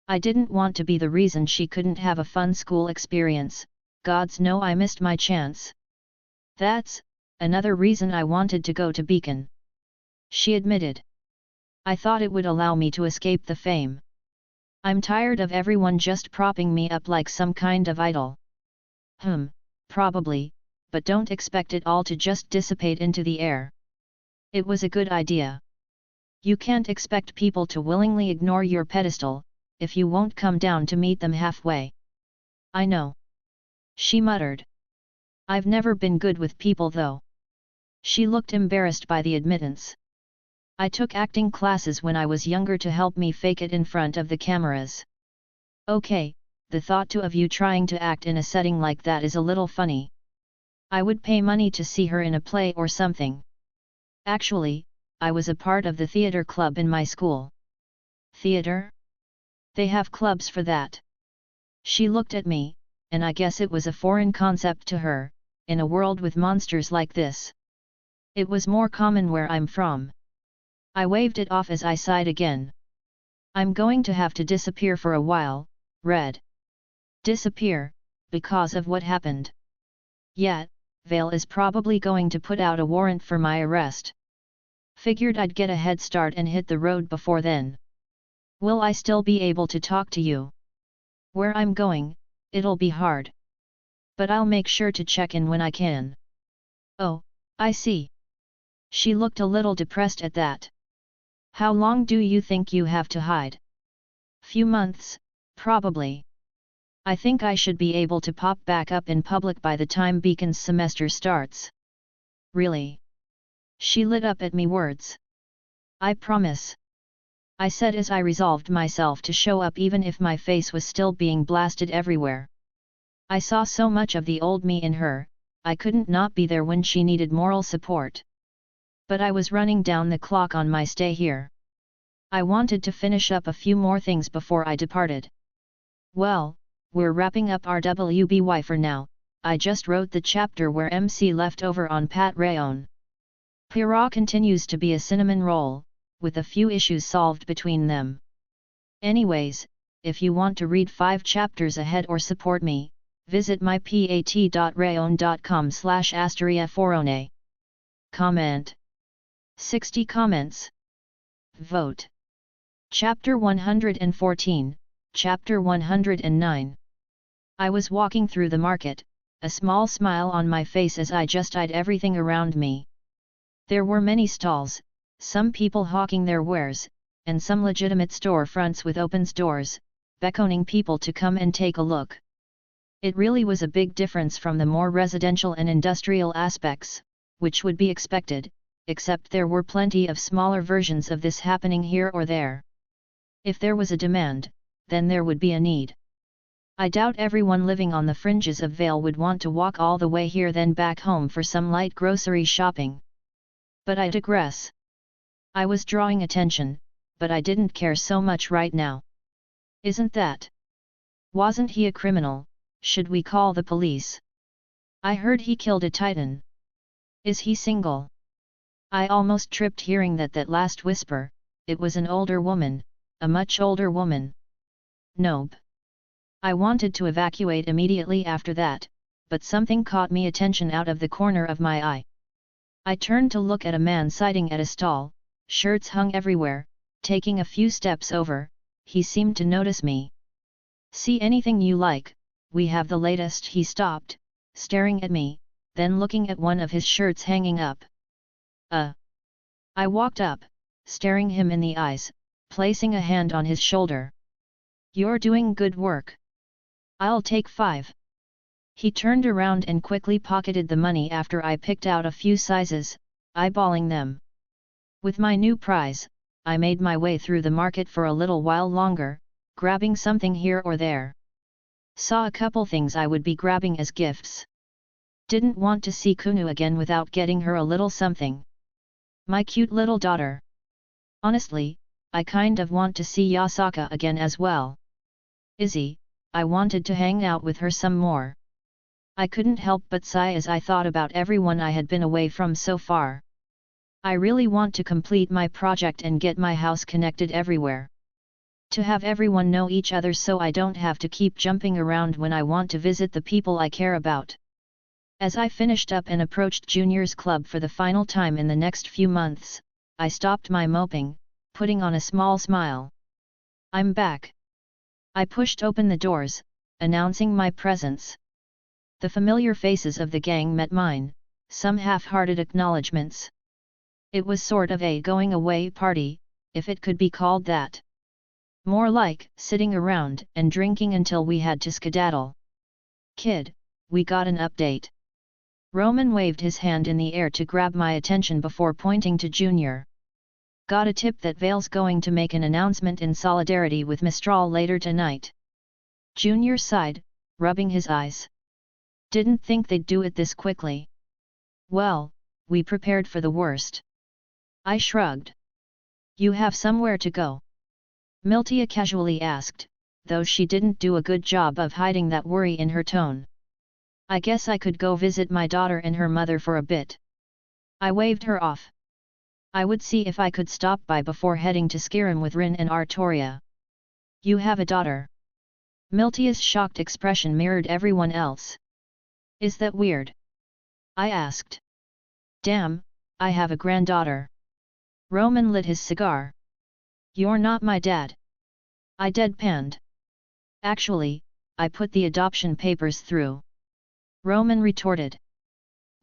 I didn't want to be the reason she couldn't have a fun school experience, gods know I missed my chance. That's another reason I wanted to go to Beacon. She admitted. I thought it would allow me to escape the fame. I'm tired of everyone just propping me up like some kind of idol. Probably, but don't expect it all to just dissipate into the air. It was a good idea. You can't expect people to willingly ignore your pedestal, if you won't come down to meet them halfway. I know. She muttered. I've never been good with people though. She looked embarrassed by the admittance. I took acting classes when I was younger to help me fake it in front of the cameras. Okay, the thought of you trying to act in a setting like that is a little funny. I would pay money to see her in a play or something. Actually, I was a part of the theater club in my school. Theater? They have clubs for that. She looked at me, and I guess it was a foreign concept to her, in a world with monsters like this. It was more common where I'm from. I waved it off as I sighed again. I'm going to have to disappear for a while, Red. Disappear, because of what happened. Yet, Vale is probably going to put out a warrant for my arrest. Figured I'd get a head start and hit the road before then. Will I still be able to talk to you? Where I'm going, it'll be hard. But I'll make sure to check in when I can. Oh, I see. She looked a little depressed at that. How long do you think you have to hide? Few months, probably. I think I should be able to pop back up in public by the time Beacon's semester starts. Really? She lit up at me words. I promise. I said as I resolved myself to show up even if my face was still being blasted everywhere. I saw so much of the old me in her, I couldn't not be there when she needed moral support. But I was running down the clock on my stay here. I wanted to finish up a few more things before I departed. Well, we're wrapping up our WBY for now. I just wrote the chapter where MC left over on Pat Rayon. Pyrrha continues to be a cinnamon roll, with a few issues solved between them. Anyways, if you want to read 5 chapters ahead or support me, visit mypat.rayon.com/asteriaforone. Comment. 60 comments. Vote. Chapter 114, Chapter 109. I was walking through the market, a small smile on my face as I just eyed everything around me. There were many stalls, some people hawking their wares, and some legitimate store fronts with open doors, beckoning people to come and take a look. It really was a big difference from the more residential and industrial aspects, which would be expected, except there were plenty of smaller versions of this happening here or there. If there was a demand, then there would be a need. I doubt everyone living on the fringes of Vale would want to walk all the way here then back home for some light grocery shopping. But I digress. I was drawing attention, but I didn't care so much right now. Isn't that? Wasn't he a criminal? Should we call the police? I heard he killed a titan. Is he single? I almost tripped hearing that last whisper. It was an older woman, a much older woman. Nope. I wanted to evacuate immediately after that, but something caught me attention out of the corner of my eye. I turned to look at a man sitting at a stall, shirts hung everywhere. Taking a few steps over, he seemed to notice me. See anything you like, we have the latest. He stopped, staring at me, then looking at one of his shirts hanging up. I walked up, staring him in the eyes, placing a hand on his shoulder. You're doing good work. I'll take 5. He turned around and quickly pocketed the money after I picked out a few sizes, eyeballing them. With my new prize, I made my way through the market for a little while longer, grabbing something here or there. Saw a couple things I would be grabbing as gifts. Didn't want to see Kunu again without getting her a little something. My cute little daughter. Honestly, I kind of want to see Yasaka again as well. Izzy, I wanted to hang out with her some more. I couldn't help but sigh as I thought about everyone I had been away from so far. I really want to complete my project and get my house connected everywhere. To have everyone know each other so I don't have to keep jumping around when I want to visit the people I care about. As I finished up and approached Junior's Club for the final time in the next few months, I stopped my moping, putting on a small smile. I'm back. I pushed open the doors, announcing my presence. The familiar faces of the gang met mine, some half-hearted acknowledgements. It was sort of a going-away party, if it could be called that. More like sitting around and drinking until we had to skedaddle. Kid, we got an update. Roman waved his hand in the air to grab my attention before pointing to Junior. Got a tip that Vale's going to make an announcement in solidarity with Mistral later tonight. Junior sighed, rubbing his eyes. Didn't think they'd do it this quickly. Well, we prepared for the worst. I shrugged. You have somewhere to go? Miltia casually asked, though she didn't do a good job of hiding that worry in her tone. I guess I could go visit my daughter and her mother for a bit. I waved her off. I would see if I could stop by before heading to Skirim with Rin and Artoria. You have a daughter? Miltia's shocked expression mirrored everyone else. Is that weird? I asked. Damn, I have a granddaughter. Roman lit his cigar. You're not my dad. I deadpanned. Actually, I put the adoption papers through. Roman retorted.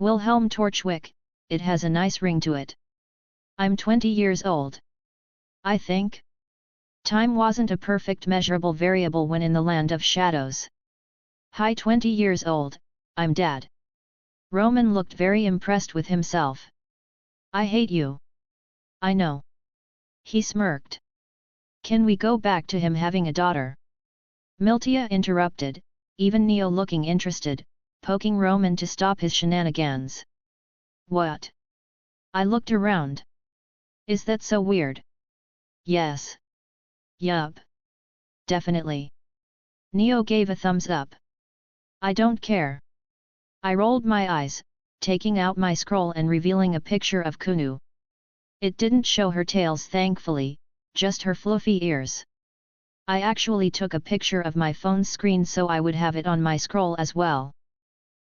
Wilhelm Torchwick, it has a nice ring to it. I'm 20 years old. I think. Time wasn't a perfect measurable variable when in the land of shadows. Hi, 20 years old, I'm dad. Roman looked very impressed with himself. I hate you. I know. He smirked. Can we go back to him having a daughter? Miltia interrupted, even Neo looking interested, poking Roman to stop his shenanigans. What? I looked around. Is that so weird? Yes. Yup. Definitely. Neo gave a thumbs up. I don't care. I rolled my eyes, taking out my scroll and revealing a picture of Kunu. It didn't show her tails thankfully, just her fluffy ears. I actually took a picture of my phone's screen so I would have it on my scroll as well.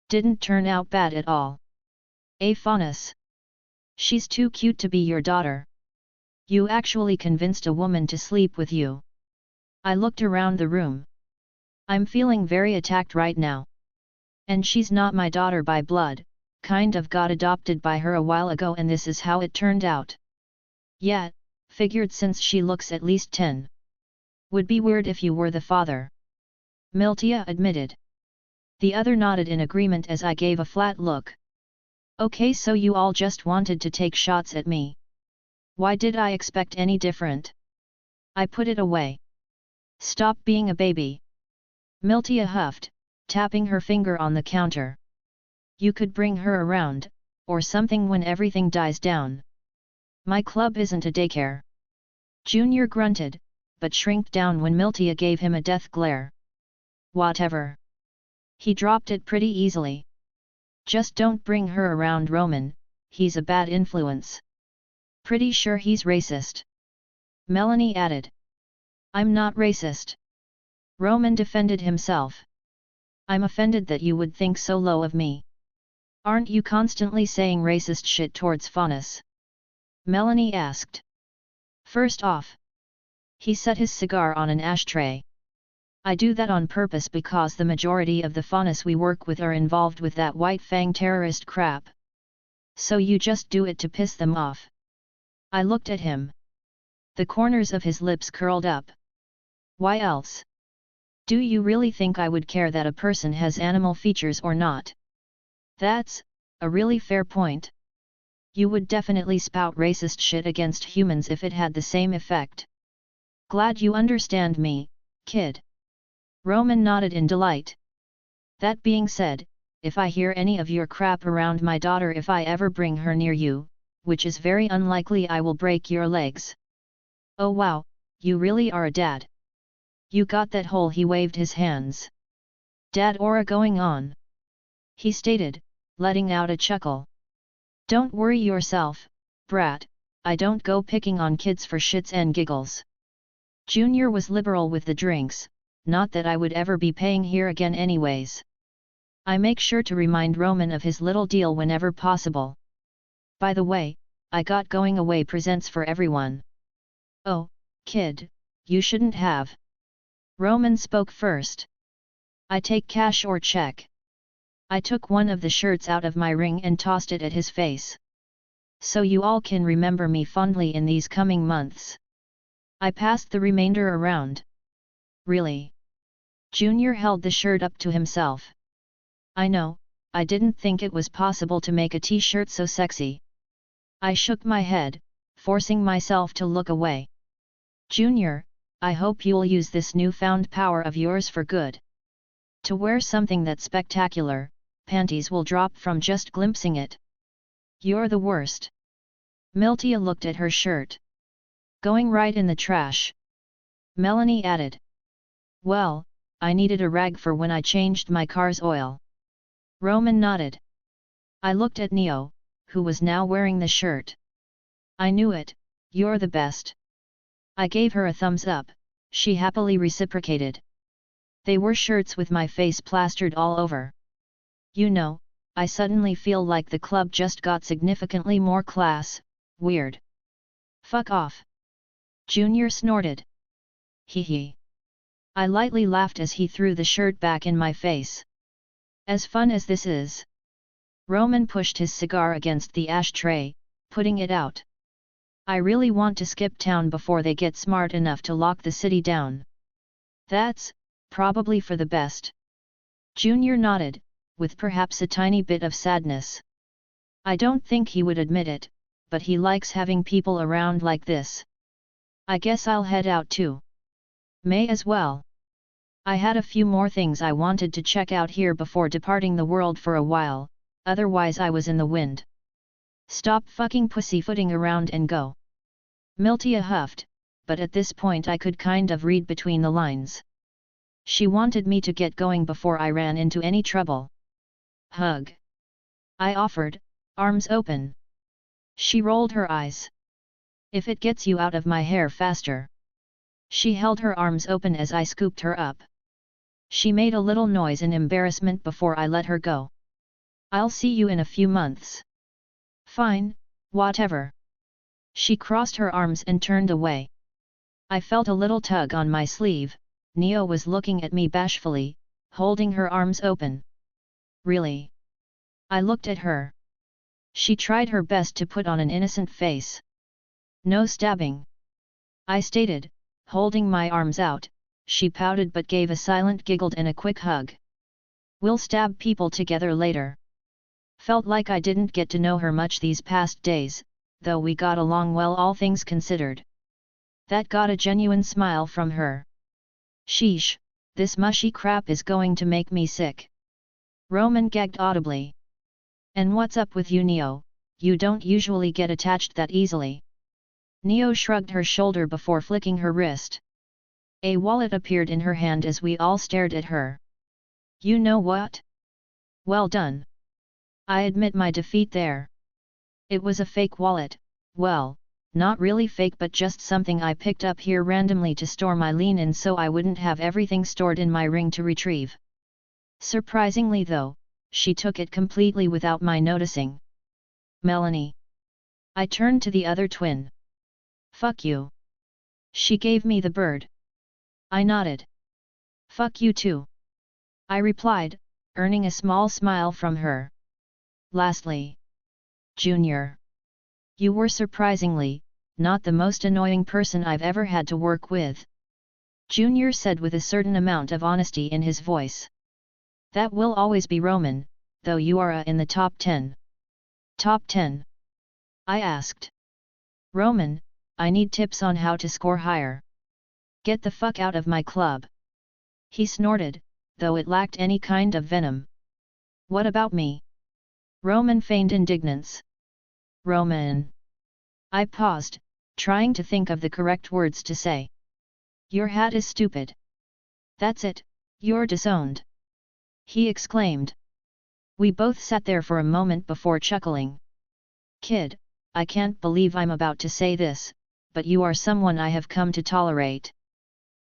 Didn't turn out bad at all. Faunus. She's too cute to be your daughter. You actually convinced a woman to sleep with you. I looked around the room. I'm feeling very attacked right now. And she's not my daughter by blood, kind of got adopted by her a while ago and this is how it turned out. Yeah, figured since she looks at least 10. Would be weird if you were the father. Miltia admitted. The other nodded in agreement as I gave a flat look. Okay, so you all just wanted to take shots at me. Why did I expect any different? I put it away. Stop being a baby. Miltia huffed, tapping her finger on the counter. You could bring her around, or something when everything dies down. My club isn't a daycare. Junior grunted, but shrinked down when Miltia gave him a death glare. Whatever. He dropped it pretty easily. Just don't bring her around Roman, he's a bad influence. Pretty sure he's racist. Melanie added. I'm not racist. Roman defended himself. I'm offended that you would think so low of me. Aren't you constantly saying racist shit towards Faunus? Melanie asked. First off. He set his cigar on an ashtray. I do that on purpose because the majority of the Faunus we work with are involved with that white fang terrorist crap. So you just do it to piss them off. I looked at him. The corners of his lips curled up. Why else? Do you really think I would care that a person has animal features or not? That's a really fair point. You would definitely spout racist shit against humans if it had the same effect. Glad you understand me, kid. Roman nodded in delight. That being said, if I hear any of your crap around my daughter if I ever bring her near you, which is very unlikely, I will break your legs. Oh wow, you really are a dad. You got that whole. He waved his hands. Dad aura going on. He stated, letting out a chuckle. Don't worry yourself, brat, I don't go picking on kids for shits and giggles. Junior was liberal with the drinks, not that I would ever be paying here again anyways. I make sure to remind Roman of his little deal whenever possible. By the way, I got going away presents for everyone. Oh, kid, you shouldn't have. Roman spoke first. I take cash or check. I took one of the shirts out of my ring and tossed it at his face. So you all can remember me fondly in these coming months. I passed the remainder around. Really? Junior held the shirt up to himself. I know, I didn't think it was possible to make a t-shirt so sexy. I shook my head, forcing myself to look away. Junior, I hope you'll use this newfound power of yours for good. To wear something that spectacular, panties will drop from just glimpsing it. You're the worst. Miltia looked at her shirt. Going right in the trash. Melanie added. Well, I needed a rag for when I changed my car's oil. Roman nodded. I looked at Neo, who was now wearing the shirt. I knew it, you're the best. I gave her a thumbs up, she happily reciprocated. They were shirts with my face plastered all over. You know, I suddenly feel like the club just got significantly more class. Weird. Fuck off. Junior snorted. Hee hee. I lightly laughed as he threw the shirt back in my face. As fun as this is. Roman pushed his cigar against the ashtray, putting it out. I really want to skip town before they get smart enough to lock the city down. That's probably for the best. Junior nodded, with perhaps a tiny bit of sadness. I don't think he would admit it, but he likes having people around like this. I guess I'll head out too. May as well. I had a few more things I wanted to check out here before departing the world for a while, otherwise I was in the wind. Stop fucking pussyfooting around and go. Miltia huffed, but at this point I could kind of read between the lines. She wanted me to get going before I ran into any trouble. Hug. I offered, arms open. She rolled her eyes. If it gets you out of my hair faster. She held her arms open as I scooped her up. She made a little noise in embarrassment before I let her go. I'll see you in a few months. Fine, whatever. She crossed her arms and turned away. I felt a little tug on my sleeve. Neo was looking at me bashfully, holding her arms open. Really? I looked at her. She tried her best to put on an innocent face. No stabbing, I stated, holding my arms out. She pouted but gave a silent giggle and a quick hug. We'll stab people together later. Felt like I didn't get to know her much these past days, though we got along well all things considered. That got a genuine smile from her. Sheesh, this mushy crap is going to make me sick. Roman gagged audibly. And what's up with you, Neo? You don't usually get attached that easily. Neo shrugged her shoulder before flicking her wrist. A wallet appeared in her hand as we all stared at her. You know what? Well done. I admit my defeat there. It was a fake wallet, well, not really fake but just something I picked up here randomly to store my lean in so I wouldn't have everything stored in my ring to retrieve. Surprisingly though, she took it completely without my noticing. Melanie. I turned to the other twin. Fuck you. She gave me the bird. I nodded. Fuck you too. I replied, earning a small smile from her. Lastly. Junior. You were surprisingly, not the most annoying person I've ever had to work with. Junior said with a certain amount of honesty in his voice. That will always be Roman, though you are in the top 10. Top 10? I asked. Roman, I need tips on how to score higher. Get the fuck out of my club. He snorted, though it lacked any kind of venom. What about me? Roman feigned indignance. Roman. I paused, trying to think of the correct words to say. Your hat is stupid. That's it, you're disowned. He exclaimed. We both sat there for a moment before chuckling. Kid, I can't believe I'm about to say this, but you are someone I have come to tolerate.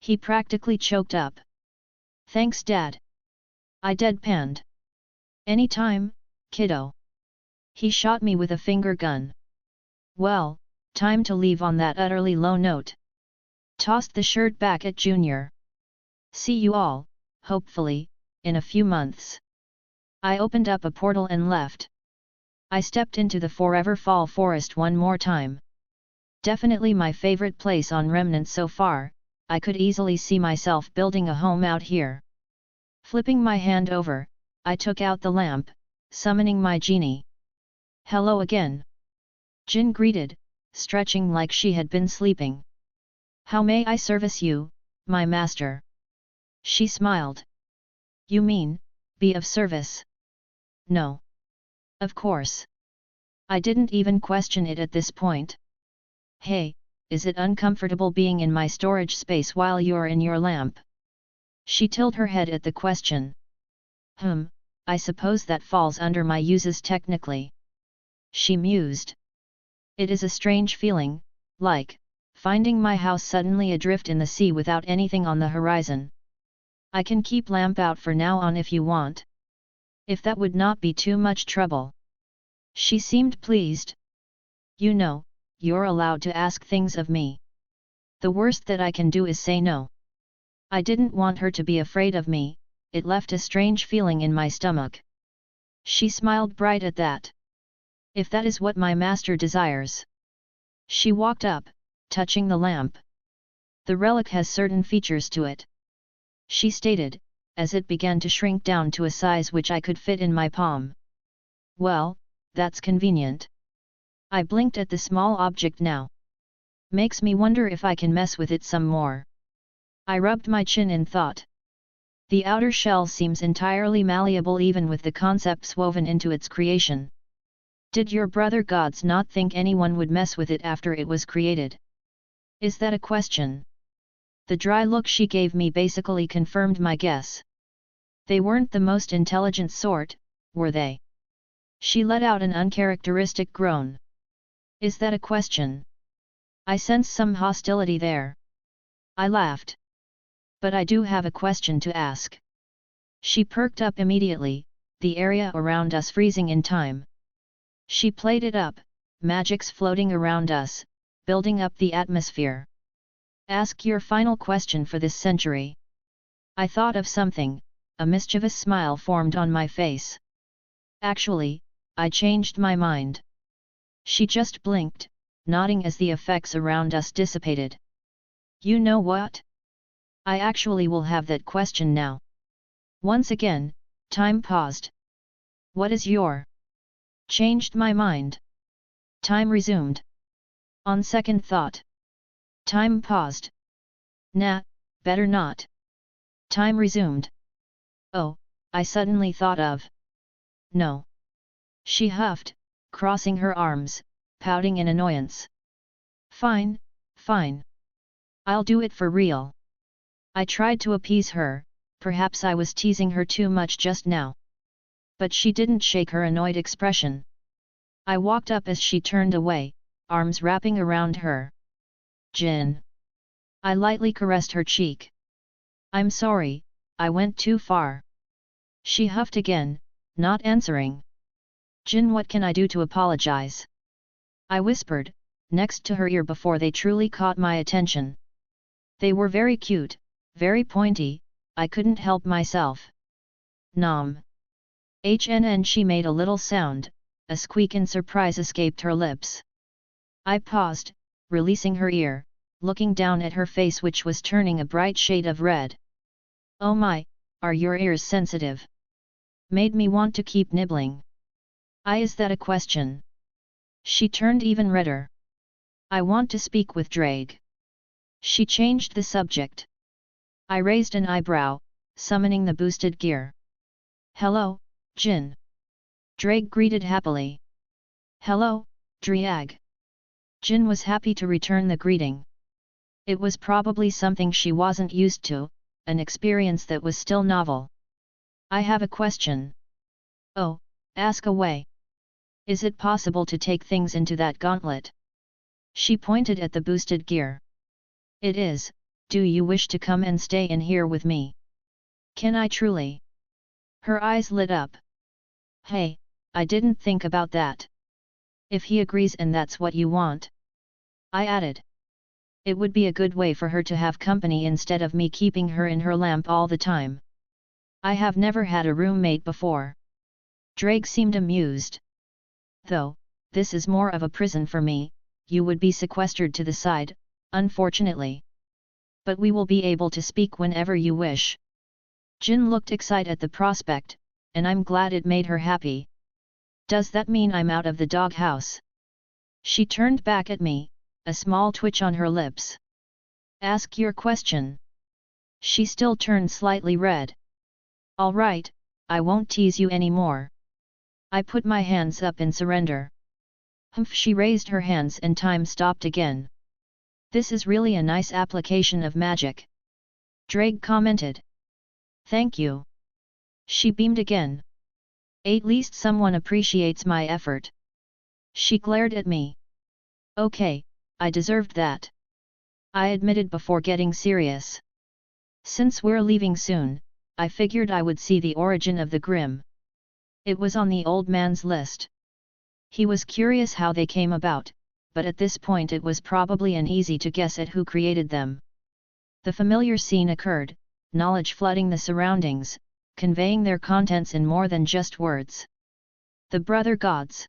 He practically choked up. Thanks, Dad. I deadpanned. Anytime, kiddo. He shot me with a finger gun. Well, time to leave on that utterly low note. Tossed the shirt back at Junior. See you all, hopefully, in a few months. I opened up a portal and left. I stepped into the Forever Fall Forest one more time. Definitely my favorite place on Remnant so far, I could easily see myself building a home out here. Flipping my hand over, I took out the lamp, summoning my genie. Hello again. Jin greeted, stretching like she had been sleeping. How may I service you, my master? She smiled. You mean, be of service? No. Of course. I didn't even question it at this point. Hey, is it uncomfortable being in my storage space while you're in your lamp? She tilted her head at the question. I suppose that falls under my uses technically. She mused. It is a strange feeling, like finding my house suddenly adrift in the sea without anything on the horizon. I can keep lamp out for now on if you want. If that would not be too much trouble. She seemed pleased. You know, you're allowed to ask things of me. The worst that I can do is say no. I didn't want her to be afraid of me, it left a strange feeling in my stomach. She smiled bright at that. If that is what my master desires. She walked up, touching the lamp. The relic has certain features to it. She stated, as it began to shrink down to a size which I could fit in my palm. Well, that's convenient. I blinked at the small object now. Makes me wonder if I can mess with it some more. I rubbed my chin in thought. The outer shell seems entirely malleable even with the concepts woven into its creation. Did your brother gods not think anyone would mess with it after it was created? Is that a question? The dry look she gave me basically confirmed my guess. They weren't the most intelligent sort, were they? She let out an uncharacteristic groan. Is that a question? I sense some hostility there. I laughed. But I do have a question to ask. She perked up immediately, the area around us freezing in time. She played it up, magics floating around us, building up the atmosphere. Ask your final question for this century. I thought of something, a mischievous smile formed on my face. Actually, I changed my mind. She just blinked, nodding as the effects around us dissipated. You know what? I actually will have that question now. Once again, time paused. What is your? Changed my mind. Time resumed. On second thought. Time paused. Nah, better not. Time resumed. Oh, I suddenly thought of. No. She huffed, crossing her arms, pouting in annoyance. Fine, fine. I'll do it for real. I tried to appease her, perhaps I was teasing her too much just now. But she didn't shake her annoyed expression. I walked up as she turned away, arms wrapping around her. Jin. I lightly caressed her cheek. I'm sorry, I went too far. She huffed again, not answering. Jin, what can I do to apologize? I whispered, next to her ear before they truly caught my attention. They were very cute, very pointy, I couldn't help myself. Nom. HNN, she made a little sound, a squeak in surprise escaped her lips. I paused, releasing her ear, looking down at her face which was turning a bright shade of red. Oh my, are your ears sensitive? Made me want to keep nibbling. Is that a question? She turned even redder. I want to speak with Drake. She changed the subject. I raised an eyebrow, summoning the boosted gear. Hello, Jin. Drake greeted happily. Hello, Driag. Jin was happy to return the greeting. It was probably something she wasn't used to, an experience that was still novel. I have a question. Oh, ask away. Is it possible to take things into that gauntlet? She pointed at the boosted gear. It is. Do you wish to come and stay in here with me? Can I truly? Her eyes lit up. Hey, I didn't think about that. If he agrees and that's what you want. I added. It would be a good way for her to have company instead of me keeping her in her lamp all the time. I have never had a roommate before. Drake seemed amused. Though, this is more of a prison for me, you would be sequestered to the side, unfortunately. But we will be able to speak whenever you wish. Jin looked excited at the prospect, and I'm glad it made her happy. Does that mean I'm out of the doghouse? She turned back at me, a small twitch on her lips. Ask your question. She still turned slightly red. All right, I won't tease you anymore. I put my hands up in surrender. Humph, she raised her hands and time stopped again. This is really a nice application of magic. Drake commented. Thank you. She beamed again. At least someone appreciates my effort. She glared at me. Okay, I deserved that. I admitted before getting serious. Since we're leaving soon, I figured I would see the origin of the Grimm. It was on the old man's list. He was curious how they came about, but at this point it was probably an easy to guess at who created them. The familiar scene occurred, knowledge flooding the surroundings, conveying their contents in more than just words. The brother gods.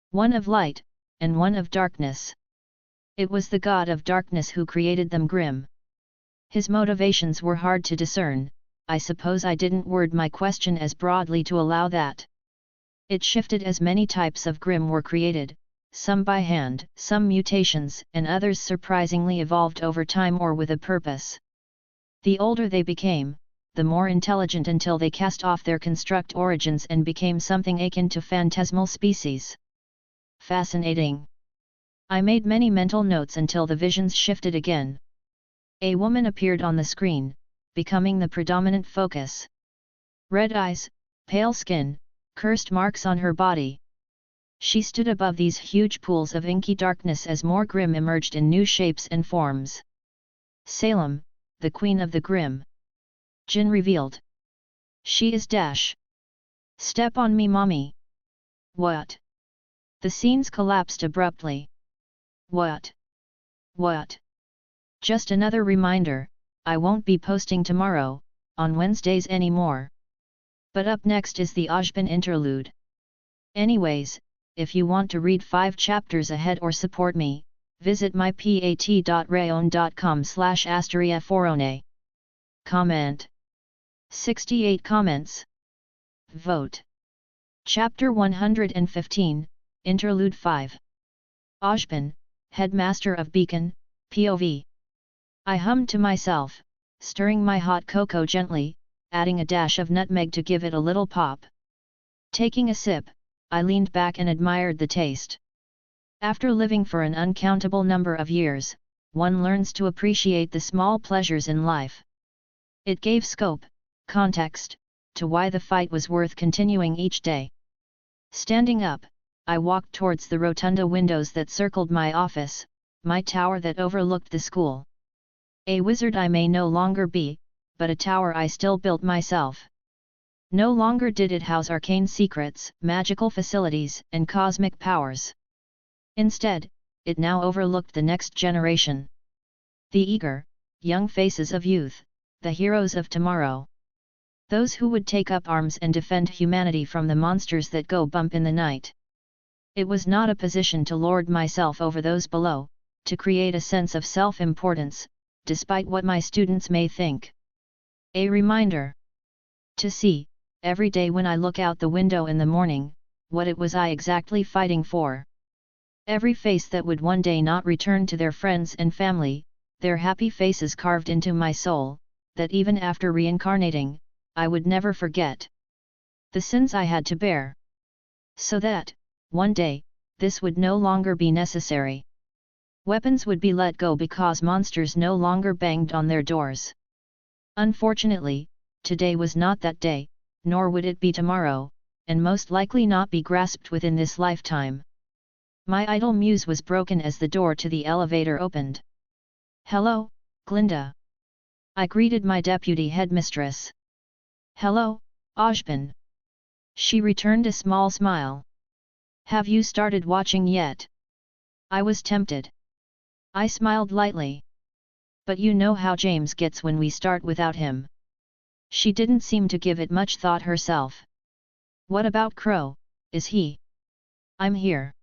One of light, and one of darkness. It was the god of darkness who created them Grimm. His motivations were hard to discern. I suppose I didn't word my question as broadly to allow that. It shifted as many types of Grimm were created, some by hand, some mutations, and others surprisingly evolved over time or with a purpose. The older they became, the more intelligent until they cast off their construct origins and became something akin to phantasmal species. Fascinating. I made many mental notes until the visions shifted again. A woman appeared on the screen, becoming the predominant focus. Red eyes, pale skin, cursed marks on her body. She stood above these huge pools of inky darkness as more Grimm emerged in new shapes and forms. Salem, the queen of the Grimm. Jin revealed. She is Dash. Step on me, mommy. What? The scenes collapsed abruptly. What? What? Just another reminder, I won't be posting tomorrow, on Wednesdays anymore. But up next is the Ojban interlude. Anyways, if you want to read 5 chapters ahead or support me, visit mypat.rayon.com/asteriaforone. Comment. 68 comments. Vote. Chapter 115, Interlude 5. Ojban, Headmaster of Beacon, POV. I hummed to myself, stirring my hot cocoa gently, adding a dash of nutmeg to give it a little pop. Taking a sip, I leaned back and admired the taste. After living for an uncountable number of years, one learns to appreciate the small pleasures in life. It gave scope, context, to why the fight was worth continuing each day. Standing up, I walked towards the rotunda windows that circled my office, my tower that overlooked the school. A wizard I may no longer be, but a tower I still built myself. No longer did it house arcane secrets, magical facilities, and cosmic powers. Instead, it now overlooked the next generation. The eager, young faces of youth, the heroes of tomorrow. Those who would take up arms and defend humanity from the monsters that go bump in the night. It was not a position to lord myself over those below, to create a sense of self-importance, despite what my students may think. A reminder. To see, every day when I look out the window in the morning, what it was I exactly fighting for. Every face that would one day not return to their friends and family, their happy faces carved into my soul, that even after reincarnating, I would never forget. The sins I had to bear. So that, one day, this would no longer be necessary. Weapons would be let go because monsters no longer banged on their doors. Unfortunately, today was not that day, nor would it be tomorrow, and most likely not be grasped within this lifetime. My idle muse was broken as the door to the elevator opened. "Hello, Glinda." I greeted my deputy headmistress. "Hello, Ojban." She returned a small smile. "Have you started watching yet?" I was tempted. I smiled lightly. "But you know how James gets when we start without him." She didn't seem to give it much thought herself. "What about Crow, is he?" "I'm here."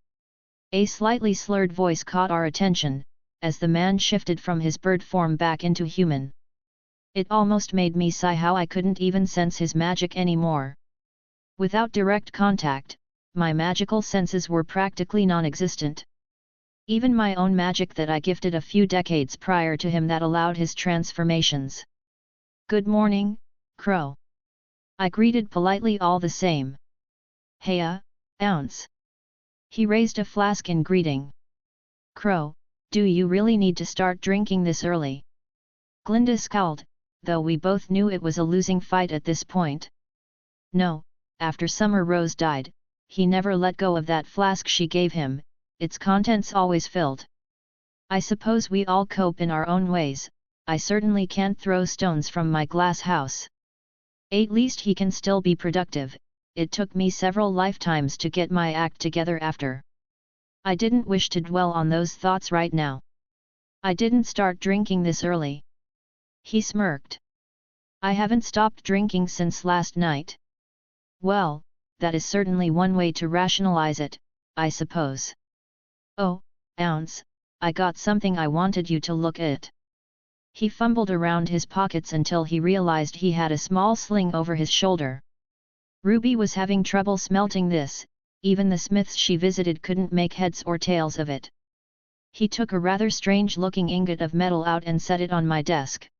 A slightly slurred voice caught our attention, as the man shifted from his bird form back into human. It almost made me sigh how I couldn't even sense his magic anymore. Without direct contact, my magical senses were practically non-existent. Even my own magic that I gifted a few decades prior to him that allowed his transformations. "Good morning, Crow." I greeted politely all the same. "Heya, ounce." He raised a flask in greeting. "Crow, do you really need to start drinking this early?" Glinda scowled, though we both knew it was a losing fight at this point. No, after Summer Rose died, he never let go of that flask she gave him, its contents always filled. I suppose we all cope in our own ways, I certainly can't throw stones from my glass house. At least he can still be productive. It took me several lifetimes to get my act together after. I didn't wish to dwell on those thoughts right now. "I didn't start drinking this early." He smirked. "I haven't stopped drinking since last night." "Well, that is certainly one way to rationalize it, I suppose." "Oh, ounce, I got something I wanted you to look at." He fumbled around his pockets until he realized he had a small sling over his shoulder. Ruby was having trouble smelting this, even the smiths she visited couldn't make heads or tails of it. He took a rather strange-looking ingot of metal out and set it on my desk.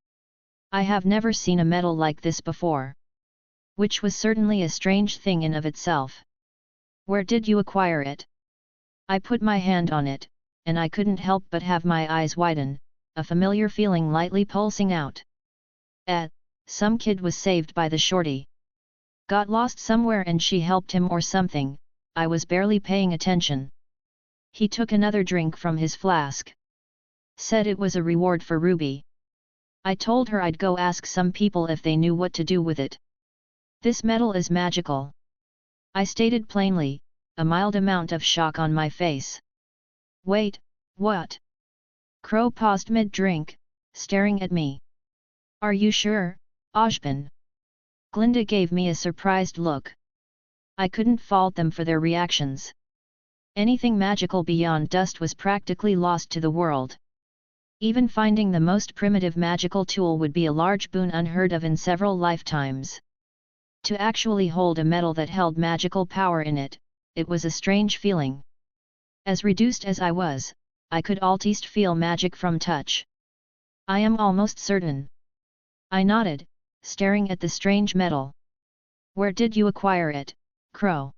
I have never seen a metal like this before. Which was certainly a strange thing in of itself. "Where did you acquire it?" I put my hand on it, and I couldn't help but have my eyes widen, a familiar feeling lightly pulsing out. Some kid was saved by the shorty. Got lost somewhere and she helped him or something, I was barely paying attention. He took another drink from his flask. Said it was a reward for Ruby. I told her I'd go ask some people if they knew what to do with it. "This metal is magical," I stated plainly, a mild amount of shock on my face. "Wait, what?" Crow paused mid-drink, staring at me. Are you sure, Ojban? Glinda gave me a surprised look. I couldn't fault them for their reactions. Anything magical beyond dust was practically lost to the world. Even finding the most primitive magical tool would be a large boon unheard of in several lifetimes. To actually hold a metal that held magical power in it, it was a strange feeling. As reduced as I was, I could almost feel magic from touch. I am almost certain. I nodded, staring at the strange metal. Where did you acquire it, Crow?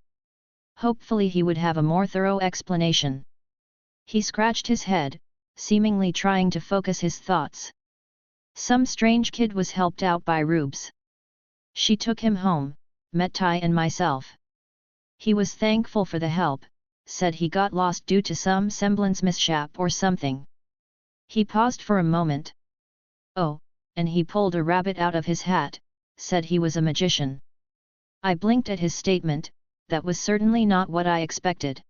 Hopefully he would have a more thorough explanation. He scratched his head, seemingly trying to focus his thoughts. Some strange kid was helped out by Rubes. She took him home, met Tai and myself. He was thankful for the help, said he got lost due to some semblance mishap or something. He paused for a moment. Oh, and he pulled a rabbit out of his hat, said he was a magician. I blinked at his statement. That was certainly not what I expected.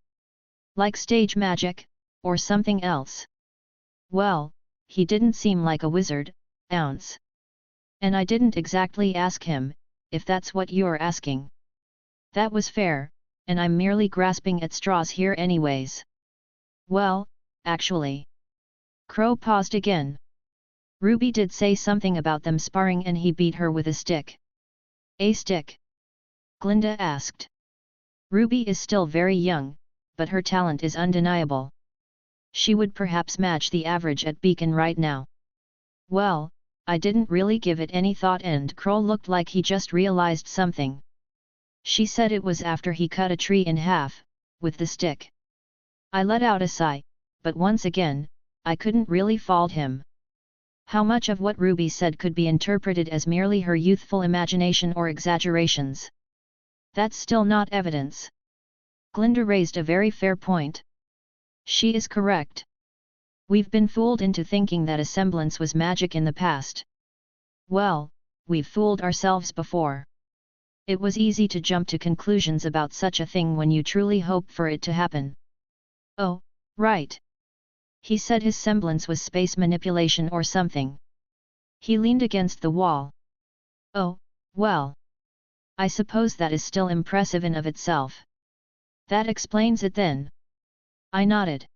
Like stage magic, or something else. Well, he didn't seem like a wizard, ounce. And I didn't exactly ask him, if that's what you're asking. That was fair, and I'm merely grasping at straws here anyways. Well, actually. Crow paused again. Ruby did say something about them sparring and he beat her with a stick. A stick? Glinda asked. Ruby is still very young, but her talent is undeniable. She would perhaps match the average at Beacon right now. Well, I didn't really give it any thought and Crow looked like he just realized something. She said it was after he cut a tree in half, with the stick. I let out a sigh, but once again, I couldn't really fault him. How much of what Ruby said could be interpreted as merely her youthful imagination or exaggerations? That's still not evidence. Glinda raised a very fair point. She is correct. We've been fooled into thinking that a semblance was magic in the past. Well, we've fooled ourselves before. It was easy to jump to conclusions about such a thing when you truly hope for it to happen. Oh, right. He said his semblance was space manipulation or something. He leaned against the wall. Oh, well. I suppose that is still impressive in of itself. That explains it then. I nodded.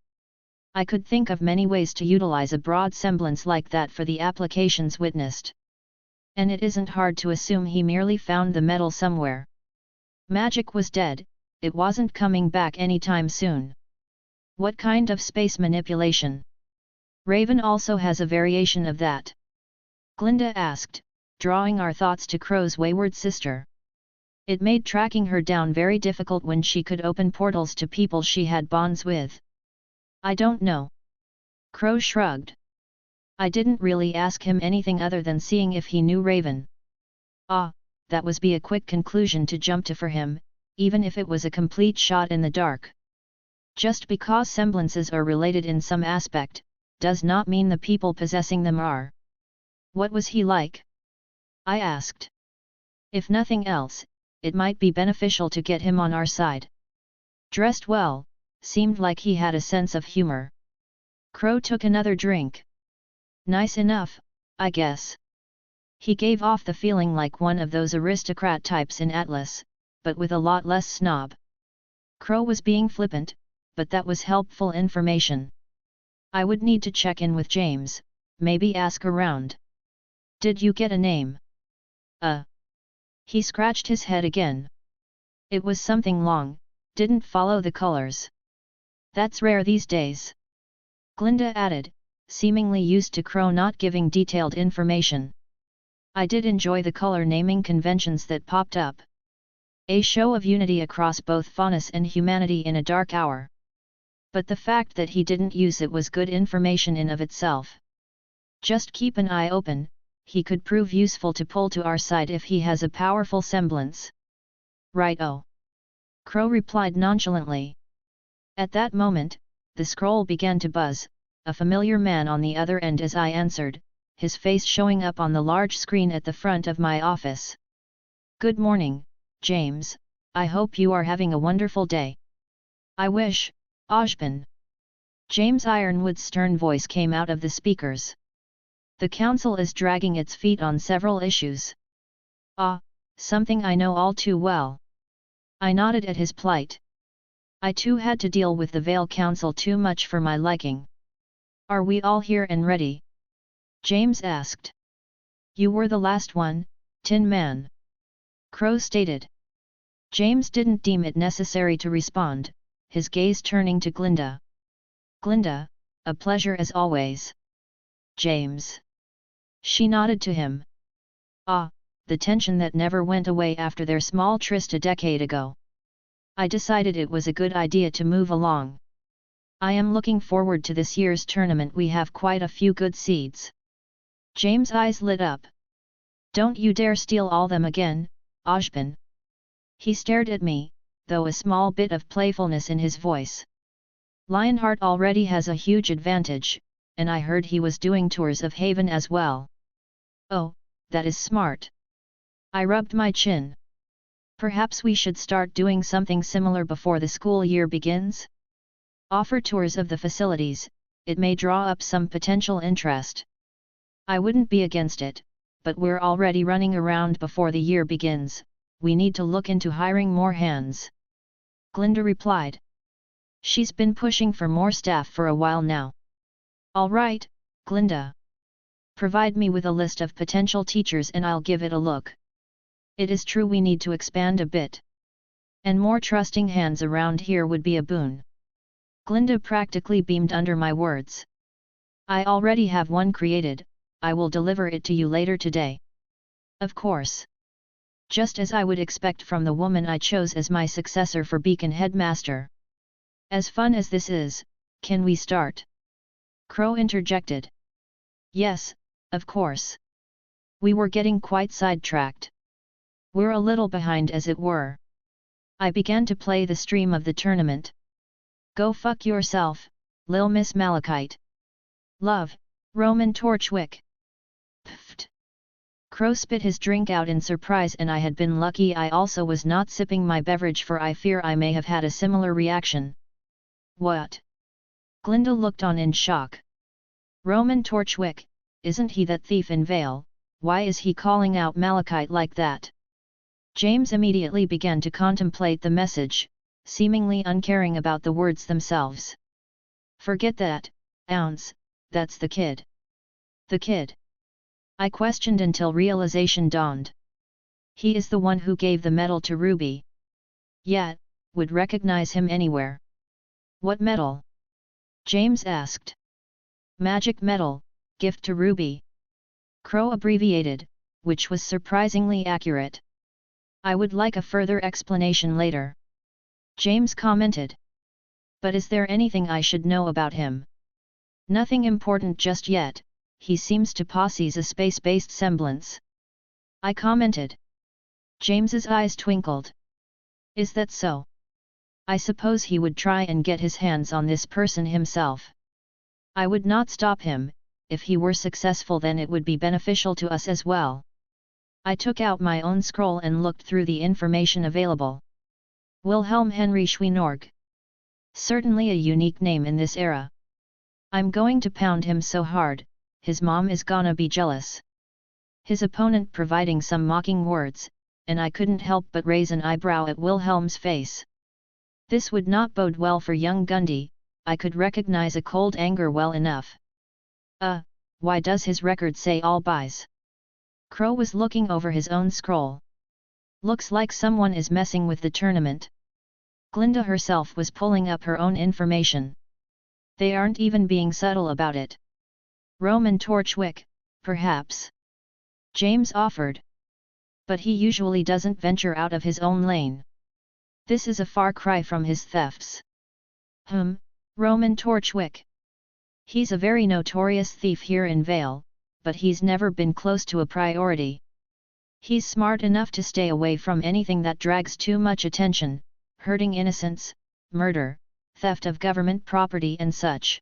I could think of many ways to utilize a broad semblance like that for the applications witnessed. And it isn't hard to assume he merely found the metal somewhere. Magic was dead, it wasn't coming back anytime soon. What kind of space manipulation? Raven also has a variation of that. Glinda asked, drawing our thoughts to Crow's wayward sister. It made tracking her down very difficult when she could open portals to people she had bonds with. I don't know. Crow shrugged. I didn't really ask him anything other than seeing if he knew Raven. Ah, that was be a quick conclusion to jump to for him, even if it was a complete shot in the dark. Just because semblances are related in some aspect, does not mean the people possessing them are. What was he like? I asked. If nothing else, it might be beneficial to get him on our side. Dressed well, seemed like he had a sense of humor. Crow took another drink. Nice enough, I guess. He gave off the feeling like one of those aristocrat types in Atlas, but with a lot less snob. Crow was being flippant, but that was helpful information. I would need to check in with James, maybe ask around. Did you get a name? He scratched his head again. It was something long, didn't follow the colors. That's rare these days. Glinda added, seemingly used to Crow not giving detailed information. I did enjoy the color naming conventions that popped up. A show of unity across both Faunus and humanity in a dark hour. But the fact that he didn't use it was good information in of itself. Just keep an eye open, he could prove useful to pull to our side if he has a powerful semblance. Right-o. Crow replied nonchalantly. At that moment, the scroll began to buzz, a familiar man on the other end as I answered, his face showing up on the large screen at the front of my office. Good morning, James, I hope you are having a wonderful day. I wish, Ojban. James Ironwood's stern voice came out of the speakers. The council is dragging its feet on several issues. Ah, something I know all too well. I nodded at his plight. I too had to deal with the Vale Council too much for my liking. Are we all here and ready? James asked. You were the last one, Tin Man. Crow stated. James didn't deem it necessary to respond, his gaze turning to Glinda. Glinda, a pleasure as always. James. She nodded to him. Ah, the tension that never went away after their small tryst a decade ago. I decided it was a good idea to move along. I am looking forward to this year's tournament. We have quite a few good seeds. James' eyes lit up. Don't you dare steal all them again, Ojban. He stared at me, though a small bit of playfulness in his voice. Lionheart already has a huge advantage, and I heard he was doing tours of Haven as well. Oh, that is smart. I rubbed my chin. Perhaps we should start doing something similar before the school year begins? Offer tours of the facilities, it may draw up some potential interest. I wouldn't be against it, but we're already running around before the year begins, we need to look into hiring more hands. Glinda replied. She's been pushing for more staff for a while now. All right, Glinda. Provide me with a list of potential teachers and I'll give it a look. It is true we need to expand a bit. And more trusting hands around here would be a boon. Glinda practically beamed under my words. I already have one created, I will deliver it to you later today. Of course. Just as I would expect from the woman I chose as my successor for Beacon Headmaster. As fun as this is, can we start? Crow interjected. Yes, of course. We were getting quite sidetracked. We're a little behind as it were. I began to play the stream of the tournament. Go fuck yourself, Lil Miss Malachite. Love, Roman Torchwick. Pfft. Crow spit his drink out in surprise and I had been lucky I also was not sipping my beverage for I fear I may have had a similar reaction. What? Glinda looked on in shock. Roman Torchwick, isn't he that thief in Vale? Why is he calling out Malachite like that? James immediately began to contemplate the message, seemingly uncaring about the words themselves. Forget that, Ounce, that's the kid. The kid? I questioned until realization dawned. He is the one who gave the medal to Ruby. Yet, would recognize him anywhere. What medal? James asked. Magic medal, gift to Ruby. Crow abbreviated, which was surprisingly accurate. I would like a further explanation later. James commented. But is there anything I should know about him? Nothing important just yet, he seems to possess a space-based semblance. I commented. James's eyes twinkled. Is that so? I suppose he would try and get his hands on this person himself. I would not stop him, if he were successful then it would be beneficial to us as well. I took out my own scroll and looked through the information available. Wilhelm Henry Schweinorg. Certainly a unique name in this era. I'm going to pound him so hard, his mom is gonna be jealous. His opponent providing some mocking words, and I couldn't help but raise an eyebrow at Wilhelm's face. This would not bode well for young Gundy, I could recognize a cold anger well enough. Why does his record say all buys? Crow was looking over his own scroll. Looks like someone is messing with the tournament. Glinda herself was pulling up her own information. They aren't even being subtle about it. Roman Torchwick, perhaps. James offered. But he usually doesn't venture out of his own lane. This is a far cry from his thefts. Roman Torchwick. He's a very notorious thief here in Vale, but he's never been close to a priority. He's smart enough to stay away from anything that drags too much attention, hurting innocents, murder, theft of government property and such.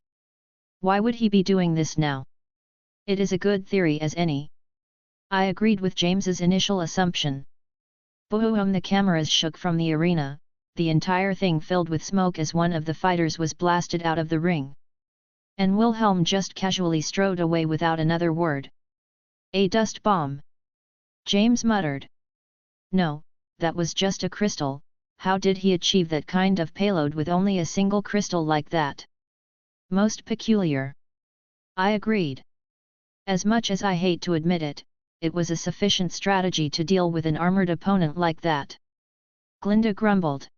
Why would he be doing this now? It is a good theory as any. I agreed with James's initial assumption. Boom! The cameras shook from the arena, the entire thing filled with smoke as one of the fighters was blasted out of the ring. And Wilhelm just casually strode away without another word. A dust bomb? James muttered. No, that was just a crystal. How did he achieve that kind of payload with only a single crystal like that? Most peculiar. I agreed. As much as I hate to admit it, it was a sufficient strategy to deal with an armored opponent like that. Glinda grumbled.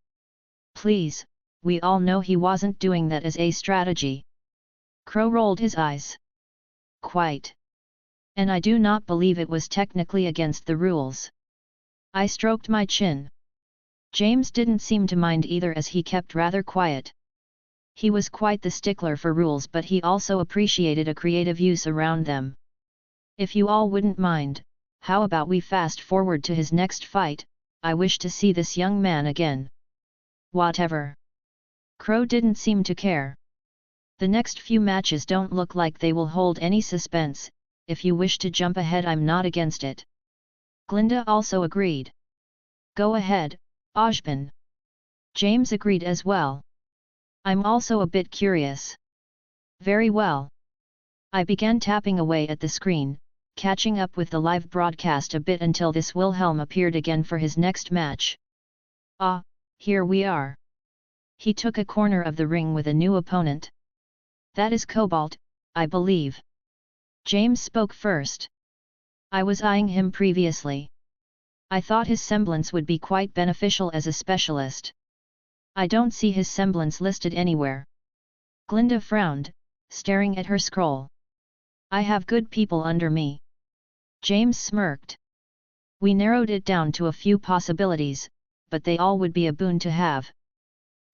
Please, we all know he wasn't doing that as a strategy. Crow rolled his eyes. Quite. And I do not believe it was technically against the rules. I stroked my chin. James didn't seem to mind either, as he kept rather quiet. He was quite the stickler for rules, but he also appreciated a creative use around them. If you all wouldn't mind, how about we fast forward to his next fight? I wish to see this young man again. Whatever. Crow didn't seem to care. The next few matches don't look like they will hold any suspense. If you wish to jump ahead, I'm not against it. Glinda also agreed. Go ahead, Ozpin. James agreed as well. I'm also a bit curious. Very well. I began tapping away at the screen, catching up with the live broadcast a bit until this Wilhelm appeared again for his next match. Ah, here we are. He took a corner of the ring with a new opponent. That is Cobalt, I believe. James spoke first. I was eyeing him previously. I thought his semblance would be quite beneficial as a specialist. I don't see his semblance listed anywhere. Glinda frowned, staring at her scroll. I have good people under me. James smirked. We narrowed it down to a few possibilities, but they all would be a boon to have.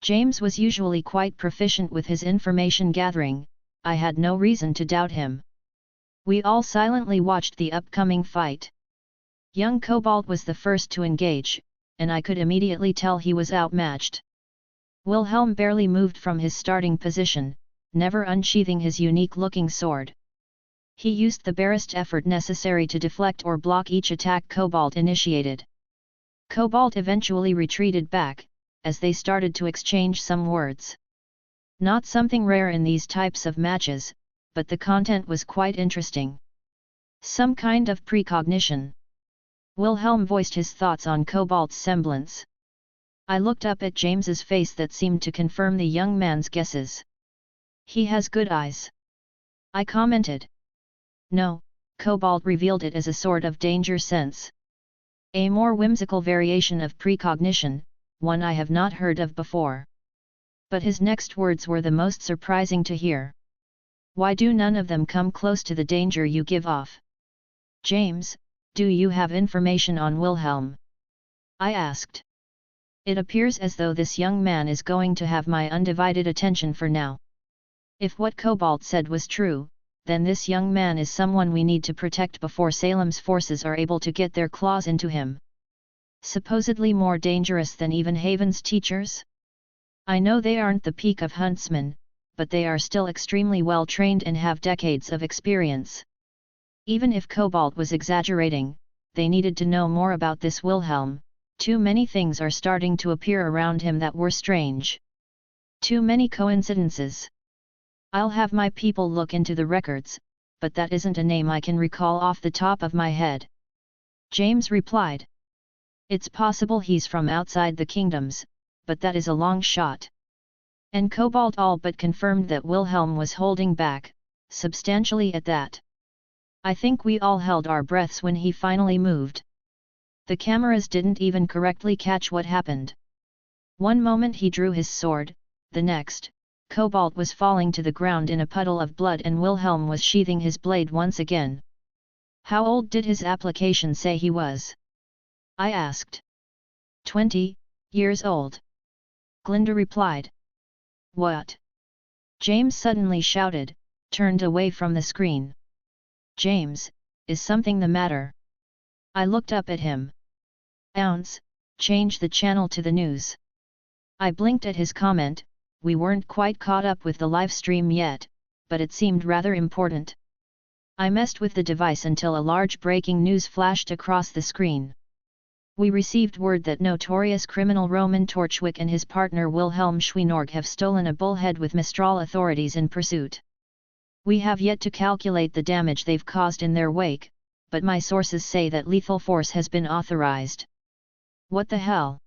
James was usually quite proficient with his information gathering. I had no reason to doubt him. We all silently watched the upcoming fight. Young Cobalt was the first to engage, and I could immediately tell he was outmatched. Wilhelm barely moved from his starting position, never unsheathing his unique-looking sword. He used the barest effort necessary to deflect or block each attack Cobalt initiated. Cobalt eventually retreated back, as they started to exchange some words. Not something rare in these types of matches, but the content was quite interesting. Some kind of precognition. Wilhelm voiced his thoughts on Cobalt's semblance. I looked up at James's face that seemed to confirm the young man's guesses. He has good eyes. I commented. No, Cobalt revealed it as a sort of danger sense. A more whimsical variation of precognition, one I have not heard of before. But his next words were the most surprising to hear. Why do none of them come close to the danger you give off? James, do you have information on Wilhelm? I asked. It appears as though this young man is going to have my undivided attention for now. If what Cobalt said was true, then this young man is someone we need to protect before Salem's forces are able to get their claws into him. Supposedly more dangerous than even Haven's teachers? I know they aren't the peak of huntsmen, but they are still extremely well trained and have decades of experience. Even if Cobalt was exaggerating, they needed to know more about this Wilhelm. Too many things are starting to appear around him that were strange. Too many coincidences. I'll have my people look into the records, but that isn't a name I can recall off the top of my head. James replied. It's possible he's from outside the kingdoms, but that is a long shot. And Cobalt all but confirmed that Wilhelm was holding back, substantially at that. I think we all held our breaths when he finally moved. The cameras didn't even correctly catch what happened. One moment he drew his sword, the next, Cobalt was falling to the ground in a puddle of blood and Wilhelm was sheathing his blade once again. How old did his application say he was? I asked. 20 years old. Glinda replied. What? James suddenly shouted, turned away from the screen. James, is something the matter? I looked up at him. Ounce, change the channel to the news. I blinked at his comment. We weren't quite caught up with the live stream yet, but it seemed rather important. I messed with the device until a large breaking news flashed across the screen. We received word that notorious criminal Roman Torchwick and his partner Wilhelm Schweinorg have stolen a bullhead with Mistral authorities in pursuit. We have yet to calculate the damage they've caused in their wake, but my sources say that lethal force has been authorized. What the hell?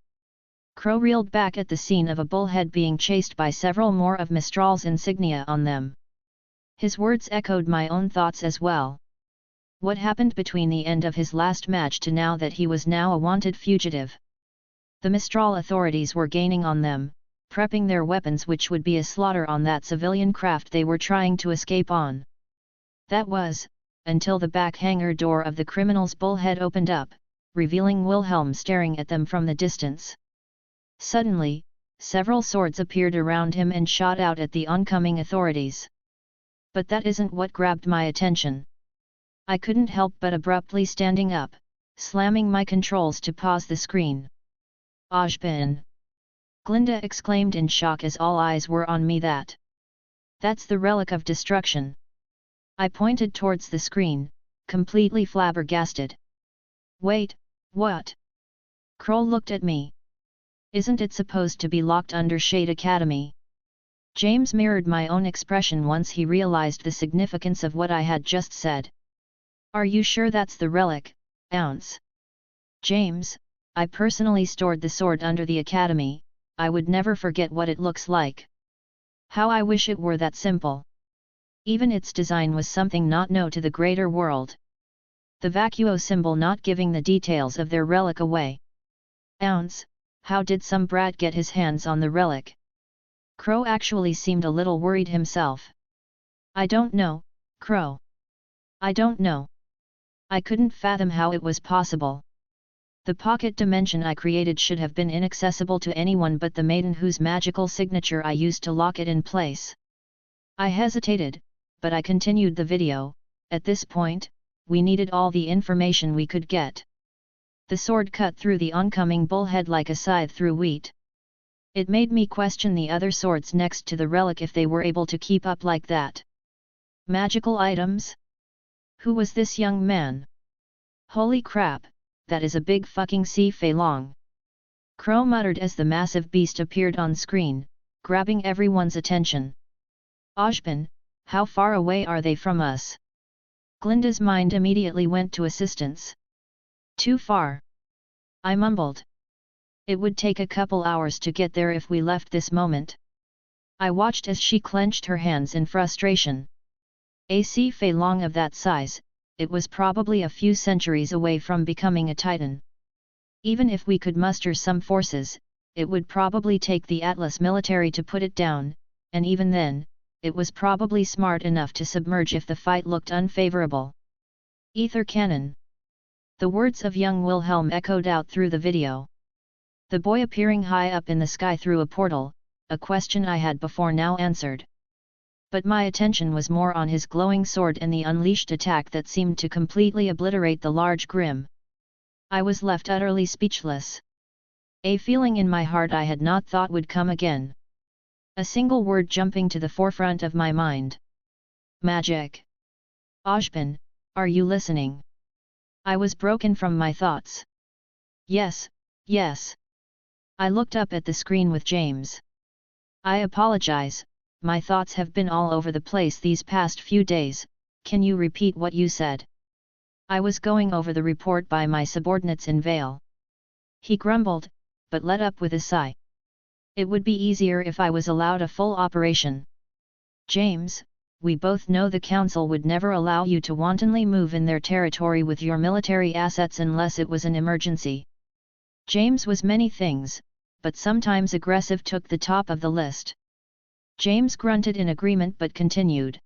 Crow reeled back at the scene of a bullhead being chased by several more of Mistral's insignia on them. His words echoed my own thoughts as well. What happened between the end of his last match to now that he was now a wanted fugitive? The Mistral authorities were gaining on them, prepping their weapons, which would be a slaughter on that civilian craft they were trying to escape on. That was, until the back hangar door of the criminal's bullhead opened up, revealing Wilhelm staring at them from the distance. Suddenly, several swords appeared around him and shot out at the oncoming authorities. But that isn't what grabbed my attention. I couldn't help but abruptly standing up, slamming my controls to pause the screen. Ojbin! Glinda exclaimed in shock as all eyes were on me. That's the relic of destruction. I pointed towards the screen, completely flabbergasted. Wait, what? Kroll looked at me. Isn't it supposed to be locked under Shade Academy? James mirrored my own expression once he realized the significance of what I had just said. Are you sure that's the relic, Ounce? James, I personally stored the sword under the Academy. I would never forget what it looks like. How I wish it were that simple. Even its design was something not known to the greater world. The vacuo symbol not giving the details of their relic away. Ounce, how did some brat get his hands on the relic? Crow actually seemed a little worried himself. I don't know, Crow. I don't know. I couldn't fathom how it was possible. The pocket dimension I created should have been inaccessible to anyone but the maiden whose magical signature I used to lock it in place. I hesitated, but I continued the video. At this point, we needed all the information we could get. The sword cut through the oncoming bullhead like a scythe through wheat. It made me question the other swords next to the relic if they were able to keep up like that. Magical items? Who was this young man? Holy crap, that is a big fucking sea fei long. Crow muttered as the massive beast appeared on screen, grabbing everyone's attention. Ojbin, how far away are they from us? Glinda's mind immediately went to assistance. Too far. I mumbled. It would take a couple hours to get there if we left this moment. I watched as she clenched her hands in frustration. A sea fei long of that size, it was probably a few centuries away from becoming a titan. Even if we could muster some forces, it would probably take the Atlas military to put it down, and even then, it was probably smart enough to submerge if the fight looked unfavorable. Ether cannon. The words of young Wilhelm echoed out through the video. The boy appearing high up in the sky through a portal, a question I had before now answered. But my attention was more on his glowing sword and the unleashed attack that seemed to completely obliterate the large Grim. I was left utterly speechless. A feeling in my heart I had not thought would come again. A single word jumping to the forefront of my mind. Magic. Ojbin, are you listening? I was broken from my thoughts. Yes, yes. I looked up at the screen with James. I apologize, my thoughts have been all over the place these past few days. Can you repeat what you said? I was going over the report by my subordinates in Vale. He grumbled, but let up with a sigh. It would be easier if I was allowed a full operation. James, we both know the Council would never allow you to wantonly move in their territory with your military assets unless it was an emergency. James was many things, but sometimes aggressive took the top of the list. James grunted in agreement but continued.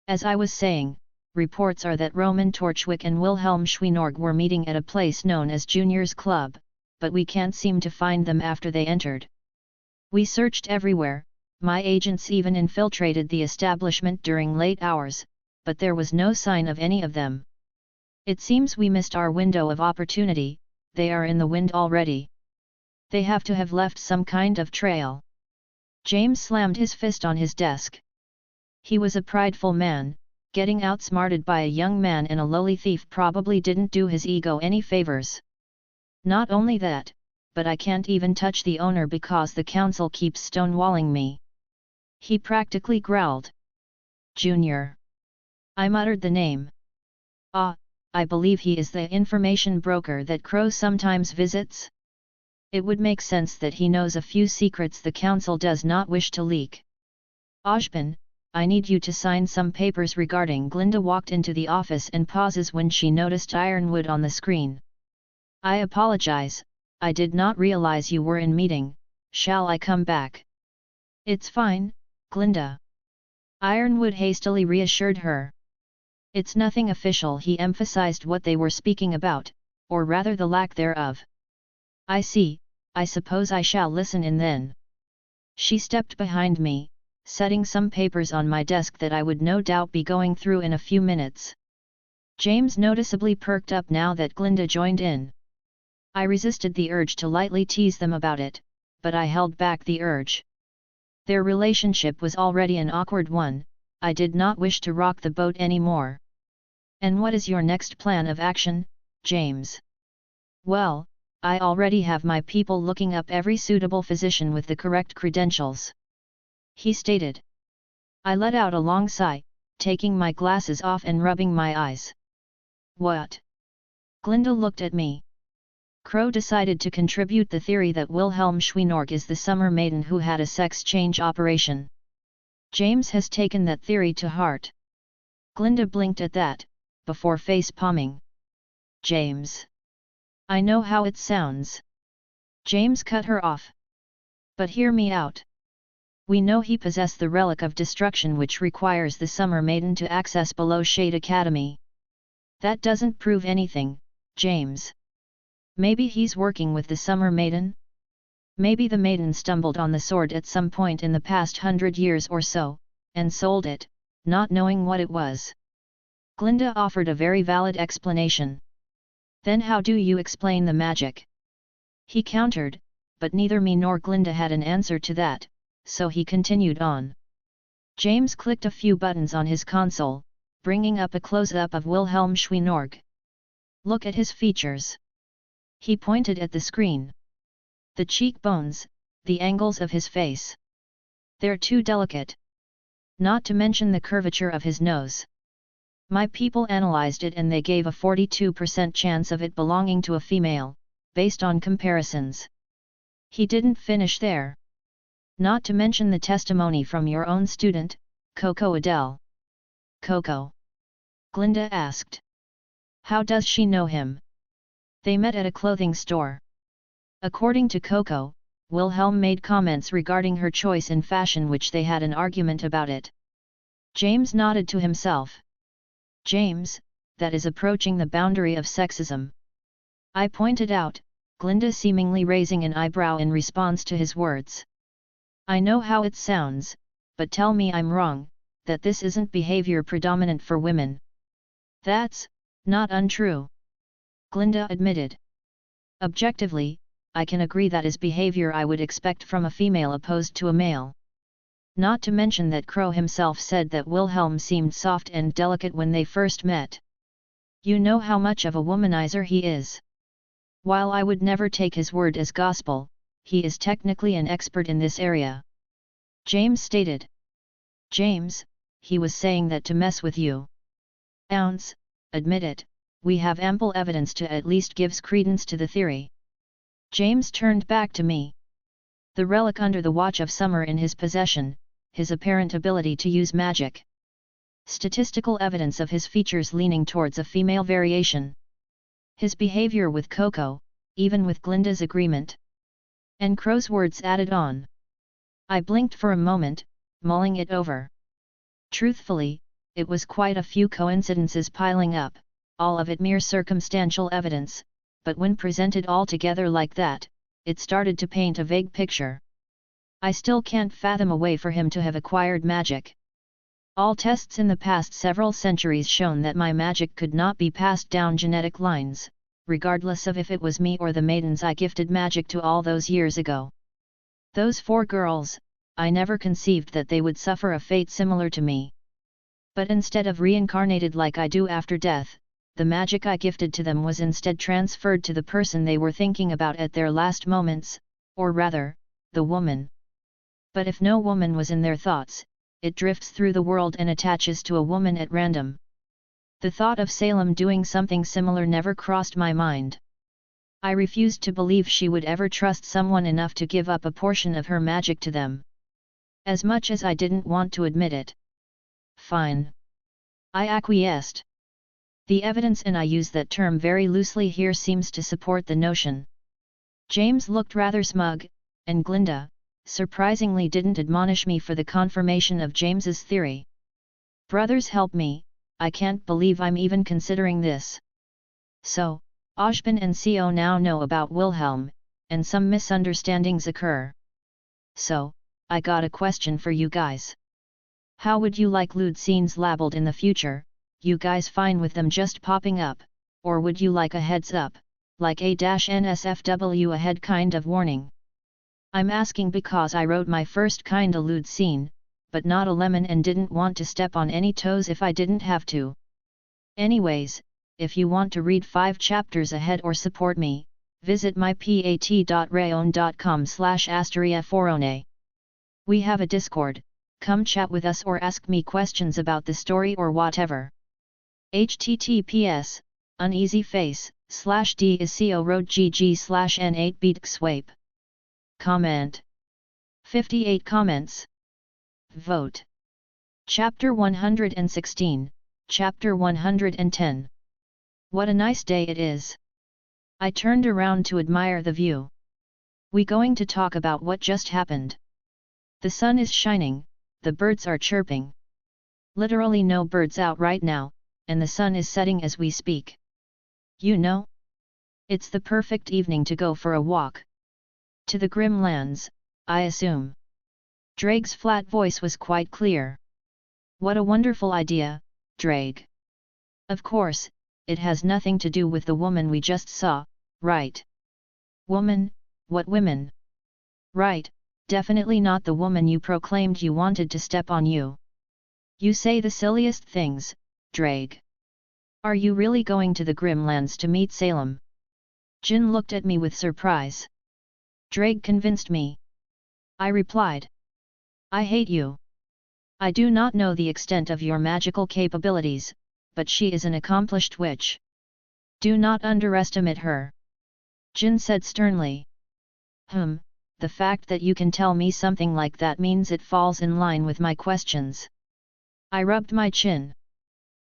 As I was saying, reports are that Roman Torchwick and Wilhelm Schweinorg were meeting at a place known as Junior's Club, but we can't seem to find them after they entered. We searched everywhere, my agents even infiltrated the establishment during late hours, but there was no sign of any of them. It seems we missed our window of opportunity. They are in the wind already. They have to have left some kind of trail. James slammed his fist on his desk. He was a prideful man, getting outsmarted by a young man and a lowly thief probably didn't do his ego any favors. Not only that, but I can't even touch the owner because the Council keeps stonewalling me. He practically growled. Junior. I muttered the name. Ah, I believe he is the information broker that Crow sometimes visits? It would make sense that he knows a few secrets the council does not wish to leak. Ojban, I need you to sign some papers regarding. Glinda walked into the office and pauses when she noticed Ironwood on the screen. I apologize, I did not realize you were in meeting, shall I come back? It's fine, Glinda. Ironwood hastily reassured her. It's nothing official. He emphasized what they were speaking about, or rather the lack thereof. I see, I suppose I shall listen in then. She stepped behind me, setting some papers on my desk that I would no doubt be going through in a few minutes. James noticeably perked up now that Glinda joined in. I resisted the urge to lightly tease them about it, but I held back the urge. Their relationship was already an awkward one, I did not wish to rock the boat anymore. And what is your next plan of action, James? Well, I already have my people looking up every suitable physician with the correct credentials. He stated. I let out a long sigh, taking my glasses off and rubbing my eyes. What? Glinda looked at me. Crow decided to contribute the theory that Wilhelm Schweinorg is the summer maiden who had a sex change operation. James has taken that theory to heart. Glinda blinked at that, before face-palming. James. I know how it sounds. James cut her off. But hear me out. We know he possessed the relic of destruction which requires the summer maiden to access below Shade Academy. That doesn't prove anything, James. Maybe he's working with the summer maiden? Maybe the maiden stumbled on the sword at some point in the past 100 years or so, and sold it, not knowing what it was. Glinda offered a very valid explanation. Then how do you explain the magic? He countered, but neither me nor Glinda had an answer to that, so he continued on. James clicked a few buttons on his console, bringing up a close-up of Wilhelm Schweinorg. Look at his features. He pointed at the screen. The cheekbones, the angles of his face. They're too delicate. Not to mention the curvature of his nose. My people analyzed it and they gave a 42% chance of it belonging to a female, based on comparisons. He didn't finish there. Not to mention the testimony from your own student, Coco Adele. Coco? Glinda asked. How does she know him? They met at a clothing store. According to Coco, Wilhelm made comments regarding her choice in fashion which they had an argument about it. James nodded to himself. James, that is approaching the boundary of sexism. I pointed out, Glinda seemingly raising an eyebrow in response to his words. I know how it sounds, but tell me I'm wrong, that this isn't behavior predominant for women. That's not untrue. Glinda admitted. Objectively, I can agree that is behavior I would expect from a female opposed to a male. Not to mention that Crow himself said that Wilhelm seemed soft and delicate when they first met. You know how much of a womanizer he is. While I would never take his word as gospel, he is technically an expert in this area. James stated. James, he was saying that to mess with you. Ounce, admit it, we have ample evidence to at least gives credence to the theory. James turned back to me. The relic under the watch of summer in his possession, his apparent ability to use magic. Statistical evidence of his features leaning towards a female variation. His behavior with Coco, even with Glinda's agreement. And Crow's words added on. I blinked for a moment, mulling it over. Truthfully, it was quite a few coincidences piling up, all of it mere circumstantial evidence, but when presented all together like that, it started to paint a vague picture. I still can't fathom a way for him to have acquired magic. All tests in the past several centuries shown that my magic could not be passed down genetic lines, regardless of if it was me or the maidens I gifted magic to all those years ago. Those 4 girls, I never conceived that they would suffer a fate similar to me. But instead of reincarnated like I do after death, the magic I gifted to them was instead transferred to the person they were thinking about at their last moments, or rather, the woman. But if no woman was in their thoughts, it drifts through the world and attaches to a woman at random. The thought of Salem doing something similar never crossed my mind. I refused to believe she would ever trust someone enough to give up a portion of her magic to them. As much as I didn't want to admit it. Fine. I acquiesced. The evidence, and I use that term very loosely here, seems to support the notion. James looked rather smug, and Glinda, surprisingly, didn't admonish me for the confirmation of James's theory. Brothers help me, I can't believe I'm even considering this. So, Ozpin and Co now know about Wilhelm, and some misunderstandings occur. So, I got a question for you guys. How would you like lewd scenes labeled in the future? You guys fine with them just popping up, or would you like a heads up, like a-NSFW ahead kind of warning? I'm asking because I wrote my first kinda lewd scene, but not a lemon, and didn't want to step on any toes if I didn't have to. Anyways, if you want to read 5 chapters ahead or support me, visit mypat.rayon.com/asteriaforone. We have a Discord, come chat with us or ask me questions about the story or whatever. https://uneasyface/d/is/co-road/gg/n8beatxswape. Comment. 58 comments. Vote. Chapter 116, Chapter 110. What a nice day it is. I turned around to admire the view. We going to talk about what just happened? The sun is shining, the birds are chirping. Literally no birds out right now, and the sun is setting as we speak. You know? It's the perfect evening to go for a walk. To the Grim Lands, I assume. Drake's flat voice was quite clear. What a wonderful idea, Drake. Of course, it has nothing to do with the woman we just saw, right? Woman? What women? Right, definitely not the woman you proclaimed you wanted to step on you. You say the silliest things, Drake. Are you really going to the Grimlands to meet Salem? Jin looked at me with surprise. Drake convinced me. I replied. I hate you. I do not know the extent of your magical capabilities, but she is an accomplished witch. Do not underestimate her. Jin said sternly. The fact that you can tell me something like that means it falls in line with my questions. I rubbed my chin.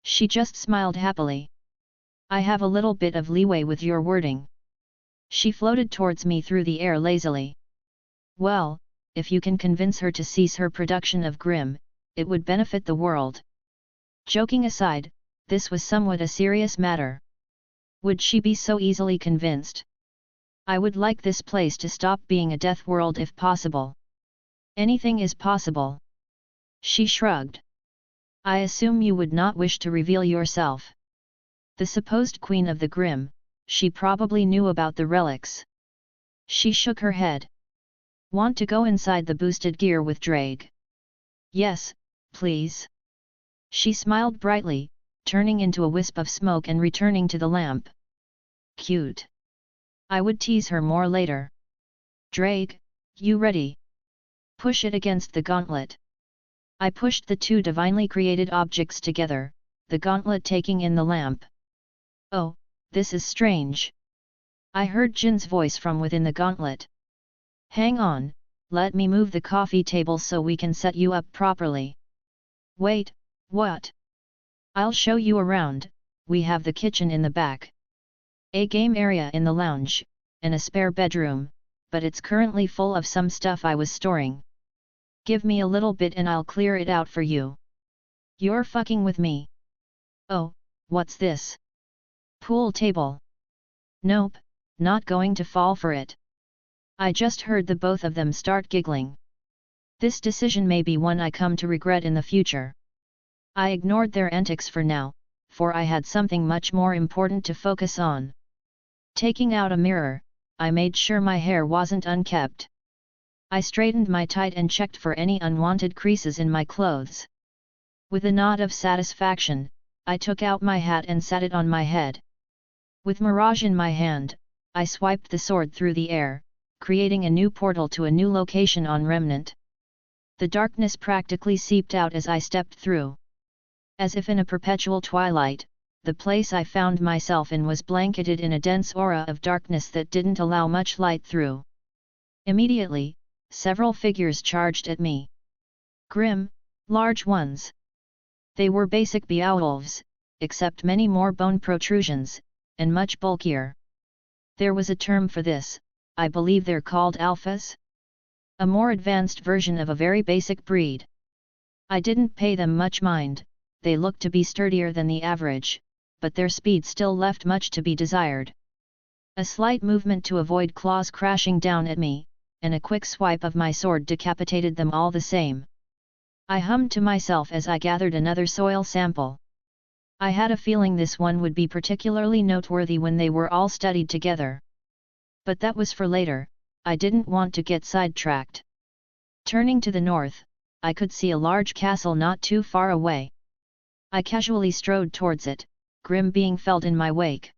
She just smiled happily. I have a little bit of leeway with your wording. She floated towards me through the air lazily. Well, if you can convince her to cease her production of Grim, it would benefit the world. Joking aside, this was somewhat a serious matter. Would she be so easily convinced? I would like this place to stop being a death world if possible. Anything is possible. She shrugged. I assume you would not wish to reveal yourself. The supposed queen of the Grim, she probably knew about the relics. She shook her head. Want to go inside the boosted gear with Drake? Yes, please. She smiled brightly, turning into a wisp of smoke and returning to the lamp. Cute. I would tease her more later. Drake, you ready? Push it against the gauntlet. I pushed the two divinely created objects together, the gauntlet taking in the lamp. Oh, this is strange. I heard Jin's voice from within the gauntlet. Hang on, let me move the coffee table so we can set you up properly. Wait, what? I'll show you around. We have the kitchen in the back. A game area in the lounge, and a spare bedroom, but it's currently full of some stuff I was storing. Give me a little bit and I'll clear it out for you. You're fucking with me. Oh, what's this? Pool table. Nope, not going to fall for it. I just heard the both of them start giggling. This decision may be one I come to regret in the future. I ignored their antics for now, for I had something much more important to focus on. Taking out a mirror, I made sure my hair wasn't unkempt. I straightened my tie and checked for any unwanted creases in my clothes. With a nod of satisfaction, I took out my hat and sat it on my head. With Mirage in my hand, I swiped the sword through the air, creating a new portal to a new location on Remnant. The darkness practically seeped out as I stepped through. As if in a perpetual twilight, the place I found myself in was blanketed in a dense aura of darkness that didn't allow much light through. Immediately, several figures charged at me. Grim, large ones. They were basic Beowulfs, except many more bone protrusions, and much bulkier. There was a term for this, I believe they're called alphas? A more advanced version of a very basic breed. I didn't pay them much mind, they looked to be sturdier than the average, but their speed still left much to be desired. A slight movement to avoid claws crashing down at me, and a quick swipe of my sword decapitated them all the same. I hummed to myself as I gathered another soil sample. I had a feeling this one would be particularly noteworthy when they were all studied together. But that was for later, I didn't want to get sidetracked. Turning to the north, I could see a large castle not too far away. I casually strode towards it, Grim being felled in my wake.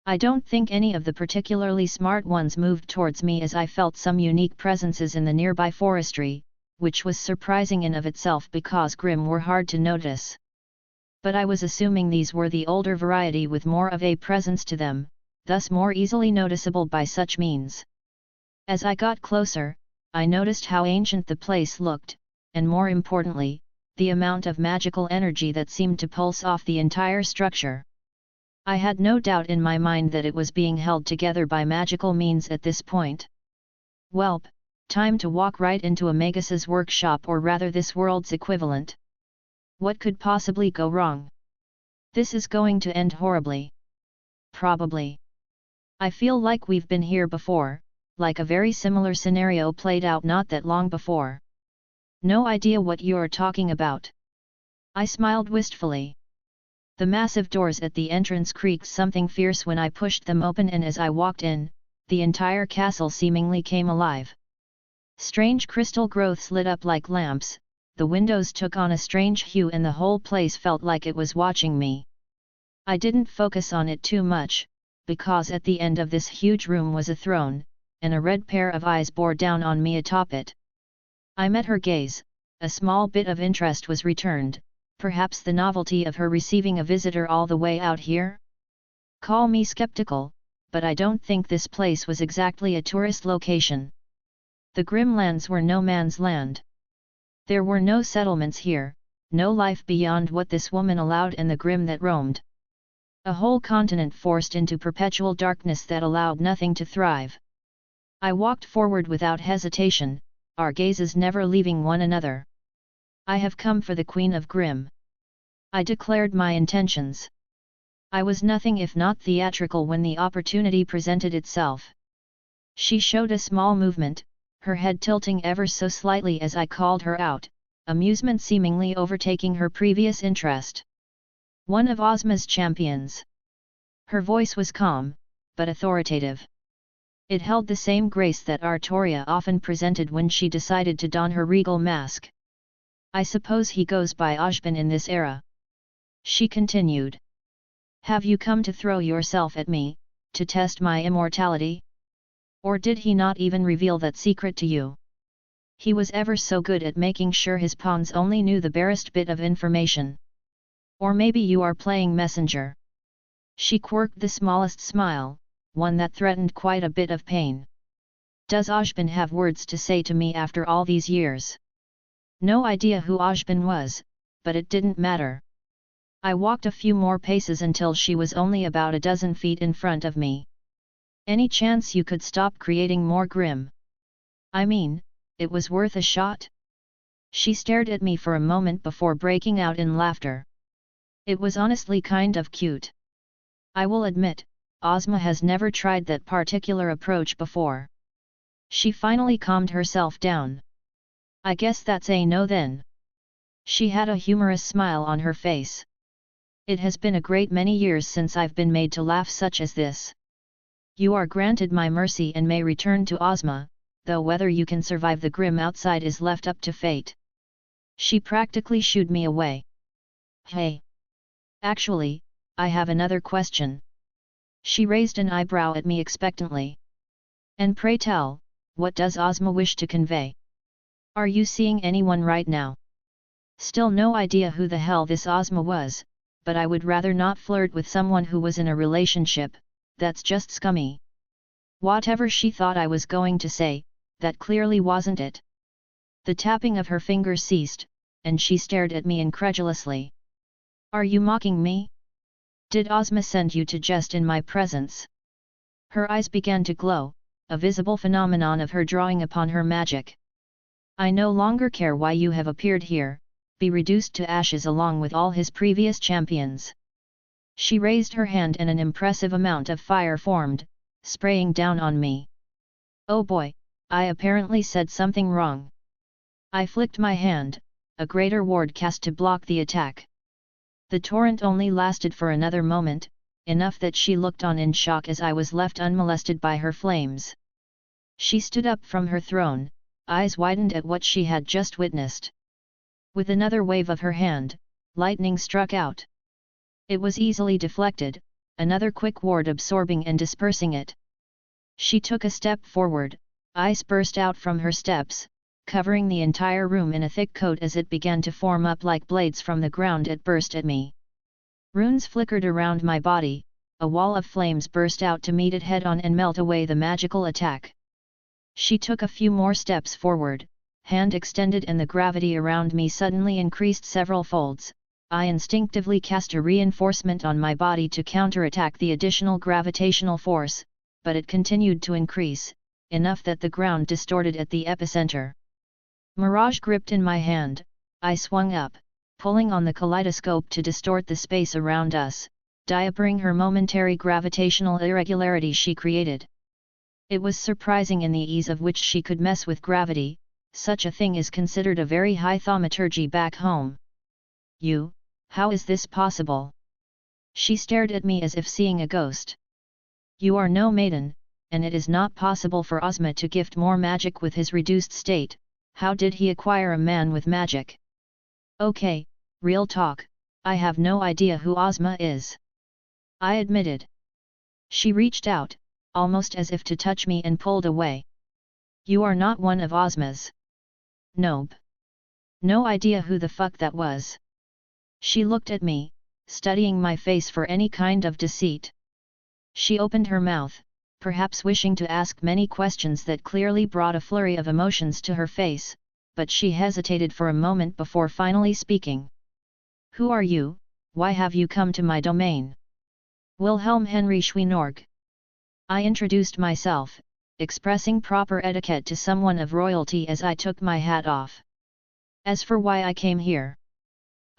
I don't think any of the particularly smart ones moved towards me as I felt some unique presences in the nearby forestry, which was surprising in of itself because Grim were hard to notice. But I was assuming these were the older variety with more of a presence to them, thus more easily noticeable by such means. As I got closer, I noticed how ancient the place looked, and more importantly, the amount of magical energy that seemed to pulse off the entire structure. I had no doubt in my mind that it was being held together by magical means at this point. Welp, time to walk right into a Magus's workshop, or rather this world's equivalent. What could possibly go wrong? This is going to end horribly. Probably. I feel like we've been here before, like a very similar scenario played out not that long before. No idea what you're talking about. I smiled wistfully. The massive doors at the entrance creaked something fierce when I pushed them open, and as I walked in, the entire castle seemingly came alive. Strange crystal growths lit up like lamps, the windows took on a strange hue, and the whole place felt like it was watching me. I didn't focus on it too much, because at the end of this huge room was a throne, and a red pair of eyes bore down on me atop it. I met her gaze, a small bit of interest was returned, perhaps the novelty of her receiving a visitor all the way out here? Call me skeptical, but I don't think this place was exactly a tourist location. The Grimlands were no man's land. There were no settlements here, no life beyond what this woman allowed and the Grim that roamed. A whole continent forced into perpetual darkness that allowed nothing to thrive. I walked forward without hesitation, our gazes never leaving one another. I have come for the Queen of Grim. I declared my intentions. I was nothing if not theatrical when the opportunity presented itself. She showed a small movement, her head tilting ever so slightly as I called her out, amusement seemingly overtaking her previous interest. One of Ozma's champions. Her voice was calm, but authoritative. It held the same grace that Artoria often presented when she decided to don her regal mask. I suppose he goes by Ozban in this era. She continued. Have you come to throw yourself at me, to test my immortality? Or did he not even reveal that secret to you? He was ever so good at making sure his pawns only knew the barest bit of information. Or maybe you are playing messenger. She quirked the smallest smile, one that threatened quite a bit of pain. Does Ozban have words to say to me after all these years? No idea who Ozban was, but it didn't matter. I walked a few more paces until she was only about a dozen feet in front of me. Any chance you could stop creating more Grim? I mean, it was worth a shot? She stared at me for a moment before breaking out in laughter. It was honestly kind of cute. I will admit, Ozma has never tried that particular approach before. She finally calmed herself down. I guess that's a no then. She had a humorous smile on her face. It has been a great many years since I've been made to laugh such as this. You are granted my mercy and may return to Ozma, though whether you can survive the Grim outside is left up to fate. She practically shooed me away. Hey! Actually, I have another question. She raised an eyebrow at me expectantly. And pray tell, what does Ozma wish to convey? Are you seeing anyone right now? Still no idea who the hell this Ozma was, but I would rather not flirt with someone who was in a relationship, that's just scummy. Whatever she thought I was going to say, that clearly wasn't it. The tapping of her fingers ceased, and she stared at me incredulously. Are you mocking me? Did Ozma send you to jest in my presence? Her eyes began to glow, a visible phenomenon of her drawing upon her magic. I no longer care why you have appeared here, be reduced to ashes along with all his previous champions. She raised her hand and an impressive amount of fire formed, spraying down on me. Oh boy, I apparently said something wrong. I flicked my hand, a greater ward cast to block the attack. The torrent only lasted for another moment, enough that she looked on in shock as I was left unmolested by her flames. She stood up from her throne, eyes widened at what she had just witnessed. With another wave of her hand, lightning struck out. It was easily deflected, another quick ward absorbing and dispersing it. She took a step forward, ice burst out from her steps, covering the entire room in a thick coat as it began to form up like blades from the ground. It burst at me. Runes flickered around my body, a wall of flames burst out to meet it head-on and melt away the magical attack. She took a few more steps forward, hand extended, and the gravity around me suddenly increased several folds. I instinctively cast a reinforcement on my body to counterattack the additional gravitational force, but it continued to increase, enough that the ground distorted at the epicenter. Mirage gripped in my hand, I swung up, pulling on the kaleidoscope to distort the space around us, diapering her momentary gravitational irregularity she created. It was surprising in the ease of which she could mess with gravity. Such a thing is considered a very high thaumaturgy back home. You, how is this possible? She stared at me as if seeing a ghost. You are no maiden, and it is not possible for Ozma to gift more magic with his reduced state. How did he acquire a man with magic? Okay, real talk, I have no idea who Ozma is. I admitted. She reached out, almost as if to touch me, and pulled away. You are not one of Ozma's. Nope. No idea who the fuck that was. She looked at me, studying my face for any kind of deceit. She opened her mouth, perhaps wishing to ask many questions that clearly brought a flurry of emotions to her face, but she hesitated for a moment before finally speaking. Who are you? Why have you come to my domain? Wilhelm Henry Schweinorg. I introduced myself, expressing proper etiquette to someone of royalty as I took my hat off. As for why I came here,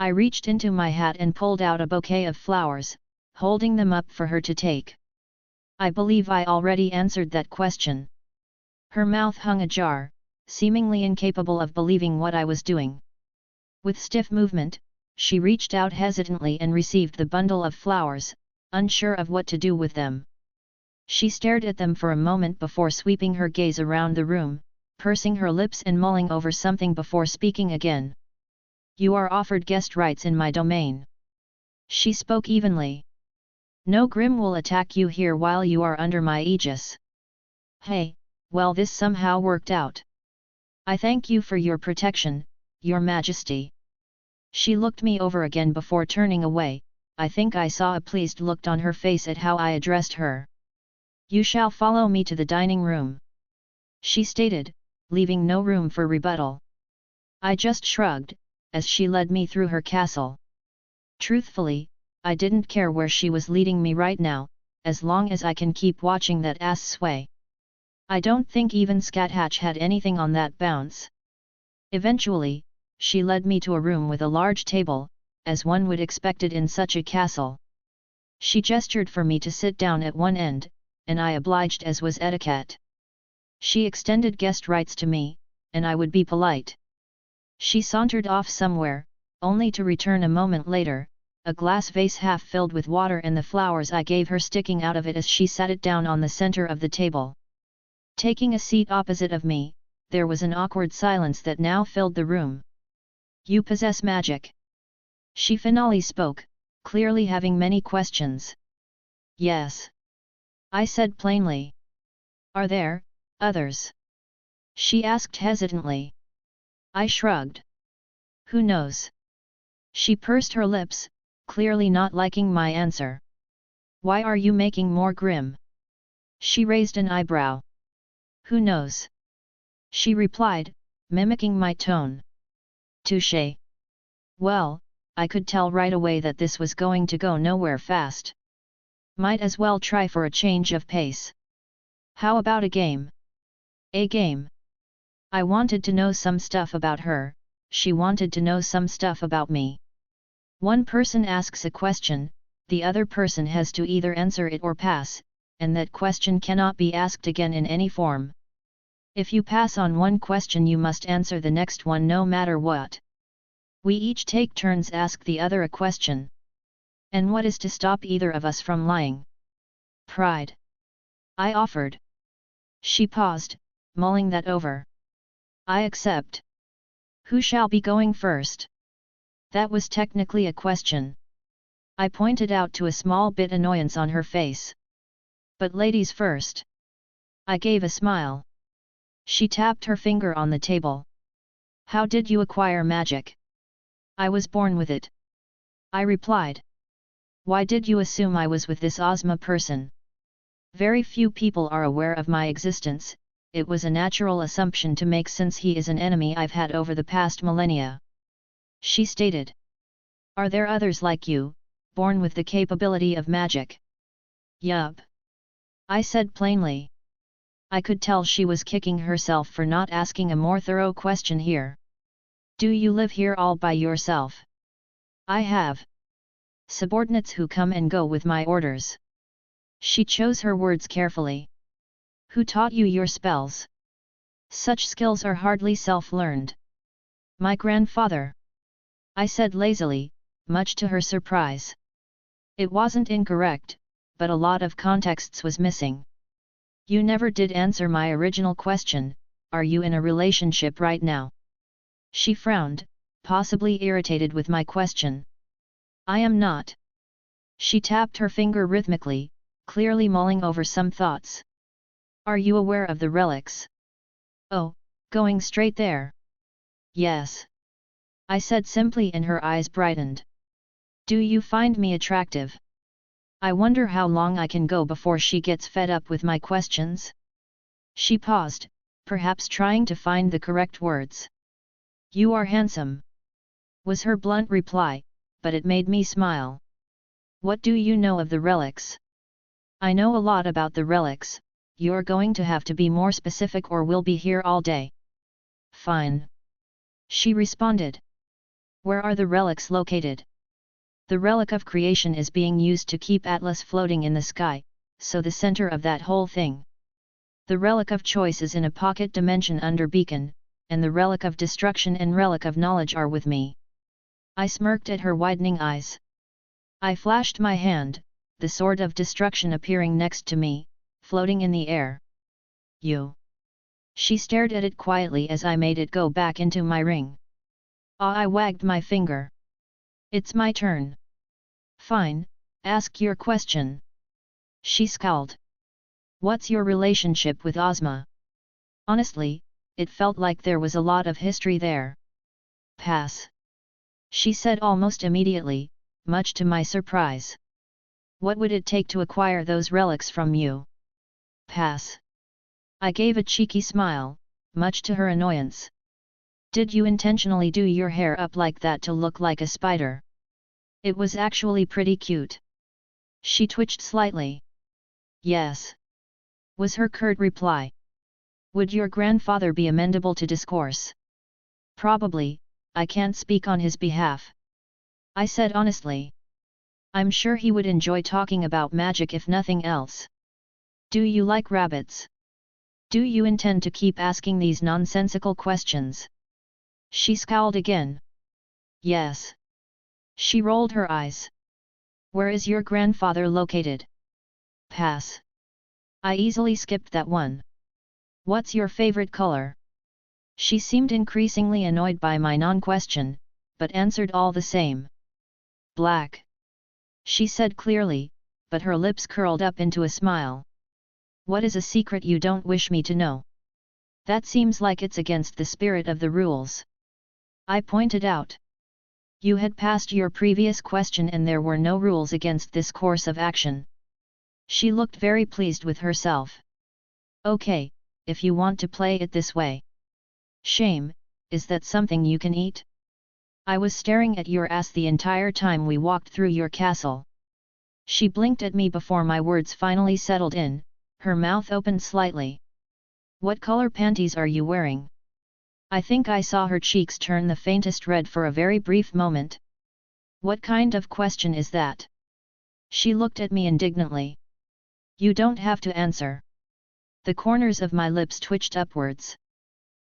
I reached into my hat and pulled out a bouquet of flowers, holding them up for her to take. I believe I already answered that question. Her mouth hung ajar, seemingly incapable of believing what I was doing. With stiff movement, she reached out hesitantly and received the bundle of flowers, unsure of what to do with them. She stared at them for a moment before sweeping her gaze around the room, pursing her lips and mulling over something before speaking again. You are offered guest rights in my domain. She spoke evenly. No Grimm will attack you here while you are under my aegis. Hey, well, this somehow worked out. I thank you for your protection, Your Majesty. She looked me over again before turning away. I think I saw a pleased look on her face at how I addressed her. You shall follow me to the dining room, she stated, leaving no room for rebuttal. I just shrugged, as she led me through her castle. Truthfully, I didn't care where she was leading me right now, as long as I can keep watching that ass sway. I don't think even Scat Hatch had anything on that bounce. Eventually, she led me to a room with a large table, as one would expect it in such a castle. She gestured for me to sit down at one end, and I obliged as was etiquette. She extended guest rights to me, and I would be polite. She sauntered off somewhere, only to return a moment later, a glass vase half filled with water and the flowers I gave her sticking out of it as she sat it down on the center of the table. Taking a seat opposite of me, there was an awkward silence that now filled the room. You possess magic? She finally spoke, clearly having many questions. Yes, I said plainly. Are there others? She asked hesitantly. I shrugged. Who knows? She pursed her lips, clearly not liking my answer. Why are you making more grim? She raised an eyebrow. Who knows? She replied, mimicking my tone. Touché. Well, I could tell right away that this was going to go nowhere fast. Might as well try for a change of pace. How about a game? A game. I wanted to know some stuff about her, she wanted to know some stuff about me. One person asks a question, the other person has to either answer it or pass, and that question cannot be asked again in any form. If you pass on one question you must answer the next one no matter what. We each take turns ask the other a question. And what is to stop either of us from lying? Pride. I offered. She paused, mulling that over. I accept. Who shall be going first? That was technically a question. I pointed out to a small bit annoyance on her face. But ladies first. I gave a smile. She tapped her finger on the table. How did you acquire magic? I was born with it. I replied. Why did you assume I was with this Ozma person? Very few people are aware of my existence, it was a natural assumption to make since he is an enemy I've had over the past millennia. She stated. Are there others like you, born with the capability of magic? Yup. I said plainly. I could tell she was kicking herself for not asking a more thorough question here. Do you live here all by yourself? I have subordinates who come and go with my orders. She chose her words carefully. Who taught you your spells? Such skills are hardly self-learned. My grandfather. I said lazily, much to her surprise. It wasn't incorrect, but a lot of contexts was missing. You never did answer my original question, are you in a relationship right now? She frowned, possibly irritated with my question. I am not. She tapped her finger rhythmically, clearly mulling over some thoughts. Are you aware of the relics? Oh, going straight there. Yes. I said simply and her eyes brightened. Do you find me attractive? I wonder how long I can go before she gets fed up with my questions. She paused, perhaps trying to find the correct words. You are handsome, was her blunt reply, but it made me smile. What do you know of the relics? I know a lot about the relics, you're going to have to be more specific or we'll be here all day. Fine. She responded. Where are the relics located? The relic of creation is being used to keep Atlas floating in the sky, so the center of that whole thing. The relic of choice is in a pocket dimension under beacon, and the relic of destruction and relic of knowledge are with me. I smirked at her widening eyes. I flashed my hand, the sword of destruction appearing next to me, floating in the air. You. She stared at it quietly as I made it go back into my ring. I wagged my finger. It's my turn. Fine, ask your question. She scowled. What's your relationship with Ozma? Honestly, it felt like there was a lot of history there. Pass. She said almost immediately, much to my surprise. What would it take to acquire those relics from you? Pass. I gave a cheeky smile, much to her annoyance. Did you intentionally do your hair up like that to look like a spider? It was actually pretty cute. She twitched slightly. Yes. Was her curt reply. Would your grandfather be amenable to discourse? Probably, I can't speak on his behalf. I said honestly. I'm sure he would enjoy talking about magic if nothing else. Do you like rabbits? Do you intend to keep asking these nonsensical questions? She scowled again. Yes. She rolled her eyes. Where is your grandfather located? Pass. I easily skipped that one. What's your favorite color? She seemed increasingly annoyed by my non-question, but answered all the same. Black. She said clearly, but her lips curled up into a smile. What is a secret you don't wish me to know? That seems like it's against the spirit of the rules. I pointed out. You had passed your previous question and there were no rules against this course of action. She looked very pleased with herself. Okay, if you want to play it this way. Shame, is that something you can eat? I was staring at your ass the entire time we walked through your castle. She blinked at me before my words finally settled in, her mouth opened slightly. What color panties are you wearing? I think I saw her cheeks turn the faintest red for a very brief moment. What kind of question is that? She looked at me indignantly. You don't have to answer. The corners of my lips twitched upwards.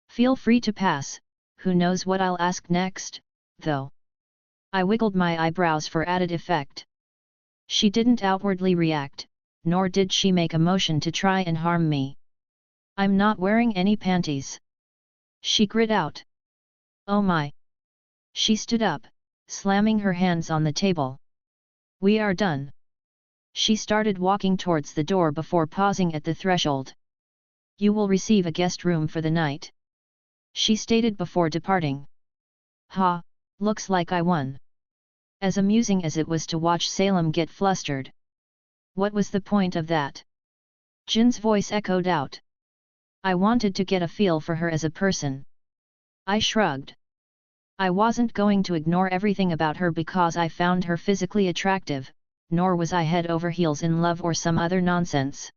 Feel free to pass, who knows what I'll ask next, though. I wiggled my eyebrows for added effect. She didn't outwardly react, nor did she make a motion to try and harm me. I'm not wearing any panties. She grit out. Oh my! She stood up, slamming her hands on the table. We are done. She started walking towards the door before pausing at the threshold. You will receive a guest room for the night. She stated before departing. Ha, looks like I won. As amusing as it was to watch Salem get flustered. What was the point of that? Jin's voice echoed out. I wanted to get a feel for her as a person. I shrugged. I wasn't going to ignore everything about her because I found her physically attractive, nor was I head over heels in love or some other nonsense.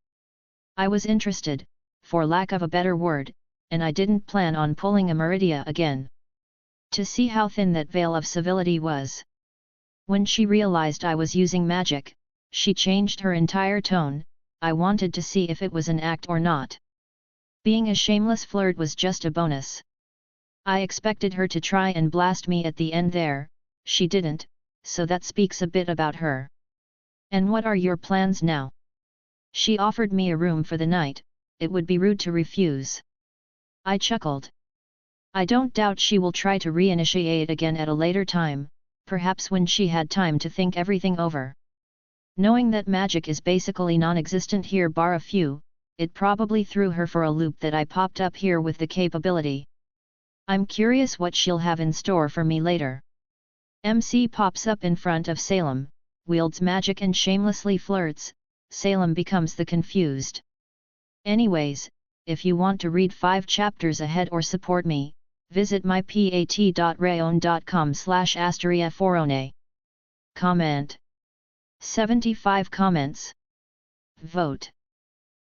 I was interested, for lack of a better word, and I didn't plan on pulling a Meridia again. To see how thin that veil of civility was. When she realized I was using magic, she changed her entire tone. I wanted to see if it was an act or not. Being a shameless flirt was just a bonus. I expected her to try and blast me at the end there, she didn't, so that speaks a bit about her. And what are your plans now? She offered me a room for the night, it would be rude to refuse. I chuckled. I don't doubt she will try to reinitiate again at a later time, perhaps when she had time to think everything over. Knowing that magic is basically non-existent here bar a few, it probably threw her for a loop that I popped up here with the capability. I'm curious what she'll have in store for me later. MC pops up in front of Salem, wields magic and shamelessly flirts. Salem becomes the confused. Anyways, if you want to read 5 chapters ahead or support me, visit my pat.rayon.com/asteriaforone. Comment. 75 comments. Vote.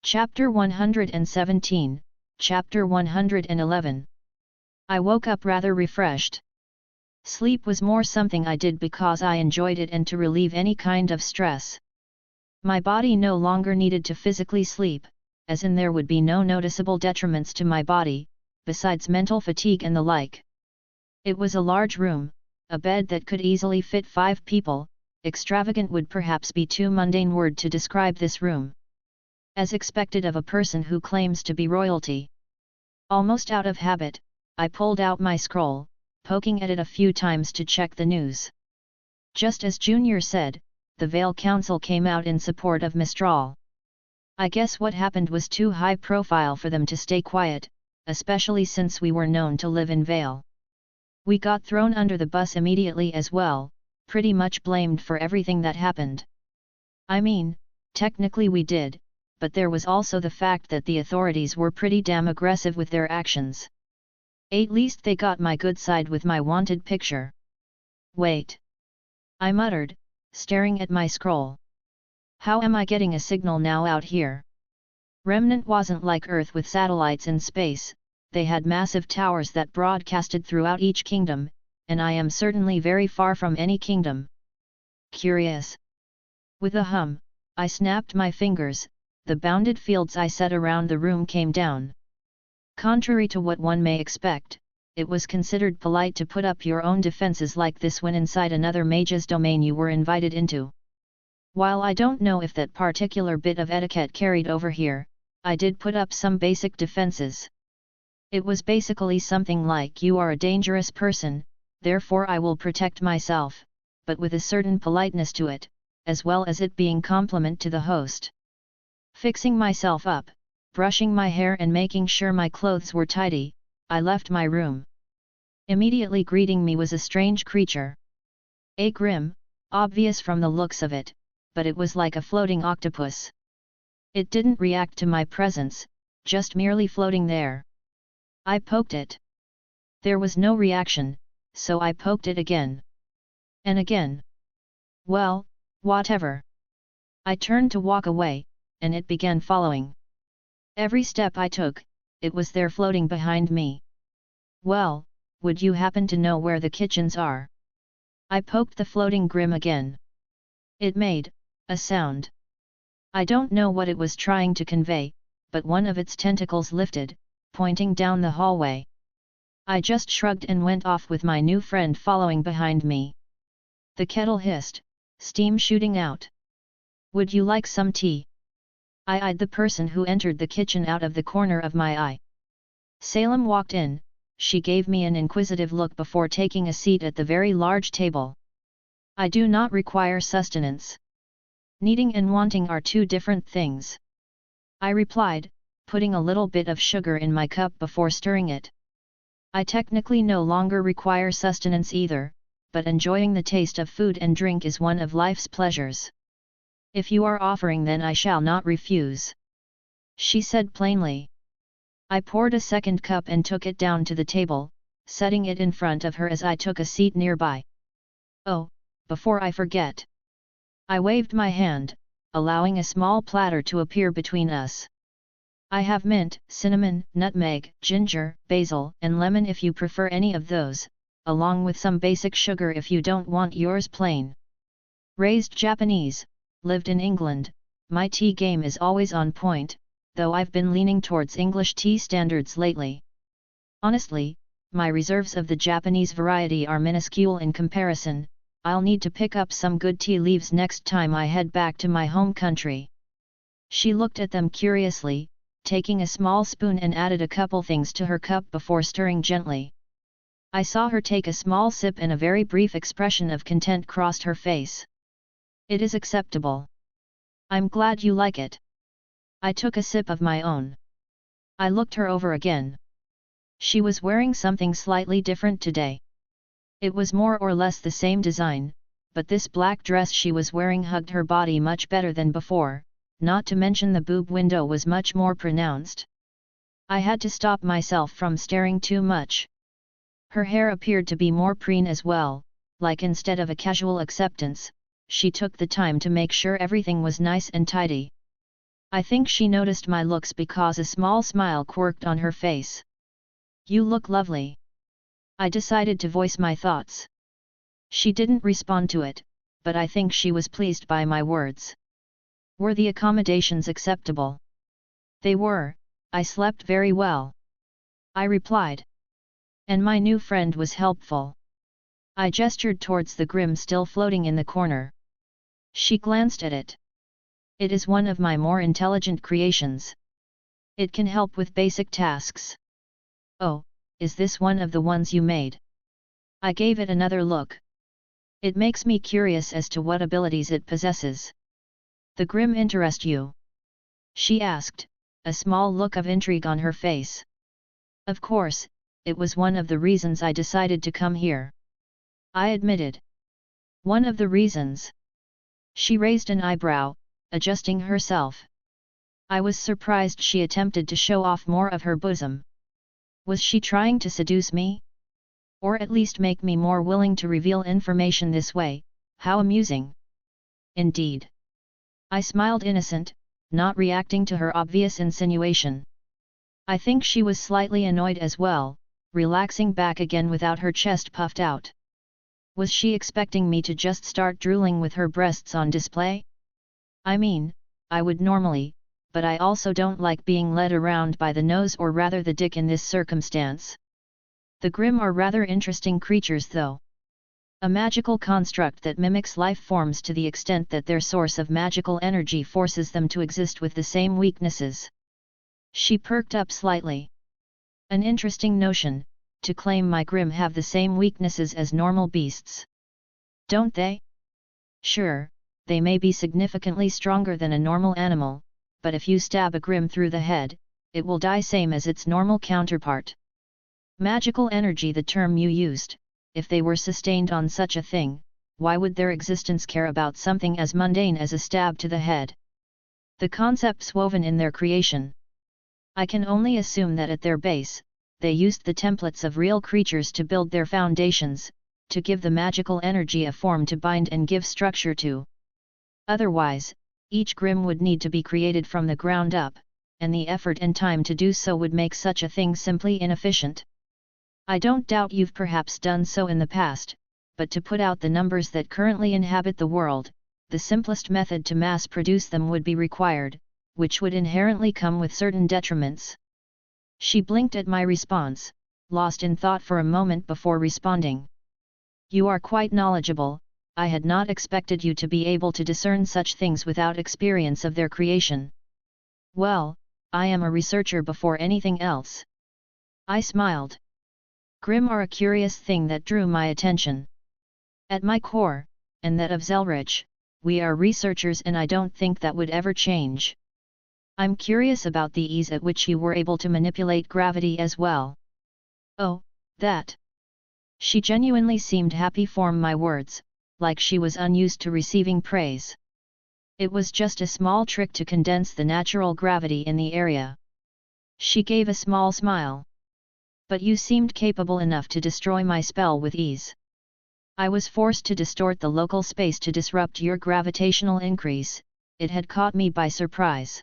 Chapter 117, Chapter 111. I woke up rather refreshed. Sleep was more something I did because I enjoyed it and to relieve any kind of stress. My body no longer needed to physically sleep, as in there would be no noticeable detriments to my body, besides mental fatigue and the like. It was a large room, a bed that could easily fit 5 people. Extravagant would perhaps be too mundane word to describe this room. As expected of a person who claims to be royalty. Almost out of habit, I pulled out my scroll, poking at it a few times to check the news. Just as Junior said, the Vale Council came out in support of Mistral. I guess what happened was too high profile for them to stay quiet, especially since we were known to live in Vale. We got thrown under the bus immediately as well, pretty much blamed for everything that happened. I mean, technically we did, but there was also the fact that the authorities were pretty damn aggressive with their actions. At least they got my good side with my wanted picture. Wait. I muttered, staring at my scroll. How am I getting a signal now out here? Remnant wasn't like Earth with satellites in space, they had massive towers that broadcasted throughout each kingdom, and I am certainly very far from any kingdom. Curious. With a hum, I snapped my fingers, the bounded fields I set around the room came down. Contrary to what one may expect, it was considered polite to put up your own defenses like this when inside another mage's domain you were invited into. While I don't know if that particular bit of etiquette carried over here, I did put up some basic defenses. It was basically something like you are a dangerous person, therefore I will protect myself, but with a certain politeness to it, as well as it being compliment to the host. Fixing myself up, brushing my hair and making sure my clothes were tidy, I left my room. Immediately greeting me was a strange creature. A grim, obvious from the looks of it, but it was like a floating octopus. It didn't react to my presence, just merely floating there. I poked it. There was no reaction, so I poked it again. And again. Well, whatever. I turned to walk away, and it began following. Every step I took, it was there floating behind me. Well, would you happen to know where the kitchens are? I poked the floating grim again. It made a sound. I don't know what it was trying to convey, but one of its tentacles lifted, pointing down the hallway. I just shrugged and went off with my new friend following behind me. The kettle hissed, steam shooting out. Would you like some tea? I eyed the person who entered the kitchen out of the corner of my eye. Salem walked in. She gave me an inquisitive look before taking a seat at the very large table. I do not require sustenance. Needing and wanting are two different things. I replied, putting a little bit of sugar in my cup before stirring it. I technically no longer require sustenance either, but enjoying the taste of food and drink is one of life's pleasures. If you are offering, then I shall not refuse. She said plainly. I poured a second cup and took it down to the table, setting it in front of her as I took a seat nearby. Oh, before I forget. I waved my hand, allowing a small platter to appear between us. I have mint, cinnamon, nutmeg, ginger, basil, and lemon if you prefer any of those, along with some basic sugar if you don't want yours plain. Raised Japanese, lived in England, my tea game is always on point, though I've been leaning towards English tea standards lately. Honestly, my reserves of the Japanese variety are minuscule in comparison. I'll need to pick up some good tea leaves next time I head back to my home country. She looked at them curiously, taking a small spoon and added a couple things to her cup before stirring gently. I saw her take a small sip and a very brief expression of content crossed her face. It is acceptable. I'm glad you like it. I took a sip of my own. I looked her over again. She was wearing something slightly different today. It was more or less the same design, but this black dress she was wearing hugged her body much better than before, not to mention the boob window was much more pronounced. I had to stop myself from staring too much. Her hair appeared to be more preen as well, like instead of a casual acceptance, she took the time to make sure everything was nice and tidy. I think she noticed my looks because a small smile quirked on her face. You look lovely. I decided to voice my thoughts. She didn't respond to it, but I think she was pleased by my words. Were the accommodations acceptable? They were. I slept very well. I replied. And my new friend was helpful. I gestured towards the grim still floating in the corner. She glanced at it. It is one of my more intelligent creations. It can help with basic tasks. Oh, is this one of the ones you made? I gave it another look. It makes me curious as to what abilities it possesses. The grim interest you? She asked, a small look of intrigue on her face. Of course, it was one of the reasons I decided to come here. I admitted. One of the reasons? She raised an eyebrow, adjusting herself. I was surprised she attempted to show off more of her bosom. Was she trying to seduce me? Or at least make me more willing to reveal information this way? How amusing! Indeed. I smiled innocent, not reacting to her obvious insinuation. I think she was slightly annoyed as well, relaxing back again without her chest puffed out. Was she expecting me to just start drooling with her breasts on display? I mean, I would normally, but I also don't like being led around by the nose or rather the dick in this circumstance. The grim are rather interesting creatures though. A magical construct that mimics life forms to the extent that their source of magical energy forces them to exist with the same weaknesses. She perked up slightly. An interesting notion, to claim my grim have the same weaknesses as normal beasts. Don't they? Sure, they may be significantly stronger than a normal animal, but if you stab a grim through the head, it will die same as its normal counterpart. Magical energy, the term you used. If they were sustained on such a thing, why would their existence care about something as mundane as a stab to the head? The concepts woven in their creation. I can only assume that at their base, they used the templates of real creatures to build their foundations, to give the magical energy a form to bind and give structure to. Otherwise, each Grimm would need to be created from the ground up, and the effort and time to do so would make such a thing simply inefficient. I don't doubt you've perhaps done so in the past, but to put out the numbers that currently inhabit the world, the simplest method to mass produce them would be required, which would inherently come with certain detriments. She blinked at my response, lost in thought for a moment before responding. You are quite knowledgeable. I had not expected you to be able to discern such things without experience of their creation. Well, I am a researcher before anything else. I smiled. Grimm are a curious thing that drew my attention. At my core, and that of Zelretch, we are researchers, and I don't think that would ever change. I'm curious about the ease at which you were able to manipulate gravity as well. Oh, that. She genuinely seemed happy for my words, like she was unused to receiving praise. It was just a small trick to condense the natural gravity in the area. She gave a small smile. But you seemed capable enough to destroy my spell with ease. I was forced to distort the local space to disrupt your gravitational increase. It had caught me by surprise.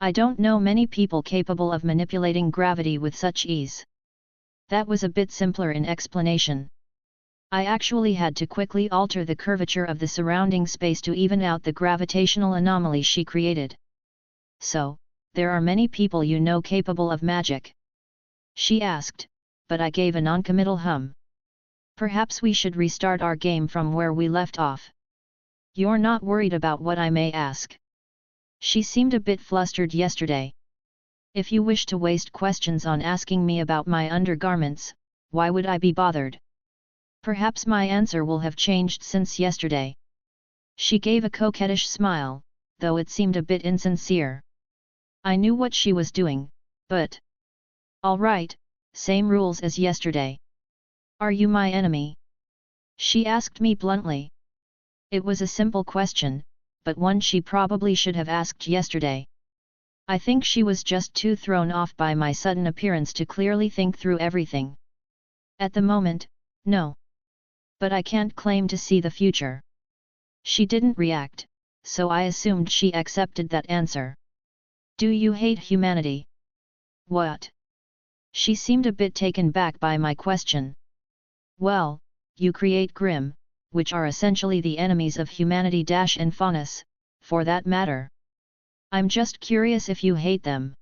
I don't know many people capable of manipulating gravity with such ease. That was a bit simpler in explanation. I actually had to quickly alter the curvature of the surrounding space to even out the gravitational anomaly she created. So, there are many people you know capable of magic? She asked, but I gave a noncommittal hum. Perhaps we should restart our game from where we left off. You're not worried about what I may ask? She seemed a bit flustered yesterday. If you wish to waste questions on asking me about my undergarments, why would I be bothered? Perhaps my answer will have changed since yesterday. She gave a coquettish smile, though it seemed a bit insincere. I knew what she was doing, but... All right, same rules as yesterday. Are you my enemy? She asked me bluntly. It was a simple question, but one she probably should have asked yesterday. I think she was just too thrown off by my sudden appearance to clearly think through everything. At the moment, no. But I can't claim to see the future. She didn't react, so I assumed she accepted that answer. Do you hate humanity? What? She seemed a bit taken back by my question. Well, you create Grimm, which are essentially the enemies of humanity and Faunus, for that matter. I'm just curious if you hate them.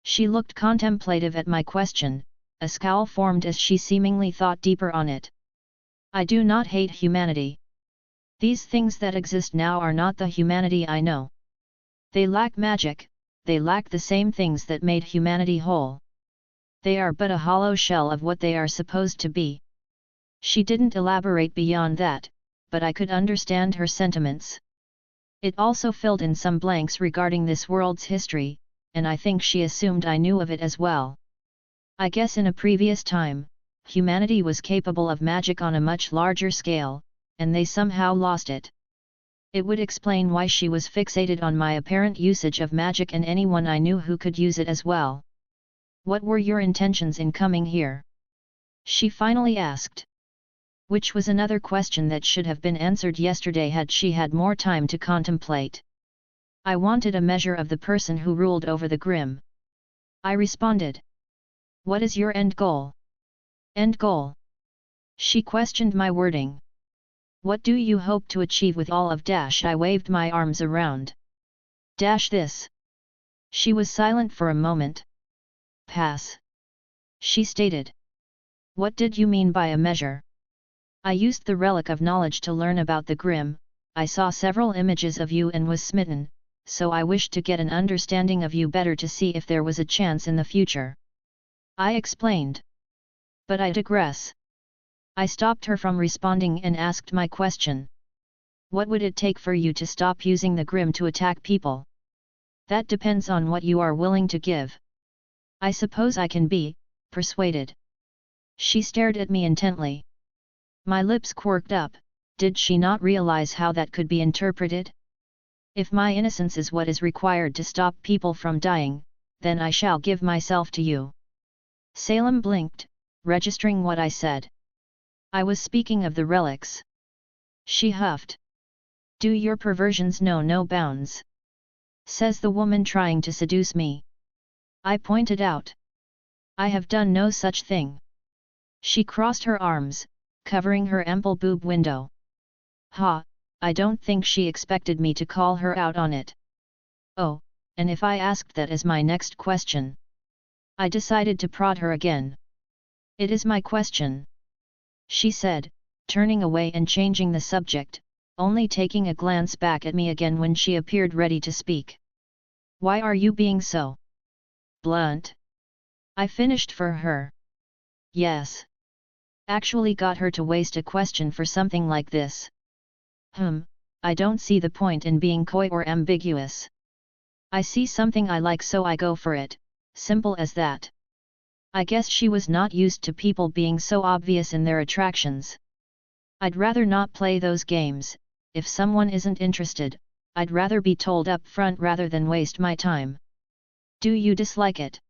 She looked contemplative at my question, a scowl formed as she seemingly thought deeper on it. I do not hate humanity. These things that exist now are not the humanity I know. They lack magic, they lack the same things that made humanity whole. They are but a hollow shell of what they are supposed to be. She didn't elaborate beyond that, but I could understand her sentiments. It also filled in some blanks regarding this world's history, and I think she assumed I knew of it as well. I guess in a previous time, humanity was capable of magic on a much larger scale, and they somehow lost it. It would explain why she was fixated on my apparent usage of magic and anyone I knew who could use it as well. What were your intentions in coming here? She finally asked. Which was another question that should have been answered yesterday had she had more time to contemplate. I wanted a measure of the person who ruled over the Grimm. I responded. What is your end goal? End goal? She questioned my wording. What do you hope to achieve with all of dash? I waved my arms around. Dash this. She was silent for a moment. Pass. She stated. What did you mean by a measure? I used the relic of knowledge to learn about the Grimm. I saw several images of you and was smitten, so I wished to get an understanding of you better to see if there was a chance in the future. I explained. But I digress. I stopped her from responding and asked my question. What would it take for you to stop using the Grimm to attack people? That depends on what you are willing to give. I suppose I can be persuaded. She stared at me intently. My lips quirked up. Did she not realize how that could be interpreted? If my innocence is what is required to stop people from dying, then I shall give myself to you. Salem blinked, registering what I said. I was speaking of the relics. She huffed. Do your perversions know no bounds? Says the woman trying to seduce me. I pointed out. I have done no such thing. She crossed her arms, covering her ample boob window. Ha, I don't think she expected me to call her out on it. Oh, and if I asked that as my next question? I decided to prod her again. It is my question. She said, turning away and changing the subject, only taking a glance back at me again when she appeared ready to speak. Why are you being so blunt? I finished for her. Yes. Actually got her to waste a question for something like this. I don't see the point in being coy or ambiguous. I see something I like so I go for it, simple as that. I guess she was not used to people being so obvious in their attractions. I'd rather not play those games. If someone isn't interested, I'd rather be told up front rather than waste my time. Do you dislike it?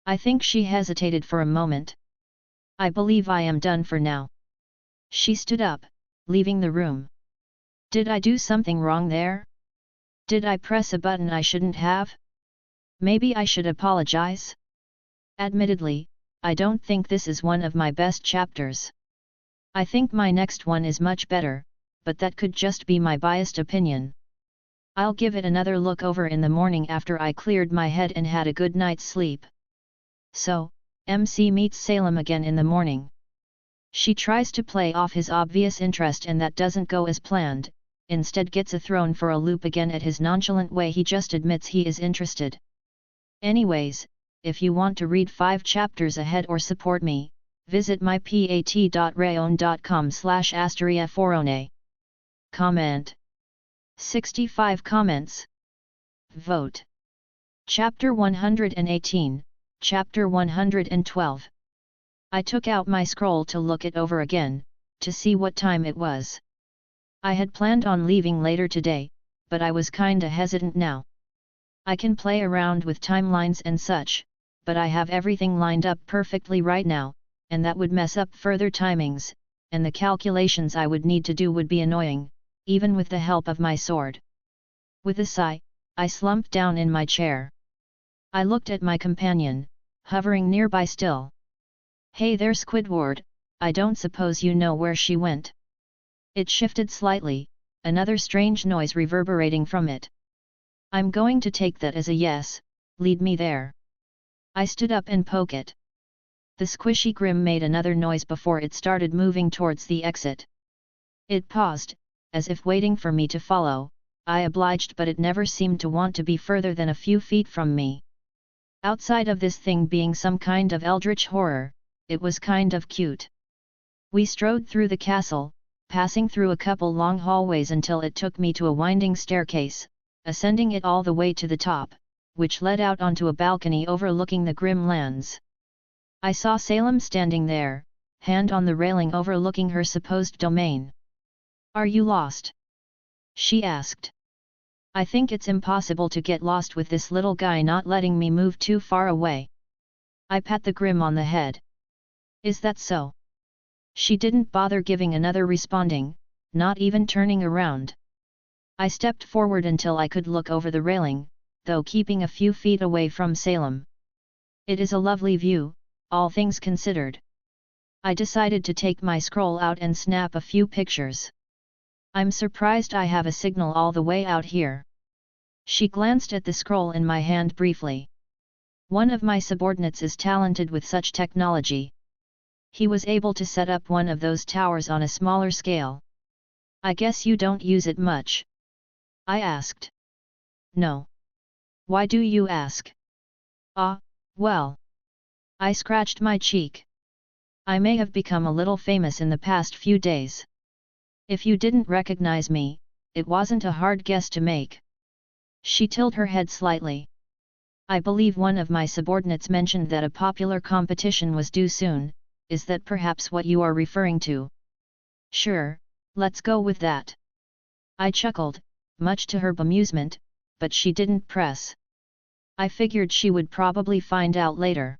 I think she hesitated for a moment. I believe I am done for now. She stood up, leaving the room. Did I do something wrong there? Did I press a button I shouldn't have? Maybe I should apologize? Admittedly, I don't think this is one of my best chapters. I think my next one is much better, but that could just be my biased opinion. I'll give it another look over in the morning after I cleared my head and had a good night's sleep. So, MC meets Salem again in the morning. She tries to play off his obvious interest and that doesn't go as planned, instead gets thrown for a loop again at his nonchalant way he just admits he is interested. Anyways, if you want to read 5 chapters ahead or support me, visit mypat.rayon.com/asteriaforone. Comment. 65 comments. Vote. Chapter 118, Chapter 112. I took out my scroll to look it over again, to see what time it was. I had planned on leaving later today, but I was kinda hesitant now. I can play around with timelines and such, but I have everything lined up perfectly right now, and that would mess up further timings, and the calculations I would need to do would be annoying, even with the help of my sword. With a sigh, I slumped down in my chair. I looked at my companion, hovering nearby still. Hey there Squidward, I don't suppose you know where she went. It shifted slightly, another strange noise reverberating from it. I'm going to take that as a yes, lead me there. I stood up and poked it. The squishy grim made another noise before it started moving towards the exit. It paused, as if waiting for me to follow. I obliged, but it never seemed to want to be further than a few feet from me. Outside of this thing being some kind of eldritch horror, it was kind of cute. We strode through the castle, passing through a couple long hallways until it took me to a winding staircase, ascending it all the way to the top, which led out onto a balcony overlooking the grim lands. I saw Salem standing there, hand on the railing overlooking her supposed domain. Are you lost? She asked. I think it's impossible to get lost with this little guy not letting me move too far away. I pat the grim on the head. Is that so? She didn't bother giving another responding, not even turning around. I stepped forward until I could look over the railing, though keeping a few feet away from Salem. It is a lovely view, all things considered. I decided to take my scroll out and snap a few pictures. I'm surprised I have a signal all the way out here. She glanced at the scroll in my hand briefly. One of my subordinates is talented with such technology. He was able to set up one of those towers on a smaller scale. I guess you don't use it much? I asked. No. Why do you ask? Well. I scratched my cheek. I may have become a little famous in the past few days. If you didn't recognize me, it wasn't a hard guess to make. She tilted her head slightly. I believe one of my subordinates mentioned that a popular competition was due soon, is that perhaps what you are referring to? Sure, let's go with that. I chuckled, much to her bemusement, but she didn't press. I figured she would probably find out later.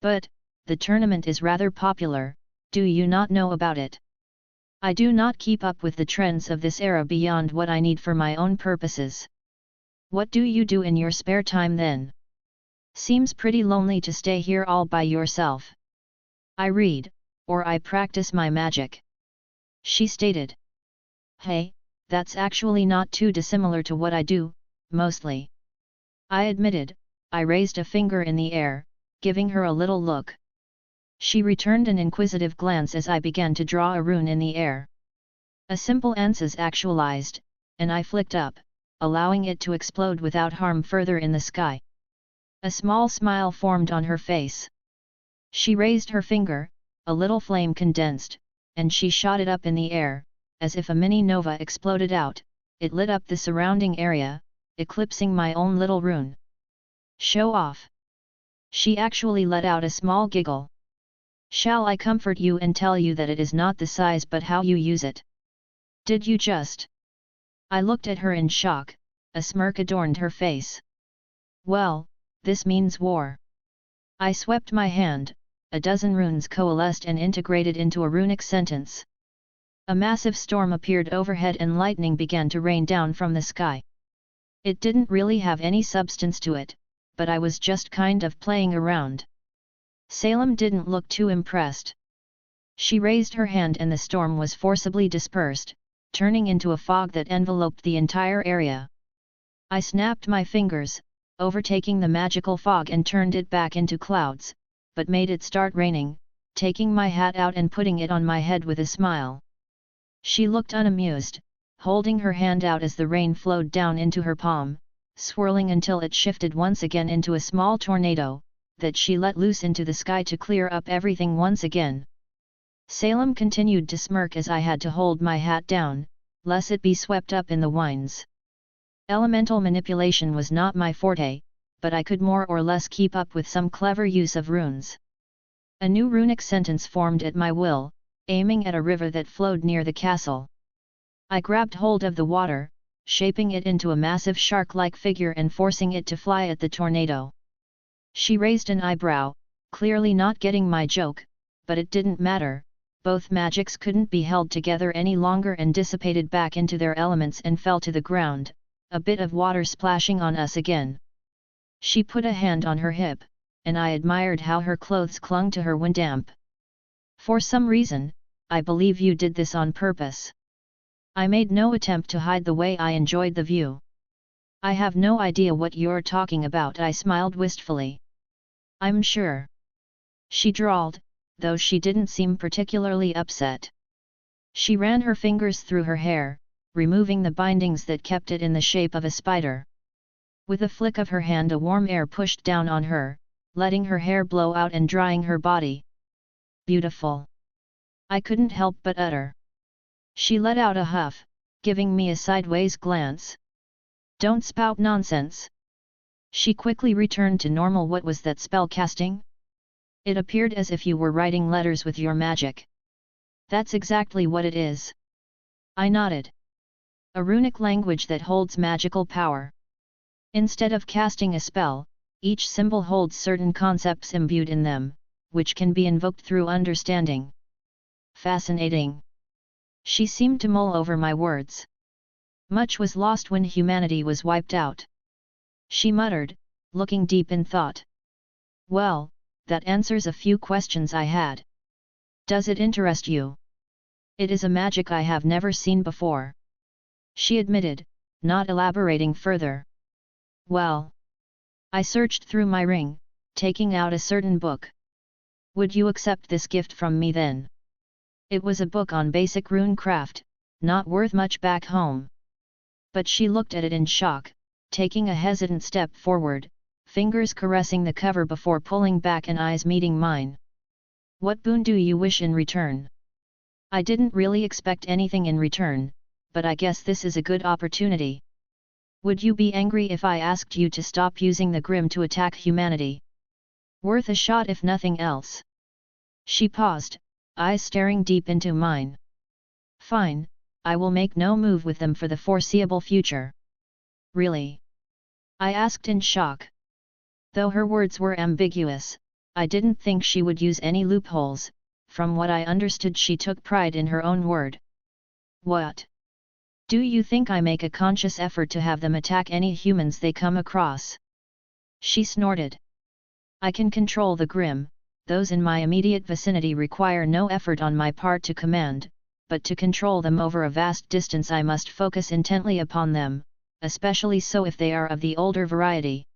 But, the tournament is rather popular, do you not know about it? I do not keep up with the trends of this era beyond what I need for my own purposes. What do you do in your spare time then? Seems pretty lonely to stay here all by yourself. I read, or I practice my magic. She stated. Hey, that's actually not too dissimilar to what I do, mostly. I admitted. I raised a finger in the air, giving her a little look. She returned an inquisitive glance as I began to draw a rune in the air. A simple answers actualized, and I flicked up, allowing it to explode without harm further in the sky. A small smile formed on her face. She raised her finger, a little flame condensed, and she shot it up in the air, as if a mini nova exploded out. It lit up the surrounding area, eclipsing my own little rune. Show off. She actually let out a small giggle. Shall I comfort you and tell you that it is not the size but how you use it? Did you just? I looked at her in shock, a smirk adorned her face. Well, this means war. I swept my hand, a dozen runes coalesced and integrated into a runic sentence. A massive storm appeared overhead and lightning began to rain down from the sky. It didn't really have any substance to it, but I was just kind of playing around. Salem didn't look too impressed. She raised her hand and the storm was forcibly dispersed, turning into a fog that enveloped the entire area. I snapped my fingers, overtaking the magical fog and turned it back into clouds, but made it start raining, taking my hat out and putting it on my head with a smile. She looked unamused, holding her hand out as the rain flowed down into her palm, swirling until it shifted once again into a small tornado, that she let loose into the sky to clear up everything once again. Salem continued to smirk as I had to hold my hat down, lest it be swept up in the winds. Elemental manipulation was not my forte, but I could more or less keep up with some clever use of runes. A new runic sentence formed at my will, aiming at a river that flowed near the castle. I grabbed hold of the water, shaping it into a massive shark-like figure and forcing it to fly at the tornado. She raised an eyebrow, clearly not getting my joke, but it didn't matter, both magics couldn't be held together any longer and dissipated back into their elements and fell to the ground, a bit of water splashing on us again. She put a hand on her hip, and I admired how her clothes clung to her when damp. For some reason, I believe you did this on purpose. I made no attempt to hide the way I enjoyed the view. I have no idea what you're talking about, I smiled wistfully. I'm sure. She drawled, though she didn't seem particularly upset. She ran her fingers through her hair, removing the bindings that kept it in the shape of a spider. With a flick of her hand, a warm air pushed down on her, letting her hair blow out and drying her body. Beautiful. I couldn't help but utter. She let out a huff, giving me a sideways glance. Don't spout nonsense. She quickly returned to normal. What was that spell casting? It appeared as if you were writing letters with your magic. That's exactly what it is. I nodded. A runic language that holds magical power. Instead of casting a spell, each symbol holds certain concepts imbued in them, which can be invoked through understanding. Fascinating. She seemed to mull over my words. Much was lost when humanity was wiped out. She muttered, looking deep in thought. Well, that answers a few questions I had. Does it interest you? It is a magic I have never seen before. She admitted, not elaborating further. Well. I searched through my ring, taking out a certain book. Would you accept this gift from me then? It was a book on basic rune craft, not worth much back home. But she looked at it in shock, taking a hesitant step forward, fingers caressing the cover before pulling back and eyes meeting mine. What boon do you wish in return? I didn't really expect anything in return, but I guess this is a good opportunity. Would you be angry if I asked you to stop using the Grim to attack humanity? Worth a shot if nothing else. She paused, eyes staring deep into mine. Fine, I will make no move with them for the foreseeable future. Really? I asked in shock. Though her words were ambiguous, I didn't think she would use any loopholes. From what I understood, she took pride in her own word. What? Do you think I make a conscious effort to have them attack any humans they come across? She snorted. I can control the Grimm. Those in my immediate vicinity require no effort on my part to command, but to control them over a vast distance I must focus intently upon them, especially so if they are of the older variety.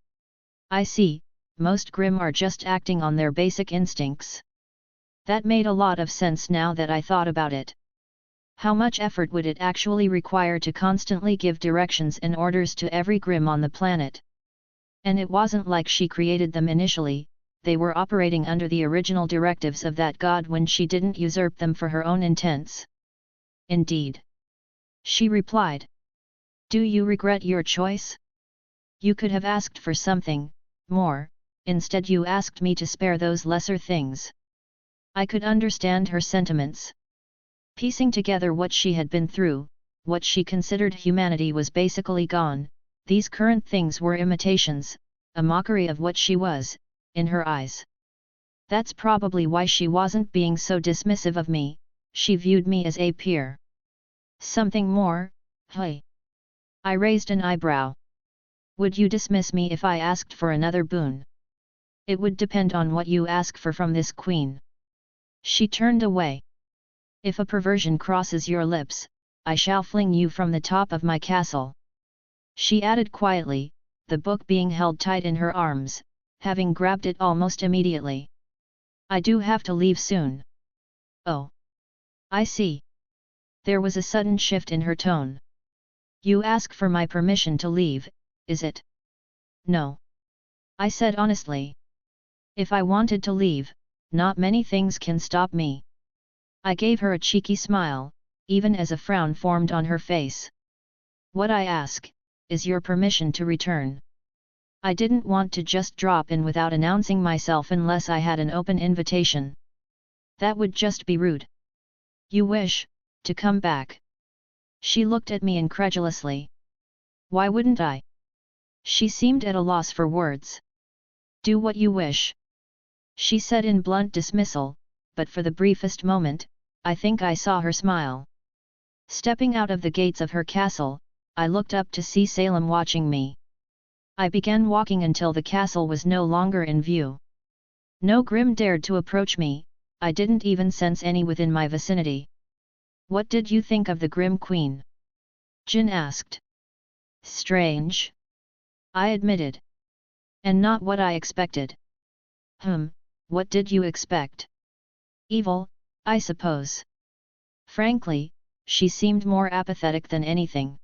I see, most Grimm are just acting on their basic instincts. That made a lot of sense now that I thought about it. How much effort would it actually require to constantly give directions and orders to every Grimm on the planet? And it wasn't like she created them initially, they were operating under the original directives of that god when she didn't usurp them for her own intents. Indeed. She replied. Do you regret your choice? You could have asked for something more, instead you asked me to spare those lesser things. I could understand her sentiments. Piecing together what she had been through, what she considered humanity was basically gone, these current things were imitations, a mockery of what she was, in her eyes. That's probably why she wasn't being so dismissive of me, she viewed me as a peer. Something more, hey? I raised an eyebrow. Would you dismiss me if I asked for another boon? It would depend on what you ask for from this queen. She turned away. If a perversion crosses your lips, I shall fling you from the top of my castle. She added quietly, the book being held tight in her arms, having grabbed it almost immediately. I do have to leave soon. Oh. I see. There was a sudden shift in her tone. You ask for my permission to leave, is it? No. I said honestly. If I wanted to leave, not many things can stop me. I gave her a cheeky smile, even as a frown formed on her face. What I ask, is your permission to return. I didn't want to just drop in without announcing myself unless I had an open invitation. That would just be rude. You wish to come back? She looked at me incredulously. Why wouldn't I? She seemed at a loss for words. Do what you wish. She said in blunt dismissal, but for the briefest moment, I think I saw her smile. Stepping out of the gates of her castle, I looked up to see Salem watching me. I began walking until the castle was no longer in view. No Grimm dared to approach me, I didn't even sense any within my vicinity. What did you think of the Grimm Queen? Jin asked. Strange. I admitted. And not what I expected. What did you expect? Evil, I suppose. Frankly, she seemed more apathetic than anything.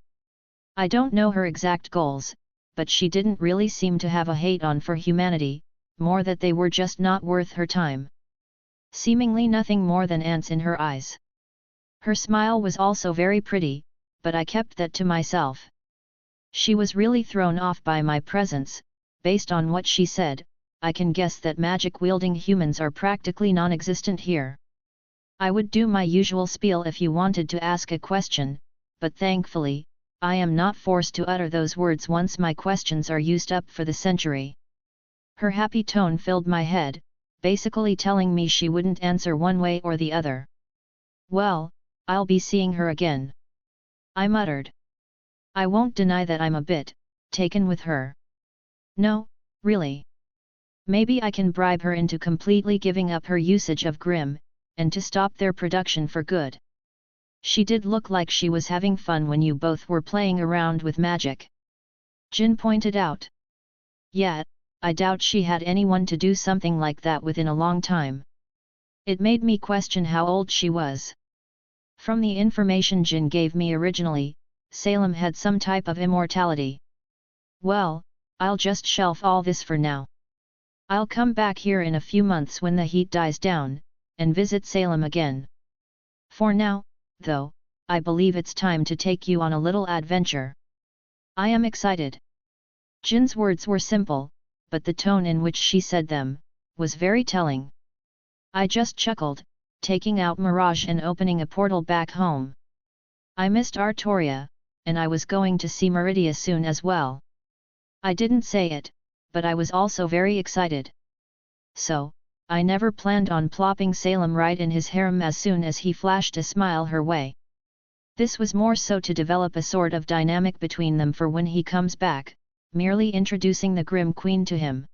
I don't know her exact goals, but she didn't really seem to have a hate-on for humanity, more that they were just not worth her time. Seemingly nothing more than ants in her eyes. Her smile was also very pretty, but I kept that to myself. She was really thrown off by my presence. Based on what she said, I can guess that magic-wielding humans are practically non-existent here. I would do my usual spiel if you wanted to ask a question, but thankfully, I am not forced to utter those words once my questions are used up for the century. Her happy tone filled my head, basically telling me she wouldn't answer one way or the other. Well, I'll be seeing her again. I muttered. I won't deny that I'm a bit taken with her. No, really. Maybe I can bribe her into completely giving up her usage of Grimm, and to stop their production for good. She did look like she was having fun when you both were playing around with magic. Jin pointed out. Yet, I doubt she had anyone to do something like that with in a long time. It made me question how old she was. From the information Jin gave me originally, Salem had some type of immortality. Well, I'll just shelf all this for now. I'll come back here in a few months when the heat dies down, and visit Salem again. For now, though, I believe it's time to take you on a little adventure. I am excited. Jin's words were simple, but the tone in which she said them was very telling. I just chuckled, taking out Mirage and opening a portal back home. I missed Artoria, and I was going to see Meridia soon as well. I didn't say it, but I was also very excited. So, I never planned on plopping Salem right in his harem as soon as he flashed a smile her way. This was more so to develop a sort of dynamic between them for when he comes back, merely introducing the Grim Queen to him.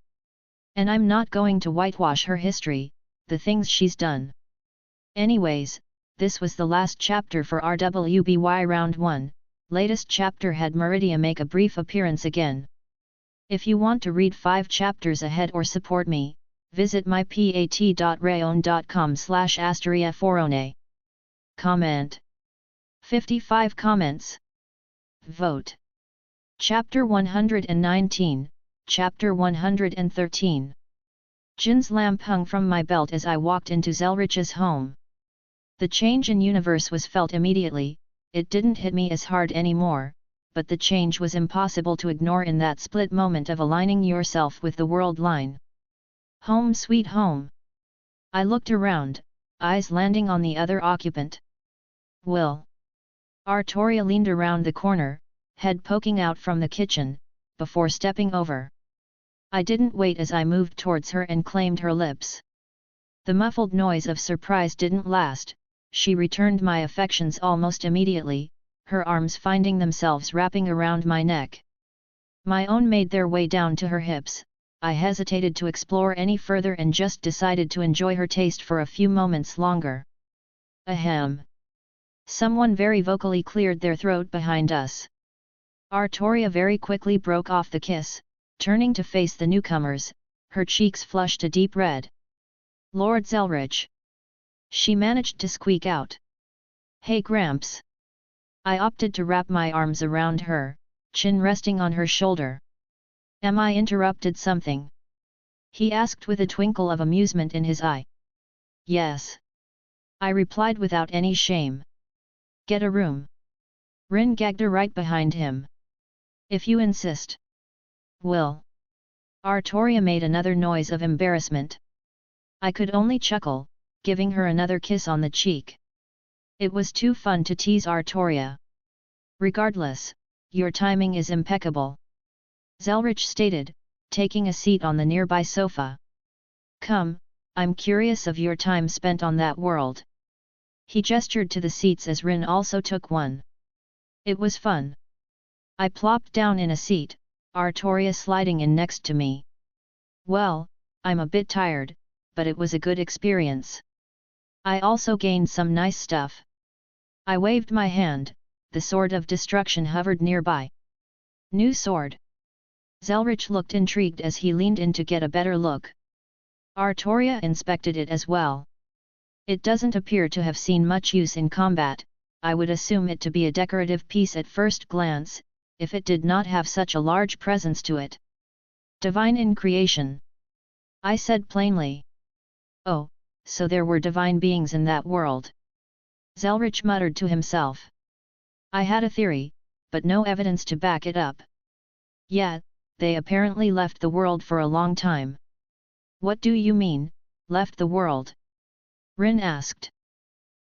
And I'm not going to whitewash her history, the things she's done. Anyways, this was the last chapter for RWBY Round 1, latest chapter had Meridia make a brief appearance again. If you want to read 5 chapters ahead or support me, visit mypat.rayon.com/asteriaforone. Comment. 55 comments. Vote. Chapter 119, Chapter 113. Jin's lamp hung from my belt as I walked into Zelretch's home. The change in universe was felt immediately, it didn't hit me as hard anymore, but the change was impossible to ignore in that split moment of aligning yourself with the world line. Home sweet home. I looked around, eyes landing on the other occupant. Will. Artoria leaned around the corner, head poking out from the kitchen, before stepping over. I didn't wait as I moved towards her and claimed her lips. The muffled noise of surprise didn't last, she returned my affections almost immediately, her arms finding themselves wrapping around my neck. My own made their way down to her hips. I hesitated to explore any further and just decided to enjoy her taste for a few moments longer. Ahem. Someone very vocally cleared their throat behind us. Artoria very quickly broke off the kiss, turning to face the newcomers, her cheeks flushed a deep red. Lord Zelretch. She managed to squeak out. Hey Gramps. I opted to wrap my arms around her, chin resting on her shoulder. Am I interrupted something? He asked with a twinkle of amusement in his eye. Yes. I replied without any shame. Get a room. Rin gagged her right behind him. If you insist. Will. Artoria made another noise of embarrassment. I could only chuckle, giving her another kiss on the cheek. It was too fun to tease Artoria. Regardless, your timing is impeccable. Zelretch stated, taking a seat on the nearby sofa. Come, I'm curious of your time spent on that world. He gestured to the seats as Rin also took one. It was fun. I plopped down in a seat, Artoria sliding in next to me. Well, I'm a bit tired, but it was a good experience. I also gained some nice stuff. I waved my hand, the sword of destruction hovered nearby. New sword. Zelretch looked intrigued as he leaned in to get a better look. Artoria inspected it as well. It doesn't appear to have seen much use in combat, I would assume it to be a decorative piece at first glance, if it did not have such a large presence to it. Divine in creation. I said plainly. Oh, so there were divine beings in that world. Zelretch muttered to himself. I had a theory, but no evidence to back it up. Yeah, they apparently left the world for a long time. What do you mean, left the world? Rin asked.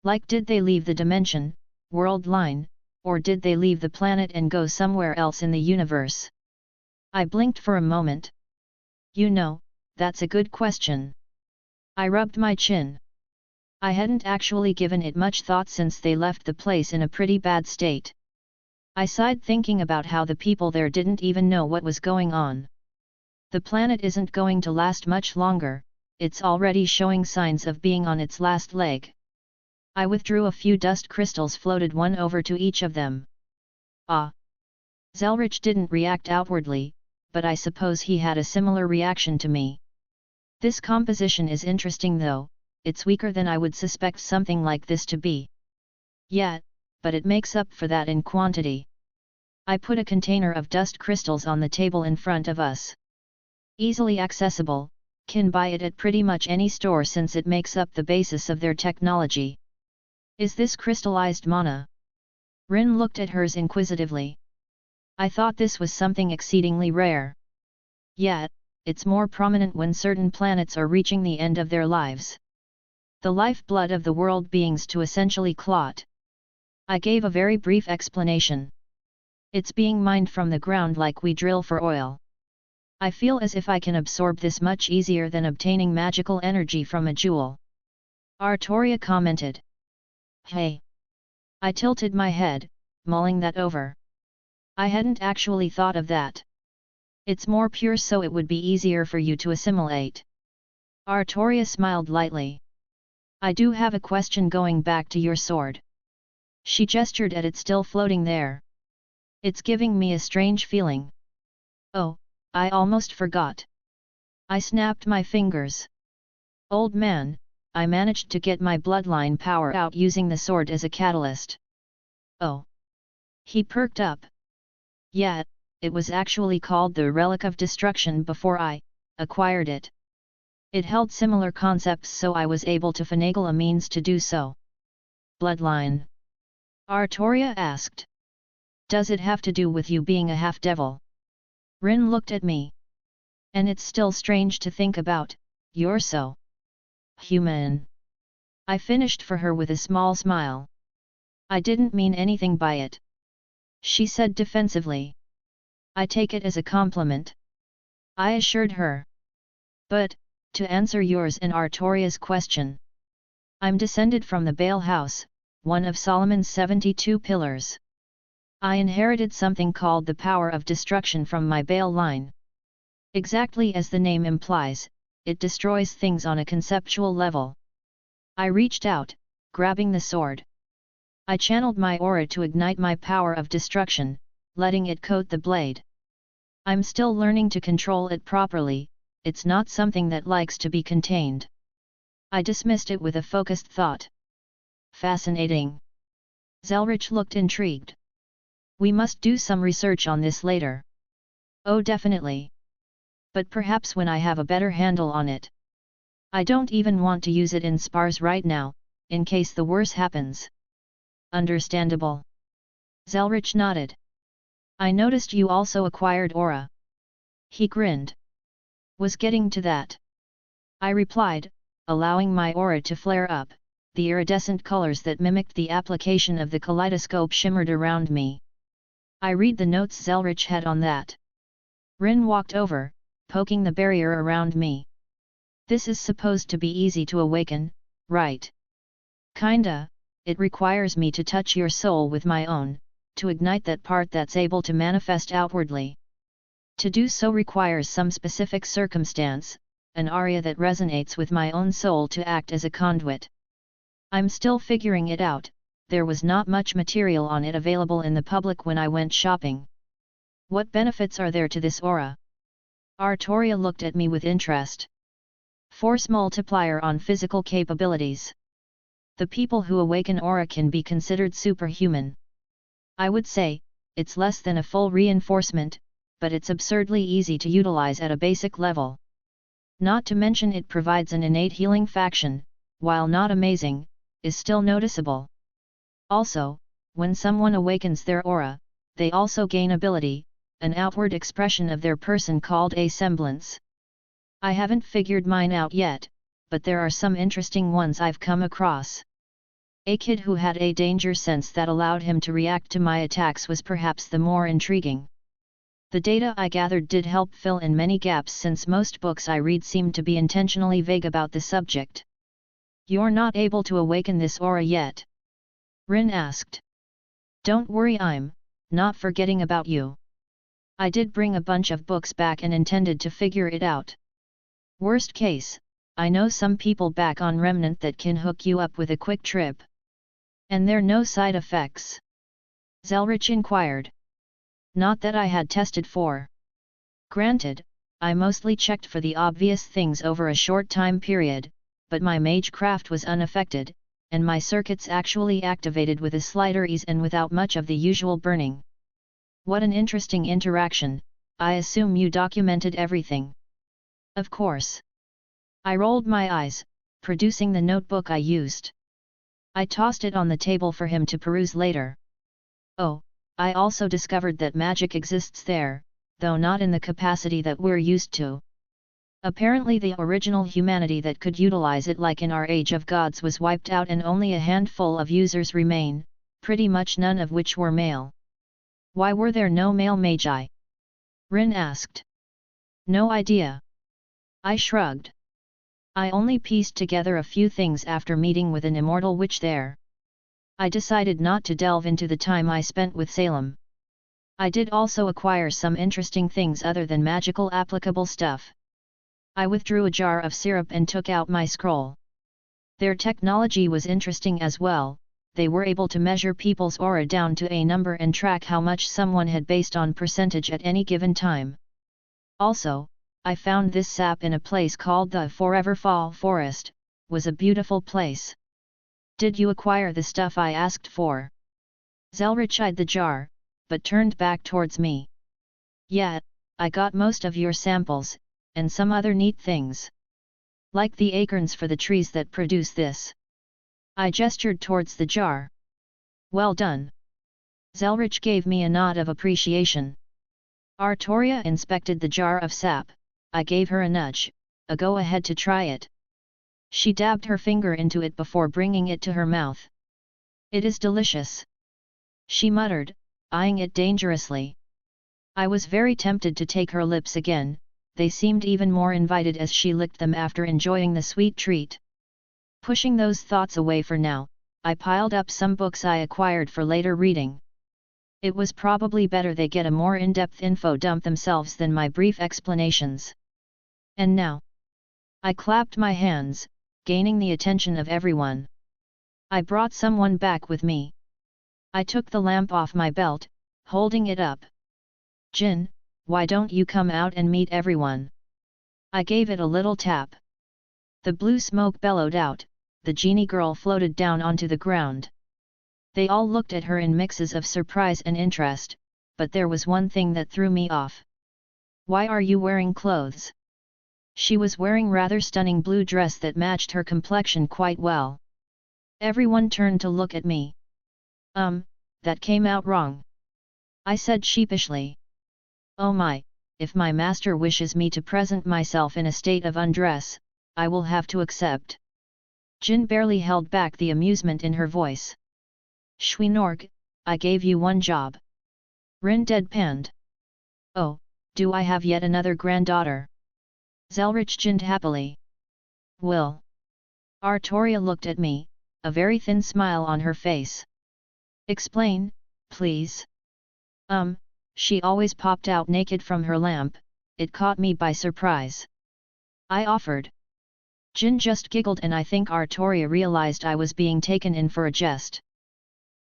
Like did they leave the dimension, world line, or did they leave the planet and go somewhere else in the universe? I blinked for a moment. You know, that's a good question. I rubbed my chin. I hadn't actually given it much thought since they left the place in a pretty bad state. I sighed thinking about how the people there didn't even know what was going on. The planet isn't going to last much longer, it's already showing signs of being on its last leg. I withdrew a few dust crystals, floated one over to each of them. Ah! Zelretch didn't react outwardly, but I suppose he had a similar reaction to me. This composition is interesting though, it's weaker than I would suspect something like this to be. Yeah, but it makes up for that in quantity. I put a container of dust crystals on the table in front of us. Easily accessible, can buy it at pretty much any store since it makes up the basis of their technology. Is this crystallized mana? Rin looked at hers inquisitively. I thought this was something exceedingly rare. Yeah, it's more prominent when certain planets are reaching the end of their lives. The lifeblood of the world beings to essentially clot. I gave a very brief explanation. It's being mined from the ground like we drill for oil. I feel as if I can absorb this much easier than obtaining magical energy from a jewel. Artoria commented. Hey! I tilted my head, mulling that over. I hadn't actually thought of that. It's more pure so it would be easier for you to assimilate. Artoria smiled lightly. I do have a question going back to your sword. She gestured at it still floating there. It's giving me a strange feeling. Oh, I almost forgot. I snapped my fingers. Old man, I managed to get my bloodline power out using the sword as a catalyst. Oh. He perked up. Yeah, it was actually called the Relic of Destruction before I acquired it. It held similar concepts so I was able to finagle a means to do so. Bloodline? Artoria asked. Does it have to do with you being a half-devil? Rin looked at me. And it's still strange to think about, you're so human. I finished for her with a small smile. I didn't mean anything by it. She said defensively. I take it as a compliment. I assured her. But, to answer yours and Artoria's question. I'm descended from the Baal house, one of Solomon's 72 pillars. I inherited something called the power of destruction from my Baal line. Exactly as the name implies, it destroys things on a conceptual level. I reached out, grabbing the sword. I channeled my aura to ignite my power of destruction, letting it coat the blade. I'm still learning to control it properly, it's not something that likes to be contained. I dismissed it with a focused thought. Fascinating. Zelretch looked intrigued. We must do some research on this later. Oh, definitely. But perhaps when I have a better handle on it. I don't even want to use it in spars right now, in case the worst happens. Understandable. Zelretch nodded. I noticed you also acquired aura. He grinned. Was getting to that. I replied, allowing my aura to flare up. The iridescent colors that mimicked the application of the kaleidoscope shimmered around me. I read the notes Zelretch had on that. Rin walked over, poking the barrier around me. This is supposed to be easy to awaken, right? Kinda, it requires me to touch your soul with my own, to ignite that part that's able to manifest outwardly. To do so requires some specific circumstance, an aria that resonates with my own soul to act as a conduit. I'm still figuring it out, there was not much material on it available in the public when I went shopping. What benefits are there to this aura? Artoria looked at me with interest. Force multiplier on physical capabilities. The people who awaken aura can be considered superhuman. I would say, it's less than a full reinforcement, but it's absurdly easy to utilize at a basic level. Not to mention it provides an innate healing faction, while not amazing, is still noticeable. Also, when someone awakens their aura, they also gain ability, an outward expression of their person called a semblance. I haven't figured mine out yet, but there are some interesting ones I've come across. A kid who had a danger sense that allowed him to react to my attacks was perhaps the more intriguing. The data I gathered did help fill in many gaps since most books I read seem to be intentionally vague about the subject. You're not able to awaken this aura yet? Rin asked. Don't worry, I'm not forgetting about you. I did bring a bunch of books back and intended to figure it out. Worst case, I know some people back on Remnant that can hook you up with a quick trip. And there no side effects? Zelretch inquired. Not that I had tested for. Granted, I mostly checked for the obvious things over a short time period, but my magecraft was unaffected, and my circuits actually activated with a slighter ease and without much of the usual burning. What an interesting interaction, I assume you documented everything. Of course. I rolled my eyes, producing the notebook I used. I tossed it on the table for him to peruse later. Oh, I also discovered that magic exists there, though not in the capacity that we're used to. Apparently the original humanity that could utilize it like in our age of gods was wiped out and only a handful of users remain, pretty much none of which were male. Why were there no male magi? Rin asked. No idea. I shrugged. I only pieced together a few things after meeting with an immortal witch there. I decided not to delve into the time I spent with Salem. I did also acquire some interesting things other than magical applicable stuff. I withdrew a jar of syrup and took out my scroll. Their technology was interesting as well. They were able to measure people's aura down to a number and track how much someone had based on percentage at any given time. Also, I found this sap in a place called the Forever Fall Forest, was a beautiful place. Did you acquire the stuff I asked for? Zelretch eyed the jar, but turned back towards me. Yeah, I got most of your samples, and some other neat things. Like the acorns for the trees that produce this. I gestured towards the jar. Well done. Zelretch gave me a nod of appreciation. Artoria inspected the jar of sap. I gave her a nudge, a go-ahead to try it. She dabbed her finger into it before bringing it to her mouth. It is delicious. She muttered, eyeing it dangerously. I was very tempted to take her lips again, they seemed even more invited as she licked them after enjoying the sweet treat. Pushing those thoughts away for now, I piled up some books I acquired for later reading. It was probably better they get a more in-depth info dump themselves than my brief explanations. And now, I clapped my hands, gaining the attention of everyone. I brought someone back with me. I took the lamp off my belt, holding it up. Jin, why don't you come out and meet everyone? I gave it a little tap. The blue smoke bellowed out, the genie girl floated down onto the ground. They all looked at her in mixes of surprise and interest, but there was one thing that threw me off. Why are you wearing clothes? She was wearing rather stunning blue dress that matched her complexion quite well. Everyone turned to look at me. That came out wrong. I said sheepishly. Oh my, if my master wishes me to present myself in a state of undress, I will have to accept. Jin barely held back the amusement in her voice. Shwinorg, I gave you one job. Rin deadpanned. Oh, do I have yet another granddaughter? Zelretch grinned happily. Will. Artoria looked at me, a very thin smile on her face. Explain, please. She always popped out naked from her lamp, it caught me by surprise. I offered. Jin just giggled and I think Artoria realized I was being taken in for a jest.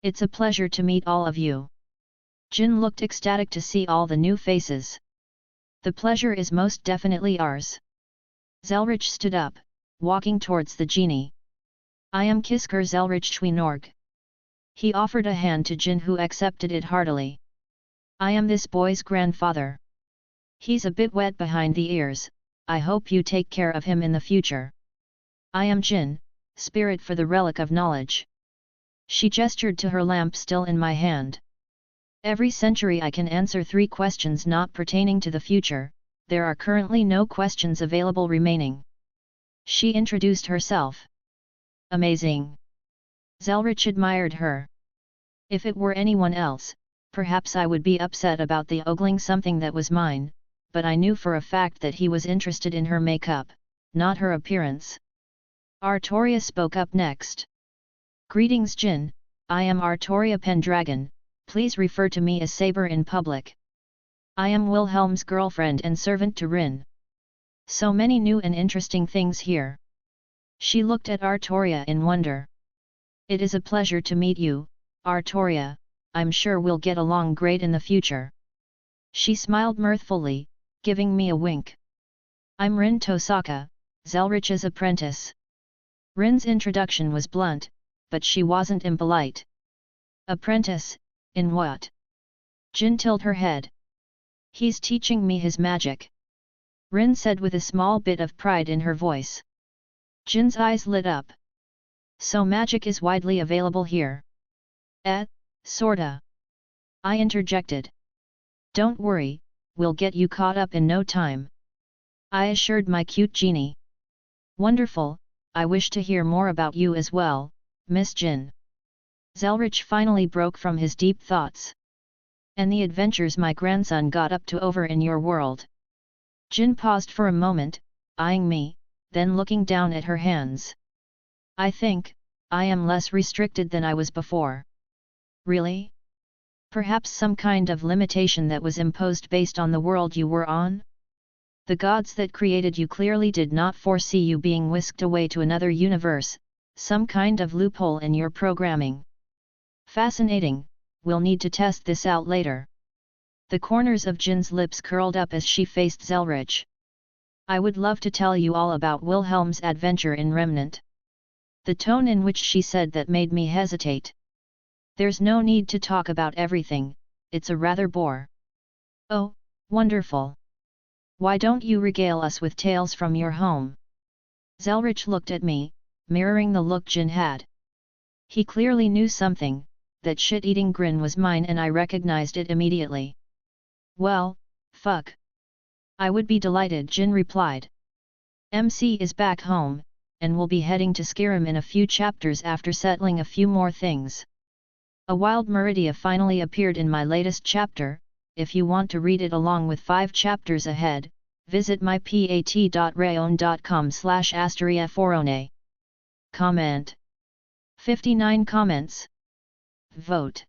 It's a pleasure to meet all of you. Jin looked ecstatic to see all the new faces. The pleasure is most definitely ours. Zelretch stood up, walking towards the genie. I am Kisker Zelretch Shwinorg. He offered a hand to Jin who accepted it heartily. I am this boy's grandfather. He's a bit wet behind the ears, I hope you take care of him in the future. I am Jin, spirit for the relic of knowledge. She gestured to her lamp still in my hand. Every century I can answer 3 questions not pertaining to the future, there are currently no questions available remaining. She introduced herself. Amazing. Zelretch admired her. If it were anyone else, perhaps I would be upset about the ogling something that was mine, but I knew for a fact that he was interested in her makeup, not her appearance. Artoria spoke up next. Greetings Jin, I am Artoria Pendragon, please refer to me as Saber in public. I am Wilhelm's girlfriend and servant to Rin. So many new and interesting things here. She looked at Artoria in wonder. It is a pleasure to meet you, Artoria, I'm sure we'll get along great in the future. She smiled mirthfully, giving me a wink. I'm Rin Tosaka, Zelretch's apprentice. Rin's introduction was blunt, but she wasn't impolite. Apprentice, in what? Jin tilted her head. He's teaching me his magic. Rin said with a small bit of pride in her voice. Jin's eyes lit up. So magic is widely available here. Sorta. I interjected. Don't worry, we'll get you caught up in no time. I assured my cute genie. Wonderful, I wish to hear more about you as well, Miss Jin. Zelretch finally broke from his deep thoughts. And the adventures my grandson got up to over in your world. Jin paused for a moment, eyeing me, then looking down at her hands. I think, I am less restricted than I was before. Really? Perhaps some kind of limitation that was imposed based on the world you were on? The gods that created you clearly did not foresee you being whisked away to another universe, some kind of loophole in your programming. Fascinating, we'll need to test this out later. The corners of Jin's lips curled up as she faced Zelretch. I would love to tell you all about Wilhelm's adventure in Remnant. The tone in which she said that made me hesitate. There's no need to talk about everything, it's a rather bore. Oh, wonderful. Why don't you regale us with tales from your home? Zelretch looked at me, mirroring the look Jin had. He clearly knew something, that shit-eating grin was mine and I recognized it immediately. Well, fuck. I would be delighted, Jin replied. MC is back home, and will be heading to Skyrim in a few chapters after settling a few more things. A wild Meridia finally appeared in my latest chapter. If you want to read it along with 5 chapters ahead, visit mypat.rayon.com/asteriaforone. Comment. 59 comments. Vote.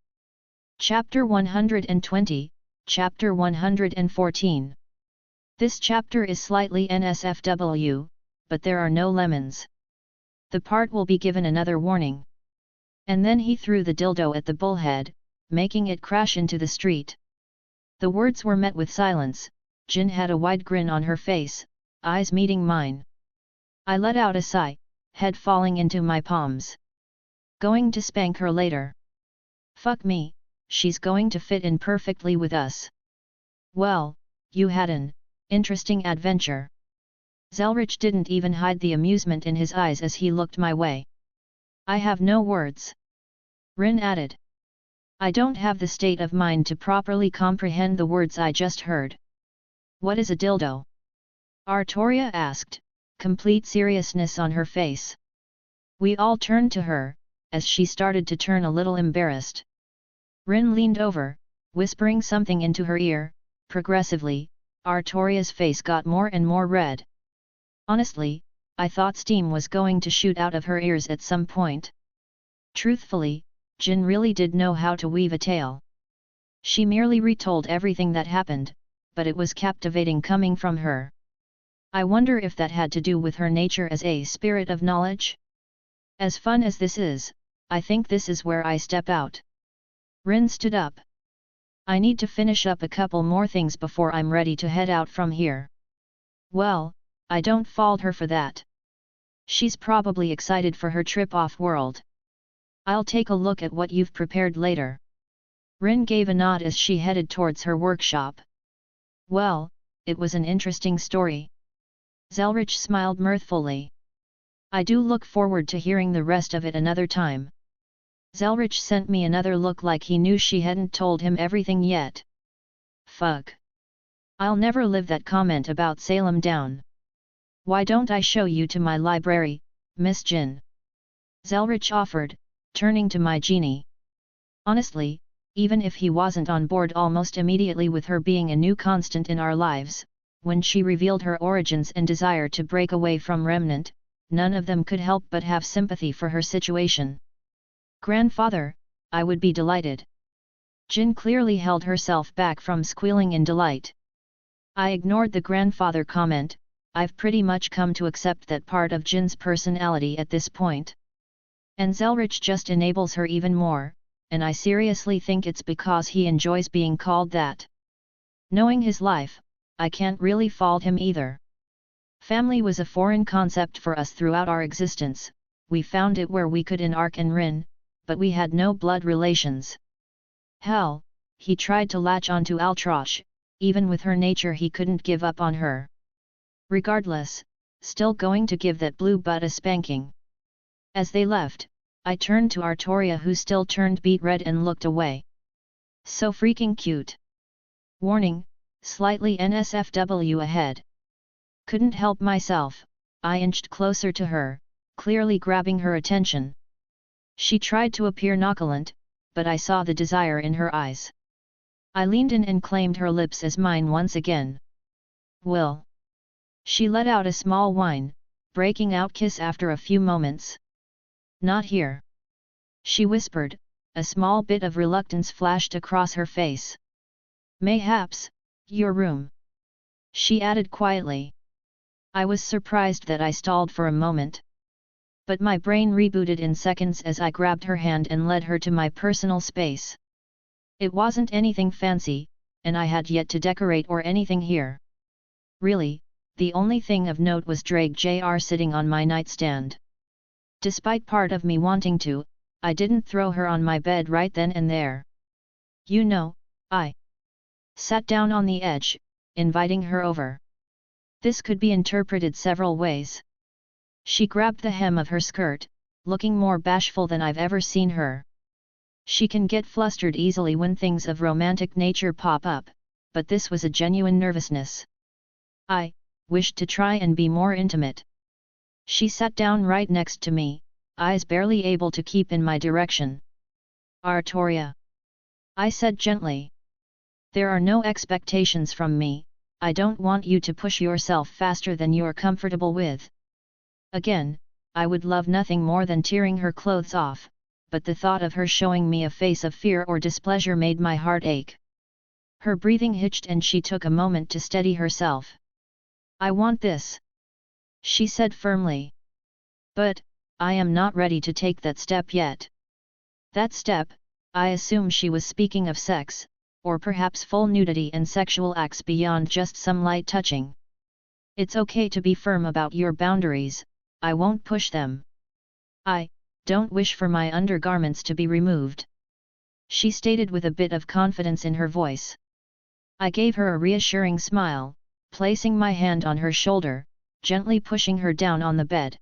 Chapter 120, Chapter 114. This chapter is slightly NSFW, but there are no lemons. The part will be given another warning. And then he threw the dildo at the bullhead, making it crash into the street. The words were met with silence. Jin had a wide grin on her face, eyes meeting mine. I let out a sigh, head falling into my palms. Going to spank her later. Fuck me, she's going to fit in perfectly with us. Well, you had an interesting adventure. Zelretch didn't even hide the amusement in his eyes as he looked my way. I have no words. Rin added. I don't have the state of mind to properly comprehend the words I just heard. What is a dildo? Artoria asked, complete seriousness on her face. We all turned to her, as she started to turn a little embarrassed. Rin leaned over, whispering something into her ear. Progressively, Artoria's face got more and more red. Honestly, I thought steam was going to shoot out of her ears at some point. Truthfully, Jin really did know how to weave a tale. She merely retold everything that happened, but it was captivating coming from her. I wonder if that had to do with her nature as a spirit of knowledge? As fun as this is, I think this is where I step out. Rin stood up. I need to finish up a couple more things before I'm ready to head out from here. Well, I don't fault her for that. She's probably excited for her trip off-world. I'll take a look at what you've prepared later. Rin gave a nod as she headed towards her workshop. Well, it was an interesting story. Zelretch smiled mirthfully. I do look forward to hearing the rest of it another time. Zelretch sent me another look like he knew she hadn't told him everything yet. Fuck. I'll never live that comment about Salem down. Why don't I show you to my library, Miss Jin? Zelretch offered, turning to my genie. Honestly, even if he wasn't on board almost immediately with her being a new constant in our lives, when she revealed her origins and desire to break away from Remnant, none of them could help but have sympathy for her situation. Grandfather, I would be delighted. Jin clearly held herself back from squealing in delight. I ignored the grandfather comment. I've pretty much come to accept that part of Jin's personality at this point. And Zelretch just enables her even more, and I seriously think it's because he enjoys being called that. Knowing his life, I can't really fault him either. Family was a foreign concept for us throughout our existence. We found it where we could in Ark and Rin, but we had no blood relations. Hell, he tried to latch onto Altrosh, even with her nature he couldn't give up on her. Regardless, still going to give that blue butt a spanking. As they left, I turned to Artoria who still turned beet red and looked away. So freaking cute. Warning, slightly NSFW ahead. Couldn't help myself, I inched closer to her, clearly grabbing her attention. She tried to appear nonchalant, but I saw the desire in her eyes. I leaned in and claimed her lips as mine once again. Will. She let out a small whine, breaking out kiss after a few moments. Not here. She whispered, a small bit of reluctance flashed across her face. Mayhaps, your room. She added quietly. I was surprised that I stalled for a moment. But my brain rebooted in seconds as I grabbed her hand and led her to my personal space. It wasn't anything fancy, and I had yet to decorate or anything here. Really, the only thing of note was Drake Jr. sitting on my nightstand. Despite part of me wanting to, I didn't throw her on my bed right then and there. You know, I sat down on the edge, inviting her over. This could be interpreted several ways. She grabbed the hem of her skirt, looking more bashful than I've ever seen her. She can get flustered easily when things of romantic nature pop up, but this was a genuine nervousness. I wished to try and be more intimate. She sat down right next to me, eyes barely able to keep in my direction. Artoria. I said gently. There are no expectations from me, I don't want you to push yourself faster than you're comfortable with. Again, I would love nothing more than tearing her clothes off, but the thought of her showing me a face of fear or displeasure made my heart ache. Her breathing hitched and she took a moment to steady herself. I want this, she said firmly. But, I am not ready to take that step yet. That step, I assume she was speaking of sex, or perhaps full nudity and sexual acts beyond just some light touching. It's okay to be firm about your boundaries, I won't push them. I don't wish for my undergarments to be removed, she stated with a bit of confidence in her voice. I gave her a reassuring smile, placing my hand on her shoulder, gently pushing her down on the bed.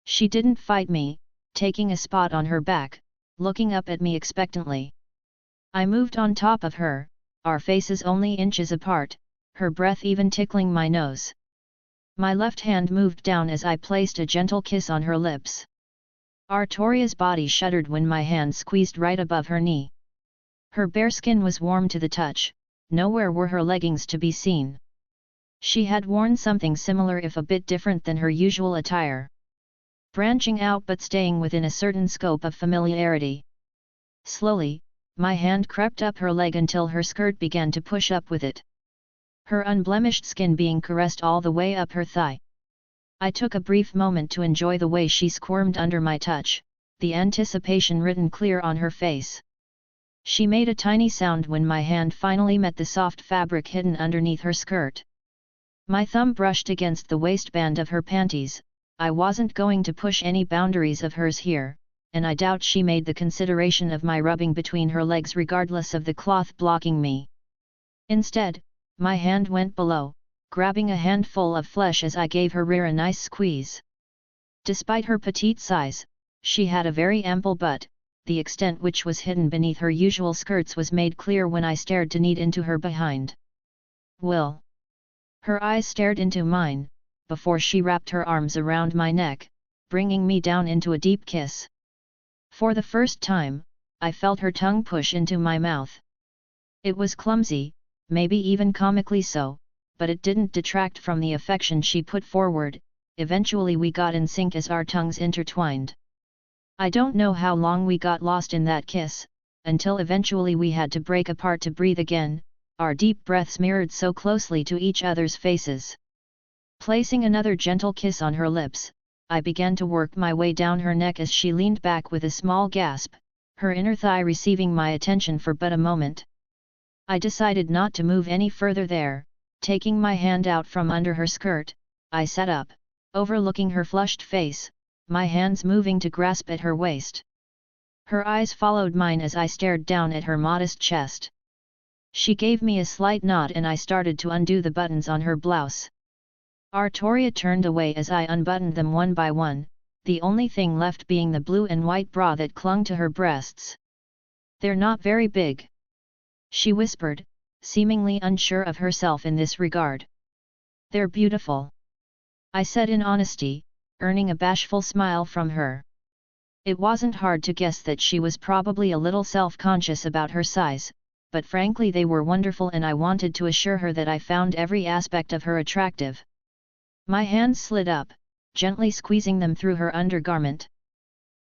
She didn't fight me, taking a spot on her back, looking up at me expectantly. I moved on top of her, our faces only inches apart, her breath even tickling my nose. My left hand moved down as I placed a gentle kiss on her lips. Artoria's body shuddered when my hand squeezed right above her knee. Her bare skin was warm to the touch, nowhere were her leggings to be seen. She had worn something similar if a bit different than her usual attire. Branching out but staying within a certain scope of familiarity. Slowly, my hand crept up her leg until her skirt began to push up with it. Her unblemished skin being caressed all the way up her thigh. I took a brief moment to enjoy the way she squirmed under my touch, the anticipation written clear on her face. She made a tiny sound when my hand finally met the soft fabric hidden underneath her skirt. My thumb brushed against the waistband of her panties. I wasn't going to push any boundaries of hers here, and I doubt she made the consideration of my rubbing between her legs regardless of the cloth blocking me. Instead, my hand went below, grabbing a handful of flesh as I gave her rear a nice squeeze. Despite her petite size, she had a very ample butt, the extent which was hidden beneath her usual skirts was made clear when I stared to knead into her behind. Will. Her eyes stared into mine, before she wrapped her arms around my neck, bringing me down into a deep kiss. For the first time, I felt her tongue push into my mouth. It was clumsy, maybe even comically so, but it didn't detract from the affection she put forward. Eventually we got in sync as our tongues intertwined. I don't know how long we got lost in that kiss, until eventually we had to break apart to breathe again, our deep breaths mirrored so closely to each other's faces. Placing another gentle kiss on her lips, I began to work my way down her neck as she leaned back with a small gasp, her inner thigh receiving my attention for but a moment. I decided not to move any further there, taking my hand out from under her skirt, I sat up, overlooking her flushed face, my hands moving to grasp at her waist. Her eyes followed mine as I stared down at her modest chest. She gave me a slight nod and I started to undo the buttons on her blouse. Artoria turned away as I unbuttoned them one by one, the only thing left being the blue and white bra that clung to her breasts. "They're not very big," she whispered, seemingly unsure of herself in this regard. "They're beautiful." I said in honesty, earning a bashful smile from her. It wasn't hard to guess that she was probably a little self-conscious about her size, but frankly they were wonderful and I wanted to assure her that I found every aspect of her attractive. My hands slid up, gently squeezing them through her undergarment.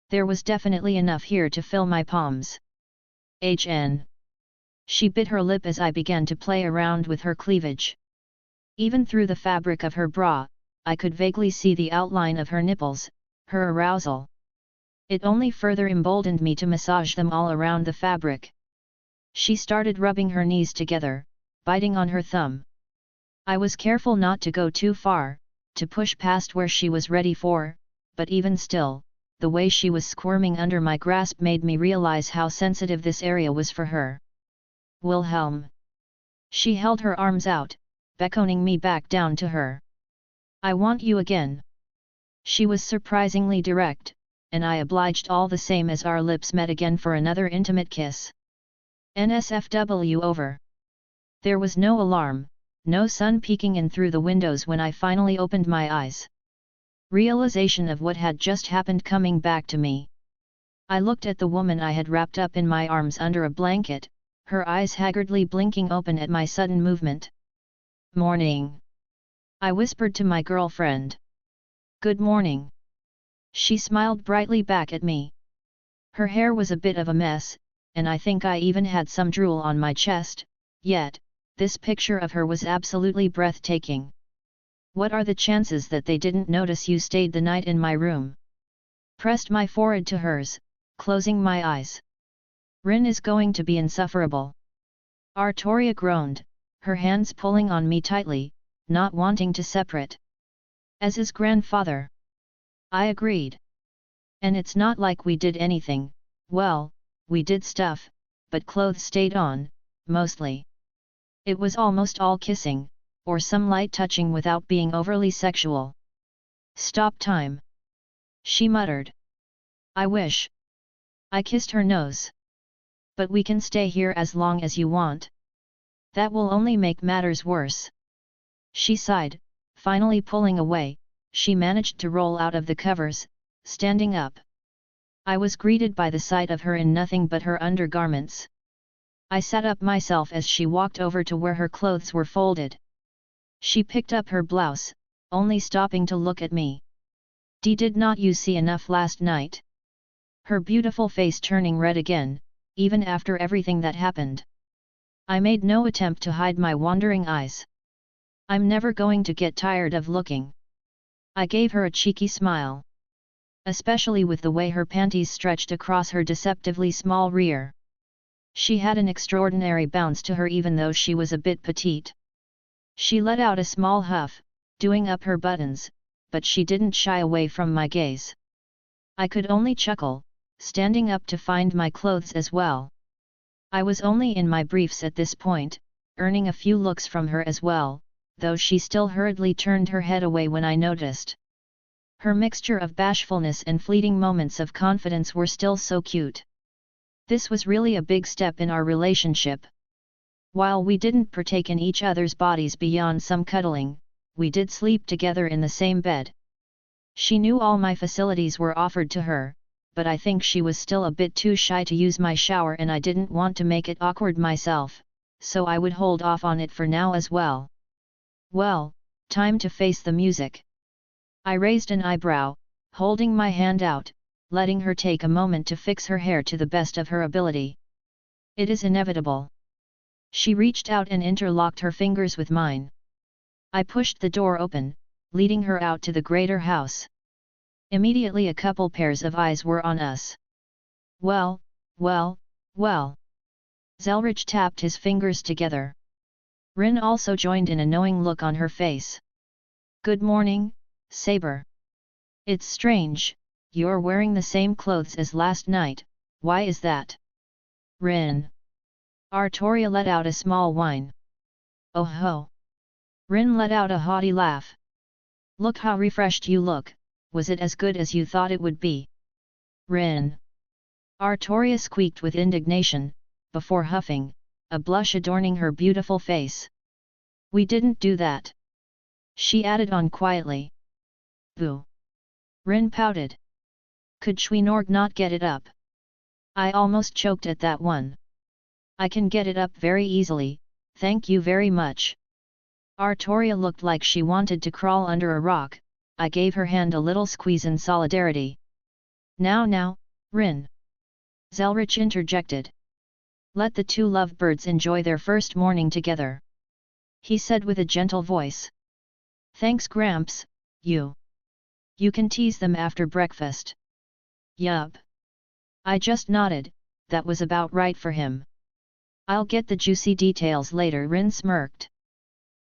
There was definitely enough here to fill my palms. HN. She bit her lip as I began to play around with her cleavage. Even through the fabric of her bra, I could vaguely see the outline of her nipples, her arousal. It only further emboldened me to massage them all around the fabric. She started rubbing her knees together, biting on her thumb. I was careful not to go too far, to push past where she was ready for, but even still, the way she was squirming under my grasp made me realize how sensitive this area was for her. Wilhelm. She held her arms out, beckoning me back down to her. I want you again. She was surprisingly direct, and I obliged all the same as our lips met again for another intimate kiss. NSFW over. There was no alarm, no sun peeking in through the windows when I finally opened my eyes. Realization of what had just happened coming back to me. I looked at the woman I had wrapped up in my arms under a blanket, her eyes haggardly blinking open at my sudden movement. Morning. I whispered to my girlfriend. Good morning. She smiled brightly back at me. Her hair was a bit of a mess, and I think I even had some drool on my chest, yet, this picture of her was absolutely breathtaking. What are the chances that they didn't notice you stayed the night in my room? Pressed my forehead to hers, closing my eyes. Rin is going to be insufferable. Artoria groaned, her hands pulling on me tightly, not wanting to separate. As his grandfather. I agreed. And it's not like we did anything, well, we did stuff, but clothes stayed on, mostly. It was almost all kissing, or some light touching without being overly sexual. Stop time. She muttered. I wish. I kissed her nose. But we can stay here as long as you want. That will only make matters worse. She sighed, finally pulling away. She managed to roll out of the covers, standing up. I was greeted by the sight of her in nothing but her undergarments. I sat up myself as she walked over to where her clothes were folded. She picked up her blouse, only stopping to look at me. Did not you see enough last night? Her beautiful face turning red again, even after everything that happened. I made no attempt to hide my wandering eyes. I'm never going to get tired of looking. I gave her a cheeky smile. Especially with the way her panties stretched across her deceptively small rear. She had an extraordinary bounce to her even though she was a bit petite. She let out a small huff, doing up her buttons, but she didn't shy away from my gaze. I could only chuckle, standing up to find my clothes as well. I was only in my briefs at this point, earning a few looks from her as well, though she still hurriedly turned her head away when I noticed. Her mixture of bashfulness and fleeting moments of confidence were still so cute. This was really a big step in our relationship. While we didn't partake in each other's bodies beyond some cuddling, we did sleep together in the same bed. She knew all my facilities were offered to her, but I think she was still a bit too shy to use my shower and I didn't want to make it awkward myself, so I would hold off on it for now as well. Well, time to face the music. I raised an eyebrow, holding my hand out, letting her take a moment to fix her hair to the best of her ability. It is inevitable. She reached out and interlocked her fingers with mine. I pushed the door open, leading her out to the greater house. Immediately a couple pairs of eyes were on us. Well, well, well. Zelretch tapped his fingers together. Rin also joined in a knowing look on her face. Good morning, Saber. It's strange, you're wearing the same clothes as last night, why is that? Rin. Artoria let out a small whine. Oh ho! Rin let out a haughty laugh. Look how refreshed you look, was it as good as you thought it would be? Rin. Artoria squeaked with indignation, before huffing, a blush adorning her beautiful face. We didn't do that. She added on quietly. Boo! Rin pouted. Could Schweinorg not get it up? I almost choked at that one. I can get it up very easily, thank you very much. Artoria looked like she wanted to crawl under a rock. I gave her hand a little squeeze in solidarity. Now, Rin. Zelretch interjected. Let the two lovebirds enjoy their first morning together. He said with a gentle voice. Thanks Gramps, you can tease them after breakfast. Yup. I just nodded, that was about right for him. I'll get the juicy details later, Rin smirked.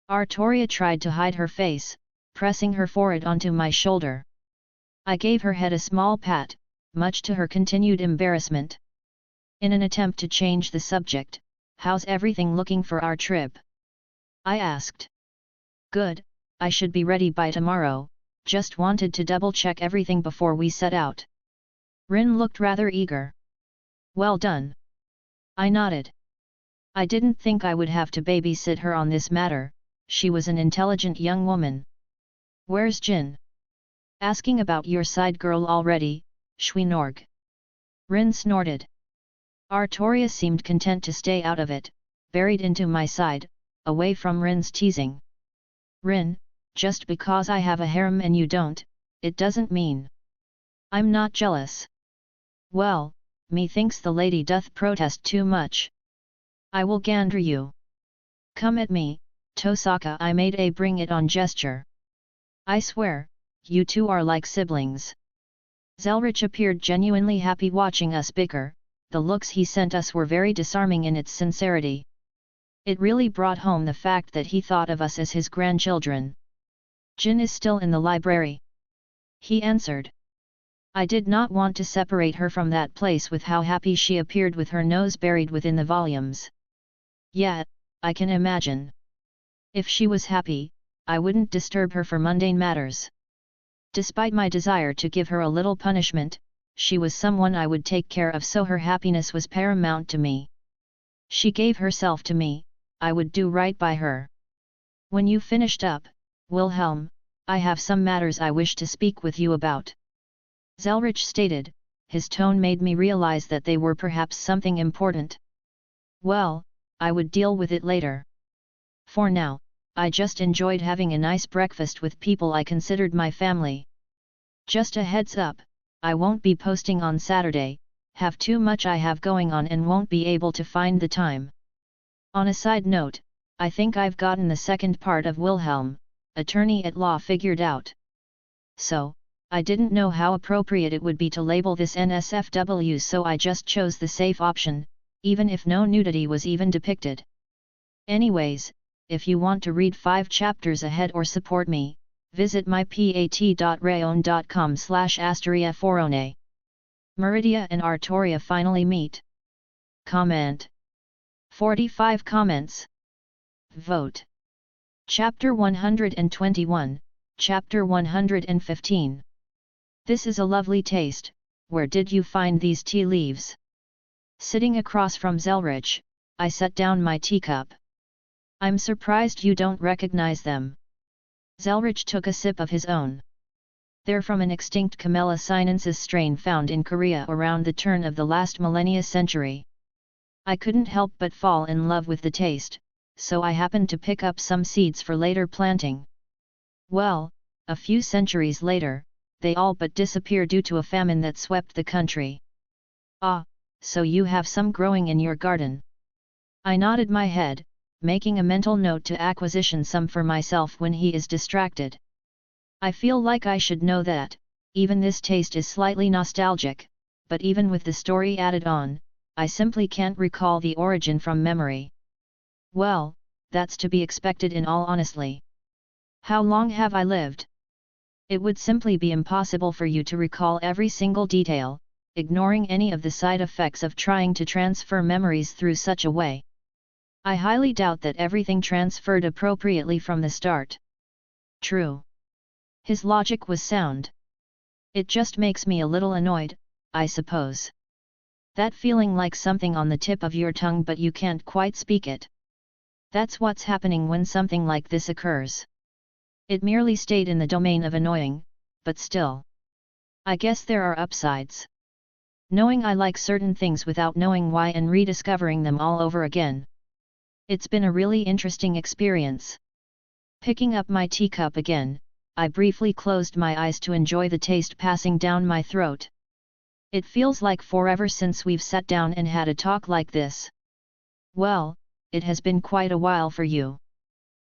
Artoria tried to hide her face, pressing her forehead onto my shoulder. I gave her head a small pat, much to her continued embarrassment. In an attempt to change the subject, how's everything looking for our trip? I asked. Good, I should be ready by tomorrow, just wanted to double-check everything before we set out. Rin looked rather eager. Well done. I nodded. I didn't think I would have to babysit her on this matter, she was an intelligent young woman. Where's Jin? Asking about your side girl already, Schweinorg. Rin snorted. Artoria seemed content to stay out of it, buried into my side, away from Rin's teasing. Rin, just because I have a harem and you don't, it doesn't mean. I'm not jealous. Well, methinks the lady doth protest too much. I will gander you. Come at me, Tosaka. I made a bring it on gesture. I swear, you two are like siblings. Zelretch appeared genuinely happy watching us bicker, the looks he sent us were very disarming in its sincerity. It really brought home the fact that he thought of us as his grandchildren. Jin is still in the library. He answered. I did not want to separate her from that place with how happy she appeared with her nose buried within the volumes. Yet, I can imagine. If she was happy, I wouldn't disturb her for mundane matters. Despite my desire to give her a little punishment, she was someone I would take care of, so her happiness was paramount to me. She gave herself to me, I would do right by her. When you finished up, Wilhelm, I have some matters I wish to speak with you about. Zelretch stated, his tone made me realize that they were perhaps something important. Well, I would deal with it later. For now, I just enjoyed having a nice breakfast with people I considered my family. Just a heads up, I won't be posting on Saturday, have too much I have going on and won't be able to find the time. On a side note, I think I've gotten the second part of Wilhelm, attorney at law, figured out. So, I didn't know how appropriate it would be to label this NSFW, so I just chose the safe option, even if no nudity was even depicted. Anyways, if you want to read 5 chapters ahead or support me, visit mypat.rayon.com/asteriaforone. Meridia and Artoria finally meet. Comment. 45 comments. Vote. Chapter 121, Chapter 115. This is a lovely taste. Where did you find these tea leaves? Sitting across from Zelretch, I set down my teacup. I'm surprised you don't recognize them. Zelretch took a sip of his own. They're from an extinct Camellia sinensis strain found in Korea around the turn of the last millennia century. I couldn't help but fall in love with the taste, so I happened to pick up some seeds for later planting. Well, a few centuries later, they all but disappeared due to a famine that swept the country. Ah, so you have some growing in your garden. I nodded my head, making a mental note to acquisition some for myself when he is distracted. I feel like I should know that, even this taste is slightly nostalgic, but even with the story added on, I simply can't recall the origin from memory. Well, that's to be expected in all honesty. How long have I lived? It would simply be impossible for you to recall every single detail, ignoring any of the side effects of trying to transfer memories through such a way. I highly doubt that everything transferred appropriately from the start. True. His logic was sound. It just makes me a little annoyed, I suppose. That feeling like something on the tip of your tongue but you can't quite speak it. That's what's happening when something like this occurs. It merely stayed in the domain of annoying, but still. I guess there are upsides. Knowing I like certain things without knowing why and rediscovering them all over again. It's been a really interesting experience. Picking up my teacup again, I briefly closed my eyes to enjoy the taste passing down my throat. It feels like forever since we've sat down and had a talk like this. Well, it has been quite a while for you.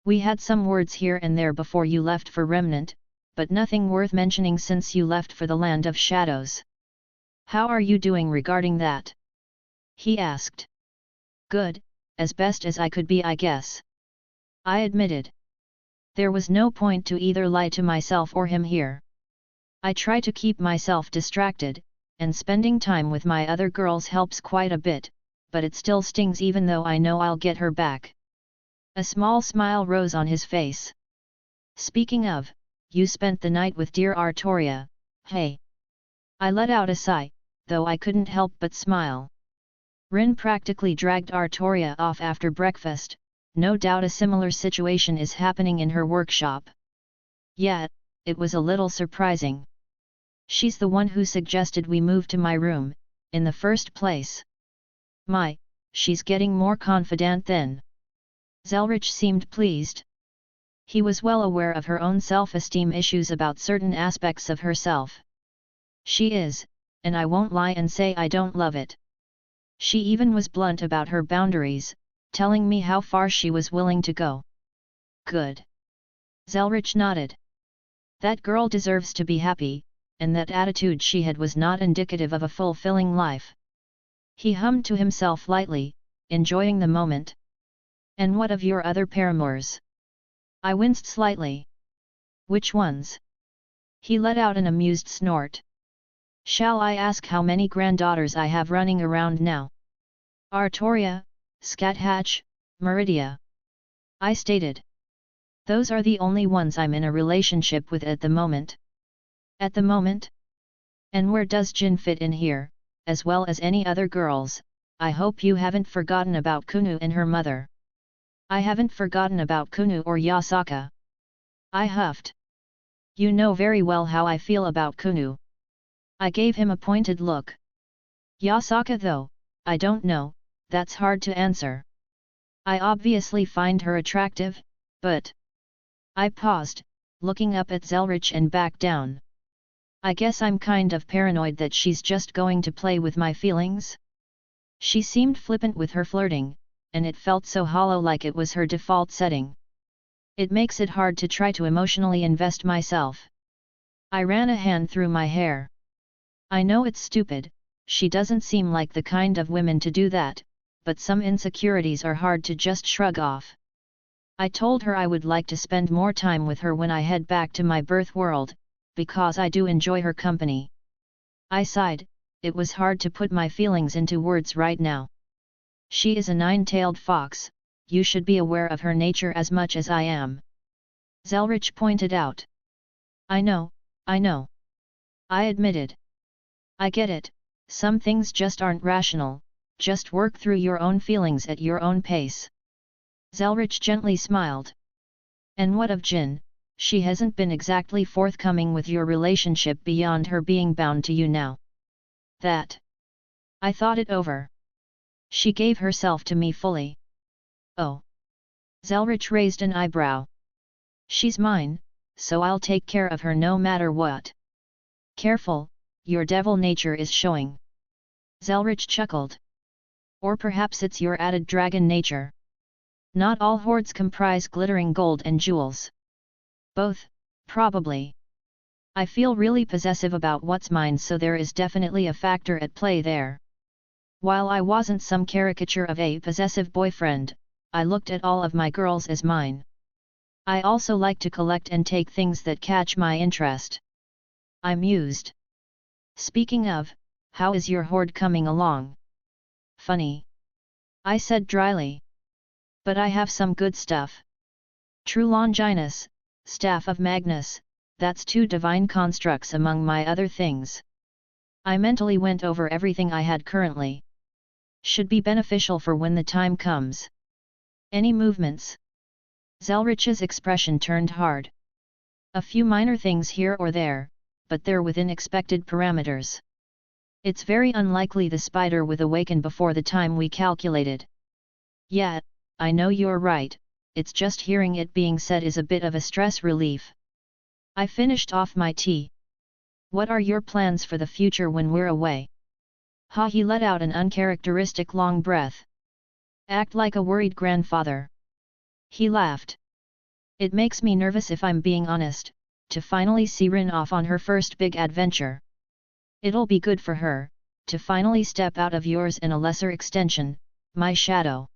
We had some words here and there before you left for Remnant, but nothing worth mentioning since you left for the Land of Shadows. How are you doing regarding that? He asked. Good, as best as I could be, I guess. I admitted. There was no point to either lie to myself or him here. I try to keep myself distracted, and spending time with my other girls helps quite a bit, but it still stings even though I know I'll get her back. A small smile rose on his face. Speaking of, you spent the night with dear Artoria, hey. I let out a sigh, though I couldn't help but smile. Rin practically dragged Artoria off after breakfast. No doubt a similar situation is happening in her workshop. Yet, it was a little surprising. She's the one who suggested we move to my room, in the first place. My, she's getting more confident then. Zelretch seemed pleased. He was well aware of her own self-esteem issues about certain aspects of herself. She is, and I won't lie and say I don't love it. She even was blunt about her boundaries, telling me how far she was willing to go. Good. Zelretch nodded. That girl deserves to be happy, and that attitude she had was not indicative of a fulfilling life. He hummed to himself lightly, enjoying the moment. And what of your other paramours? I winced slightly. Which ones? He let out an amused snort. Shall I ask how many granddaughters I have running around now? Artoria, Scathatch, Meridia. I stated. Those are the only ones I'm in a relationship with at the moment. At the moment? And where does Jin fit in here, as well as any other girls? I hope you haven't forgotten about Kunu and her mother. I haven't forgotten about Kunu or Yasaka. I huffed. You know very well how I feel about Kunu. I gave him a pointed look. Yasaka though, I don't know, that's hard to answer. I obviously find her attractive, but... I paused, looking up at Zelretch and back down. I guess I'm kind of paranoid that she's just going to play with my feelings? She seemed flippant with her flirting, and it felt so hollow like it was her default setting. It makes it hard to try to emotionally invest myself. I ran a hand through my hair. I know it's stupid, she doesn't seem like the kind of women to do that, but some insecurities are hard to just shrug off. I told her I would like to spend more time with her when I head back to my birth world, because I do enjoy her company. I sighed, it was hard to put my feelings into words right now. She is a nine-tailed fox, you should be aware of her nature as much as I am. Zelretch pointed out. I know. I admitted. I get it, some things just aren't rational, just work through your own feelings at your own pace. Zelretch gently smiled. And what of Jin? She hasn't been exactly forthcoming with your relationship beyond her being bound to you now. That. I thought it over. She gave herself to me fully. Oh. Zelretch raised an eyebrow. She's mine, so I'll take care of her no matter what. Careful, your devil nature is showing. Zelretch chuckled. Or perhaps it's your added dragon nature. Not all hoards comprise glittering gold and jewels. Both, probably. I feel really possessive about what's mine, so there is definitely a factor at play there. While I wasn't some caricature of a possessive boyfriend, I looked at all of my girls as mine. I also like to collect and take things that catch my interest. I mused. Speaking of, how is your hoard coming along? Funny. I said dryly. But I have some good stuff. True Longinus, Staff of Magnus, that's 2 divine constructs among my other things. I mentally went over everything I had currently. Should be beneficial for when the time comes. Any movements? Zelretch's expression turned hard. A few minor things here or there, but they're within expected parameters. It's very unlikely the spider will awaken before the time we calculated. Yeah, I know you're right, it's just hearing it being said is a bit of a stress relief. I finished off my tea. What are your plans for the future when we're away? Ha! He let out an uncharacteristic long breath. Act like a worried grandfather. He laughed. It makes me nervous, if I'm being honest, to finally see Rin off on her first big adventure. It'll be good for her, to finally step out of yours and a lesser extension, my shadow.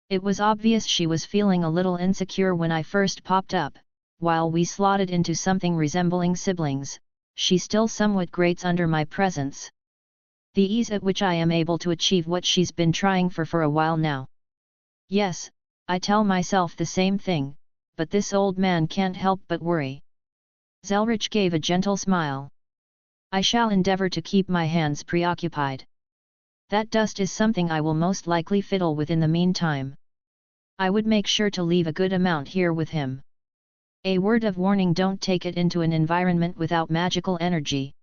It was obvious she was feeling a little insecure when I first popped up. While we slotted into something resembling siblings, she still somewhat grates under my presence. The ease at which I am able to achieve what she's been trying for a while now. Yes, I tell myself the same thing, but this old man can't help but worry. Zelretch gave a gentle smile. I shall endeavor to keep my hands preoccupied. That dust is something I will most likely fiddle with in the meantime. I would make sure to leave a good amount here with him. A word of warning: don't take it into an environment without magical energy.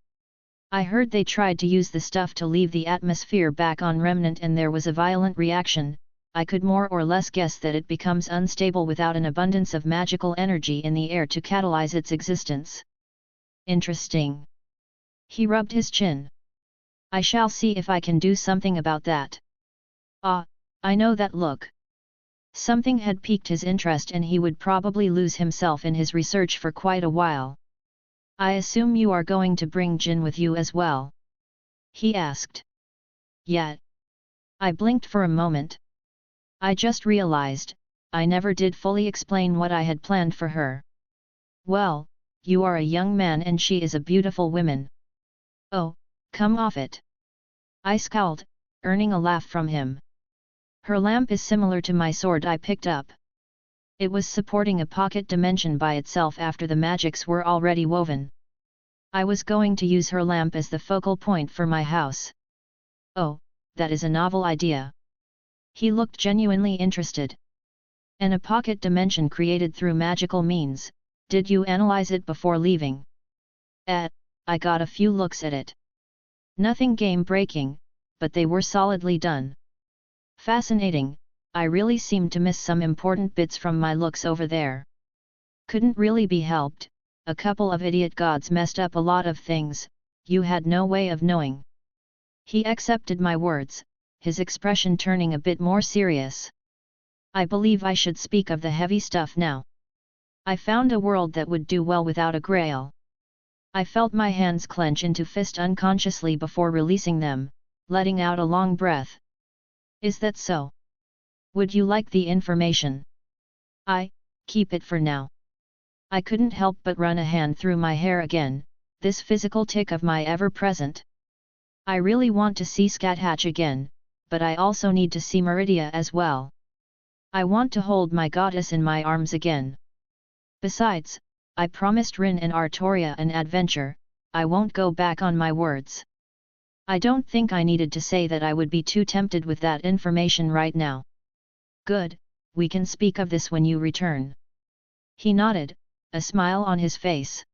I heard they tried to use the stuff to leave the atmosphere back on Remnant and there was a violent reaction. I could more or less guess that it becomes unstable without an abundance of magical energy in the air to catalyze its existence. Interesting. He rubbed his chin. I shall see if I can do something about that. Ah, I know that look. Something had piqued his interest and he would probably lose himself in his research for quite a while. I assume you are going to bring Jin with you as well? He asked. Yeah. I blinked for a moment. I just realized, I never did fully explain what I had planned for her. Well, you are a young man and she is a beautiful woman. Oh, come off it. I scowled, earning a laugh from him. Her lamp is similar to my sword I picked up. It was supporting a pocket dimension by itself after the magics were already woven. I was going to use her lamp as the focal point for my house. Oh, that is a novel idea. He looked genuinely interested. And a pocket dimension created through magical means, did you analyze it before leaving? I got a few looks at it. Nothing game-breaking, but they were solidly done. Fascinating, I really seemed to miss some important bits from my looks over there. Couldn't really be helped, a couple of idiot gods messed up a lot of things, you had no way of knowing. He accepted my words, his expression turning a bit more serious. I believe I should speak of the heavy stuff now. I found a world that would do well without a grail. I felt my hands clench into fist unconsciously before releasing them, letting out a long breath. Is that so? Would you like the information? Keep it for now. I couldn't help but run a hand through my hair again, this physical tick of my ever-present. I really want to see Scathatch again, but I also need to see Meridia as well. I want to hold my goddess in my arms again. Besides, I promised Rin and Artoria an adventure, I won't go back on my words. I don't think I needed to say that I would be too tempted with that information right now. Good, we can speak of this when you return. He nodded, a smile on his face.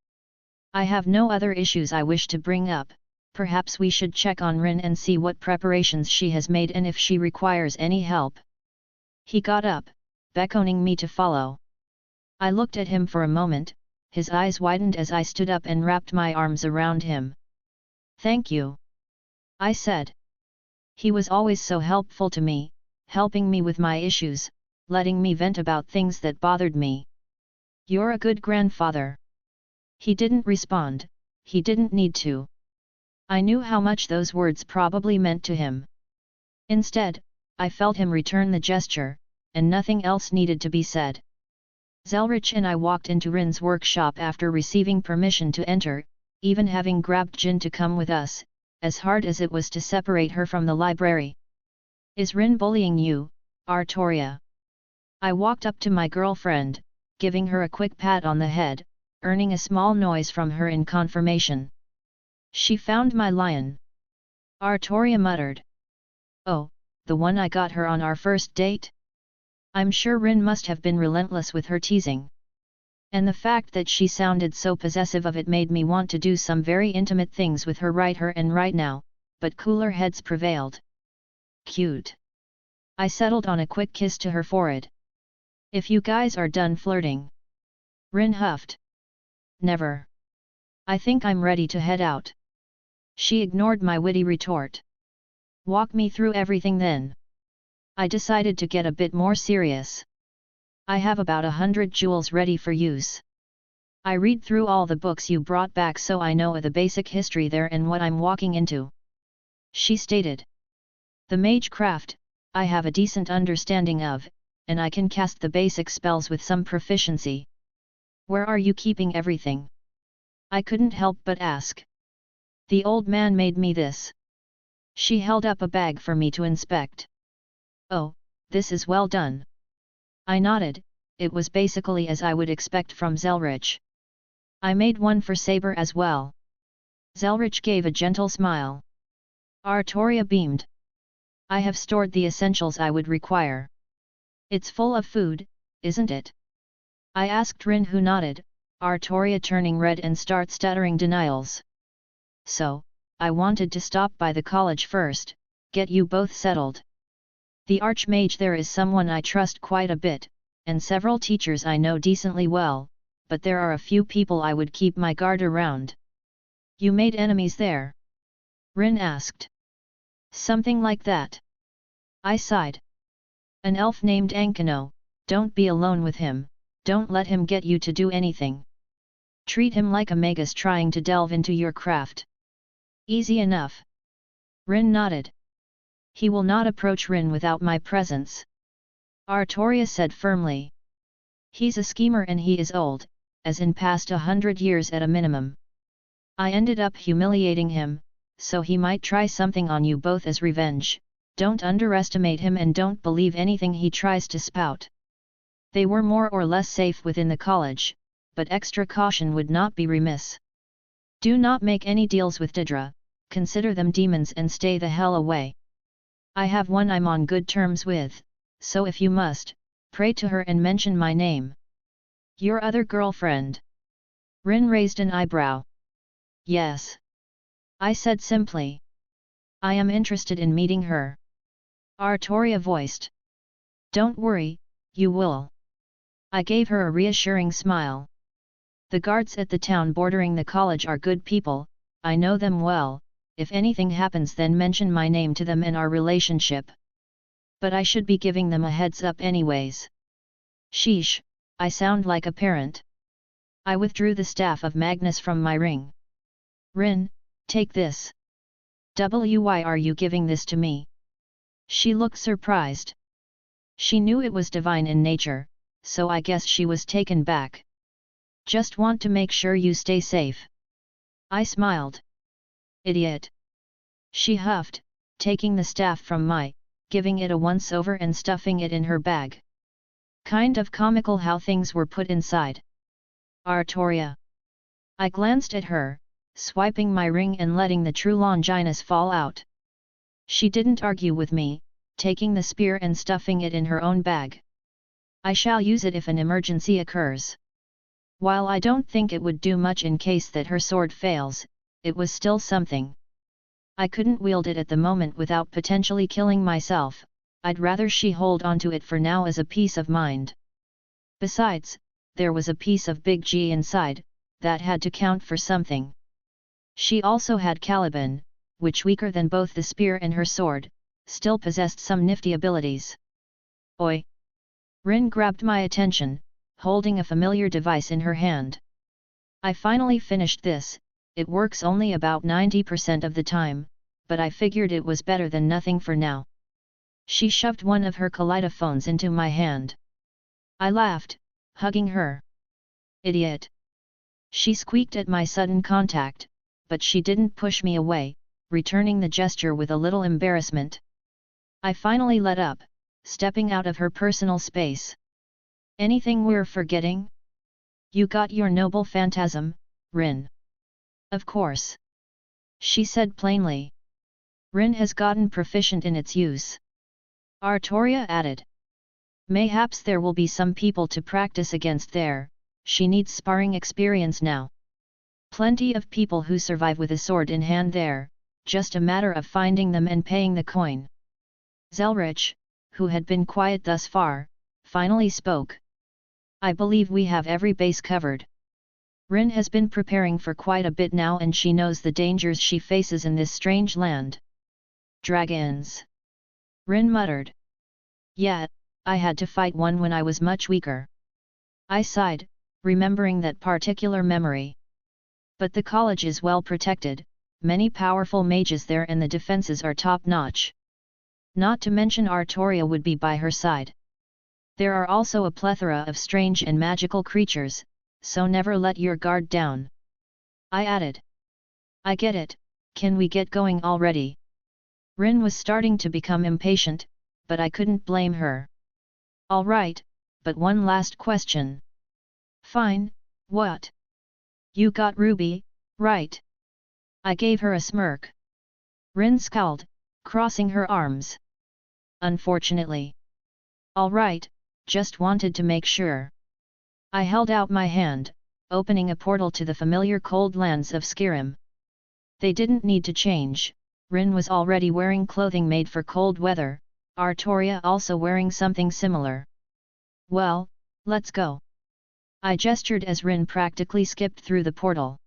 I have no other issues I wish to bring up, perhaps we should check on Rin and see what preparations she has made and if she requires any help. He got up, beckoning me to follow. I looked at him for a moment, his eyes widened as I stood up and wrapped my arms around him. Thank you, I said. He was always so helpful to me, helping me with my issues, letting me vent about things that bothered me. You're a good grandfather. He didn't respond, he didn't need to. I knew how much those words probably meant to him. Instead, I felt him return the gesture, and nothing else needed to be said. Zelretch and I walked into Rin's workshop after receiving permission to enter, even having grabbed Jin to come with us, as hard as it was to separate her from the library. Is Rin bullying you, Artoria? I walked up to my girlfriend, giving her a quick pat on the head, earning a small noise from her in confirmation. She found my lion. Artoria muttered. Oh, the one I got her on our first date? I'm sure Rin must have been relentless with her teasing. And the fact that she sounded so possessive of it made me want to do some very intimate things with her right now, but cooler heads prevailed. Cute. I settled on a quick kiss to her forehead. If you guys are done flirting. Rin huffed. Never. I think I'm ready to head out. She ignored my witty retort. Walk me through everything then. I decided to get a bit more serious. I have about 100 jewels ready for use. I read through all the books you brought back so I know the basic history there and what I'm walking into. She stated. The mage craft, I have a decent understanding of, and I can cast the basic spells with some proficiency. Where are you keeping everything? I couldn't help but ask. The old man made me this. She held up a bag for me to inspect. Oh, this is well done. I nodded, it was basically as I would expect from Zelretch. I made one for Saber as well. Zelretch gave a gentle smile. Artoria beamed. I have stored the essentials I would require. It's full of food, isn't it? I asked Rin, who nodded, Artoria turning red and start stuttering denials. So, I wanted to stop by the college first, get you both settled. The archmage there is someone I trust quite a bit, and several teachers I know decently well, but there are a few people I would keep my guard around. You made enemies there? Rin asked. Something like that. I sighed. An elf named Ankano, don't be alone with him, don't let him get you to do anything. Treat him like a magus trying to delve into your craft. Easy enough. Rin nodded. He will not approach Rin without my presence. Artoria said firmly. He's a schemer and he is old, as in past 100 years at a minimum. I ended up humiliating him, so he might try something on you both as revenge. Don't underestimate him and don't believe anything he tries to spout. They were more or less safe within the college, but extra caution would not be remiss. Do not make any deals with Didra, consider them demons and stay the hell away. I have one I'm on good terms with, so if you must, pray to her and mention my name. Your other girlfriend? Rin raised an eyebrow. Yes. I said simply. I am interested in meeting her. Artoria voiced. Don't worry, you will. I gave her a reassuring smile. The guards at the town bordering the college are good people, I know them well, if anything happens then mention my name to them and our relationship. But I should be giving them a heads up anyways. Sheesh, I sound like a parent. I withdrew the staff of Magnus from my ring. Rin, take this. Why are you giving this to me? She looked surprised. She knew it was divine in nature, so I guess she was taken back. Just want to make sure you stay safe. I smiled. Idiot. She huffed, taking the staff from my, giving it a once-over and stuffing it in her bag. Kind of comical how things were put inside. Artoria. I glanced at her, swiping my ring and letting the true Longinus fall out. She didn't argue with me, taking the spear and stuffing it in her own bag. I shall use it if an emergency occurs. While I don't think it would do much in case that her sword fails, it was still something. I couldn't wield it at the moment without potentially killing myself, I'd rather she hold onto it for now as a peace of mind. Besides, there was a piece of Big G inside, that had to count for something. She also had Caliban, which weaker than both the spear and her sword, still possessed some nifty abilities. Oi! Rin grabbed my attention, holding a familiar device in her hand. I finally finished this, it works only about 90% of the time, but I figured it was better than nothing for now. She shoved one of her kaleidophones into my hand. I laughed, hugging her. Idiot! She squeaked at my sudden contact, but she didn't push me away, returning the gesture with a little embarrassment. I finally let up, stepping out of her personal space. Anything we're forgetting? You got your noble phantasm, Rin. Of course. She said plainly. Rin has gotten proficient in its use. Artoria added. Mayhaps there will be some people to practice against there, she needs sparring experience now. Plenty of people who survive with a sword in hand there, just a matter of finding them and paying the coin. Zelretch, who had been quiet thus far, finally spoke. I believe we have every base covered. Rin has been preparing for quite a bit now and she knows the dangers she faces in this strange land. Dragons. Rin muttered. Yeah, I had to fight one when I was much weaker. I sighed, remembering that particular memory. But the college is well protected, many powerful mages there and the defenses are top-notch. Not to mention Artoria would be by her side. There are also a plethora of strange and magical creatures, so never let your guard down. I added. I get it, can we get going already? Rin was starting to become impatient, but I couldn't blame her. All right, but one last question. Fine, what? You got Ruby, right? I gave her a smirk. Rin scowled, crossing her arms. Unfortunately. All right, just wanted to make sure. I held out my hand, opening a portal to the familiar cold lands of Skyrim. They didn't need to change, Rin was already wearing clothing made for cold weather, Artoria also wearing something similar. Well, let's go. I gestured as Rin practically skipped through the portal.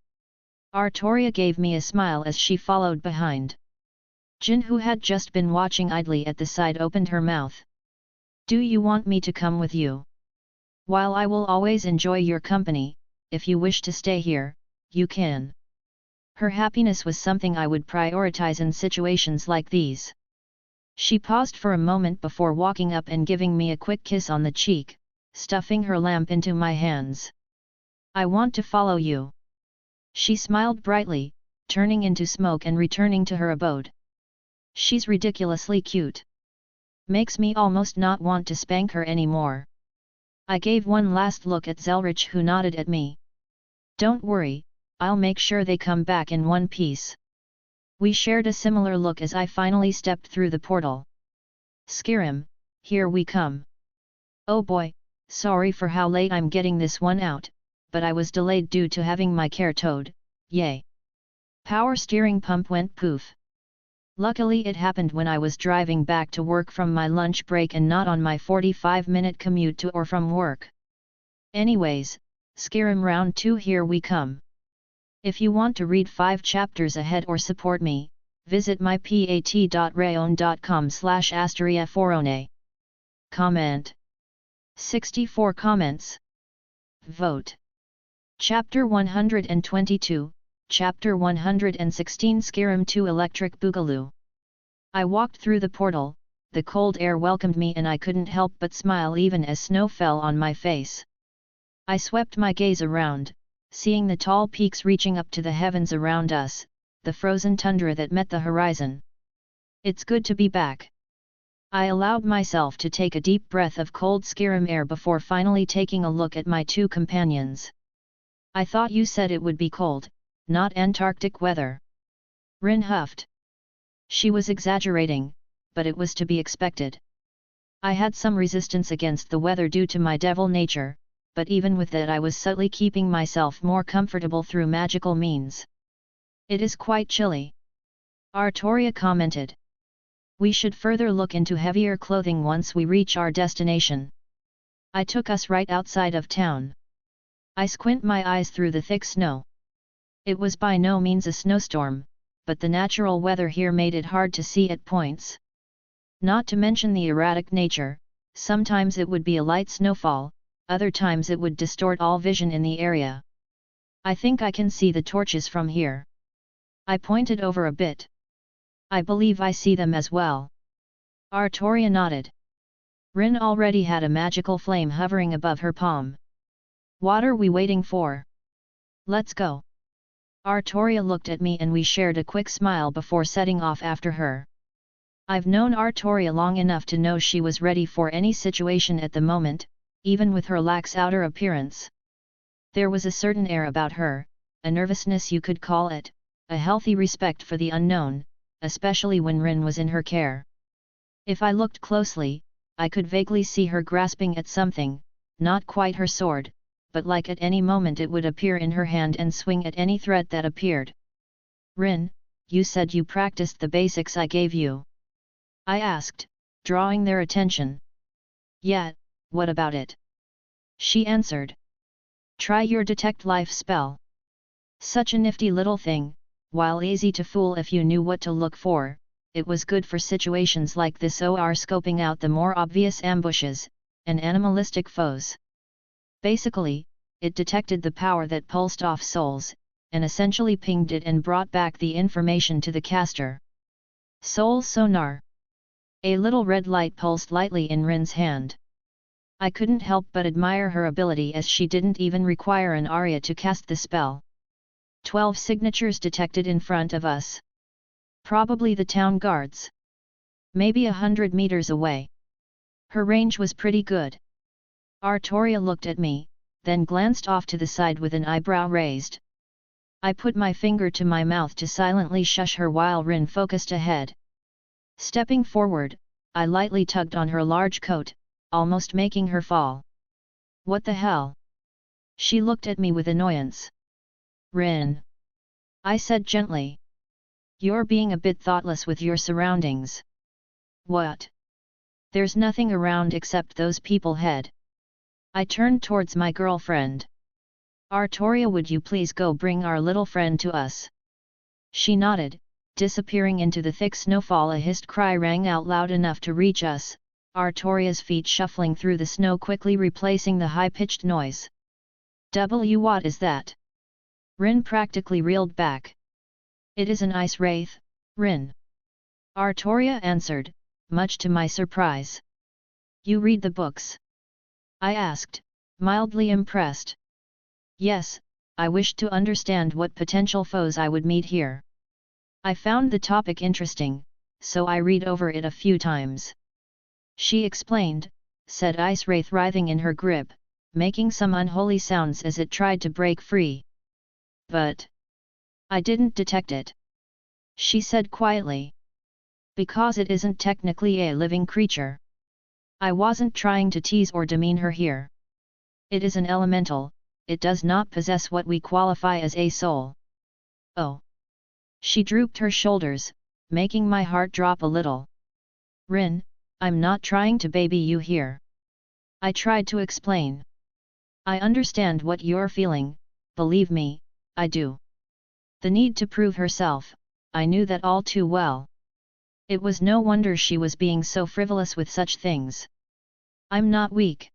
Artoria gave me a smile as she followed behind. Jin, who had just been watching idly at the side, opened her mouth. Do you want me to come with you? While I will always enjoy your company, if you wish to stay here, you can. Her happiness was something I would prioritize in situations like these. She paused for a moment before walking up and giving me a quick kiss on the cheek, stuffing her lamp into my hands. I want to follow you. She smiled brightly, turning into smoke and returning to her abode. She's ridiculously cute. Makes me almost not want to spank her anymore. I gave one last look at Zelretch, who nodded at me. Don't worry, I'll make sure they come back in one piece. We shared a similar look as I finally stepped through the portal. Skyrim, here we come. Oh boy, sorry for how late I'm getting this one out, but I was delayed due to having my care towed, yay. Power steering pump went poof. Luckily it happened when I was driving back to work from my lunch break and not on my 45-minute commute to or from work. Anyways, Skyrim Round 2, here we come. If you want to read 5 chapters ahead or support me, visit my pat.rayon.com/asteriaforone. Comment. 64 comments. Vote. Chapter 122, Chapter 116, Skyrim 2, Electric Boogaloo. I walked through the portal, the cold air welcomed me and I couldn't help but smile even as snow fell on my face. I swept my gaze around, seeing the tall peaks reaching up to the heavens around us, the frozen tundra that met the horizon. It's good to be back. I allowed myself to take a deep breath of cold Skyrim air before finally taking a look at my 2 companions. I thought you said it would be cold, not Antarctic weather. Rin huffed. She was exaggerating, but it was to be expected. I had some resistance against the weather due to my devil nature, but even with that I was subtly keeping myself more comfortable through magical means. It is quite chilly. Artoria commented. We should further look into heavier clothing once we reach our destination. I took us right outside of town. I squint my eyes through the thick snow. It was by no means a snowstorm, but the natural weather here made it hard to see at points. Not to mention the erratic nature, sometimes it would be a light snowfall, other times it would distort all vision in the area. I think I can see the torches from here. I pointed over a bit. I believe I see them as well. Artoria nodded. Rin already had a magical flame hovering above her palm. What are we waiting for? Let's go. Artoria looked at me and we shared a quick smile before setting off after her. I've known Artoria long enough to know she was ready for any situation at the moment, even with her lax outer appearance. There was a certain air about her, a nervousness you could call it, a healthy respect for the unknown, especially when Rin was in her care. If I looked closely, I could vaguely see her grasping at something, not quite her sword, but like at any moment it would appear in her hand and swing at any threat that appeared. "Rin, you said you practiced the basics I gave you?" I asked, drawing their attention. "Yeah, what about it?" she answered. "Try your detect life spell. Such a nifty little thing, while easy to fool if you knew what to look for, it was good for situations like this or scoping out the more obvious ambushes, and animalistic foes. Basically, it detected the power that pulsed off souls, and essentially pinged it and brought back the information to the caster. Soul sonar. A little red light pulsed lightly in Rin's hand. I couldn't help but admire her ability, as she didn't even require an aria to cast the spell. 12 signatures detected in front of us. Probably the town guards. Maybe 100 meters away. Her range was pretty good. Artoria looked at me, then glanced off to the side with an eyebrow raised. I put my finger to my mouth to silently shush her while Rin focused ahead. Stepping forward, I lightly tugged on her large coat, almost making her fall. "What the hell?" She looked at me with annoyance. "Rin," I said gently. "You're being a bit thoughtless with your surroundings." "What?" "There's nothing around except those people head." I turned towards my girlfriend. "Artoria, would you please go bring our little friend to us?" She nodded, disappearing into the thick snowfall. A hissed cry rang out loud enough to reach us, Artoria's feet shuffling through the snow, quickly replacing the high-pitched noise. What is that?" Rin practically reeled back. "It is an ice wraith, Rin," Artoria answered, much to my surprise. "You read the books?" I asked, mildly impressed. "Yes, I wished to understand what potential foes I would meet here. I found the topic interesting, so I read over it a few times," she explained, said ice wraith writhing in her grip, making some unholy sounds as it tried to break free. "But I didn't detect it," she said quietly. "Because it isn't technically a living creature. I wasn't trying to tease or demean her here. It is an elemental, it does not possess what we qualify as a soul." "Oh." She drooped her shoulders, making my heart drop a little. "Rin, I'm not trying to baby you here," I tried to explain. "I understand what you're feeling, believe me, I do." The need to prove herself, I knew that all too well. It was no wonder she was being so frivolous with such things. "I'm not weak,"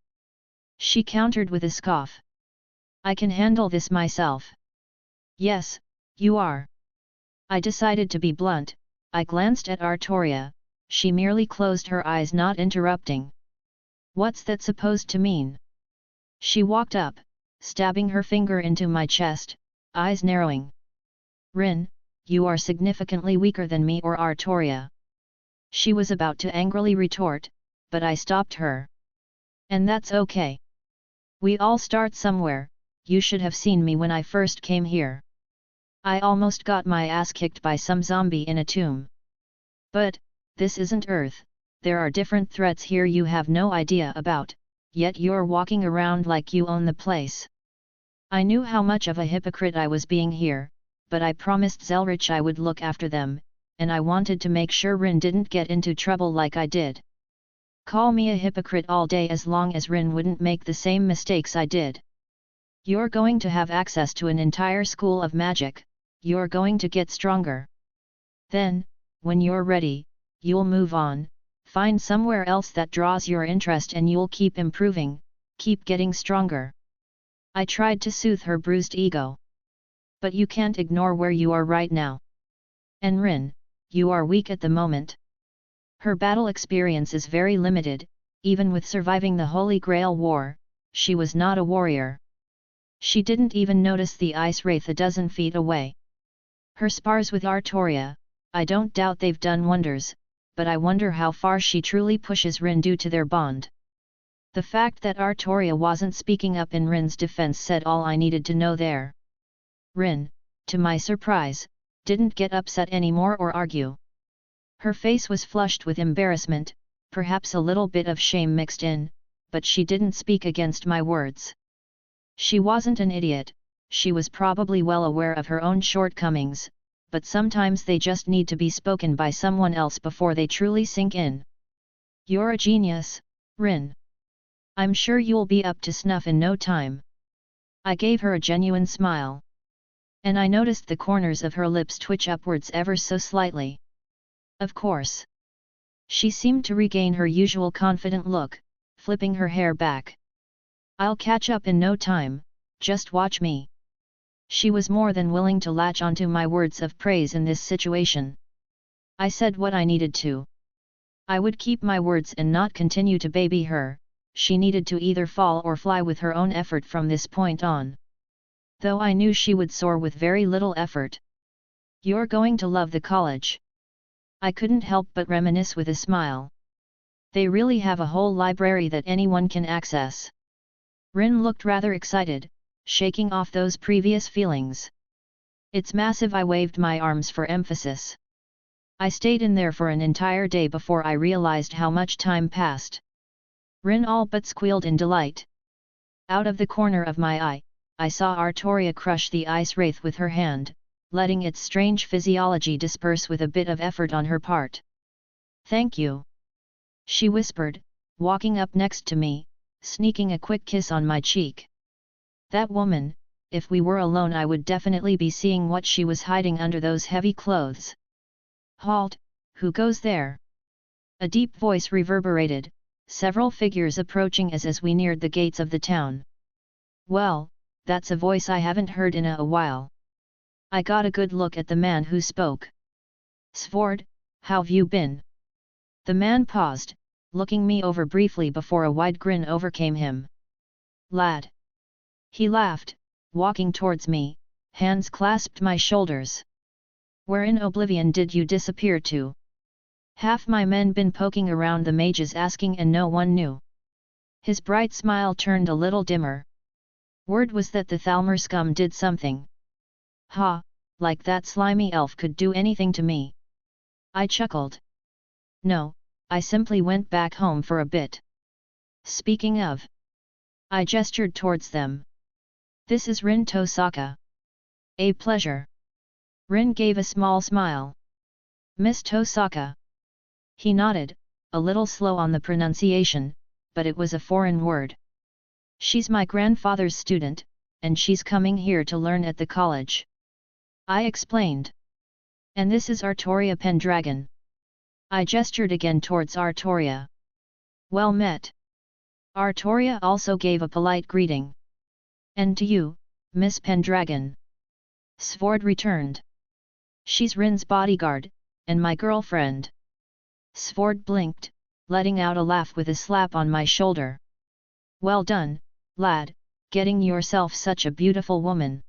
she countered with a scoff. "I can handle this myself." "Yes, you are." I decided to be blunt. I glanced at Artoria, she merely closed her eyes, not interrupting. "What's that supposed to mean?" She walked up, stabbing her finger into my chest, eyes narrowing. "Rin, you are significantly weaker than me or Artoria." She was about to angrily retort, but I stopped her. "And that's okay. We all start somewhere, you should have seen me when I first came here. I almost got my ass kicked by some zombie in a tomb. But, this isn't Earth, there are different threats here you have no idea about, yet you're walking around like you own the place." I knew how much of a hypocrite I was being here, but I promised Zelretch I would look after them, and I wanted to make sure Rin didn't get into trouble like I did. Call me a hypocrite all day as long as Rin wouldn't make the same mistakes I did. "You're going to have access to an entire school of magic, you're going to get stronger. Then, when you're ready, you'll move on, find somewhere else that draws your interest, and you'll keep improving, keep getting stronger." I tried to soothe her bruised ego. "But you can't ignore where you are right now. And Rin, you are weak at the moment. Her battle experience is very limited, even with surviving the Holy Grail War, she was not a warrior. She didn't even notice the ice wraith a dozen feet away. Her spars with Artoria, I don't doubt they've done wonders, but I wonder how far she truly pushes Rin due to their bond." The fact that Artoria wasn't speaking up in Rin's defense said all I needed to know there. Rin, to my surprise, didn't get upset anymore or argue. Her face was flushed with embarrassment, perhaps a little bit of shame mixed in, but she didn't speak against my words. She wasn't an idiot, she was probably well aware of her own shortcomings, but sometimes they just need to be spoken by someone else before they truly sink in. You're a genius, Rin. I'm sure you'll be up to snuff in no time. I gave her a genuine smile. And I noticed the corners of her lips twitch upwards ever so slightly. Of course. She seemed to regain her usual confident look, flipping her hair back. I'll catch up in no time, just watch me. She was more than willing to latch onto my words of praise in this situation. I said what I needed to. I would keep my words and not continue to baby her. She needed to either fall or fly with her own effort from this point on. Though I knew she would soar with very little effort. You're going to love the college. I couldn't help but reminisce with a smile. They really have a whole library that anyone can access. Rin looked rather excited, shaking off those previous feelings. It's massive. I waved my arms for emphasis. I stayed in there for an entire day before I realized how much time passed. Rin all but squealed in delight. Out of the corner of my eye, I saw Artoria crush the ice wraith with her hand, letting its strange physiology disperse with a bit of effort on her part. Thank you, she whispered, walking up next to me, sneaking a quick kiss on my cheek. That woman, if we were alone I would definitely be seeing what she was hiding under those heavy clothes. Halt, who goes there? A deep voice reverberated, several figures approaching as we neared the gates of the town. Well, that's a voice I haven't heard in a while. I got a good look at the man who spoke. Svord, how've you been? The man paused, looking me over briefly before a wide grin overcame him. Lad. He laughed, walking towards me, hands clasped my shoulders. Where in oblivion did you disappear to? Half my men been poking around the mages asking and no one knew. His bright smile turned a little dimmer. Word was that the Thalmor scum did something. Ha, like that slimy elf could do anything to me. I chuckled. No, I simply went back home for a bit. Speaking of. I gestured towards them. This is Rin Tosaka. A pleasure. Rin gave a small smile. Miss Tosaka. He nodded, a little slow on the pronunciation, but it was a foreign word. She's my grandfather's student, and she's coming here to learn at the college. I explained. And this is Artoria Pendragon. I gestured again towards Artoria. Well met. Artoria also gave a polite greeting. And to you, Miss Pendragon. Svord returned. She's Rin's bodyguard, and my girlfriend. Svord blinked, letting out a laugh with a slap on my shoulder. Well done, lad, getting yourself such a beautiful woman.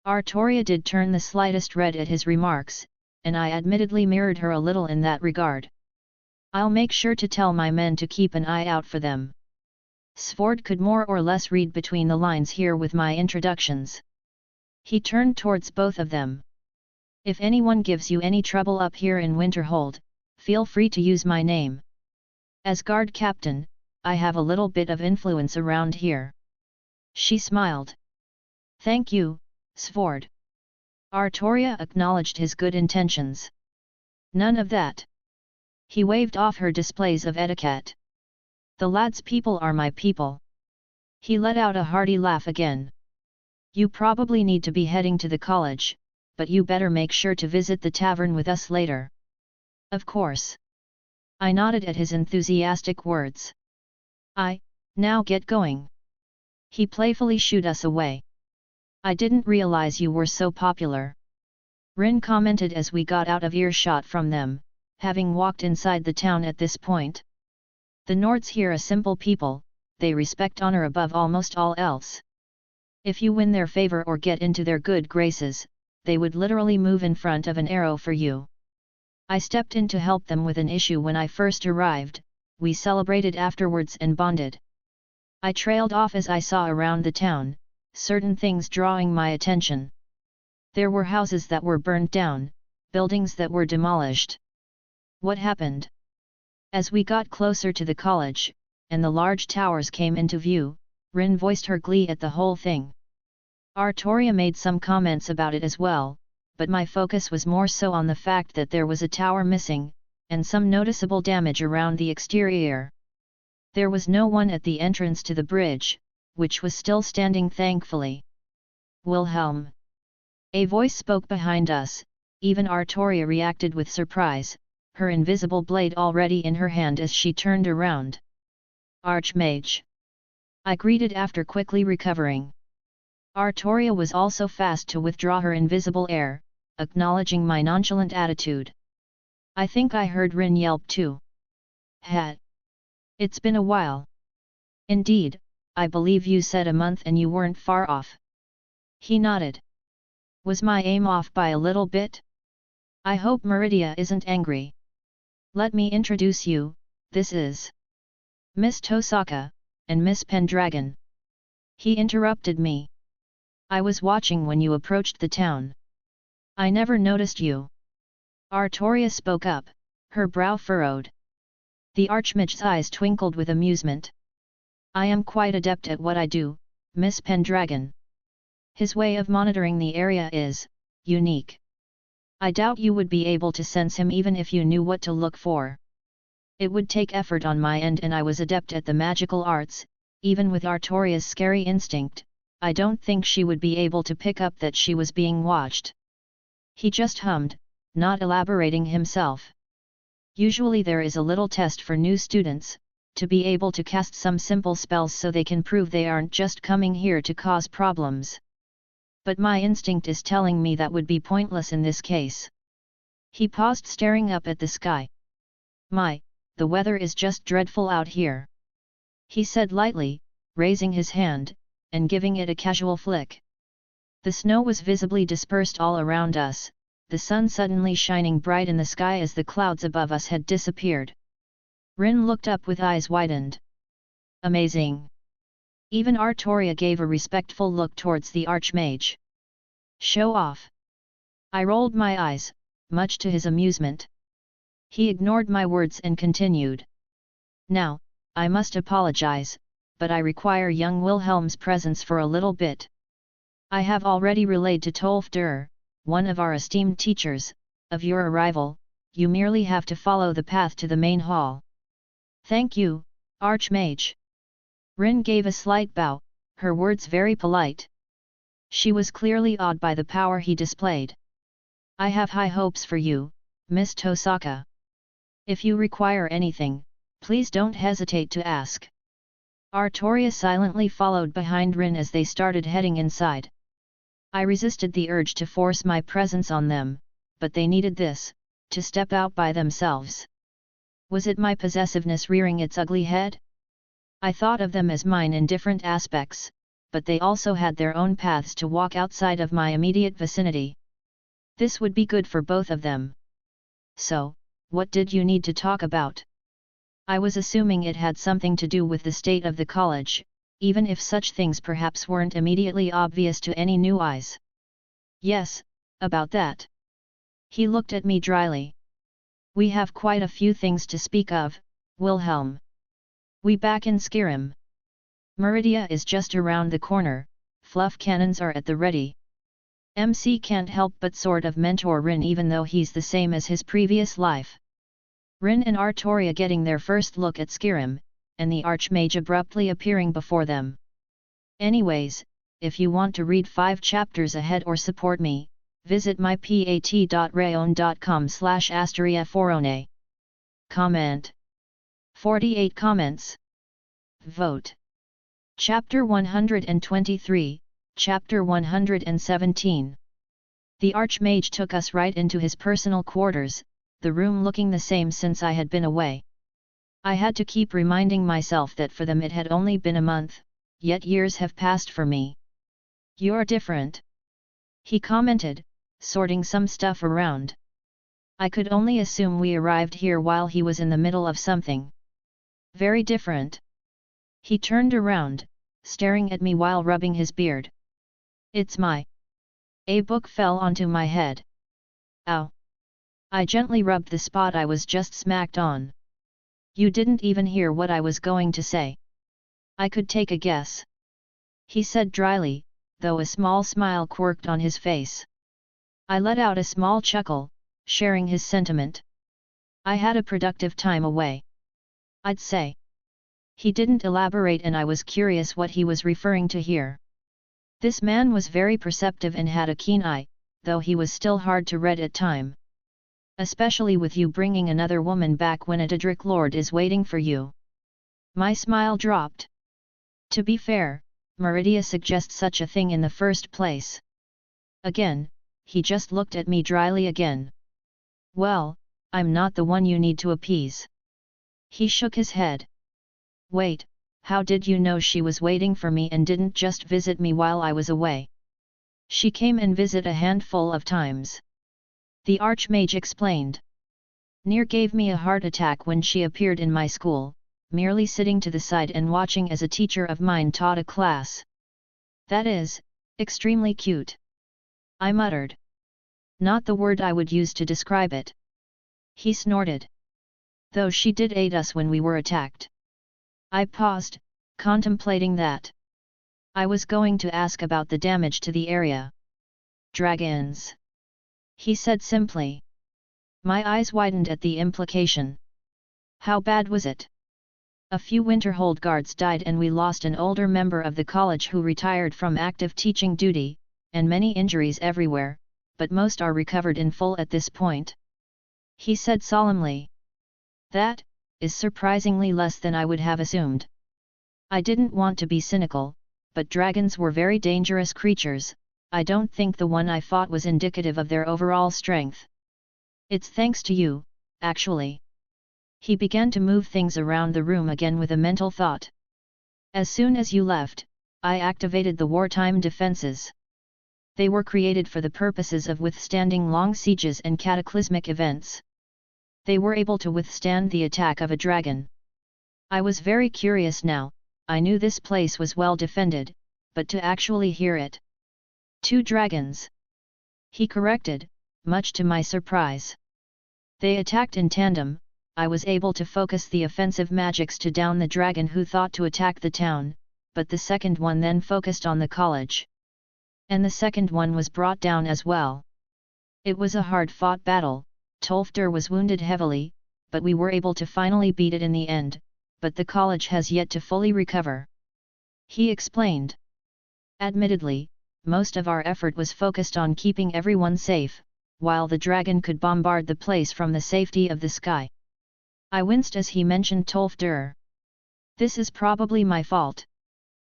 Artoria did turn the slightest red at his remarks, and I admittedly mirrored her a little in that regard. I'll make sure to tell my men to keep an eye out for them. Svord could more or less read between the lines here with my introductions. He turned towards both of them. If anyone gives you any trouble up here in Winterhold, feel free to use my name. As guard captain, I have a little bit of influence around here. She smiled. Thank you, Svord. Artoria acknowledged his good intentions. None of that. He waved off her displays of etiquette. The lad's people are my people. He let out a hearty laugh again. You probably need to be heading to the college, but you better make sure to visit the tavern with us later. Of course. I nodded at his enthusiastic words. Now get going. He playfully shooed us away. I didn't realize you were so popular. Rin commented as we got out of earshot from them, having walked inside the town at this point. The Nords here are simple people, they respect honor above almost all else. If you win their favor or get into their good graces, they would literally move in front of an arrow for you. I stepped in to help them with an issue when I first arrived, we celebrated afterwards and bonded. I trailed off as I saw around the town, certain things drawing my attention. There were houses that were burned down, buildings that were demolished. What happened? As we got closer to the college, and the large towers came into view, Rin voiced her glee at the whole thing. Artoria made some comments about it as well, but my focus was more so on the fact that there was a tower missing, and some noticeable damage around the exterior. There was no one at the entrance to the bridge, which was still standing thankfully. Wilhelm. A voice spoke behind us. Even Artoria reacted with surprise, her invisible blade already in her hand as she turned around. Archmage. I greeted after quickly recovering. Artoria was also fast to withdraw her invisible air, acknowledging my nonchalant attitude. I think I heard Rin yelp too. Hat. It's been a while. Indeed, I believe you said a month and you weren't far off. He nodded. Was my aim off by a little bit? I hope Meridia isn't angry. Let me introduce you, this is Miss Tosaka, and Miss Pendragon. He interrupted me. I was watching when you approached the town. I never noticed you. Artoria spoke up, her brow furrowed. The Archmage's eyes twinkled with amusement. I am quite adept at what I do, Miss Pendragon. His way of monitoring the area is unique. I doubt you would be able to sense him even if you knew what to look for. It would take effort on my end, and I was adept at the magical arts. Even with Artoria's scary instinct, I don't think she would be able to pick up that she was being watched. He just hummed, not elaborating himself. Usually there is a little test for new students, to be able to cast some simple spells so they can prove they aren't just coming here to cause problems. But my instinct is telling me that would be pointless in this case. He paused, staring up at the sky. The weather is just dreadful out here. He said lightly, raising his hand, and giving it a casual flick. The snow was visibly dispersed all around us, the sun suddenly shining bright in the sky as the clouds above us had disappeared. Rin looked up with eyes widened. Amazing! Even Artoria gave a respectful look towards the Archmage. Show off! I rolled my eyes, much to his amusement. He ignored my words and continued. Now, I must apologize, but I require young Wilhelm's presence for a little bit. I have already relayed to Tolfder, one of our esteemed teachers, of your arrival. You merely have to follow the path to the main hall. Thank you, Archmage. Rin gave a slight bow, her words very polite. She was clearly awed by the power he displayed. I have high hopes for you, Miss Tosaka. If you require anything, please don't hesitate to ask. Artoria silently followed behind Rin as they started heading inside. I resisted the urge to force my presence on them, but they needed this, to step out by themselves. Was it my possessiveness rearing its ugly head? I thought of them as mine in different aspects, but they also had their own paths to walk outside of my immediate vicinity. This would be good for both of them. So, what did you need to talk about? I was assuming it had something to do with the state of the college, even if such things perhaps weren't immediately obvious to any new eyes. Yes, about that. He looked at me dryly. We have quite a few things to speak of, Wilhelm. We back in Skyrim. Meridia is just around the corner, fluff cannons are at the ready. MC can't help but sort of mentor Rin even though he's the same as his previous life. Rin and Artoria getting their first look at Skyrim, and the Archmage abruptly appearing before them. Anyways, if you want to read 5 chapters ahead or support me, visit my pat.rayon.com/asteriaforone. Comment. 48 comments. Vote. Chapter 123, Chapter 117. The Archmage took us right into his personal quarters, the room looking the same since I had been away. I had to keep reminding myself that for them it had only been a month, yet years have passed for me. You're different. He commented, sorting some stuff around. I could only assume we arrived here while he was in the middle of something. Very different. He turned around, staring at me while rubbing his beard. It's A book fell onto my head. Ow. I gently rubbed the spot I was just smacked on. You didn't even hear what I was going to say. I could take a guess. he said dryly, though a small smile quirked on his face. I let out a small chuckle, sharing his sentiment. I had a productive time away, I'd say. He didn't elaborate and I was curious what he was referring to here. This man was very perceptive and had a keen eye, though he was still hard to read at time. Especially with you bringing another woman back when a Daedric Lord is waiting for you. My smile dropped. To be fair, Meridia suggests such a thing in the first place. Again, he just looked at me dryly again. Well, I'm not the one you need to appease. He shook his head. Wait, how did you know she was waiting for me and didn't just visit me while I was away? She came and visited a handful of times. The Archmage explained. Near gave me a heart attack when she appeared in my school, merely sitting to the side and watching as a teacher of mine taught a class. That is, extremely cute. I muttered. Not the word I would use to describe it. He snorted. Though she did aid us when we were attacked. I paused, contemplating that. I was going to ask about the damage to the area. Dragons. He said simply. My eyes widened at the implication. How bad was it? A few Winterhold guards died and we lost an older member of the college who retired from active teaching duty, and many injuries everywhere, but most are recovered in full at this point. He said solemnly. That is surprisingly less than I would have assumed. I didn't want to be cynical, but dragons were very dangerous creatures. I don't think the one I fought was indicative of their overall strength. It's thanks to you, actually. He began to move things around the room again with a mental thought. As soon as you left, I activated the wartime defenses. They were created for the purposes of withstanding long sieges and cataclysmic events. They were able to withstand the attack of a dragon. I was very curious now. I knew this place was well defended, but to actually hear it. 2 dragons. He corrected, much to my surprise. They attacked in tandem. I was able to focus the offensive magics to down the dragon who thought to attack the town, but the second one then focused on the college. And the second one was brought down as well. It was a hard-fought battle. Tolfdir was wounded heavily, but we were able to finally beat it in the end, but the college has yet to fully recover. He explained. Admittedly, most of our effort was focused on keeping everyone safe, while the dragon could bombard the place from the safety of the sky. I winced as he mentioned Tolfdir. This is probably my fault.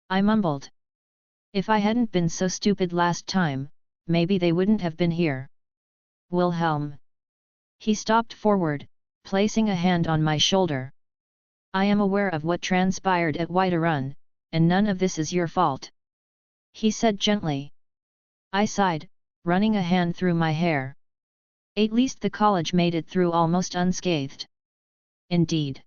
I mumbled. If I hadn't been so stupid last time, maybe they wouldn't have been here. Wilhelm. He stopped forward, placing a hand on my shoulder. I am aware of what transpired at Whiterun, and none of this is your fault. He said gently. I sighed, running a hand through my hair. At least the college made it through almost unscathed. Indeed.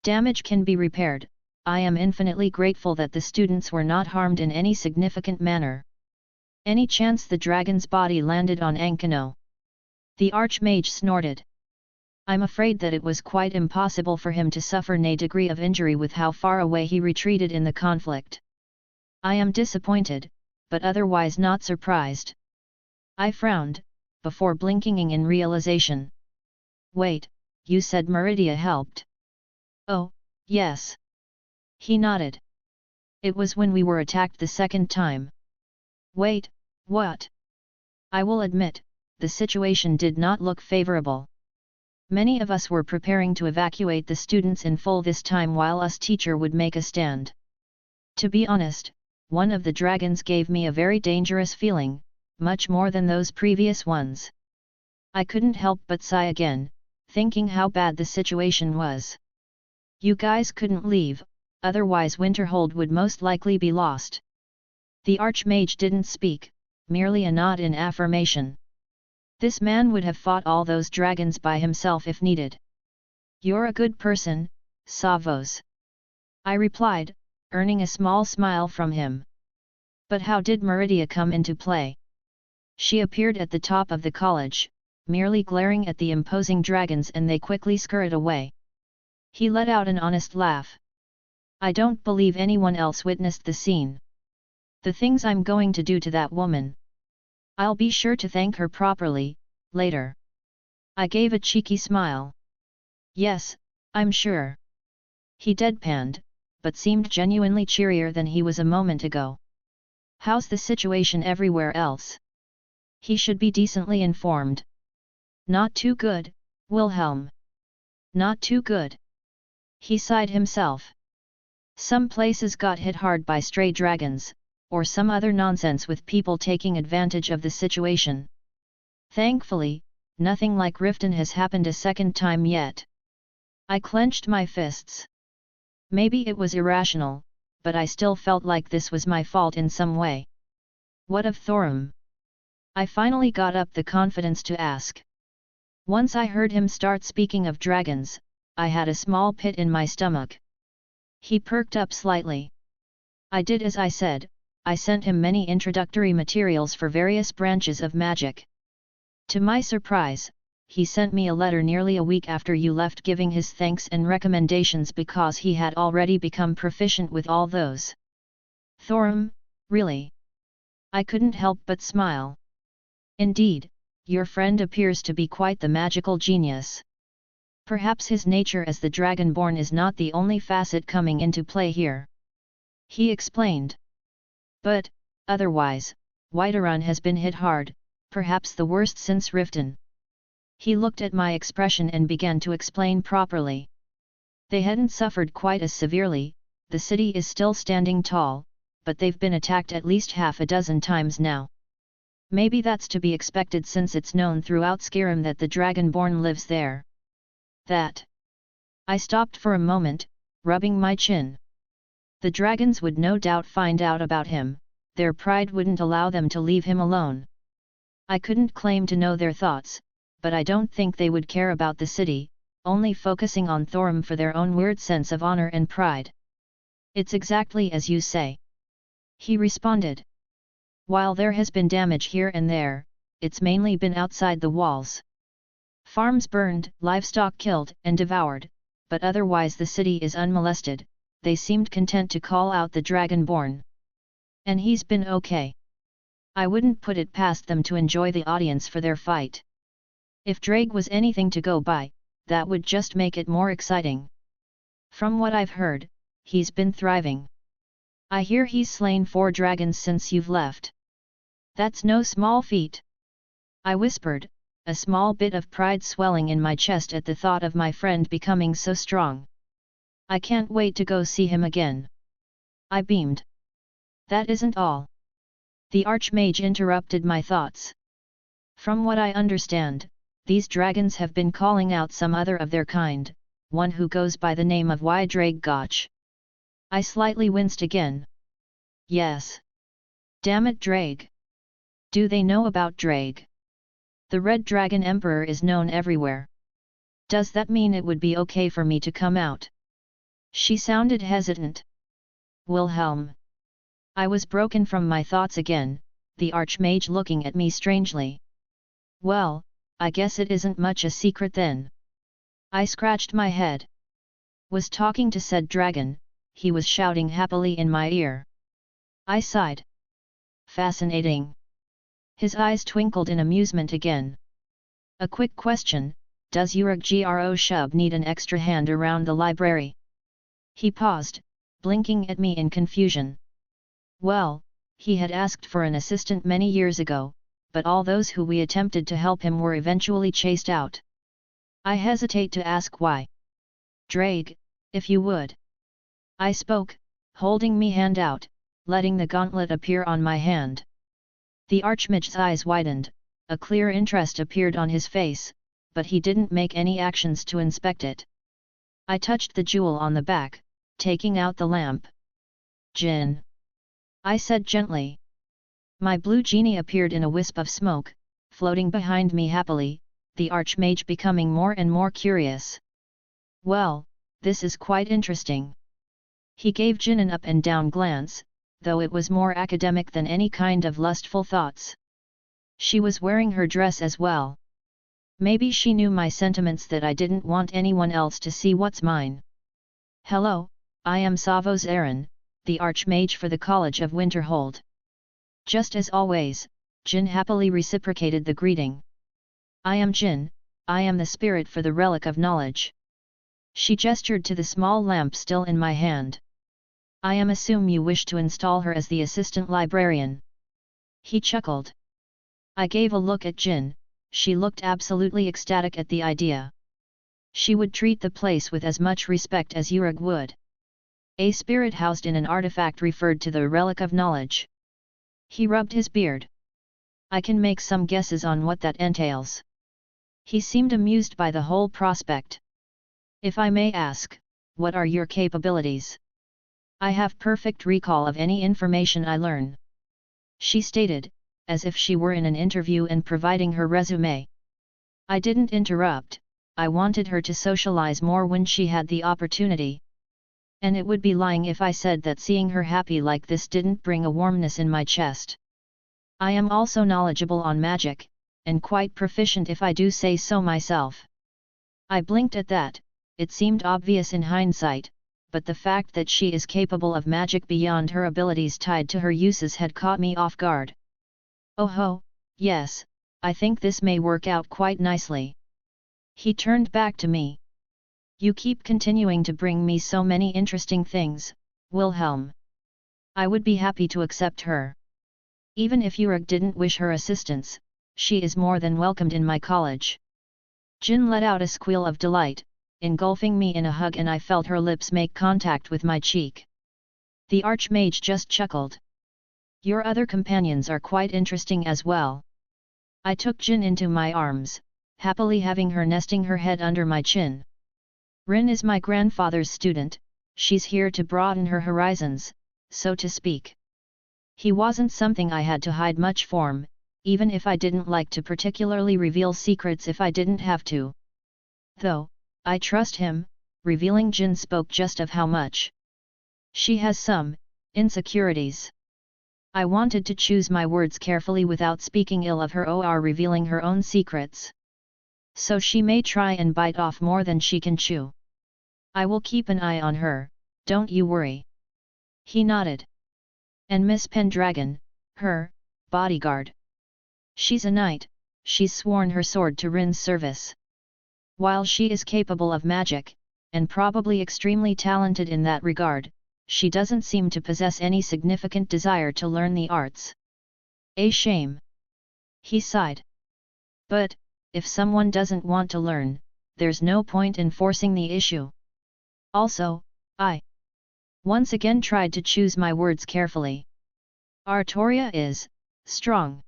Damage can be repaired. I am infinitely grateful that the students were not harmed in any significant manner. Any chance the dragon's body landed on Ankano? The Archmage snorted. I'm afraid that it was quite impossible for him to suffer a degree of injury with how far away he retreated in the conflict. I am disappointed, but otherwise not surprised. I frowned, before blinking in realization. Wait, you said Meridia helped? Oh, yes. He nodded. It was when we were attacked the second time. Wait, what? I will admit, the situation did not look favorable. Many of us were preparing to evacuate the students in full this time while us teacher would make a stand. To be honest, one of the dragons gave me a very dangerous feeling, much more than those previous ones. I couldn't help but sigh again, thinking how bad the situation was. You guys couldn't leave, otherwise Winterhold would most likely be lost. The Archmage didn't speak, merely a nod in affirmation. This man would have fought all those dragons by himself if needed. You're a good person, Savos. I replied, earning a small smile from him. But how did Meridia come into play? She appeared at the top of the college, merely glaring at the imposing dragons, and they quickly scurried away. He let out an honest laugh. I don't believe anyone else witnessed the scene. The things I'm going to do to that woman. I'll be sure to thank her properly, later. I gave a cheeky smile. Yes, I'm sure. He deadpanned, but seemed genuinely cheerier than he was a moment ago. How's the situation everywhere else? He should be decently informed. Not too good, Wilhelm. Not too good. He sighed himself. Some places got hit hard by stray dragons, or some other nonsense with people taking advantage of the situation. Thankfully, nothing like Riften has happened a second time yet. I clenched my fists. Maybe it was irrational, but I still felt like this was my fault in some way. What of Thorum? I finally got up the confidence to ask. Once I heard him start speaking of dragons, I had a small pit in my stomach. He perked up slightly. I did as I said, I sent him many introductory materials for various branches of magic. To my surprise, he sent me a letter nearly a week after you left giving his thanks and recommendations because he had already become proficient with all those. Thorum, really? I couldn't help but smile. Indeed, your friend appears to be quite the magical genius. Perhaps his nature as the Dragonborn is not the only facet coming into play here. He explained. But, otherwise, Whiterun has been hit hard, perhaps the worst since Riften. He looked at my expression and began to explain properly. They hadn't suffered quite as severely, the city is still standing tall, but they've been attacked at least half a dozen times now. Maybe that's to be expected since it's known throughout Skyrim that the Dragonborn lives there. That. I stopped for a moment, rubbing my chin. The dragons would no doubt find out about him, their pride wouldn't allow them to leave him alone. I couldn't claim to know their thoughts, but I don't think they would care about the city, only focusing on Thorum for their own weird sense of honor and pride. It's exactly as you say. He responded. While there has been damage here and there, it's mainly been outside the walls. Farms burned, livestock killed and devoured, but otherwise the city is unmolested. They seemed content to call out the Dragonborn. And he's been okay. I wouldn't put it past them to enjoy the audience for their fight. If Drake was anything to go by, that would just make it more exciting. From what I've heard, he's been thriving. I hear he's slain 4 dragons since you've left. That's no small feat. I whispered, a small bit of pride swelling in my chest at the thought of my friend becoming so strong. I can't wait to go see him again. I beamed. That isn't all. The Archmage interrupted my thoughts. From what I understand, these dragons have been calling out some other of their kind, one who goes by the name of Draggoch. I slightly winced again. Yes. Damn it, Drake. Do they know about Drake? The Red Dragon Emperor is known everywhere. Does that mean it would be okay for me to come out? She sounded hesitant. Wilhelm. I was broken from my thoughts again, the Archmage looking at me strangely. Well, I guess it isn't much a secret then. I scratched my head. Was talking to said dragon, he was shouting happily in my ear. I sighed. Fascinating. His eyes twinkled in amusement again. A quick question, does Uruk Gro Shub need an extra hand around the library? He paused, blinking at me in confusion. Well, he had asked for an assistant many years ago, but all those who we attempted to help him were eventually chased out. I hesitate to ask why. Drake, if you would. I spoke, holding me hand out, letting the gauntlet appear on my hand. The Archmage's eyes widened, a clear interest appeared on his face, but he didn't make any actions to inspect it. I touched the jewel on the back, taking out the lamp. Jinn. I said gently. My blue genie appeared in a wisp of smoke, floating behind me happily, the Archmage becoming more and more curious. Well, this is quite interesting. He gave Jinn an up and down glance, though it was more academic than any kind of lustful thoughts. She was wearing her dress as well. Maybe she knew my sentiments that I didn't want anyone else to see what's mine. Hello, I am Savos Aaron, the Archmage for the College of Winterhold. Just as always, Jin happily reciprocated the greeting. I am Jin, I am the spirit for the relic of knowledge. She gestured to the small lamp still in my hand. I assume you wish to install her as the assistant librarian. He chuckled. I gave a look at Jin, she looked absolutely ecstatic at the idea. She would treat the place with as much respect as Urug would. A spirit housed in an artifact referred to the relic of knowledge. He rubbed his beard. I can make some guesses on what that entails. He seemed amused by the whole prospect. If I may ask, what are your capabilities? I have perfect recall of any information I learn. She stated, as if she were in an interview and providing her resume. I didn't interrupt, I wanted her to socialize more when she had the opportunity. And it would be lying if I said that seeing her happy like this didn't bring a warmness in my chest. I am also knowledgeable on magic, and quite proficient if I do say so myself. I blinked at that, it seemed obvious in hindsight, but the fact that she is capable of magic beyond her abilities tied to her uses had caught me off guard. Oh ho, yes, I think this may work out quite nicely. He turned back to me. You keep continuing to bring me so many interesting things, Wilhelm. I would be happy to accept her. Even if Urug didn't wish her assistance, she is more than welcomed in my college. Jin let out a squeal of delight, engulfing me in a hug, and I felt her lips make contact with my cheek. The Archmage just chuckled. Your other companions are quite interesting as well. I took Jin into my arms, happily having her nesting her head under my chin. Rin is my grandfather's student, she's here to broaden her horizons, so to speak. He wasn't something I had to hide much from, even if I didn't like to particularly reveal secrets if I didn't have to. Though, I trust him, revealing Jin spoke just of how much. She has some insecurities. I wanted to choose my words carefully without speaking ill of her or revealing her own secrets. So she may try and bite off more than she can chew. I will keep an eye on her, don't you worry. He nodded. And Miss Pendragon, her bodyguard. She's a knight, she's sworn her sword to Rin's service. While she is capable of magic, and probably extremely talented in that regard, she doesn't seem to possess any significant desire to learn the arts. A shame. He sighed. But, if someone doesn't want to learn, there's no point in forcing the issue. Also, I once again tried to choose my words carefully. Artoria is strong.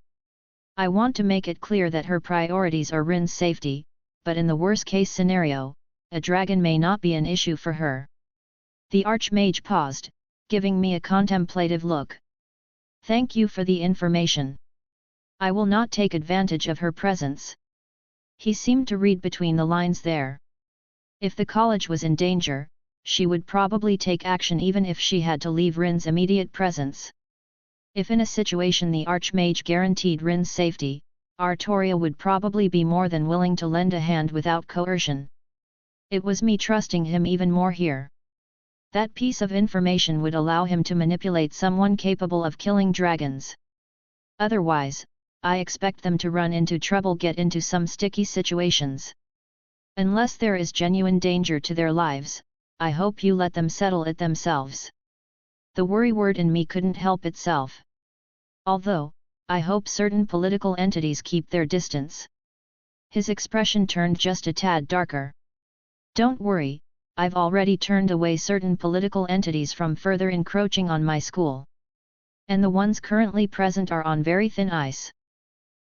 I want to make it clear that her priorities are Rin's safety, but in the worst-case scenario, a dragon may not be an issue for her. The Archmage paused, giving me a contemplative look. Thank you for the information. I will not take advantage of her presence. He seemed to read between the lines there. If the college was in danger, she would probably take action even if she had to leave Rin's immediate presence. If in a situation the Archmage guaranteed Rin's safety, Artoria would probably be more than willing to lend a hand without coercion. It was me trusting him even more here. That piece of information would allow him to manipulate someone capable of killing dragons. Otherwise, I expect them to run into trouble, get into some sticky situations. Unless there is genuine danger to their lives, I hope you let them settle it themselves. The worry word in me couldn't help itself. Although, I hope certain political entities keep their distance. His expression turned just a tad darker. Don't worry, I've already turned away certain political entities from further encroaching on my school. And the ones currently present are on very thin ice.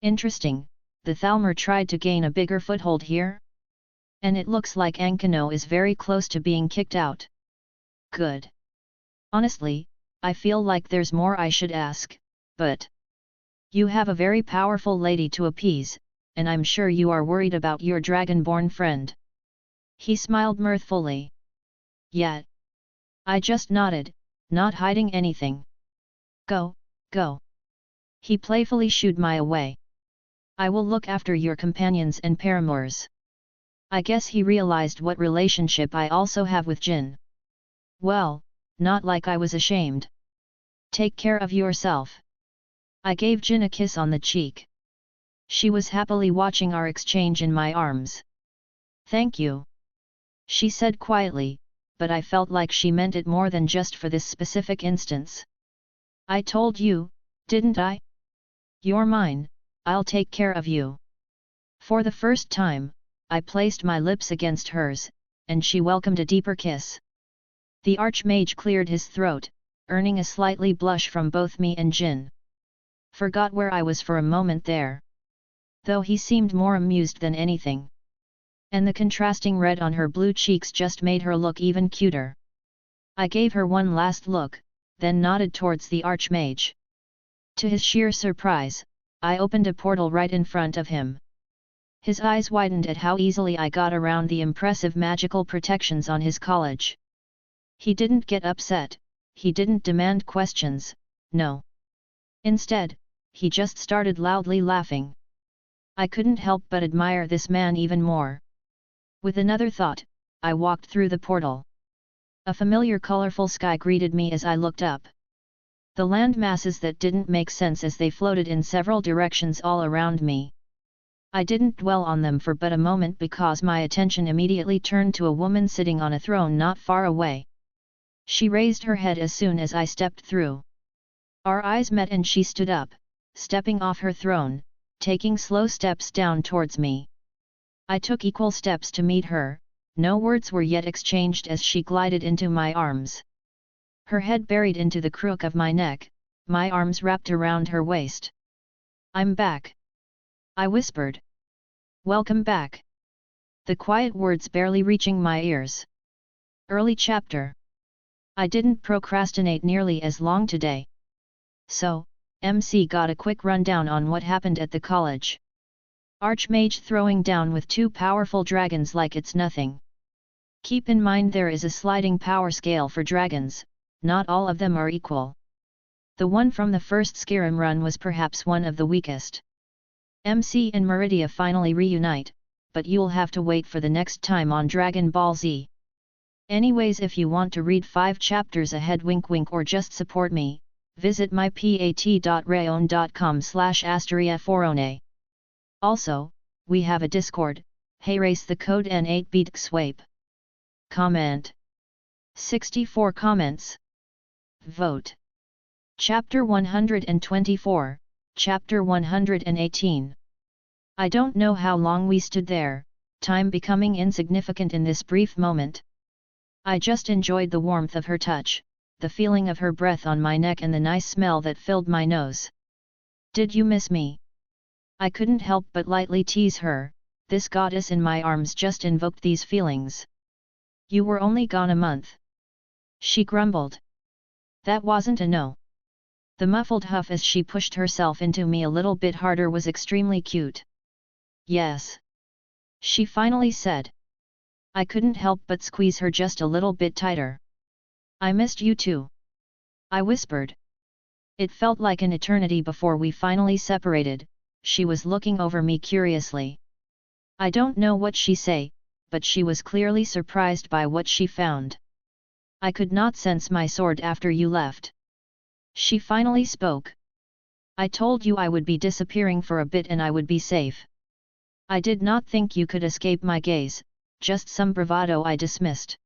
Interesting, the Thalmor tried to gain a bigger foothold here? And it looks like Ankano is very close to being kicked out. Good. Honestly, I feel like there's more I should ask, but you have a very powerful lady to appease, and I'm sure you are worried about your dragonborn friend. He smiled mirthfully. Yet. I just nodded, not hiding anything. Go, go. He playfully shooed my away. I will look after your companions and paramours. I guess he realized what relationship I also have with Jin. Well, not like I was ashamed. Take care of yourself. I gave Jin a kiss on the cheek. She was happily watching our exchange in my arms. "Thank you," she said quietly, but I felt like she meant it more than just for this specific instance. "I told you, didn't I? You're mine, I'll take care of you." For the first time, I placed my lips against hers, and she welcomed a deeper kiss. The Archmage cleared his throat, earning a slightly blush from both me and Jin. Forgot where I was for a moment there. Though he seemed more amused than anything. And the contrasting red on her blue cheeks just made her look even cuter. I gave her one last look, then nodded towards the Archmage. To his sheer surprise, I opened a portal right in front of him. His eyes widened at how easily I got around the impressive magical protections on his college. He didn't get upset, he didn't demand questions, no. Instead, he just started loudly laughing. I couldn't help but admire this man even more. With another thought, I walked through the portal. A familiar colorful sky greeted me as I looked up. The land masses that didn't make sense as they floated in several directions all around me. I didn't dwell on them for but a moment because my attention immediately turned to a woman sitting on a throne not far away. She raised her head as soon as I stepped through. Our eyes met and she stood up, stepping off her throne, taking slow steps down towards me. I took equal steps to meet her, no words were yet exchanged as she glided into my arms. Her head buried into the crook of my neck, my arms wrapped around her waist. "I'm back," I whispered. "Welcome back." The quiet words barely reaching my ears. Early chapter. I didn't procrastinate nearly as long today. So, MC got a quick rundown on what happened at the college. Archmage throwing down with two powerful dragons like it's nothing. Keep in mind there is a sliding power scale for dragons, not all of them are equal. The one from the first Skyrim run was perhaps one of the weakest. MC and Meridia finally reunite, but you'll have to wait for the next time on Dragon Ball Z. Anyways, if you want to read 5 chapters ahead wink wink or just support me, visit mypat.rayon.com/asteriaforone. Also, we have a Discord, hey race the code N8BeatXwape. Comment. 64 comments. Vote. Chapter 124, Chapter 118. I don't know how long we stood there, time becoming insignificant in this brief moment. I just enjoyed the warmth of her touch, the feeling of her breath on my neck and the nice smell that filled my nose. "Did you miss me?" I couldn't help but lightly tease her, this goddess in my arms just invoked these feelings. "You were only gone a month," she grumbled. That wasn't a no. The muffled huff as she pushed herself into me a little bit harder was extremely cute. "Yes," she finally said. I couldn't help but squeeze her just a little bit tighter. "I missed you too," I whispered. It felt like an eternity before we finally separated. She was looking over me curiously. I don't know what she say, but she was clearly surprised by what she found. "I could not sense my sword after you left," she finally spoke. "I told you I would be disappearing for a bit and I would be safe. I did not think you could escape my gaze, just some bravado I dismissed."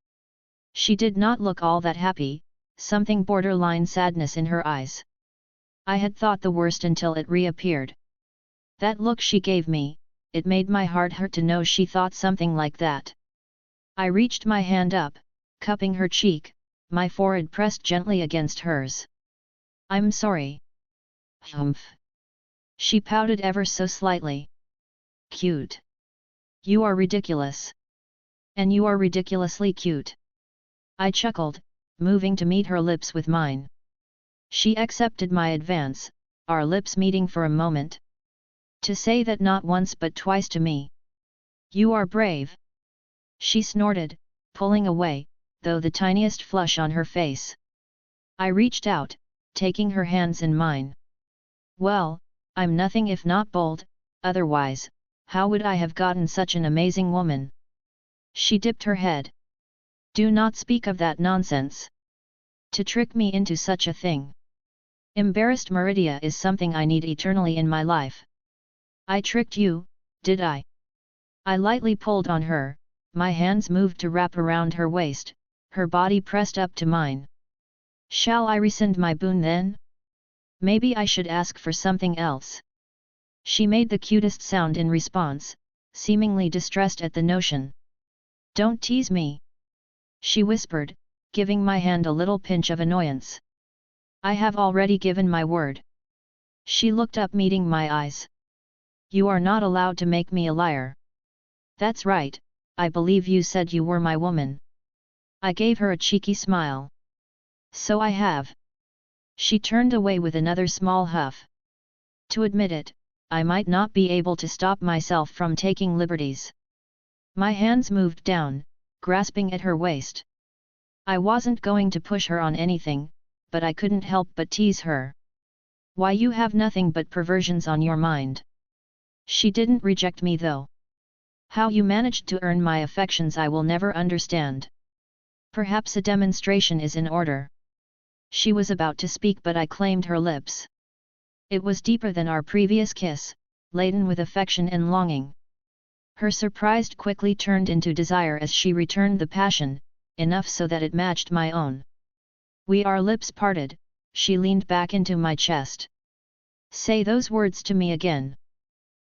She did not look all that happy, something borderline sadness in her eyes. I had thought the worst until it reappeared. That look she gave me, it made my heart hurt to know she thought something like that. I reached my hand up, cupping her cheek, my forehead pressed gently against hers. "I'm sorry." "Humph." She pouted ever so slightly. "Cute. You are ridiculous. And you are ridiculously cute." I chuckled, moving to meet her lips with mine. She accepted my advance, our lips meeting for a moment. To say that not once but twice to me. "You are brave," she snorted, pulling away, though the tiniest flush on her face. I reached out, taking her hands in mine. "Well, I'm nothing if not bold, otherwise, how would I have gotten such an amazing woman?" She dipped her head. "Do not speak of that nonsense. To trick me into such a thing. Embarrassed Meridia is something I need eternally in my life. I tricked you, did I? I lightly pulled on her, my hands moved to wrap around her waist, her body pressed up to mine. Shall I rescind my boon then? Maybe I should ask for something else. She made the cutest sound in response, seemingly distressed at the notion. Don't tease me, she whispered, giving my hand a little pinch of annoyance. I have already given my word. She looked up, meeting my eyes. You are not allowed to make me a liar. That's right, I believe you said you were my woman. I gave her a cheeky smile. So I have. She turned away with another small huff. To admit it, I might not be able to stop myself from taking liberties. My hands moved down, grasping at her waist. I wasn't going to push her on anything, but I couldn't help but tease her. Why, you have nothing but perversions on your mind. She didn't reject me though. How you managed to earn my affections I will never understand. Perhaps a demonstration is in order. She was about to speak, but I claimed her lips. It was deeper than our previous kiss, laden with affection and longing. Her surprise quickly turned into desire as she returned the passion, enough so that it matched my own. Our lips parted, she leaned back into my chest. Say those words to me again.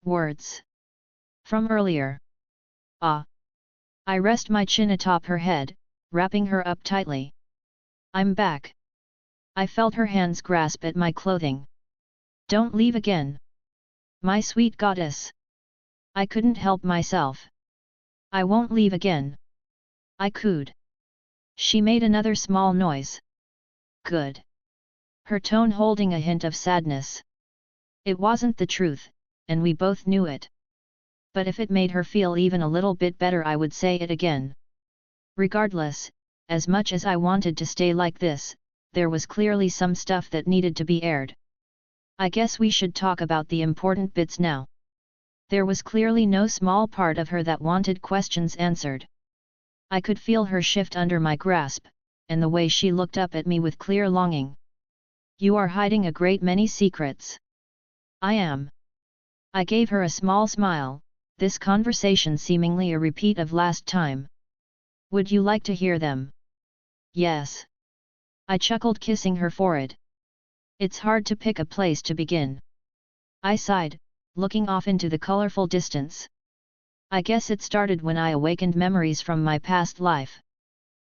Words. From earlier. Ah. I rest my chin atop her head, wrapping her up tightly. I'm back. I felt her hands grasp at my clothing. Don't leave again. My sweet goddess. I couldn't help myself. I won't leave again. I cooed. She made another small noise. Good. Her tone holding a hint of sadness. It wasn't the truth, and we both knew it. But if it made her feel even a little bit better, I would say it again. Regardless, as much as I wanted to stay like this, there was clearly some stuff that needed to be aired. I guess we should talk about the important bits now. There was clearly no small part of her that wanted questions answered. I could feel her shift under my grasp, and the way she looked up at me with clear longing. You are hiding a great many secrets. I am. I gave her a small smile, this conversation seemingly a repeat of last time. Would you like to hear them? Yes. I chuckled, kissing her forehead. It's hard to pick a place to begin. I sighed, looking off into the colorful distance. I guess it started when I awakened memories from my past life.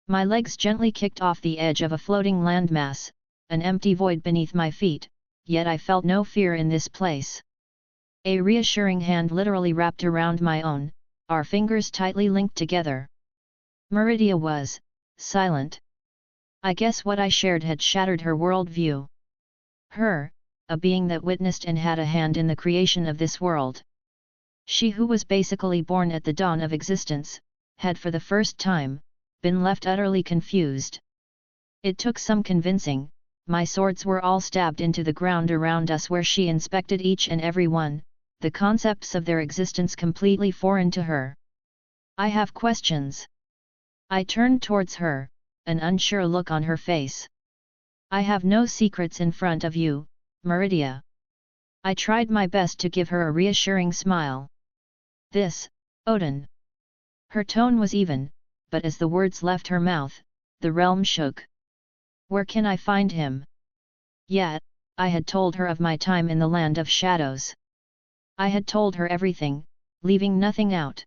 My legs gently kicked off the edge of a floating landmass, an empty void beneath my feet, yet I felt no fear in this place. A reassuring hand literally wrapped around my own, our fingers tightly linked together. Meridia was silent. I guess what I shared had shattered her worldview. Her, a being that witnessed and had a hand in the creation of this world. She who was basically born at the dawn of existence, had for the first time, been left utterly confused. It took some convincing. My swords were all stabbed into the ground around us where she inspected each and every one, the concepts of their existence completely foreign to her. I have questions. I turned towards her, an unsure look on her face. I have no secrets in front of you, Meridia. I tried my best to give her a reassuring smile. This, Odin. Her tone was even, but as the words left her mouth, the realm shook. Where can I find him? Yet, I had told her of my time in the land of shadows. I had told her everything, leaving nothing out.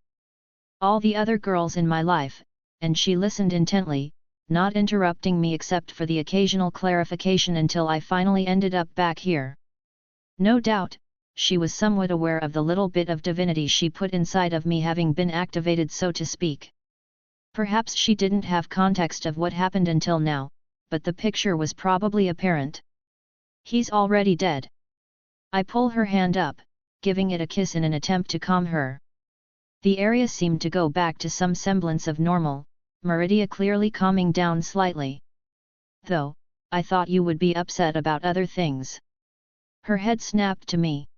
All the other girls in my life, and she listened intently, not interrupting me except for the occasional clarification until I finally ended up back here. No doubt, she was somewhat aware of the little bit of divinity she put inside of me having been activated, so to speak. Perhaps she didn't have context of what happened until now, but the picture was probably apparent. He's already dead. I pull her hand up, giving it a kiss in an attempt to calm her. The area seemed to go back to some semblance of normal, Meridia clearly calming down slightly. Though, I thought you would be upset about other things. Her head snapped to me.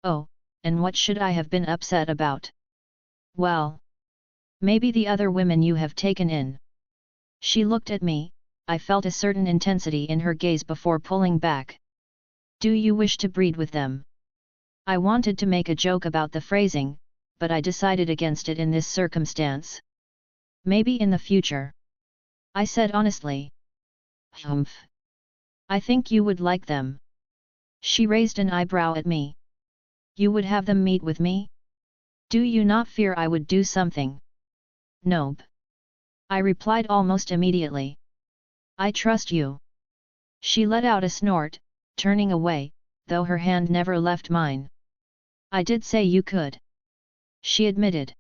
Oh, and what should I have been upset about? Well, maybe the other women you have taken in. She looked at me, I felt a certain intensity in her gaze before pulling back. Do you wish to breed with them? I wanted to make a joke about the phrasing, but I decided against it in this circumstance. Maybe in the future, I said honestly. Humph. I think you would like them. She raised an eyebrow at me. You would have them meet with me? Do you not fear I would do something? Nope. I replied almost immediately. I trust you. She let out a snort, turning away, though her hand never left mine. I did say you could. She admitted.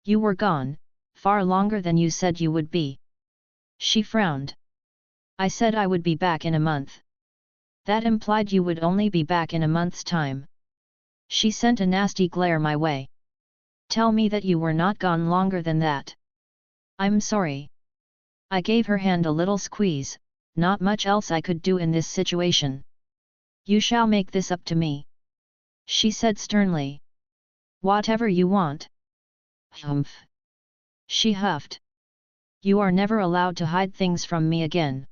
You were gone, far longer than you said you would be. She frowned. I said I would be back in a month. That implied you would only be back in a month's time. She sent a nasty glare my way. Tell me that you were not gone longer than that. I'm sorry. I gave her hand a little squeeze, not much else I could do in this situation. You shall make this up to me. She said sternly. Whatever you want. Humph. She huffed. You are never allowed to hide things from me again.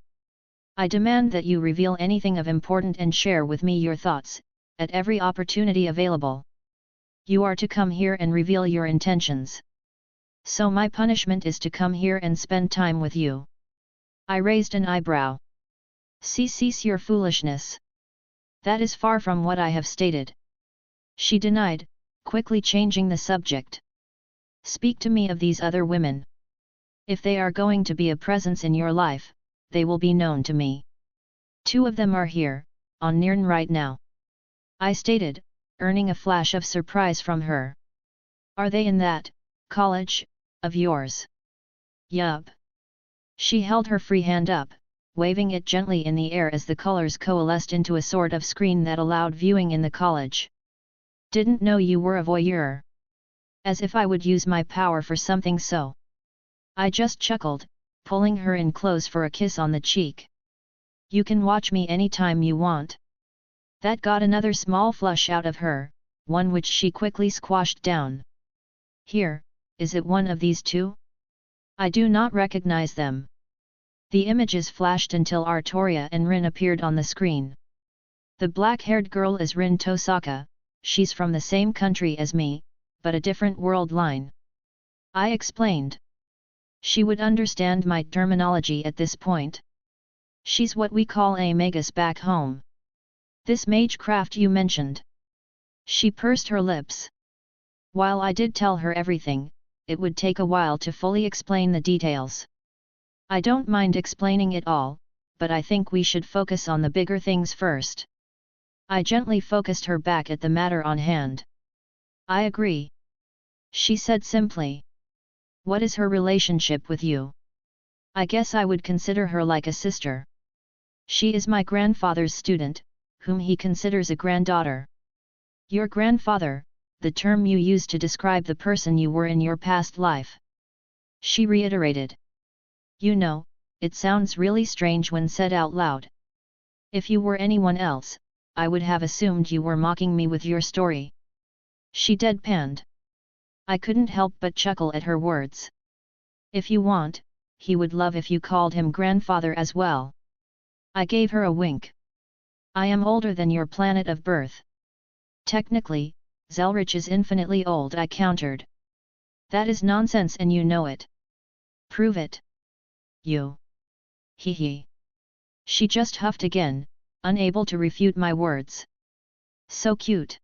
I demand that you reveal anything of importance and share with me your thoughts, at every opportunity available. You are to come here and reveal your intentions. So my punishment is to come here and spend time with you. I raised an eyebrow. Cease your foolishness. That is far from what I have stated. She denied, quickly changing the subject. Speak to me of these other women. If they are going to be a presence in your life, they will be known to me. 2 of them are here, on Nirn right now. I stated, earning a flash of surprise from her. Are they in that college of yours? Yup. She held her free hand up, waving it gently in the air as the colors coalesced into a sort of screen that allowed viewing in the college. Didn't know you were a voyeur. As if I would use my power for something so. I just chuckled, pulling her in close for a kiss on the cheek. You can watch me anytime you want. That got another small flush out of her, one which she quickly squashed down. Here, is it one of these 2? I do not recognize them. The images flashed until Artoria and Rin appeared on the screen. The black-haired girl is Rin Tosaka, she's from the same country as me, but a different world line. I explained. She would understand my terminology at this point. She's what we call a magus back home. This magecraft you mentioned. She pursed her lips. While I did tell her everything, it would take a while to fully explain the details. I don't mind explaining it all, but I think we should focus on the bigger things first. I gently focused her back at the matter on hand. I agree. She said simply. What is her relationship with you? I guess I would consider her like a sister. She is my grandfather's student, whom he considers a granddaughter. Your grandfather, the term you used to describe the person you were in your past life. She reiterated. You know, it sounds really strange when said out loud. If you were anyone else, I would have assumed you were mocking me with your story. She deadpanned. I couldn't help but chuckle at her words. If you want, he would love if you called him grandfather as well. I gave her a wink. I am older than your planet of birth. Technically, Zelretch is infinitely old, I countered. That is nonsense and you know it. Prove it. You. Hee hee. She just huffed again, unable to refute my words. So cute.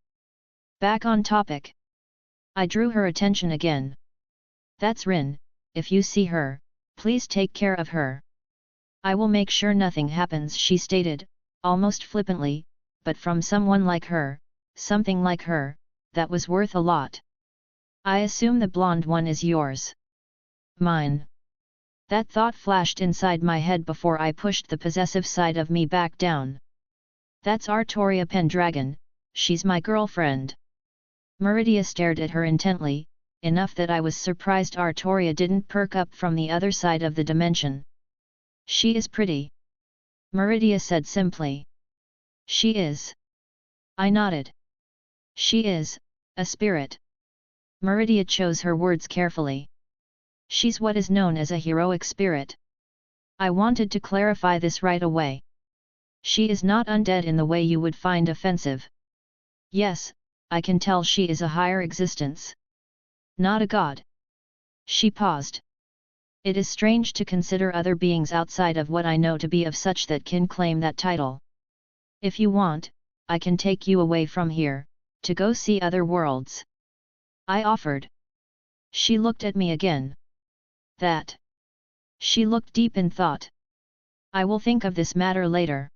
Back on topic. I drew her attention again. That's Rin, if you see her, please take care of her. I will make sure nothing happens, she stated, almost flippantly, but from someone like her, something like her, that was worth a lot. I assume the blonde one is yours. Mine. That thought flashed inside my head before I pushed the possessive side of me back down. That's Artoria Pendragon, she's my girlfriend. Meridia stared at her intently, enough that I was surprised Artoria didn't perk up from the other side of the dimension. She is pretty. Meridia said simply. She is. I nodded. She is, a spirit. Meridia chose her words carefully. She's what is known as a heroic spirit. I wanted to clarify this right away. She is not undead in the way you would find offensive. Yes, I can tell she is a higher existence. Not a god. She paused. It is strange to consider other beings outside of what I know to be of such that can claim that title. If you want, I can take you away from here, to go see other worlds. I offered. She looked at me again. That. She looked deep in thought. I will think of this matter later.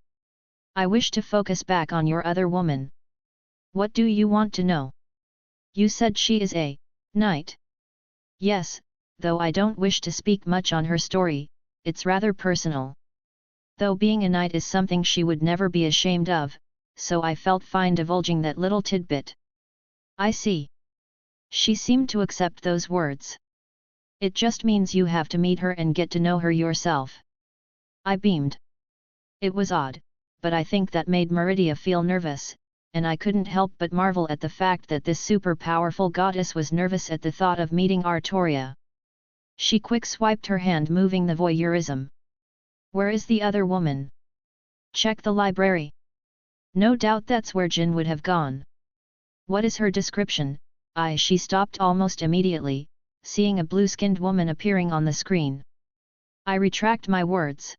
I wish to focus back on your other woman. What do you want to know? You said she is a knight. Yes, though I don't wish to speak much on her story, it's rather personal. Though being a knight is something she would never be ashamed of, so I felt fine divulging that little tidbit. I see. She seemed to accept those words. It just means you have to meet her and get to know her yourself. I beamed. It was odd, but I think that made Meridia feel nervous, and I couldn't help but marvel at the fact that this super-powerful goddess was nervous at the thought of meeting Artoria. She quick-swiped her hand, moving the voyeurism. Where is the other woman? Check the library. No doubt that's where Jin would have gone. What is her description? She stopped almost immediately, seeing a blue-skinned woman appearing on the screen. I retract my words.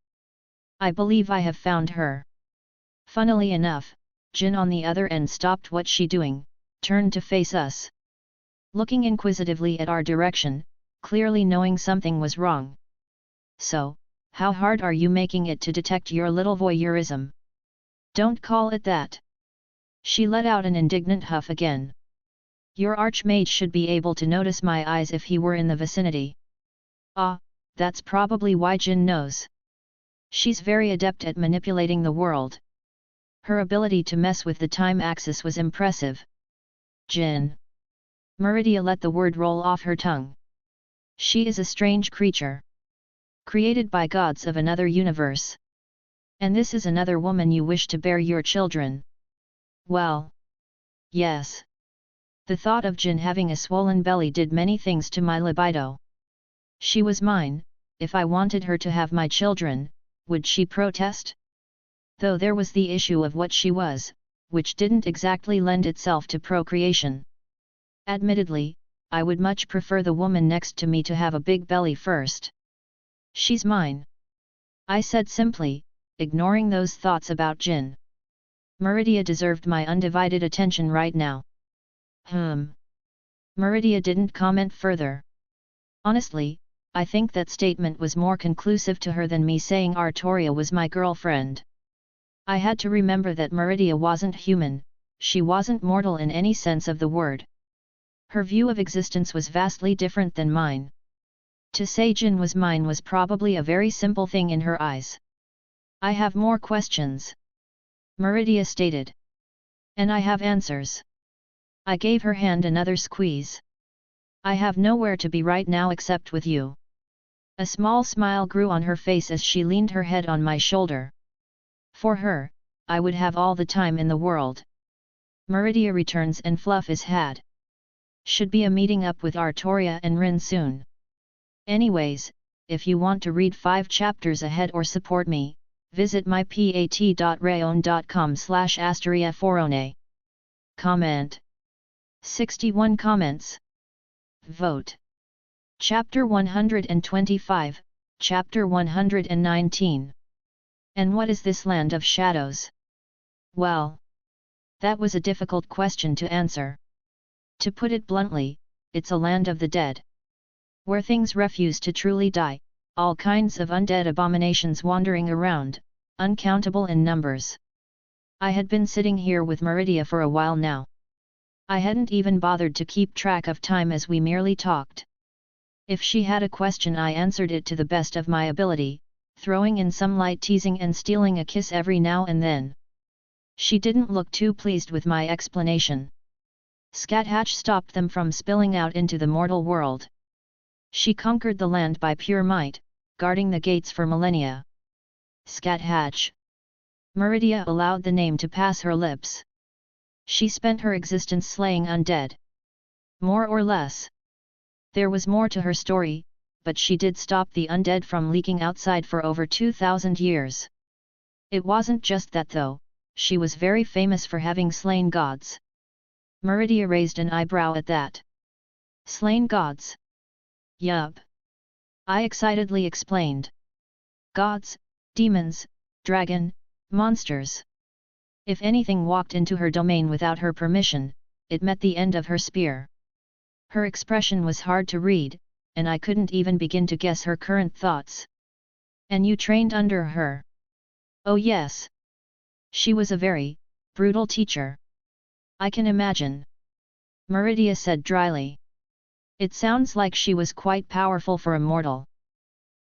I believe I have found her. Funnily enough, Jin on the other end stopped what she doing, turned to face us. Looking inquisitively at our direction, clearly knowing something was wrong. So, how hard are you making it to detect your little voyeurism? Don't call it that. She let out an indignant huff again. Your archmage should be able to notice my eyes if he were in the vicinity. Ah, that's probably why Jin knows. She's very adept at manipulating the world. Her ability to mess with the time axis was impressive. Jin. Meridia let the word roll off her tongue. She is a strange creature. Created by gods of another universe. And this is another woman you wish to bear your children. Well. Yes. The thought of Jin having a swollen belly did many things to my libido. She was mine, if I wanted her to have my children, would she protest? Though there was the issue of what she was, which didn't exactly lend itself to procreation. Admittedly, I would much prefer the woman next to me to have a big belly first. She's mine. I said simply, ignoring those thoughts about Jin. Meridia deserved my undivided attention right now. Meridia didn't comment further. Honestly, I think that statement was more conclusive to her than me saying Artoria was my girlfriend. I had to remember that Meridia wasn't human, she wasn't mortal in any sense of the word. Her view of existence was vastly different than mine. To say Jin was mine was probably a very simple thing in her eyes. I have more questions. Meridia stated. And I have answers. I gave her hand another squeeze. I have nowhere to be right now except with you. A small smile grew on her face as she leaned her head on my shoulder. For her, I would have all the time in the world. Meridia returns and Fluff is had. Should be a meeting up with Artoria and Rin soon. Anyways, if you want to read 5 chapters ahead or support me, visit mypat.rayon.com/asteriaforone. Comment. 61 comments. Vote. Chapter 125, Chapter 119. And what is this land of shadows? Well, that was a difficult question to answer. To put it bluntly, it's a land of the dead. Where things refuse to truly die, all kinds of undead abominations wandering around, uncountable in numbers. I had been sitting here with Meridia for a while now. I hadn't even bothered to keep track of time as we merely talked. If she had a question I answered it to the best of my ability, throwing in some light teasing and stealing a kiss every now and then. She didn't look too pleased with my explanation. Scathatch stopped them from spilling out into the mortal world. She conquered the land by pure might, guarding the gates for millennia. Scathatch. Meridia allowed the name to pass her lips. She spent her existence slaying undead. More or less. There was more to her story, but she did stop the undead from leaking outside for over 2,000 years. It wasn't just that though, she was very famous for having slain gods. Meridia raised an eyebrow at that. Slain gods? Yup. I excitedly explained. Gods, demons, dragon, monsters. If anything walked into her domain without her permission, it met the end of her spear. Her expression was hard to read, and I couldn't even begin to guess her current thoughts. And you trained under her? Oh yes. She was a very brutal teacher. I can imagine. Meridia said dryly. It sounds like she was quite powerful for a mortal.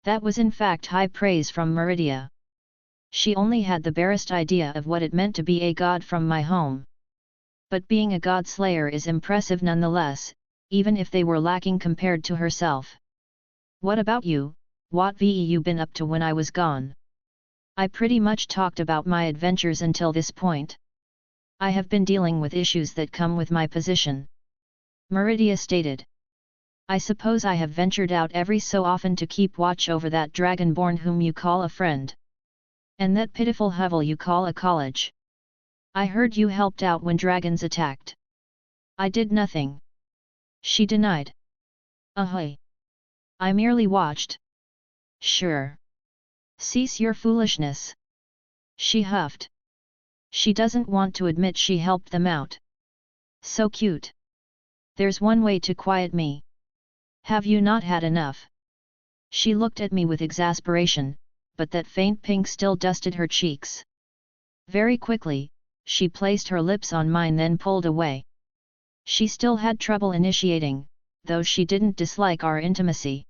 That was in fact high praise from Meridia. She only had the barest idea of what it meant to be a god from my home. But being a god slayer is impressive nonetheless, even if they were lacking compared to herself. What about you? What have you been up to when I was gone? I pretty much talked about my adventures until this point. I have been dealing with issues that come with my position. Meridia stated. I suppose I have ventured out every so often to keep watch over that dragonborn whom you call a friend. And that pitiful hovel you call a college. I heard you helped out when dragons attacked. I did nothing. She denied. Ahoy! I merely watched. Sure. Cease your foolishness. She huffed. She doesn't want to admit she helped them out. So cute. There's one way to quiet me. Have you not had enough? She looked at me with exasperation, but that faint pink still dusted her cheeks. Very quickly, she placed her lips on mine then pulled away. She still had trouble initiating, though she didn't dislike our intimacy.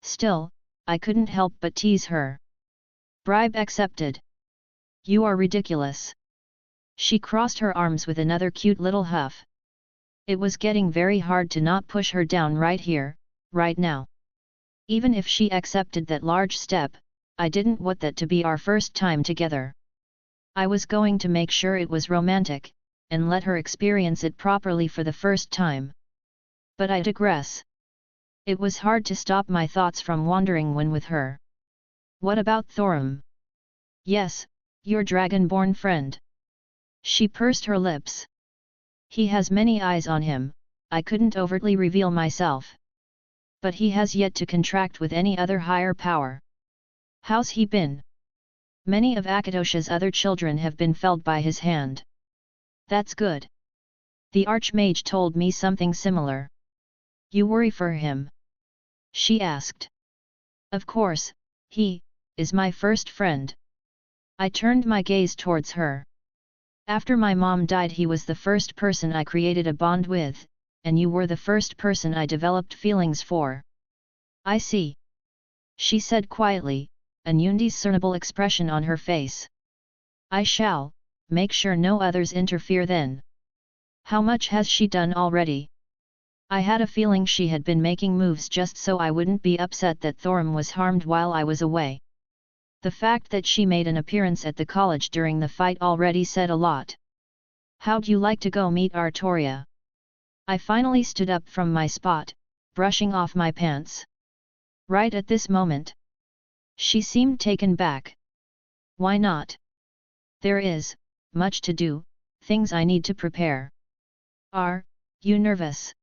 Still, I couldn't help but tease her. Bribe accepted. You are ridiculous. She crossed her arms with another cute little huff. It was getting very hard to not push her down right here, right now. Even if she accepted that large step, I didn't want that to be our first time together. I was going to make sure it was romantic, and let her experience it properly for the first time. But I digress. It was hard to stop my thoughts from wandering when with her. What about Thorum? Yes, your dragonborn friend. She pursed her lips. He has many eyes on him, I couldn't overtly reveal myself. But he has yet to contract with any other higher power. How's he been? Many of Akatosha's other children have been felled by his hand. That's good. The Archmage told me something similar. You worry for him? She asked. Of course, he is my first friend. I turned my gaze towards her. After my mom died he was the first person I created a bond with, and you were the first person I developed feelings for. I see. She said quietly, an undiscernible expression on her face. I shall make sure no others interfere then. How much has she done already? I had a feeling she had been making moves just so I wouldn't be upset that Thorum was harmed while I was away. The fact that she made an appearance at the college during the fight already said a lot. How'd you like to go meet Artoria? I finally stood up from my spot, brushing off my pants. Right at this moment. She seemed taken back. Why not? There is much to do, things I need to prepare. Are you nervous?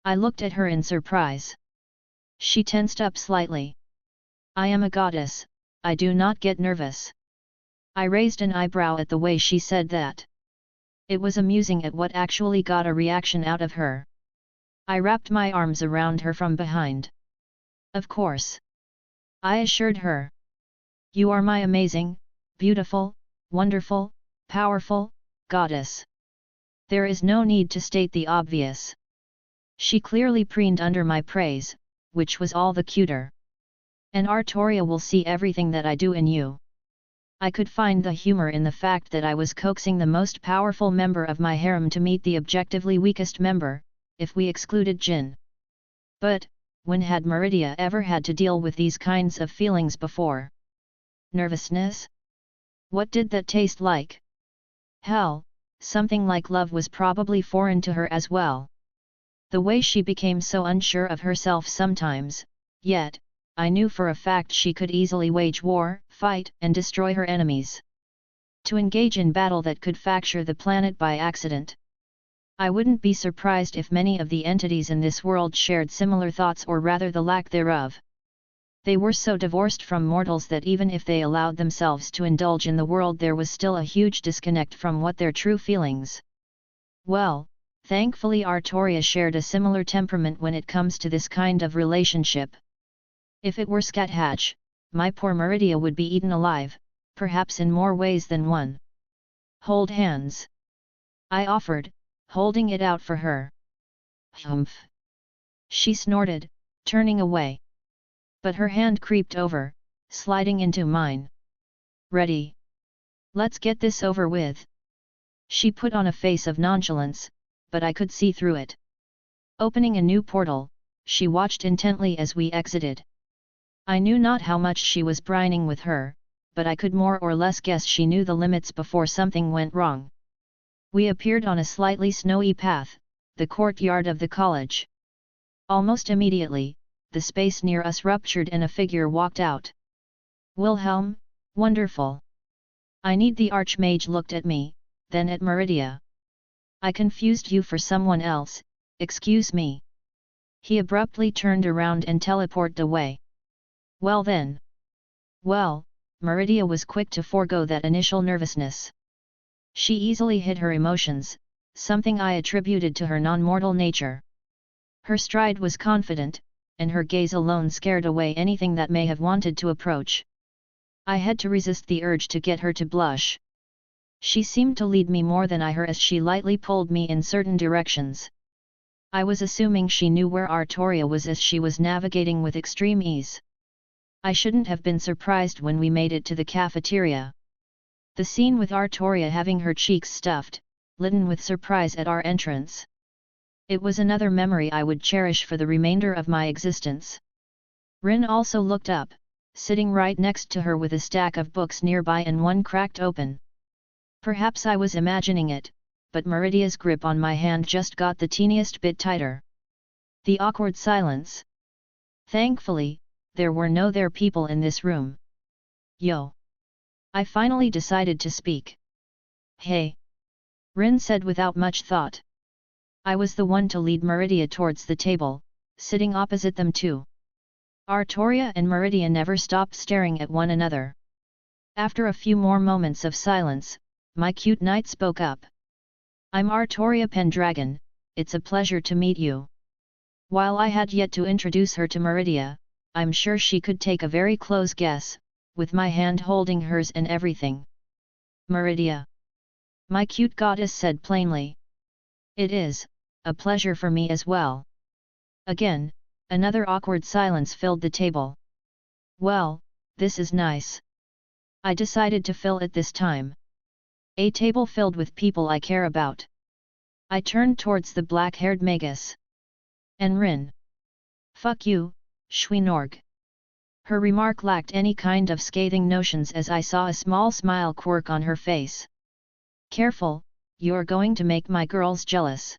I looked at her in surprise. She tensed up slightly. I am a goddess, I do not get nervous. I raised an eyebrow at the way she said that. It was amusing at what actually got a reaction out of her. I wrapped my arms around her from behind. Of course. I assured her. You are my amazing, beautiful, wonderful, powerful goddess. There is no need to state the obvious. She clearly preened under my praise, which was all the cuter. And Artoria will see everything that I do in you. I could find the humor in the fact that I was coaxing the most powerful member of my harem to meet the objectively weakest member, if we excluded Jin. But, when had Meridia ever had to deal with these kinds of feelings before? Nervousness? What did that taste like? Hell, something like love was probably foreign to her as well. The way she became so unsure of herself sometimes, yet, I knew for a fact she could easily wage war, fight, and destroy her enemies. To engage in battle that could fracture the planet by accident. I wouldn't be surprised if many of the entities in this world shared similar thoughts, or rather the lack thereof. They were so divorced from mortals that even if they allowed themselves to indulge in the world, there was still a huge disconnect from what their true feelings. Well, thankfully Artoria shared a similar temperament when it comes to this kind of relationship. If it were Scathatch, my poor Meridia would be eaten alive, perhaps in more ways than one. Hold hands. I offered, holding it out for her. Humph. She snorted, turning away. But her hand creeped over, sliding into mine. Ready? Let's get this over with. She put on a face of nonchalance, but I could see through it. Opening a new portal, she watched intently as we exited. I knew not how much she was brining with her, but I could more or less guess she knew the limits before something went wrong. We appeared on a slightly snowy path, the courtyard of the college. Almost immediately, the space near us ruptured and a figure walked out. Wilhelm, wonderful. I need the Archmage looked at me, then at Meridia. I confused you for someone else, excuse me. He abruptly turned around and teleported away. Well then. Well, Meridia was quick to forego that initial nervousness. She easily hid her emotions, something I attributed to her non-mortal nature. Her stride was confident, and her gaze alone scared away anything that may have wanted to approach. I had to resist the urge to get her to blush. She seemed to lead me more than I her as she lightly pulled me in certain directions. I was assuming she knew where Artoria was as she was navigating with extreme ease. I shouldn't have been surprised when we made it to the cafeteria. The scene with Artoria having her cheeks stuffed, litten with surprise at our entrance. It was another memory I would cherish for the remainder of my existence. Rin also looked up, sitting right next to her with a stack of books nearby and one cracked open. Perhaps I was imagining it, but Meridia's grip on my hand just got the teeniest bit tighter. The awkward silence. Thankfully, there were no there people in this room. Yo! I finally decided to speak. Hey! Rin said without much thought. I was the one to lead Meridia towards the table, sitting opposite them too. Artoria and Meridia never stopped staring at one another. After a few more moments of silence, my cute knight spoke up. I'm Artoria Pendragon, it's a pleasure to meet you. While I had yet to introduce her to Meridia, I'm sure she could take a very close guess, with my hand holding hers and everything. Meridia. My cute goddess said plainly. It is a pleasure for me as well. Again, another awkward silence filled the table. Well, this is nice. I decided to fill it this time. A table filled with people I care about. I turned towards the black-haired Magus. And Rin. Fuck you, Schweinorg. Her remark lacked any kind of scathing notions as I saw a small smile quirk on her face. Careful, you're going to make my girls jealous.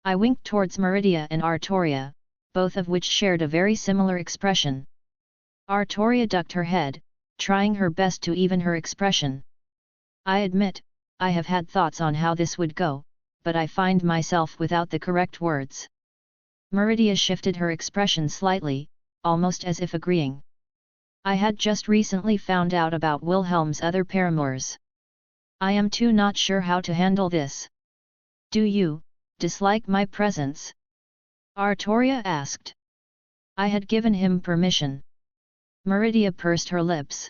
I winked towards Meridia and Artoria, both of which shared a very similar expression. Artoria ducked her head, trying her best to even her expression. I admit, I have had thoughts on how this would go, but I find myself without the correct words. Meridia shifted her expression slightly, almost as if agreeing. I had just recently found out about Wilhelm's other paramours. I am too not sure how to handle this. Do you dislike my presence? Artoria asked. I had given him permission. Meridia pursed her lips.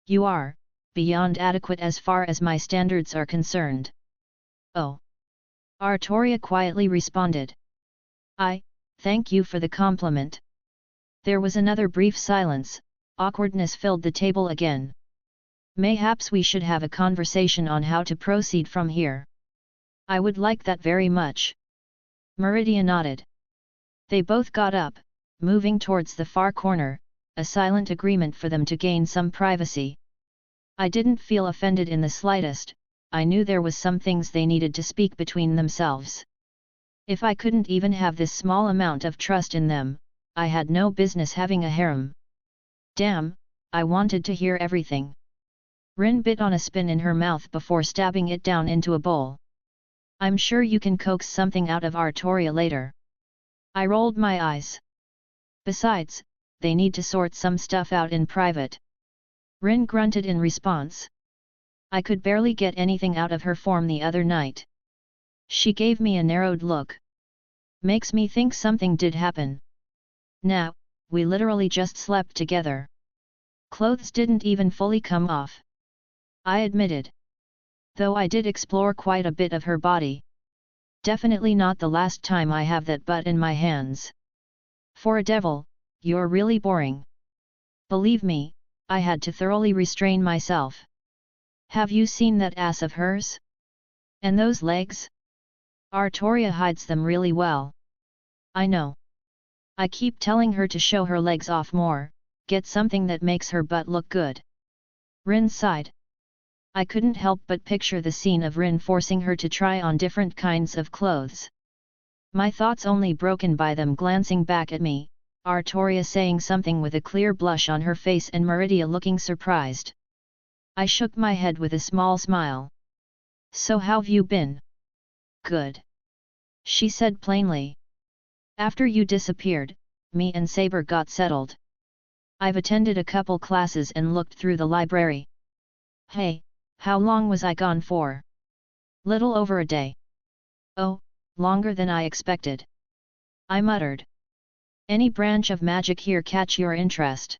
You are beyond adequate as far as my standards are concerned. Oh. Artoria quietly responded. Thank you for the compliment. There was another brief silence, awkwardness filled the table again. Mayhaps we should have a conversation on how to proceed from here. I would like that very much. Meridia nodded. They both got up, moving towards the far corner, a silent agreement for them to gain some privacy. I didn't feel offended in the slightest, I knew there was some things they needed to speak between themselves. If I couldn't even have this small amount of trust in them, I had no business having a harem. Damn, I wanted to hear everything. Rin bit on a spin in her mouth before stabbing it down into a bowl. I'm sure you can coax something out of Artoria later. I rolled my eyes. Besides, they need to sort some stuff out in private. Rin grunted in response. I could barely get anything out of her form the other night. She gave me a narrowed look. Makes me think something did happen. Nah, we literally just slept together. Clothes didn't even fully come off. I admitted. Though I did explore quite a bit of her body. Definitely not the last time I have that butt in my hands. For a devil, you're really boring. Believe me, I had to thoroughly restrain myself. Have you seen that ass of hers? And those legs? Artoria hides them really well. I know. I keep telling her to show her legs off more, get something that makes her butt look good. Rin sighed. I couldn't help but picture the scene of Rin forcing her to try on different kinds of clothes. My thoughts only broken by them glancing back at me, Artoria saying something with a clear blush on her face and Meridia looking surprised. I shook my head with a small smile. So how've you been? Good. She said plainly. After you disappeared, me and Saber got settled. I've attended a couple classes and looked through the library. Hey, how long was I gone for? Little over a day. Oh, longer than I expected. I muttered. Any branch of magic here catch your interest?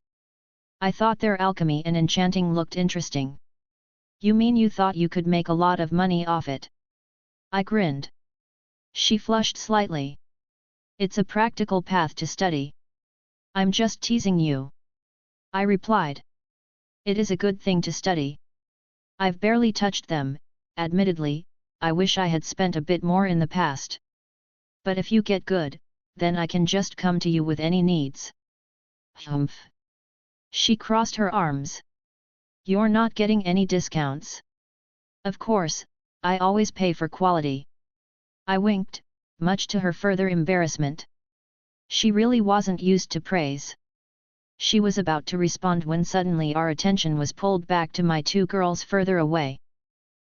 I thought their alchemy and enchanting looked interesting. You mean you thought you could make a lot of money off it? I grinned. She flushed slightly. It's a practical path to study. I'm just teasing you. I replied. It is a good thing to study. I've barely touched them, admittedly, I wish I had spent a bit more in the past. But if you get good, then I can just come to you with any needs. Humph. She crossed her arms. You're not getting any discounts. Of course, I always pay for quality. I winked, much to her further embarrassment. She really wasn't used to praise. She was about to respond when suddenly our attention was pulled back to my two girls further away.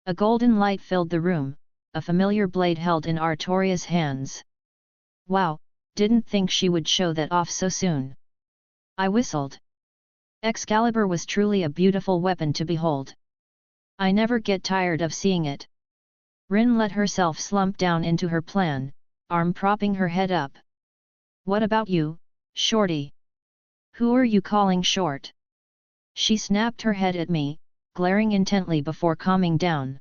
A golden light filled the room, a familiar blade held in Artoria's hands. Wow, didn't think she would show that off so soon. I whistled. Excalibur was truly a beautiful weapon to behold. I never get tired of seeing it. Rin let herself slump down into her plan, arm propping her head up. What about you, Shorty? Who are you calling short? She snapped her head at me, glaring intently before calming down.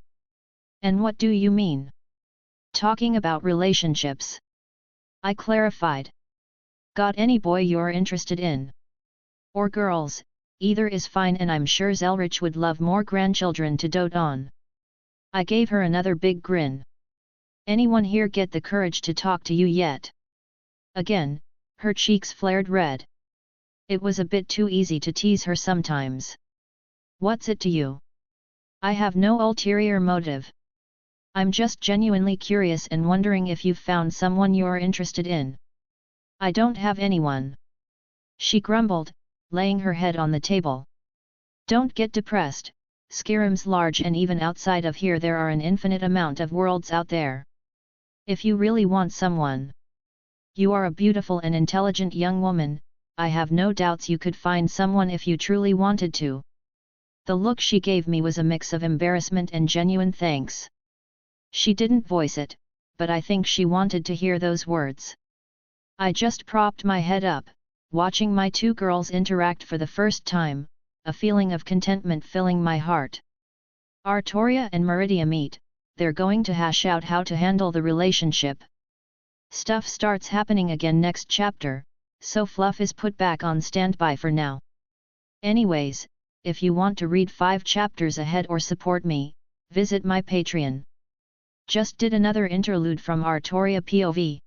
And what do you mean? Talking about relationships. I clarified. Got any boy you're interested in? Or girls, either is fine and I'm sure Zelretch would love more grandchildren to dote on. I gave her another big grin. Anyone here get the courage to talk to you yet? Again, her cheeks flared red. It was a bit too easy to tease her sometimes. What's it to you? I have no ulterior motive. I'm just genuinely curious and wondering if you've found someone you're interested in. I don't have anyone. She grumbled, laying her head on the table. Don't get depressed, Skyrim's large and even outside of here there are an infinite amount of worlds out there. If you really want someone. You are a beautiful and intelligent young woman, I have no doubts you could find someone if you truly wanted to. The look she gave me was a mix of embarrassment and genuine thanks. She didn't voice it, but I think she wanted to hear those words. I just propped my head up, watching my two girls interact for the first time, a feeling of contentment filling my heart. Artoria and Meridia meet, they're going to hash out how to handle the relationship. Stuff starts happening again next chapter, so fluff is put back on standby for now. Anyways, if you want to read 5 chapters ahead or support me, visit my Patreon. Just did another interlude from Artoria POV.